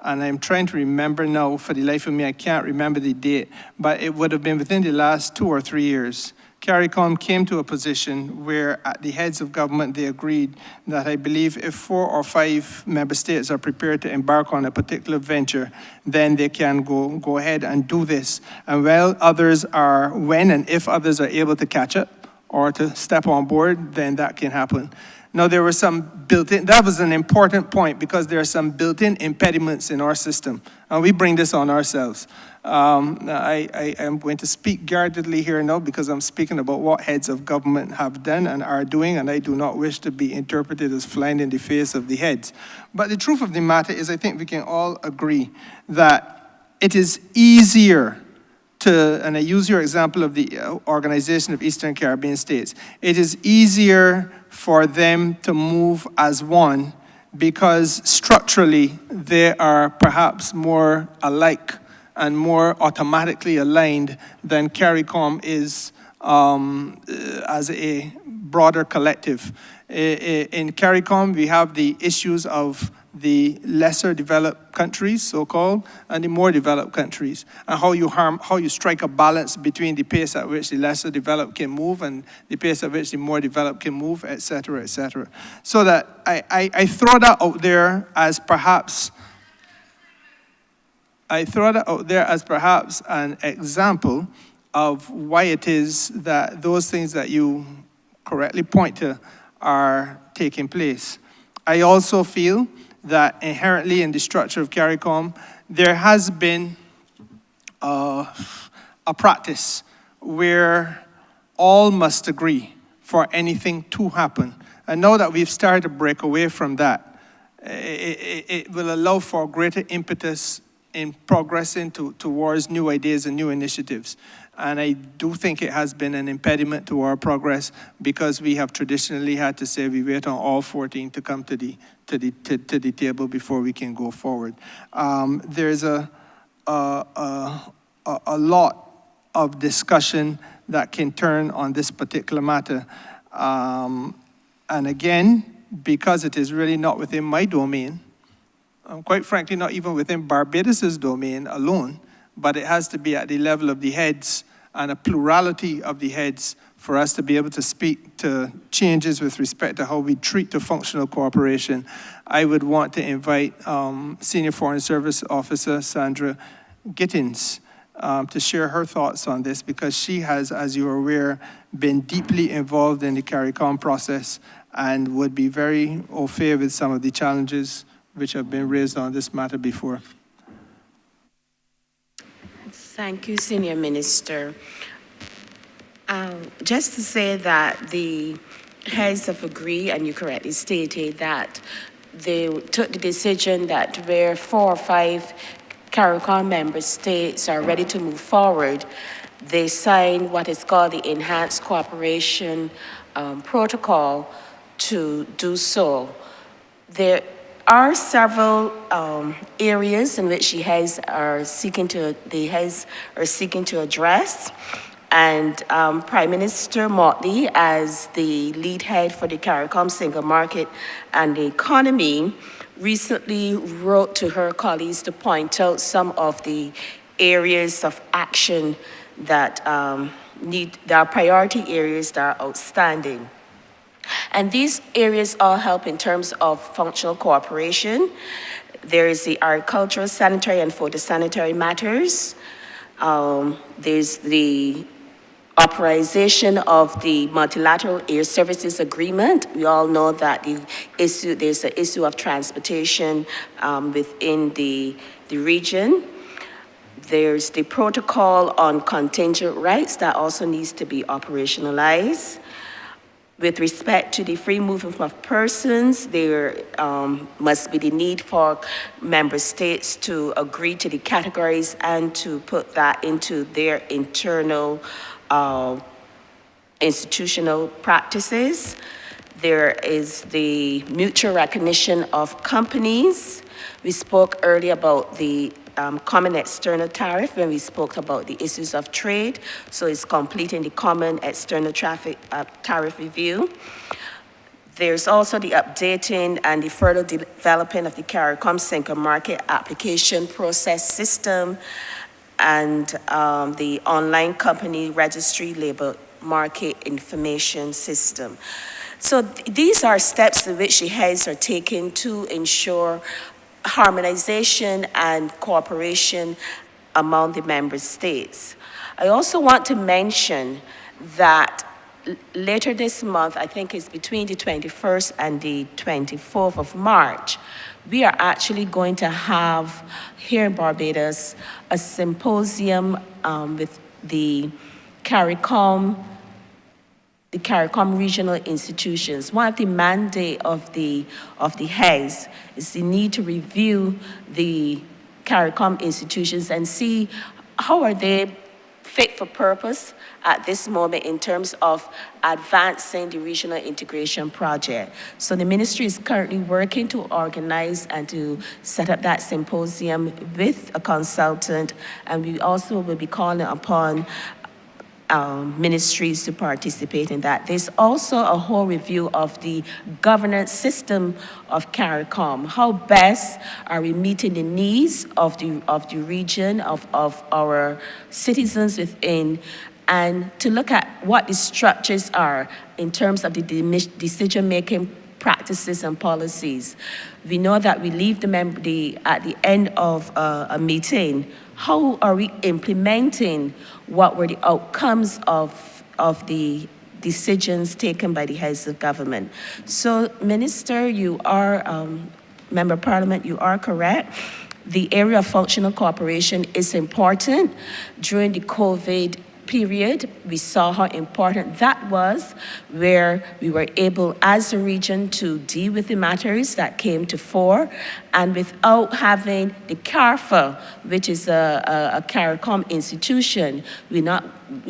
S3: and I'm trying to remember now, for the life of me, I can't remember the date, but it would have been within the last 2 or 3 years. CARICOM came to a position where at the heads of government they agreed that I believe if 4 or 5 member states are prepared to embark on a particular venture, then they can go ahead and do this. And when and if others are able to catch up or to step on board, then that can happen. Now, there were some built-in, that was an important point, because there are some built-in impediments in our system, and we bring this on ourselves. I am going to speak guardedly here now, because I'm speaking about what heads of government have done and are doing, and I do not wish to be interpreted as flying in the face of the heads. But the truth of the matter is, I think we can all agree that it is easier and I use your example of the Organization of Eastern Caribbean States, it is easier for them to move as one because structurally they are perhaps more alike and more automatically aligned than CARICOM is as a broader collective. In CARICOM, we have the issues of the lesser developed countries, so-called, and the more developed countries, and how you strike a balance between the pace at which the lesser developed can move and the pace at which the more developed can move, et cetera, et cetera. So that I throw that out there as perhaps an example of why it is that those things that you correctly point to are taking place. I also feel that inherently in the structure of CARICOM, there has been a practice where all must agree for anything to happen. And now that we've started to break away from that, it will allow for greater impetus in progressing towards new ideas and new initiatives. And I do think it has been an impediment to our progress because we have traditionally had to say we wait on all 14 to come to the table before we can go forward. There's a lot of discussion that can turn on this particular matter. And again, because it is really not within my domain, quite frankly, not even within Barbados's domain alone, but it has to be at the level of the heads and a plurality of the heads for us to be able to speak to changes with respect to how we treat the functional cooperation. I would want to invite Senior Foreign Service Officer Sandra Gittins to share her thoughts on this, because she has, as you are aware, been deeply involved in the CARICOM process and would be very au fait with some of the challenges
S10: which have been raised on this matter before.
S6: Thank you, Senior Minister. Just to say that the heads have agreed, and you correctly stated that they took the decision that where 4 or 5 CARICOM member states are ready to move forward, they signed what is called the Enhanced Cooperation Protocol to do so. There are several areas in which the heads are seeking to address. And Prime Minister Motley, as the lead head for the CARICOM Single Market and the Economy, recently wrote to her colleagues to point out some of the areas of action that are priority areas that are outstanding. And these areas all help in terms of functional cooperation. There is the agricultural, sanitary, and photosanitary matters. There's the authorization of the multilateral air services agreement. We all know that there's an issue of transportation within the region. There's the protocol on contingent rights that also needs to be operationalized. With respect to the free movement of persons, there must be the need for member states to agree to the categories and to put that into their internal institutional practices. There is the mutual recognition of companies. We spoke earlier about the common external tariff when we spoke about the issues of trade. So it's completing the common external tariff review. There's also the updating and the further developing of the CARICOM Single Market Application Process System and the online company registry labor market information system. So these are steps in which the heads are taking to ensure harmonization and cooperation among the member states. I also want to mention that later this month, I think it's between the 21st and the 24th of March, we are actually going to have here in Barbados a symposium with the CARICOM regional institutions. One of the mandate of the heads is the need to review the CARICOM institutions and see how are they fit for purpose at this moment in terms of advancing the regional integration project. So the ministry is currently working to organize and to set up that symposium with a consultant, and we also will be calling upon ministries to participate in that. There's also a whole review of the governance system of CARICOM. How best are we meeting the needs of the region, of our citizens within, and to look at what the structures are in terms of the decision-making practices and policies. We know that we leave at the end of a meeting. How are we implementing what were the outcomes of the decisions taken by the heads of government? So, Minister, you are, Member of Parliament, you are correct. The area of functional cooperation is important. During the COVID period, we saw how important that was, where we were able as a region to deal with the matters that came to fore, and without having the CARFA, which is a CARICOM institution, we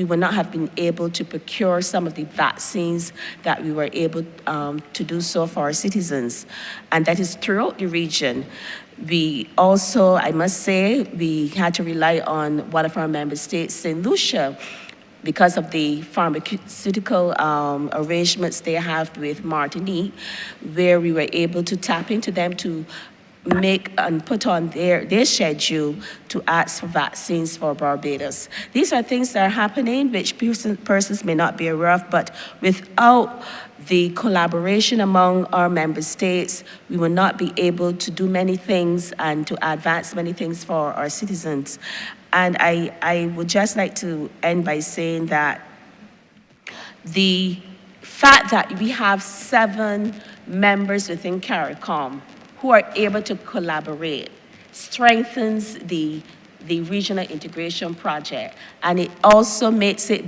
S6: would not have been able to procure some of the vaccines that we were able to do so for our citizens, and that is throughout the region. We also, I must say, we had to rely on one of our member states, St. Lucia, because of the pharmaceutical arrangements they have with Martinique, where we were able to tap into them to make and put on their schedule to ask for vaccines for Barbados. These are things that are happening which persons may not be aware of, but without the collaboration among our member states, we will not be able to do many things and to advance many things for our citizens. And I would just like to end by saying that the fact that we have 7 members within CARICOM who are able to collaborate strengthens the regional integration project, and it also makes it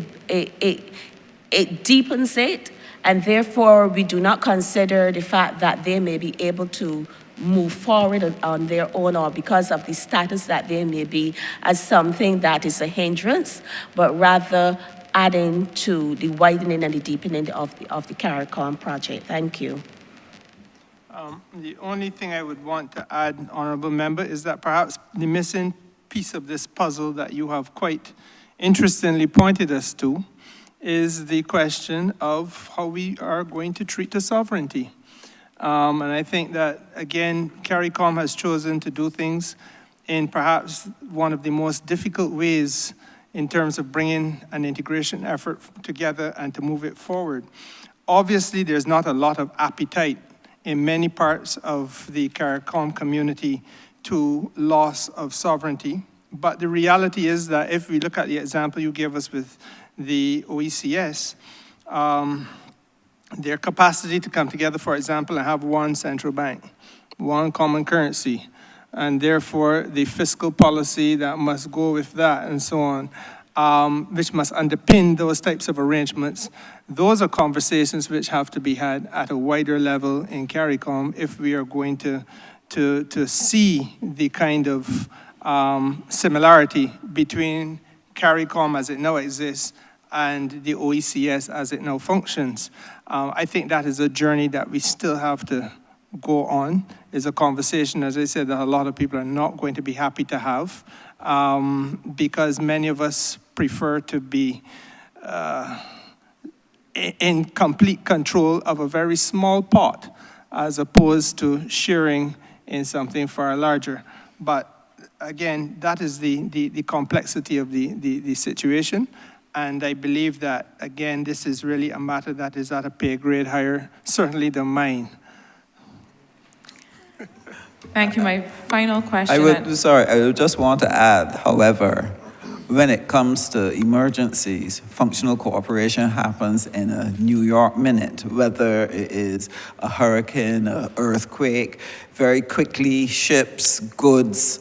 S6: deepens it, and therefore we do not consider the fact that they may be able to move forward on their own or because of the status that they may be as something that is a hindrance, but rather adding to the widening and the deepening of the CARICOM project. Thank you.
S3: The only thing I would want to add, Honourable Member, is that perhaps the missing piece of this puzzle that you have quite interestingly pointed us to is the question of how we are going to treat the sovereignty. And I think that, again, CARICOM has chosen to do things in perhaps one of the most difficult ways in terms of bringing an integration effort together and to move it forward. Obviously, there's not a lot of appetite in many parts of the CARICOM community to loss of sovereignty. But the reality is that if we look at the example you gave us with the OECS, their capacity to come together, for example, and have one central bank, one common currency, and therefore the fiscal policy that must go with that and so on, which must underpin those types of arrangements. Those are conversations which have to be had at a wider level in CARICOM if we are going to see the kind of similarity between CARICOM as it now exists and the OECS as it now functions. I think that is a journey that we still have to go on. It's a conversation, as I said, that a lot of people are not going to be happy to have because many of us prefer to be in complete control of a very small pot as opposed to sharing in something far larger. But again, that is the complexity of the situation. And I believe that, again, this is really a matter that is at a pay grade higher, certainly than mine.
S2: Thank you. My final question.
S5: I would just want to add, however, when it comes to emergencies, functional cooperation happens in a New York minute, whether it is a hurricane, an earthquake, very quickly, ships, goods,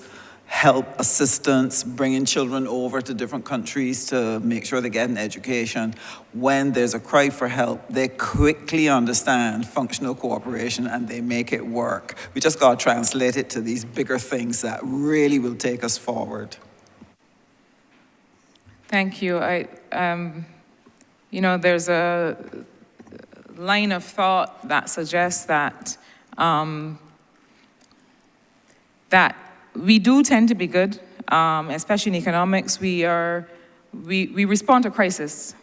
S5: help, assistance, bringing children over to different countries to make sure they get an education. When there's a cry for help, they quickly understand functional cooperation and they make it work. We just got to translate it to these bigger things that really will take us forward.
S2: Thank you. There's a line of thought that suggests that that we do tend to be good, especially in economics. We respond to crisis,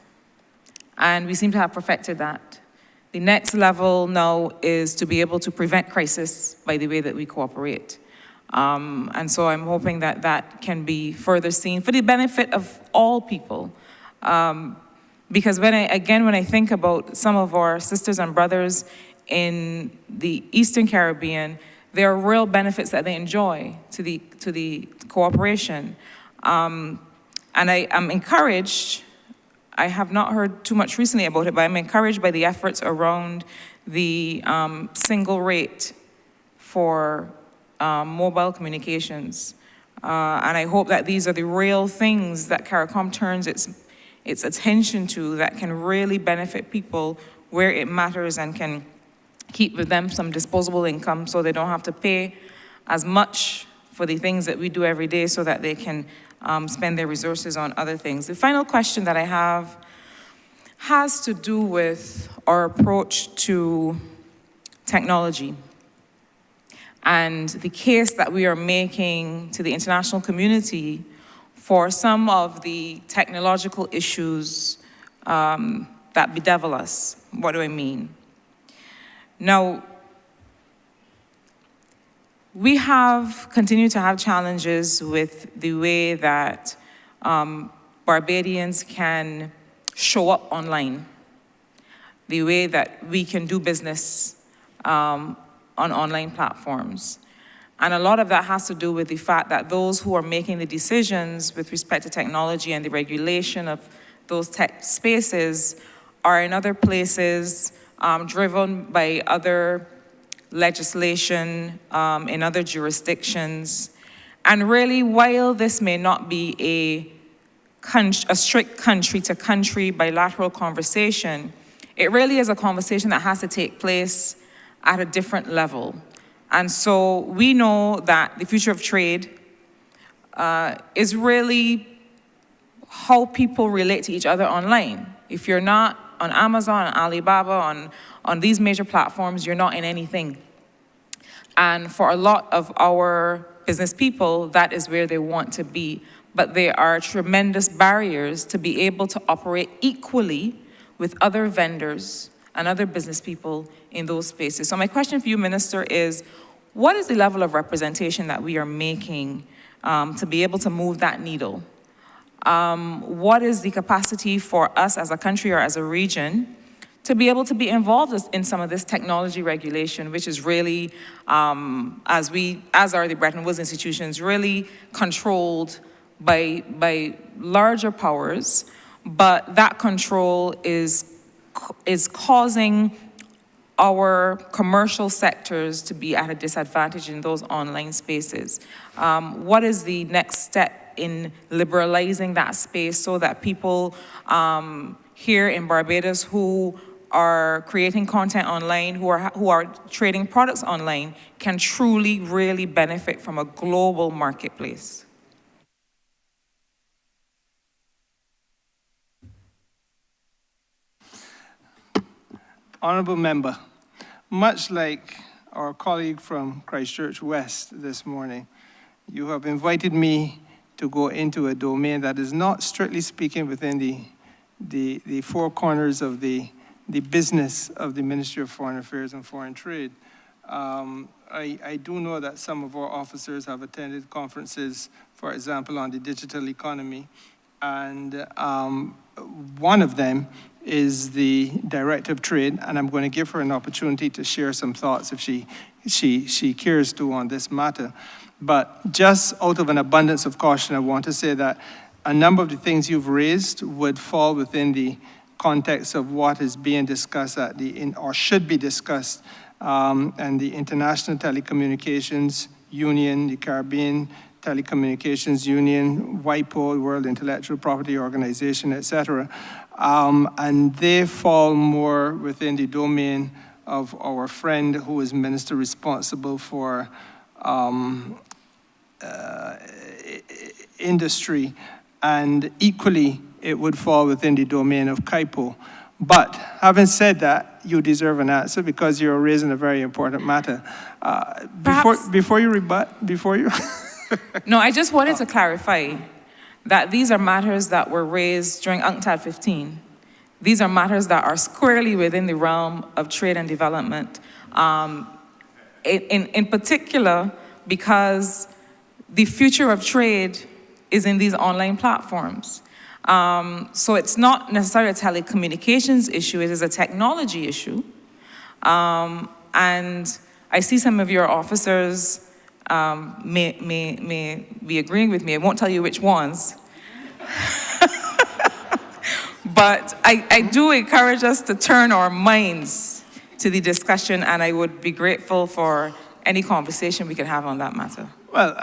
S2: and we seem to have perfected that. The next level now is to be able to prevent crisis by the way that we cooperate. And so I'm hoping that that can be further seen for the benefit of all people. Because when I think about some of our sisters and brothers in the Eastern Caribbean, there are real benefits that they enjoy to the cooperation. And I'm encouraged, I have not heard too much recently about it, but I'm encouraged by the efforts around the single rate for mobile communications. And I hope that these are the real things that CARICOM turns its attention to that can really benefit people where it matters and can keep with them some disposable income so they don't have to pay as much for the things that we do every day so that they can spend their resources on other things. The final question that I have has to do with our approach to technology and the case that we are making to the international community for some of the technological issues that bedevil us. What do I mean? Now, we have continued to have challenges with the way that Barbadians can show up online, the way that we can do business on online platforms. And a lot of that has to do with the fact that those who are making the decisions with respect to technology and the regulation of those tech spaces are in other places, driven by other legislation in other jurisdictions. And really, while this may not be a strict country-to-country bilateral conversation, it really is a conversation that has to take place at a different level. And so we know that the future of trade is really how people relate to each other online. If you're not on Amazon, on Alibaba, on these major platforms, you're not in anything. And for a lot of our business people, that is where they want to be. But there are tremendous barriers to be able to operate equally with other vendors and other business people in those spaces. So my question for you, Minister, is what is the level of representation that we are making to be able to move that needle? What is the capacity for us as a country or as a region to be able to be involved in some of this technology regulation, which is really, as are the Bretton Woods institutions, really controlled by larger powers, but that control is causing our commercial sectors to be at a disadvantage in those online spaces. What is the next step in liberalizing that space so that people here in Barbados who are creating content online, who are trading products online, can truly, really benefit from a global marketplace?
S3: Honourable Member, much like our colleague from Christchurch West this morning, you have invited me to go into a domain that is not strictly speaking within the four corners of the business of the Ministry of Foreign Affairs and Foreign Trade. I do know that some of our officers have attended conferences, for example, on the digital economy, and one of them is the Director of Trade, and I'm going to give her an opportunity to share some thoughts if she cares to on this matter. But just out of an abundance of caution, I want to say that a number of the things you've raised would fall within the context of what is being discussed at or should be discussed and the International Telecommunications Union, the Caribbean Telecommunications Union, WIPO, World Intellectual Property Organization, etc. And they fall more within the domain of our friend who is minister responsible for industry, and equally it would fall within the domain of CAIPO. But having said that, you deserve an answer because you're raising a very important matter. Before you rebut,
S2: No, I just wanted to clarify that these are matters that were raised during UNCTAD 15. These are matters that are squarely within the realm of trade and development. In particular, because the future of trade is in these online platforms. So it's not necessarily a telecommunications issue, it is a technology issue. And I see some of your officers may be agreeing with me. I won't tell you which ones. But I do encourage us to turn our minds to the discussion, and I would be grateful for any conversation we can have on that matter.
S3: Well,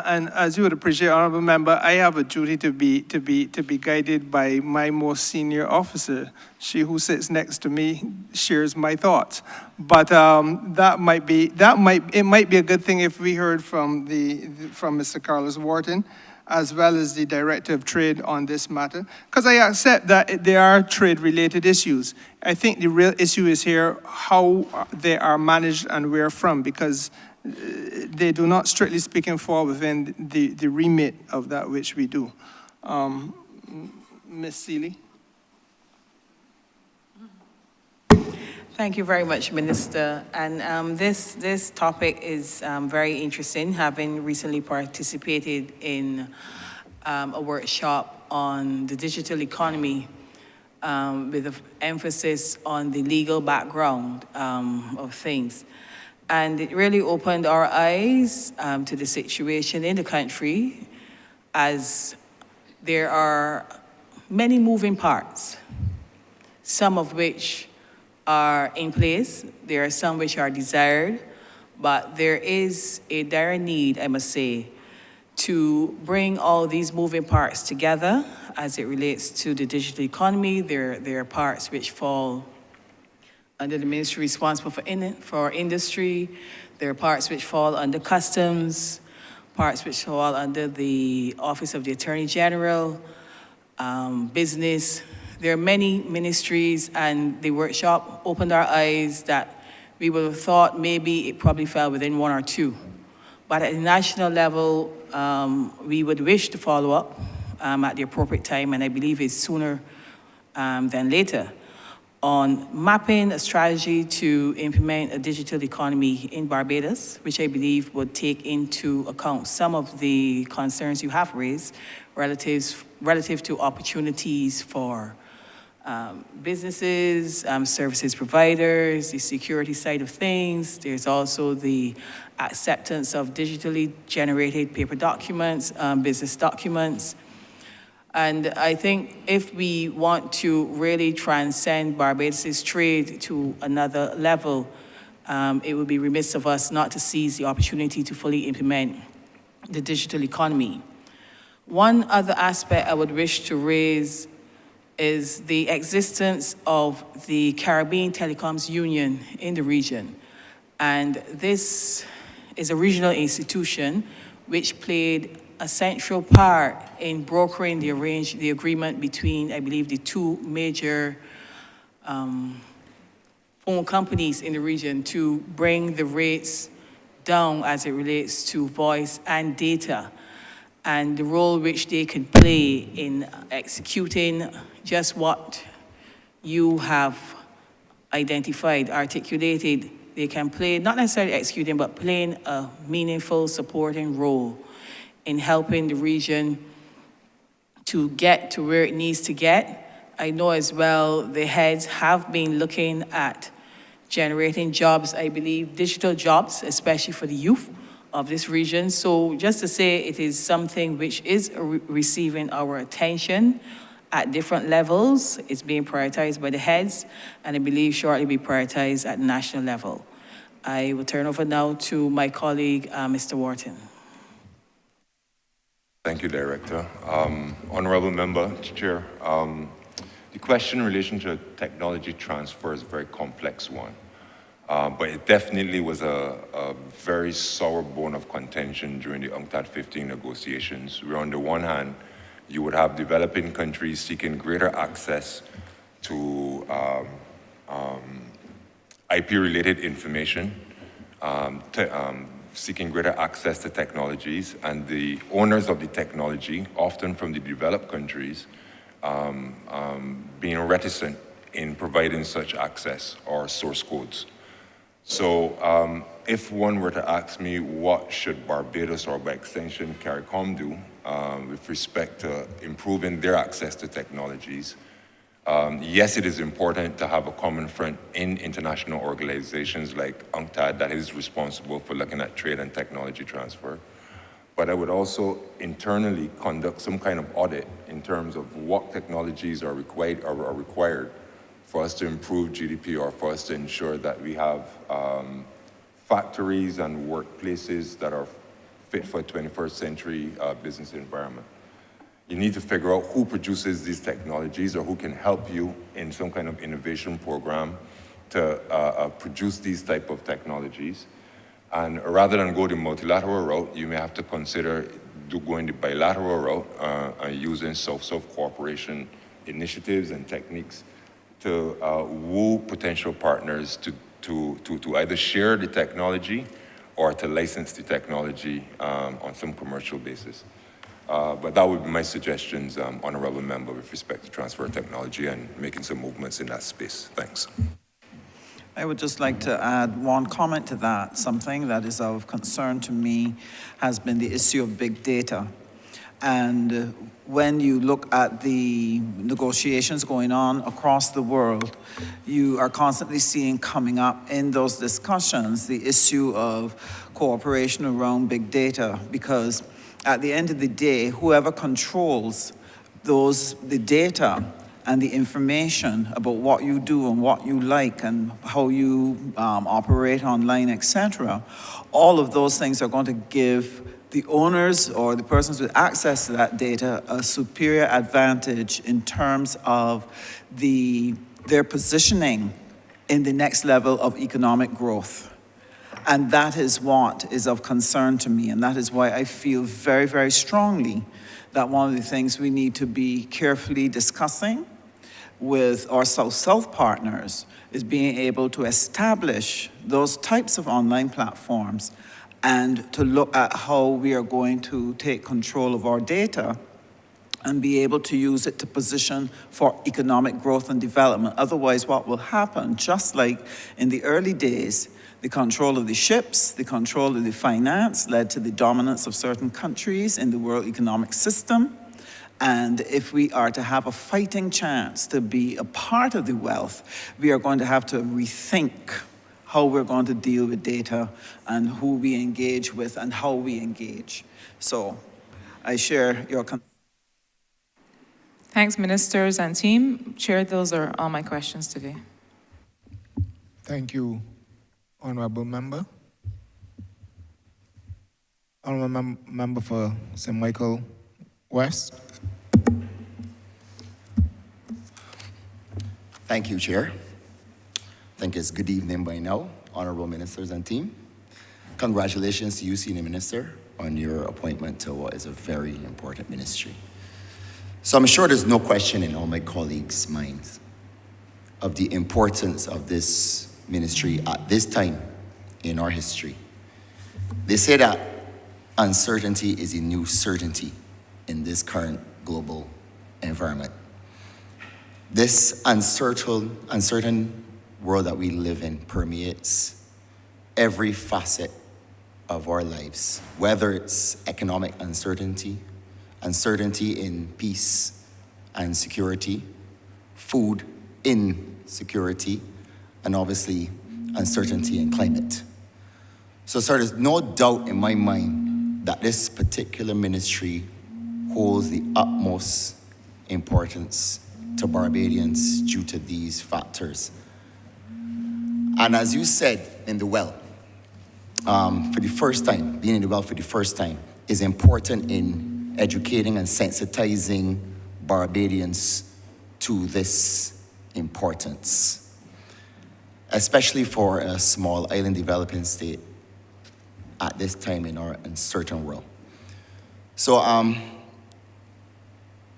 S3: and as you would appreciate, Honourable Member, I have a duty to be guided by my most senior officer. She who sits next to me shares my thoughts. But it might be a good thing if we heard from Mr. Carlos Wharton, as well as the Director of Trade on this matter, because I accept that there are trade-related issues. I think the real issue is here how they are managed and where from, because they do not, strictly speaking, fall within the remit of that which we do. Ms. Seeley?
S19: Thank you very much, Minister. And this topic is very interesting, having recently participated in a workshop on the digital economy with an emphasis on the legal background of things. And it really opened our eyes to the situation in the country, as there are many moving parts, some of which are in place. There are some which are desired, but there is a dire need, I must say, to bring all these moving parts together as it relates to the digital economy. There are parts which fall under the ministry responsible for industry. There are parts which fall under customs, parts which fall under the Office of the Attorney General, business. There are many ministries, and the workshop opened our eyes that we would have thought maybe it probably fell within one or two. But at the national level, we would wish to follow up at the appropriate time, and I believe it's sooner than later, on mapping a strategy to implement a digital economy in Barbados, which I believe would take into account some of the concerns you have raised relative to opportunities for businesses, services providers, the security side of things. There's also the acceptance of digitally generated paper documents, business documents. And I think if we want to really transcend Barbados' trade to another level, it would be remiss of us not to seize the opportunity to fully implement the digital economy. One other aspect I would wish to raise is the existence of the Caribbean Telecoms Union in the region. And this is a regional institution which played a central part in brokering the agreement between, I believe, the two major phone companies in the region to bring the rates down as it relates to voice and data, and the role which they can play in executing just what you have identified, articulated. They can play, not necessarily executing, but playing a meaningful supporting role in helping the region to get to where it needs to get. I know as well the heads have been looking at generating jobs, I believe, digital jobs, especially for the youth of this region. So just to say it is something which is receiving our attention at different levels. It's being prioritized by the heads, and I believe shortly be prioritized at the national level. I will turn over now to my colleague, Mr. Wharton.
S20: Thank you, Director. Honourable Member, Chair, the question in relation to technology transfer is a very complex one, but it definitely was a very sour bone of contention during the UNCTAD 15 negotiations, where on the one hand, you would have developing countries seeking greater access to IP-related information, seeking greater access to technologies, and the owners of the technology, often from the developed countries, being reticent in providing such access or source codes. So if one were to ask me what should Barbados, or by extension CARICOM, do with respect to improving their access to technologies, yes, it is important to have a common front in international organizations like UNCTAD that is responsible for looking at trade and technology transfer. But I would also internally conduct some kind of audit in terms of what technologies are required for us to improve GDP, or for us to ensure that we have factories and workplaces that are fit for a 21st century business environment. You need to figure out who produces these technologies, or who can help you in some kind of innovation program to produce these type of technologies. And rather than go the multilateral route, you may have to consider going the bilateral route and using South-South cooperation initiatives and techniques to woo potential partners to either share the technology or to license the technology on some commercial basis. But that would be my suggestions, Honourable Member, with respect to transfer technology and making some movements in that space. Thanks.
S5: I would just like to add one comment to that. Something that is of concern to me has been the issue of big data. And when you look at the negotiations going on across the world, you are constantly seeing coming up in those discussions the issue of cooperation around big data, because at the end of the day, whoever controls the data and the information about what you do and what you like and how you operate online, etc., all of those things are going to give the owners or the persons with access to that data a superior advantage in terms of their positioning in the next level of economic growth. And that is what is of concern to me, and that is why I feel very, very strongly that one of the things we need to be carefully discussing with our South-South partners is being able to establish those types of online platforms and to look at how we are going to take control of our data and be able to use it to position for economic growth and development. Otherwise, what will happen, just like in the early days, the control of the ships, the control of the finance led to the dominance of certain countries in the world economic system. And if we are to have a fighting chance to be a part of the wealth, we are going to have to rethink how we're going to deal with data and who we engage with and how we engage. So I share your concern.
S2: Thanks, ministers and team. Chair, those are all my questions today.
S1: Thank you, Honourable Member. Honourable Member for St. Michael West.
S4: Thank you, Chair. I think it's good evening by now, Honourable Ministers and team. Congratulations to you, Senior Minister, on your appointment to what is a very important ministry. So I'm sure there's no question in all my colleagues' minds of the importance of this ministry at this time in our history. They say that uncertainty is a new certainty in this current global environment. This uncertain world that we live in permeates every facet of our lives, whether it's economic uncertainty, uncertainty in peace and security, food insecurity, and obviously uncertainty in climate. So, sir, there's no doubt in my mind that this particular ministry holds the utmost importance to Barbadians due to these factors. And as you said in the well, for the first time, being in the well for the first time is important in educating and sensitizing Barbadians to this importance, especially for a small island developing state at this time in our uncertain world. So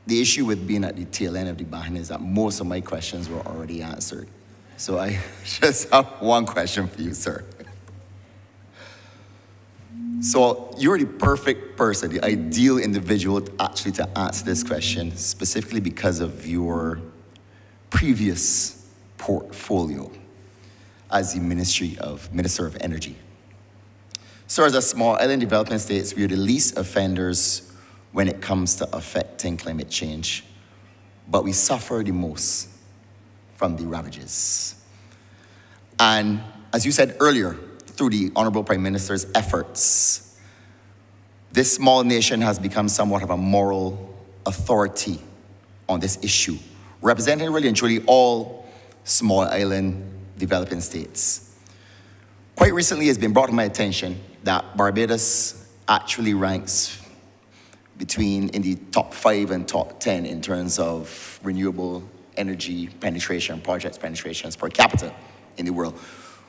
S4: the issue with being at the tail end of the bargain is that most of my questions were already answered. So I just have one question for you, sir. So you're the perfect person, the ideal individual actually to answer this question, specifically because of your previous portfolio as the Minister of Energy. So as a small island development state, we are the least offenders when it comes to affecting climate change, but we suffer the most from the ravages. And as you said earlier, through the Honourable Prime Minister's efforts, this small nation has become somewhat of a moral authority on this issue, representing really and truly all small island developing states. Quite recently, it's been brought to my attention that Barbados actually ranks in the top 5 and top 10 in terms of renewable energy penetration, project penetrations per capita in the world,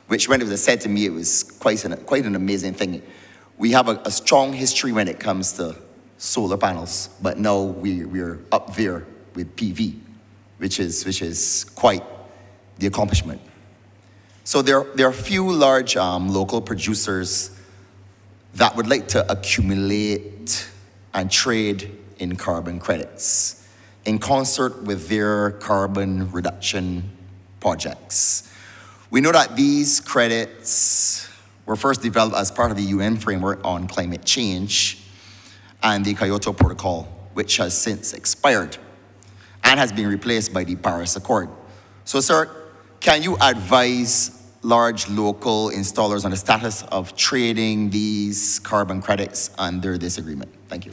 S4: which when it was said to me, it was quite an amazing thing. We have a strong history when it comes to solar panels, but now we're up there with PV, which is quite the accomplishment. So there are a few large local producers that would like to accumulate and trade in carbon credits in concert with their carbon reduction projects. We know that these credits were first developed as part of the UN framework on climate change and the Kyoto Protocol, which has since expired and has been replaced by the Paris Accord. So, sir, can you advise large local installers on the status of trading these carbon credits under this agreement? Thank you.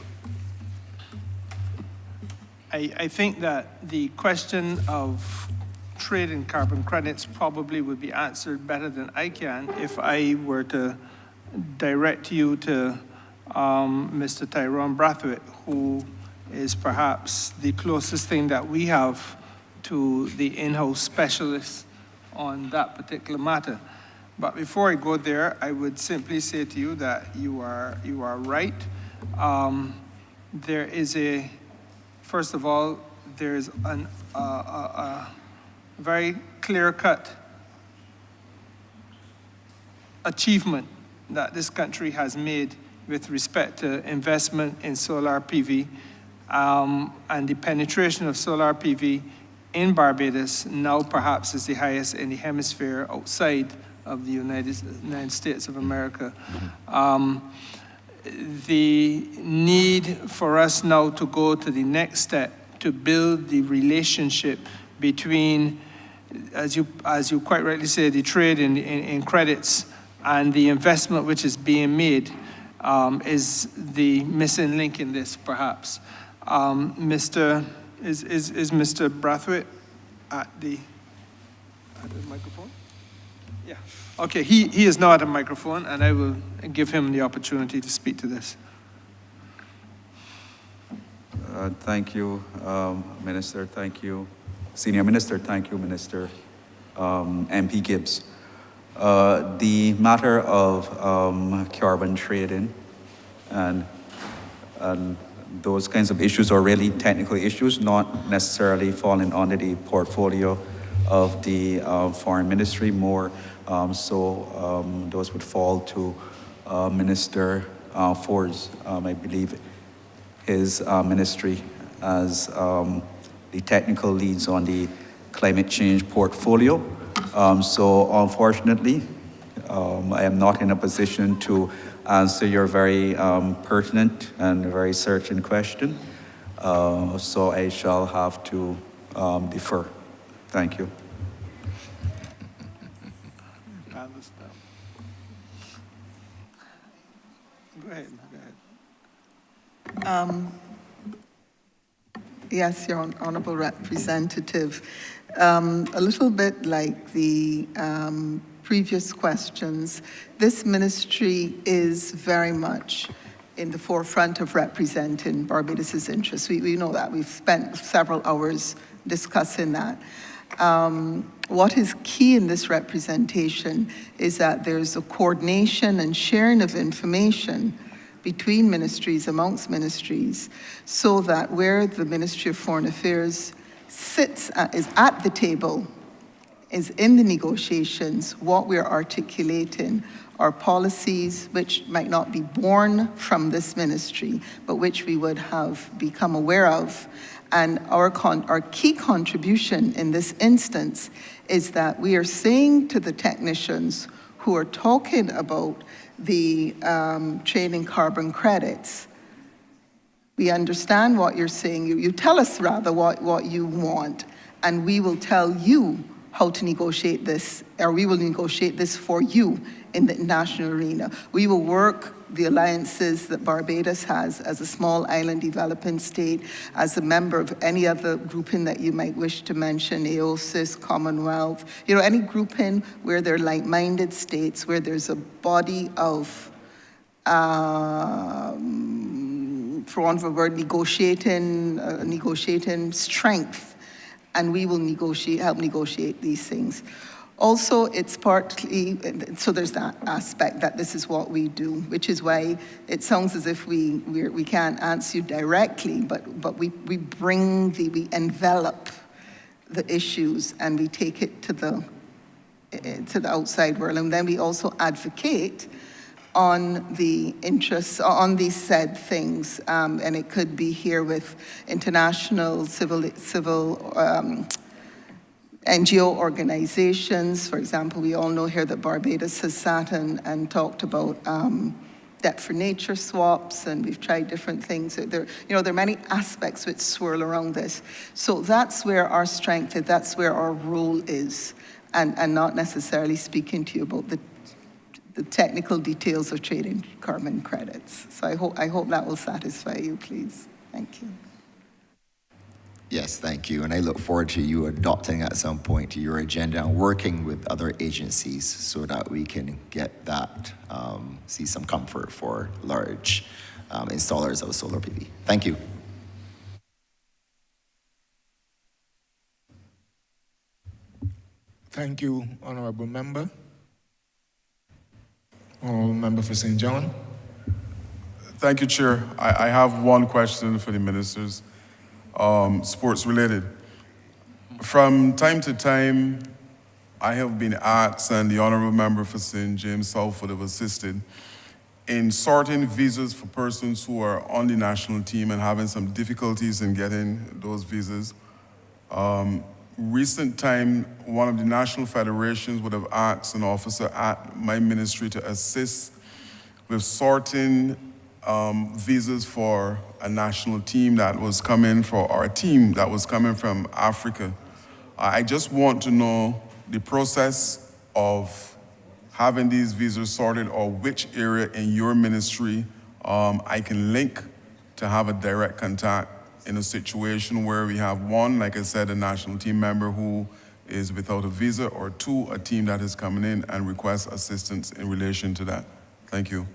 S10: I think that the question of trade in carbon credits probably would be answered better than I can if I were to direct you to Mr. Tyrone Brathwaite, who is perhaps the closest thing that we have to the in-house specialist on that particular matter. But before I go there, I would simply say to you that you are right. There is first of all, there's a very clear-cut achievement that this country has made with respect to investment in solar PV and the penetration of solar PV in Barbados now perhaps is the highest in the hemisphere outside of the United States of America. The need for us now to go to the next step to build the relationship between, as you quite rightly say, the trade in credits and the investment which is being made is the missing link in this, perhaps. Mr. Brathwaite at the microphone? Yeah. Okay, he is now at a microphone, and I will give him the opportunity to speak to this.
S14: Thank you, Minister. Thank you, Senior Minister. Thank you, Minister MP Gibbs. The matter of carbon trading and those kinds of issues are really technical issues, not necessarily falling under the portfolio of the Foreign Ministry. More so, those would fall to Minister Ford's, I believe, his ministry as the technical leads on the climate change portfolio. So unfortunately, I am not in a position to answer your very pertinent and very searching question. So I shall have to defer. Thank you.
S10: Go ahead.
S8: Yes, Your Honourable Representative. A little bit like the previous questions, this ministry is very much in the forefront of representing Barbados's interests. We know that. We've spent several hours discussing that. What is key in this representation is that there's a coordination and sharing of information between ministries, amongst ministries, so that where the Ministry of Foreign Affairs is at the table, is in the negotiations, what we're articulating are policies which might not be born from this ministry, but which we would have become aware of. And our key contribution in this instance is that we are saying to the technicians who are talking about the trade in carbon credits, we understand what you're saying. You tell us rather what you want, and we will tell you how to negotiate this, or we will negotiate this for you in the national arena. We will work the alliances that Barbados has as a small island developing state, as a member of any other grouping that you might wish to mention, AOSIS, Commonwealth, any grouping where they're like-minded states, where there's a body of, for want of a word, negotiating strength, and we will help negotiate these things. Also, it's partly, so there's that aspect that this is what we do, which is why it sounds as if we can't answer you directly, but we envelop the issues and we take it to the outside world. And then we also advocate on the interests, on these said things, and it could be here with international civil NGO organizations. For example, we all know here that Barbados has sat and talked about debt for nature swaps, and we've tried different things. There are many aspects which swirl around this. So that's where our strength is, that's where our role is, and not necessarily speaking to you about the technical details of trading carbon credits. So I hope that will satisfy you, please. Thank you.
S4: Yes, thank you. And I look forward to you adopting at some point to your agenda and working with other agencies so that we can get that, see some comfort for large installers of solar PV. Thank you.
S1: Thank you, Honourable Member. Honourable Member for St. John.
S11: Thank you, Chair. I have one question for the ministers, sports related. From time to time, I have been asked, and the Honourable Member for St. James South would have assisted, in sorting visas for persons who are on the national team and having some difficulties in getting those visas. Recent time, one of the national federations would have asked an officer at my ministry to assist with sorting visas for a national team that was coming, for our team that was coming from Africa. I just want to know the process of having these visas sorted, or which area in your ministry I can link to have a direct contact in a situation where we have one, like I said, a national team member who is without a visa, or two, a team that is coming in and requests assistance in relation to that. Thank you.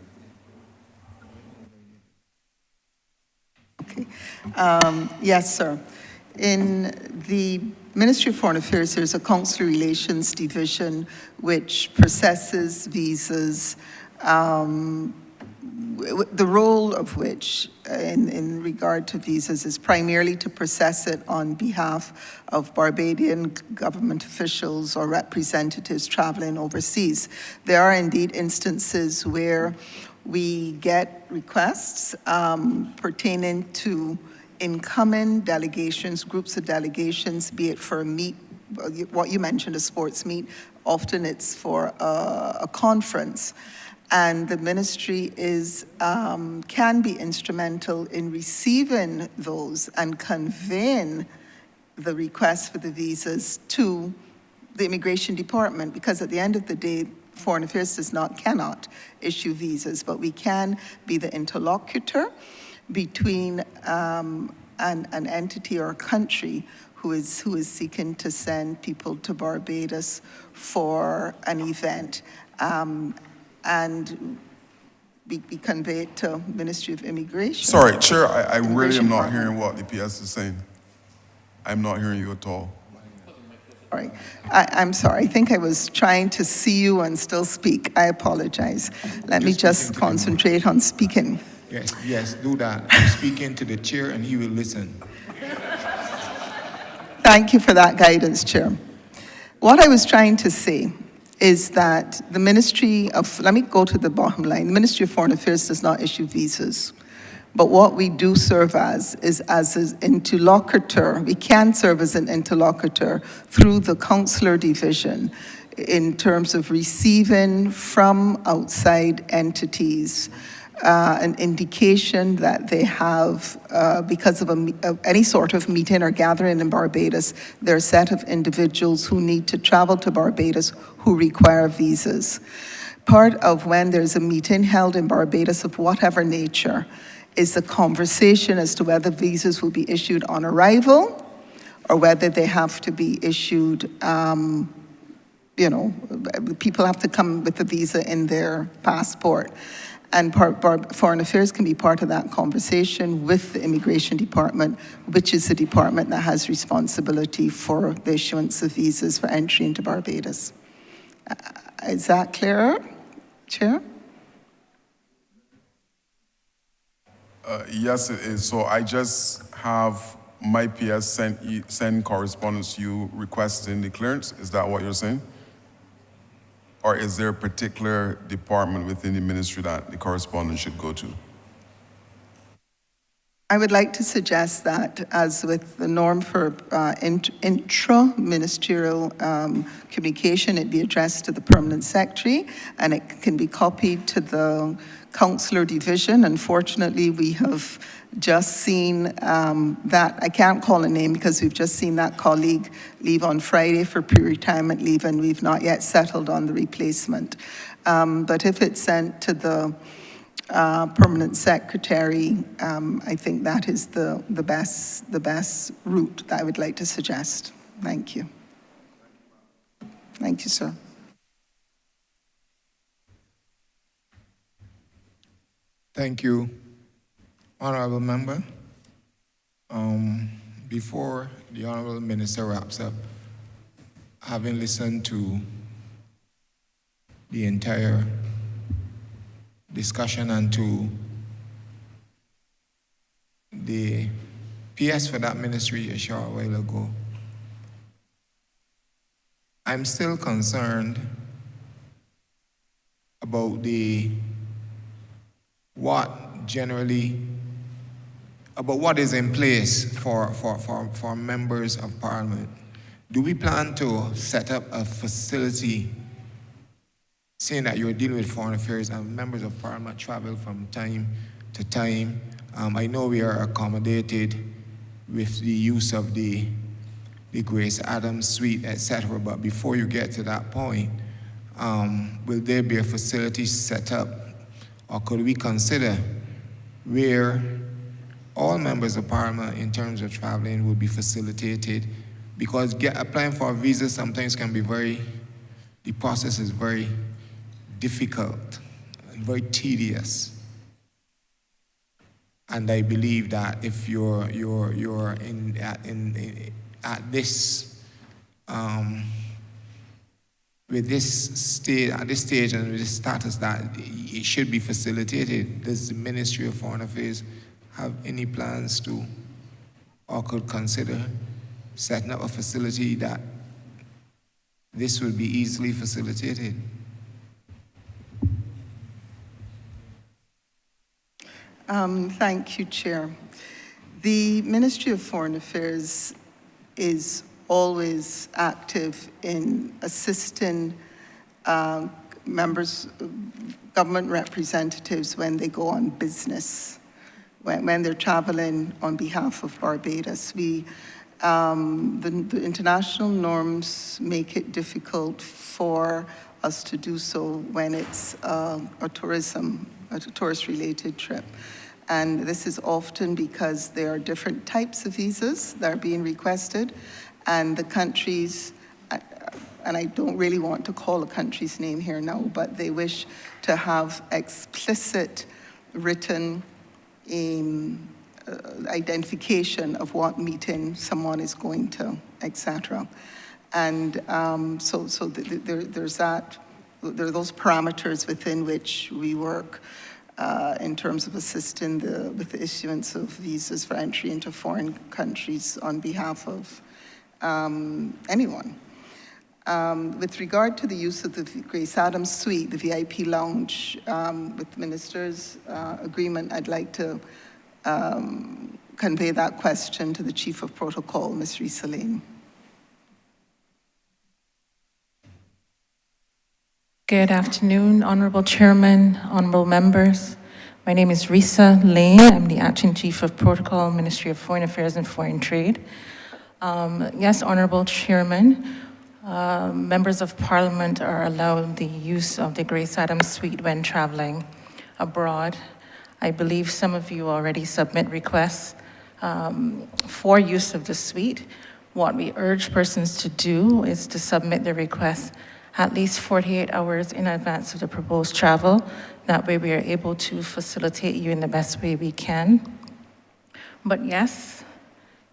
S8: Okay. Yes, sir. In the Ministry of Foreign Affairs, there's a Consular Relations Division which processes visas, the role of which in regard to visas is primarily to process it on behalf of Barbadian government officials or representatives traveling overseas. There are indeed instances where we get requests pertaining to incoming delegations, groups of delegations, be it for a meet, what you mentioned, a sports meet. Often it's for a conference. And the ministry is, can be instrumental in receiving those and conveying the request for the visas to the Immigration Department, because at the end of the day, Foreign Affairs cannot issue visas, but we can be the interlocutor between an entity or a country who is seeking to send people to Barbados for an event. And be conveyed to Ministry of Immigration.
S11: Sorry, Chair, I really am not hearing what the PS is saying. I'm not hearing you at all.
S8: All right. I'm sorry. I think I was trying to see you and still speak. I apologize. Let me just concentrate on speaking.
S1: Yes, do that. Speak into the chair and he will listen.
S8: Thank you for that guidance, Chair. What I was trying to say is that the Ministry of, let me go to the bottom line, the Ministry of Foreign Affairs does not issue visas. But what we do serve as is as an interlocutor. We can serve as an interlocutor through the Consular Division in terms of receiving from outside entities an indication that they have, because of any sort of meeting or gathering in Barbados, there are a set of individuals who need to travel to Barbados who require visas. Part of when there's a meeting held in Barbados of whatever nature is a conversation as to whether visas will be issued on arrival or whether they have to be issued, people have to come with a visa in their passport. And Foreign Affairs can be part of that conversation with the Immigration Department, which is the department that has responsibility for the issuance of visas for entry into Barbados. Is that clearer, Chair?
S11: Yes, it is. So I just have my PS send correspondence to you requesting the clearance. Is that what you're saying? Or is there a particular department within the ministry that the correspondence should go to?
S8: I would like to suggest that, as with the norm for intra-ministerial communication, it be addressed to the permanent secretary, and it can be copied to the Consular Division. Unfortunately, we have just seen that, I can't call a name because we've just seen that colleague leave on Friday for pre-retirement leave, and we've not yet settled on the replacement. But if it's sent to the permanent secretary, I think that is the best route that I would like to suggest. Thank you. Thank you, sir.
S1: Thank you, Honourable Member. Before the Honourable Minister wraps up, having listened to the entire discussion and to the PS for that ministry a short while ago, I'm still concerned about what is in place for members of parliament. Do we plan to set up a facility, saying that you're dealing with foreign affairs and members of parliament travel from time to time? I know we are accommodated with the use of the Grace Adams suite, etc. But before you get to that point, will there be a facility set up, or could we consider where all members of parliament in terms of traveling would be facilitated? Because applying for a visa sometimes can be the process is very difficult and very tedious. And I believe that if you're at this stage and with this status, that it should be facilitated, does the Ministry of Foreign Affairs have any plans to or could consider setting up a facility that this would be easily facilitated?
S8: Thank you, Chair. The Ministry of Foreign Affairs is always active in assisting members, government representatives when they go on business, when they're traveling on behalf of Barbados. The international norms make it difficult for us to do so when it's a tourist-related trip. And this is often because there are different types of visas that are being requested, and the countries, and I don't really want to call a country's name here now, but they wish to have explicit written identification of what meeting someone is going to, etc. And there's that. There are those parameters within which we work in terms of assisting with the issuance of visas for entry into foreign countries on behalf of anyone. With regard to the use of the Grace Adams suite, the VIP lounge, with the Minister's agreement, I'd like to convey that question to the Chief of Protocol, Ms. Risa Lane.
S9: Good afternoon, Honourable Chairman, Honourable Members. My name is Risa Lane. I'm the Acting Chief of Protocol, Ministry of Foreign Affairs and Foreign Trade. Yes, Honourable Chairman, members of Parliament are allowed the use of the Grace Adams suite when travelling abroad. I believe some of you already submit requests for use of the suite. What we urge persons to do is to submit the request at least 48 hours in advance of the proposed travel. That way we are able to facilitate you in the best way we can. But yes,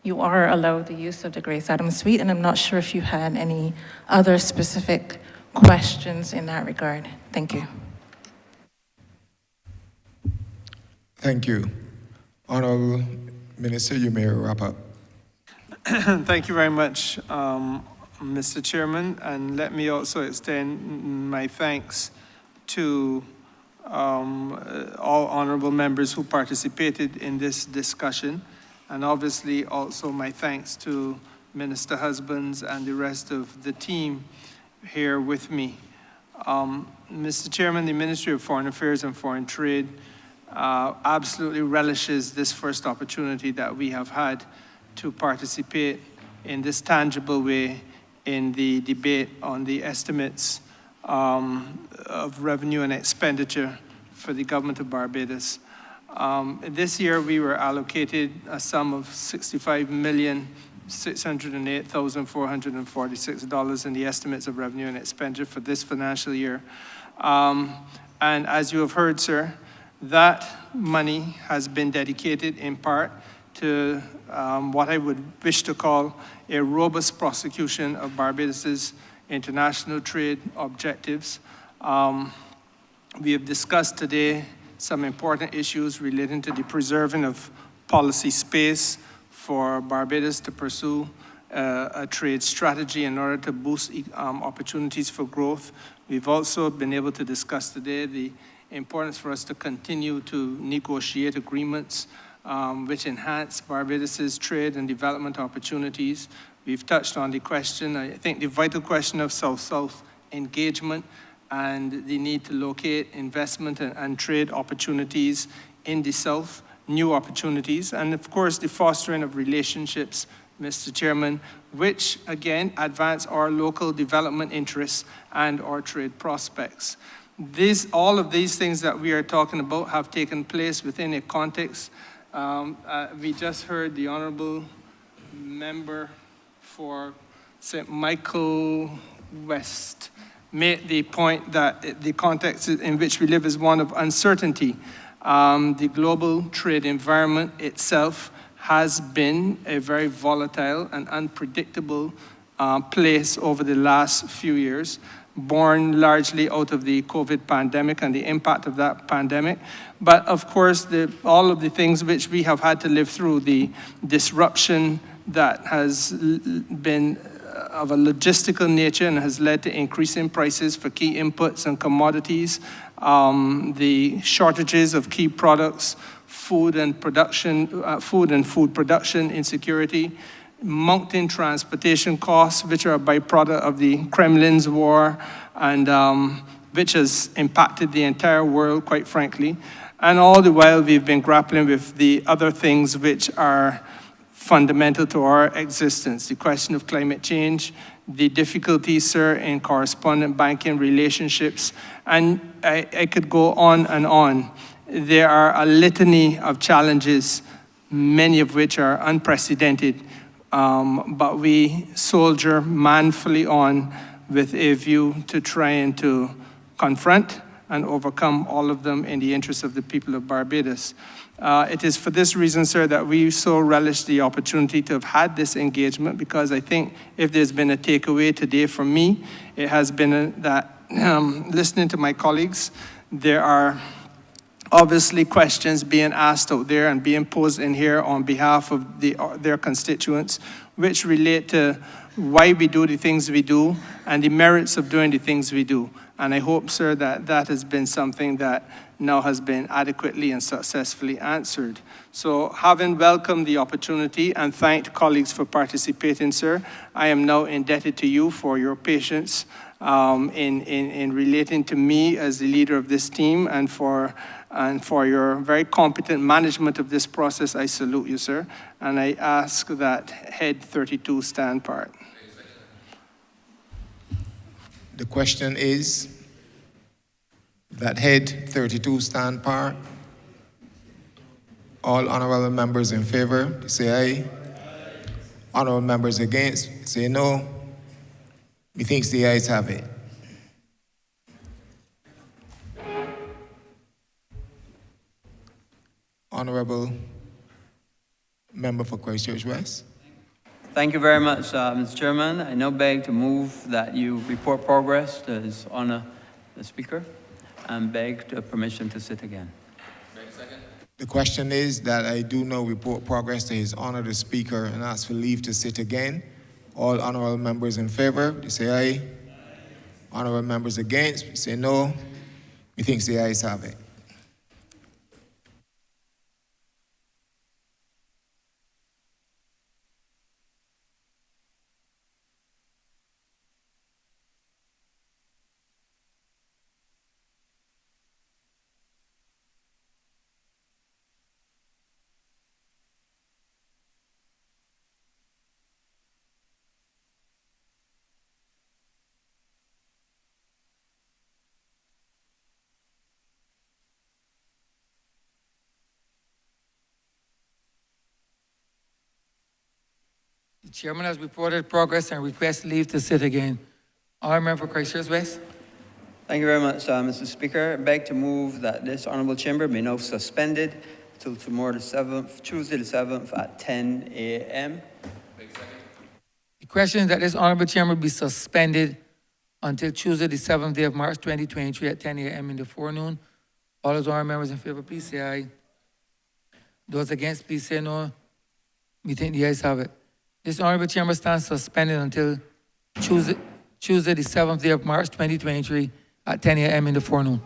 S9: you are allowed the use of the Grace Adams suite, and I'm not sure if you had any other specific questions in that regard. Thank you.
S1: Thank you. Honourable Minister, you may wrap up.
S10: Thank you very much, Mr. Chairman, and let me also extend my thanks to all honourable members who participated in this discussion, and obviously also my thanks to Minister Husbands and the rest of the team here with me. Mr. Chairman, the Ministry of Foreign Affairs and Foreign Trade absolutely relishes this first opportunity that we have had to participate in this tangible way in the debate on the estimates of revenue and expenditure for the government of Barbados. This year, we were allocated a sum of $65,608,446 in the estimates of revenue and expenditure for this financial year. And as you have heard, sir, that money has been dedicated in part to what I would wish to call a robust prosecution of Barbados's international trade objectives. We have discussed today some important issues relating to the preserving of policy space for Barbados to pursue a trade strategy in order to boost opportunities for growth. We've also been able to discuss today the importance for us to continue to negotiate agreements which enhance Barbados's trade and development opportunities. We've touched on the question, I think the vital question of South-South engagement and the need to locate investment and trade opportunities in the South, new opportunities, and of course the fostering of relationships, Mr. Chairman, which again advance our local development interests and our trade prospects. All of these things that we are talking about have taken place within a context. We just heard the Honourable Member for St. Michael West made the point that the context in which we live is one of uncertainty. The global trade environment itself has been a very volatile and unpredictable place over the last few years, born largely out of the COVID pandemic and the impact of that pandemic. But of course, all of the things which we have had to live through, the disruption that has been of a logistical nature and has led to increasing prices for key inputs and commodities, the shortages of key products, food and food production insecurity, mounting transportation costs, which are a byproduct of the Kremlin's war, and which has impacted the entire world, quite frankly. And all the while, we've been grappling with the other things which are fundamental to our existence, the question of climate change, the difficulties, sir, in correspondent banking relationships, and I could go on and on. There are a litany of challenges, many of which are unprecedented, but we soldier manfully on with a view to trying to confront and overcome all of them in the interest of the people of Barbados. It is for this reason, sir, that we so relish the opportunity to have had this engagement, because I think if there's been a takeaway today from me, it has been that listening to my colleagues, there are obviously questions being asked out there and being posed in here on behalf of their constituents, which relate to why we do the things we do and the merits of doing the things we do. And I hope, sir, that that has been something that now has been adequately and successfully answered. So having welcomed the opportunity and thanked colleagues for participating, sir, I am now indebted to you for your patience in relating to me as the leader of this team, and for your very competent management of this process. I salute you, sir, and I ask that Head 32 stand part.
S1: The question is that Head 32 stand part. All honorable members in favor, say aye. Honorable members against, say no. Methinks the ayes have it. Honorable Member for Christchurch West.
S12: Thank you very much, Mr. Chairman. I now beg to move that you report progress to His Honor the Speaker, and beg to permission to sit again.
S1: The question is that I do now report progress to His Honor the Speaker and ask for leave to sit again. All honorable members in favor, say aye. Honorable members against, say no. Methinks the ayes have it.
S16: Chairman has reported progress and requests leave to sit again. Honourable Member for Christchurch West.
S12: Thank you very much, Mr. Speaker. I beg to move that this honourable chamber be now suspended till tomorrow the 7th, Tuesday the 7th at 10 a.m.
S16: The question is that this honourable chamber be suspended until Tuesday, the 7th day of March, 2023 at 10 a.m. in the forenoon. All those honourable members in favour, please say aye. Those against, please say no. We think the ayes have it. This honourable chamber stands suspended until Tuesday, the 7th day of March, 2023 at 10 a.m. in the forenoon.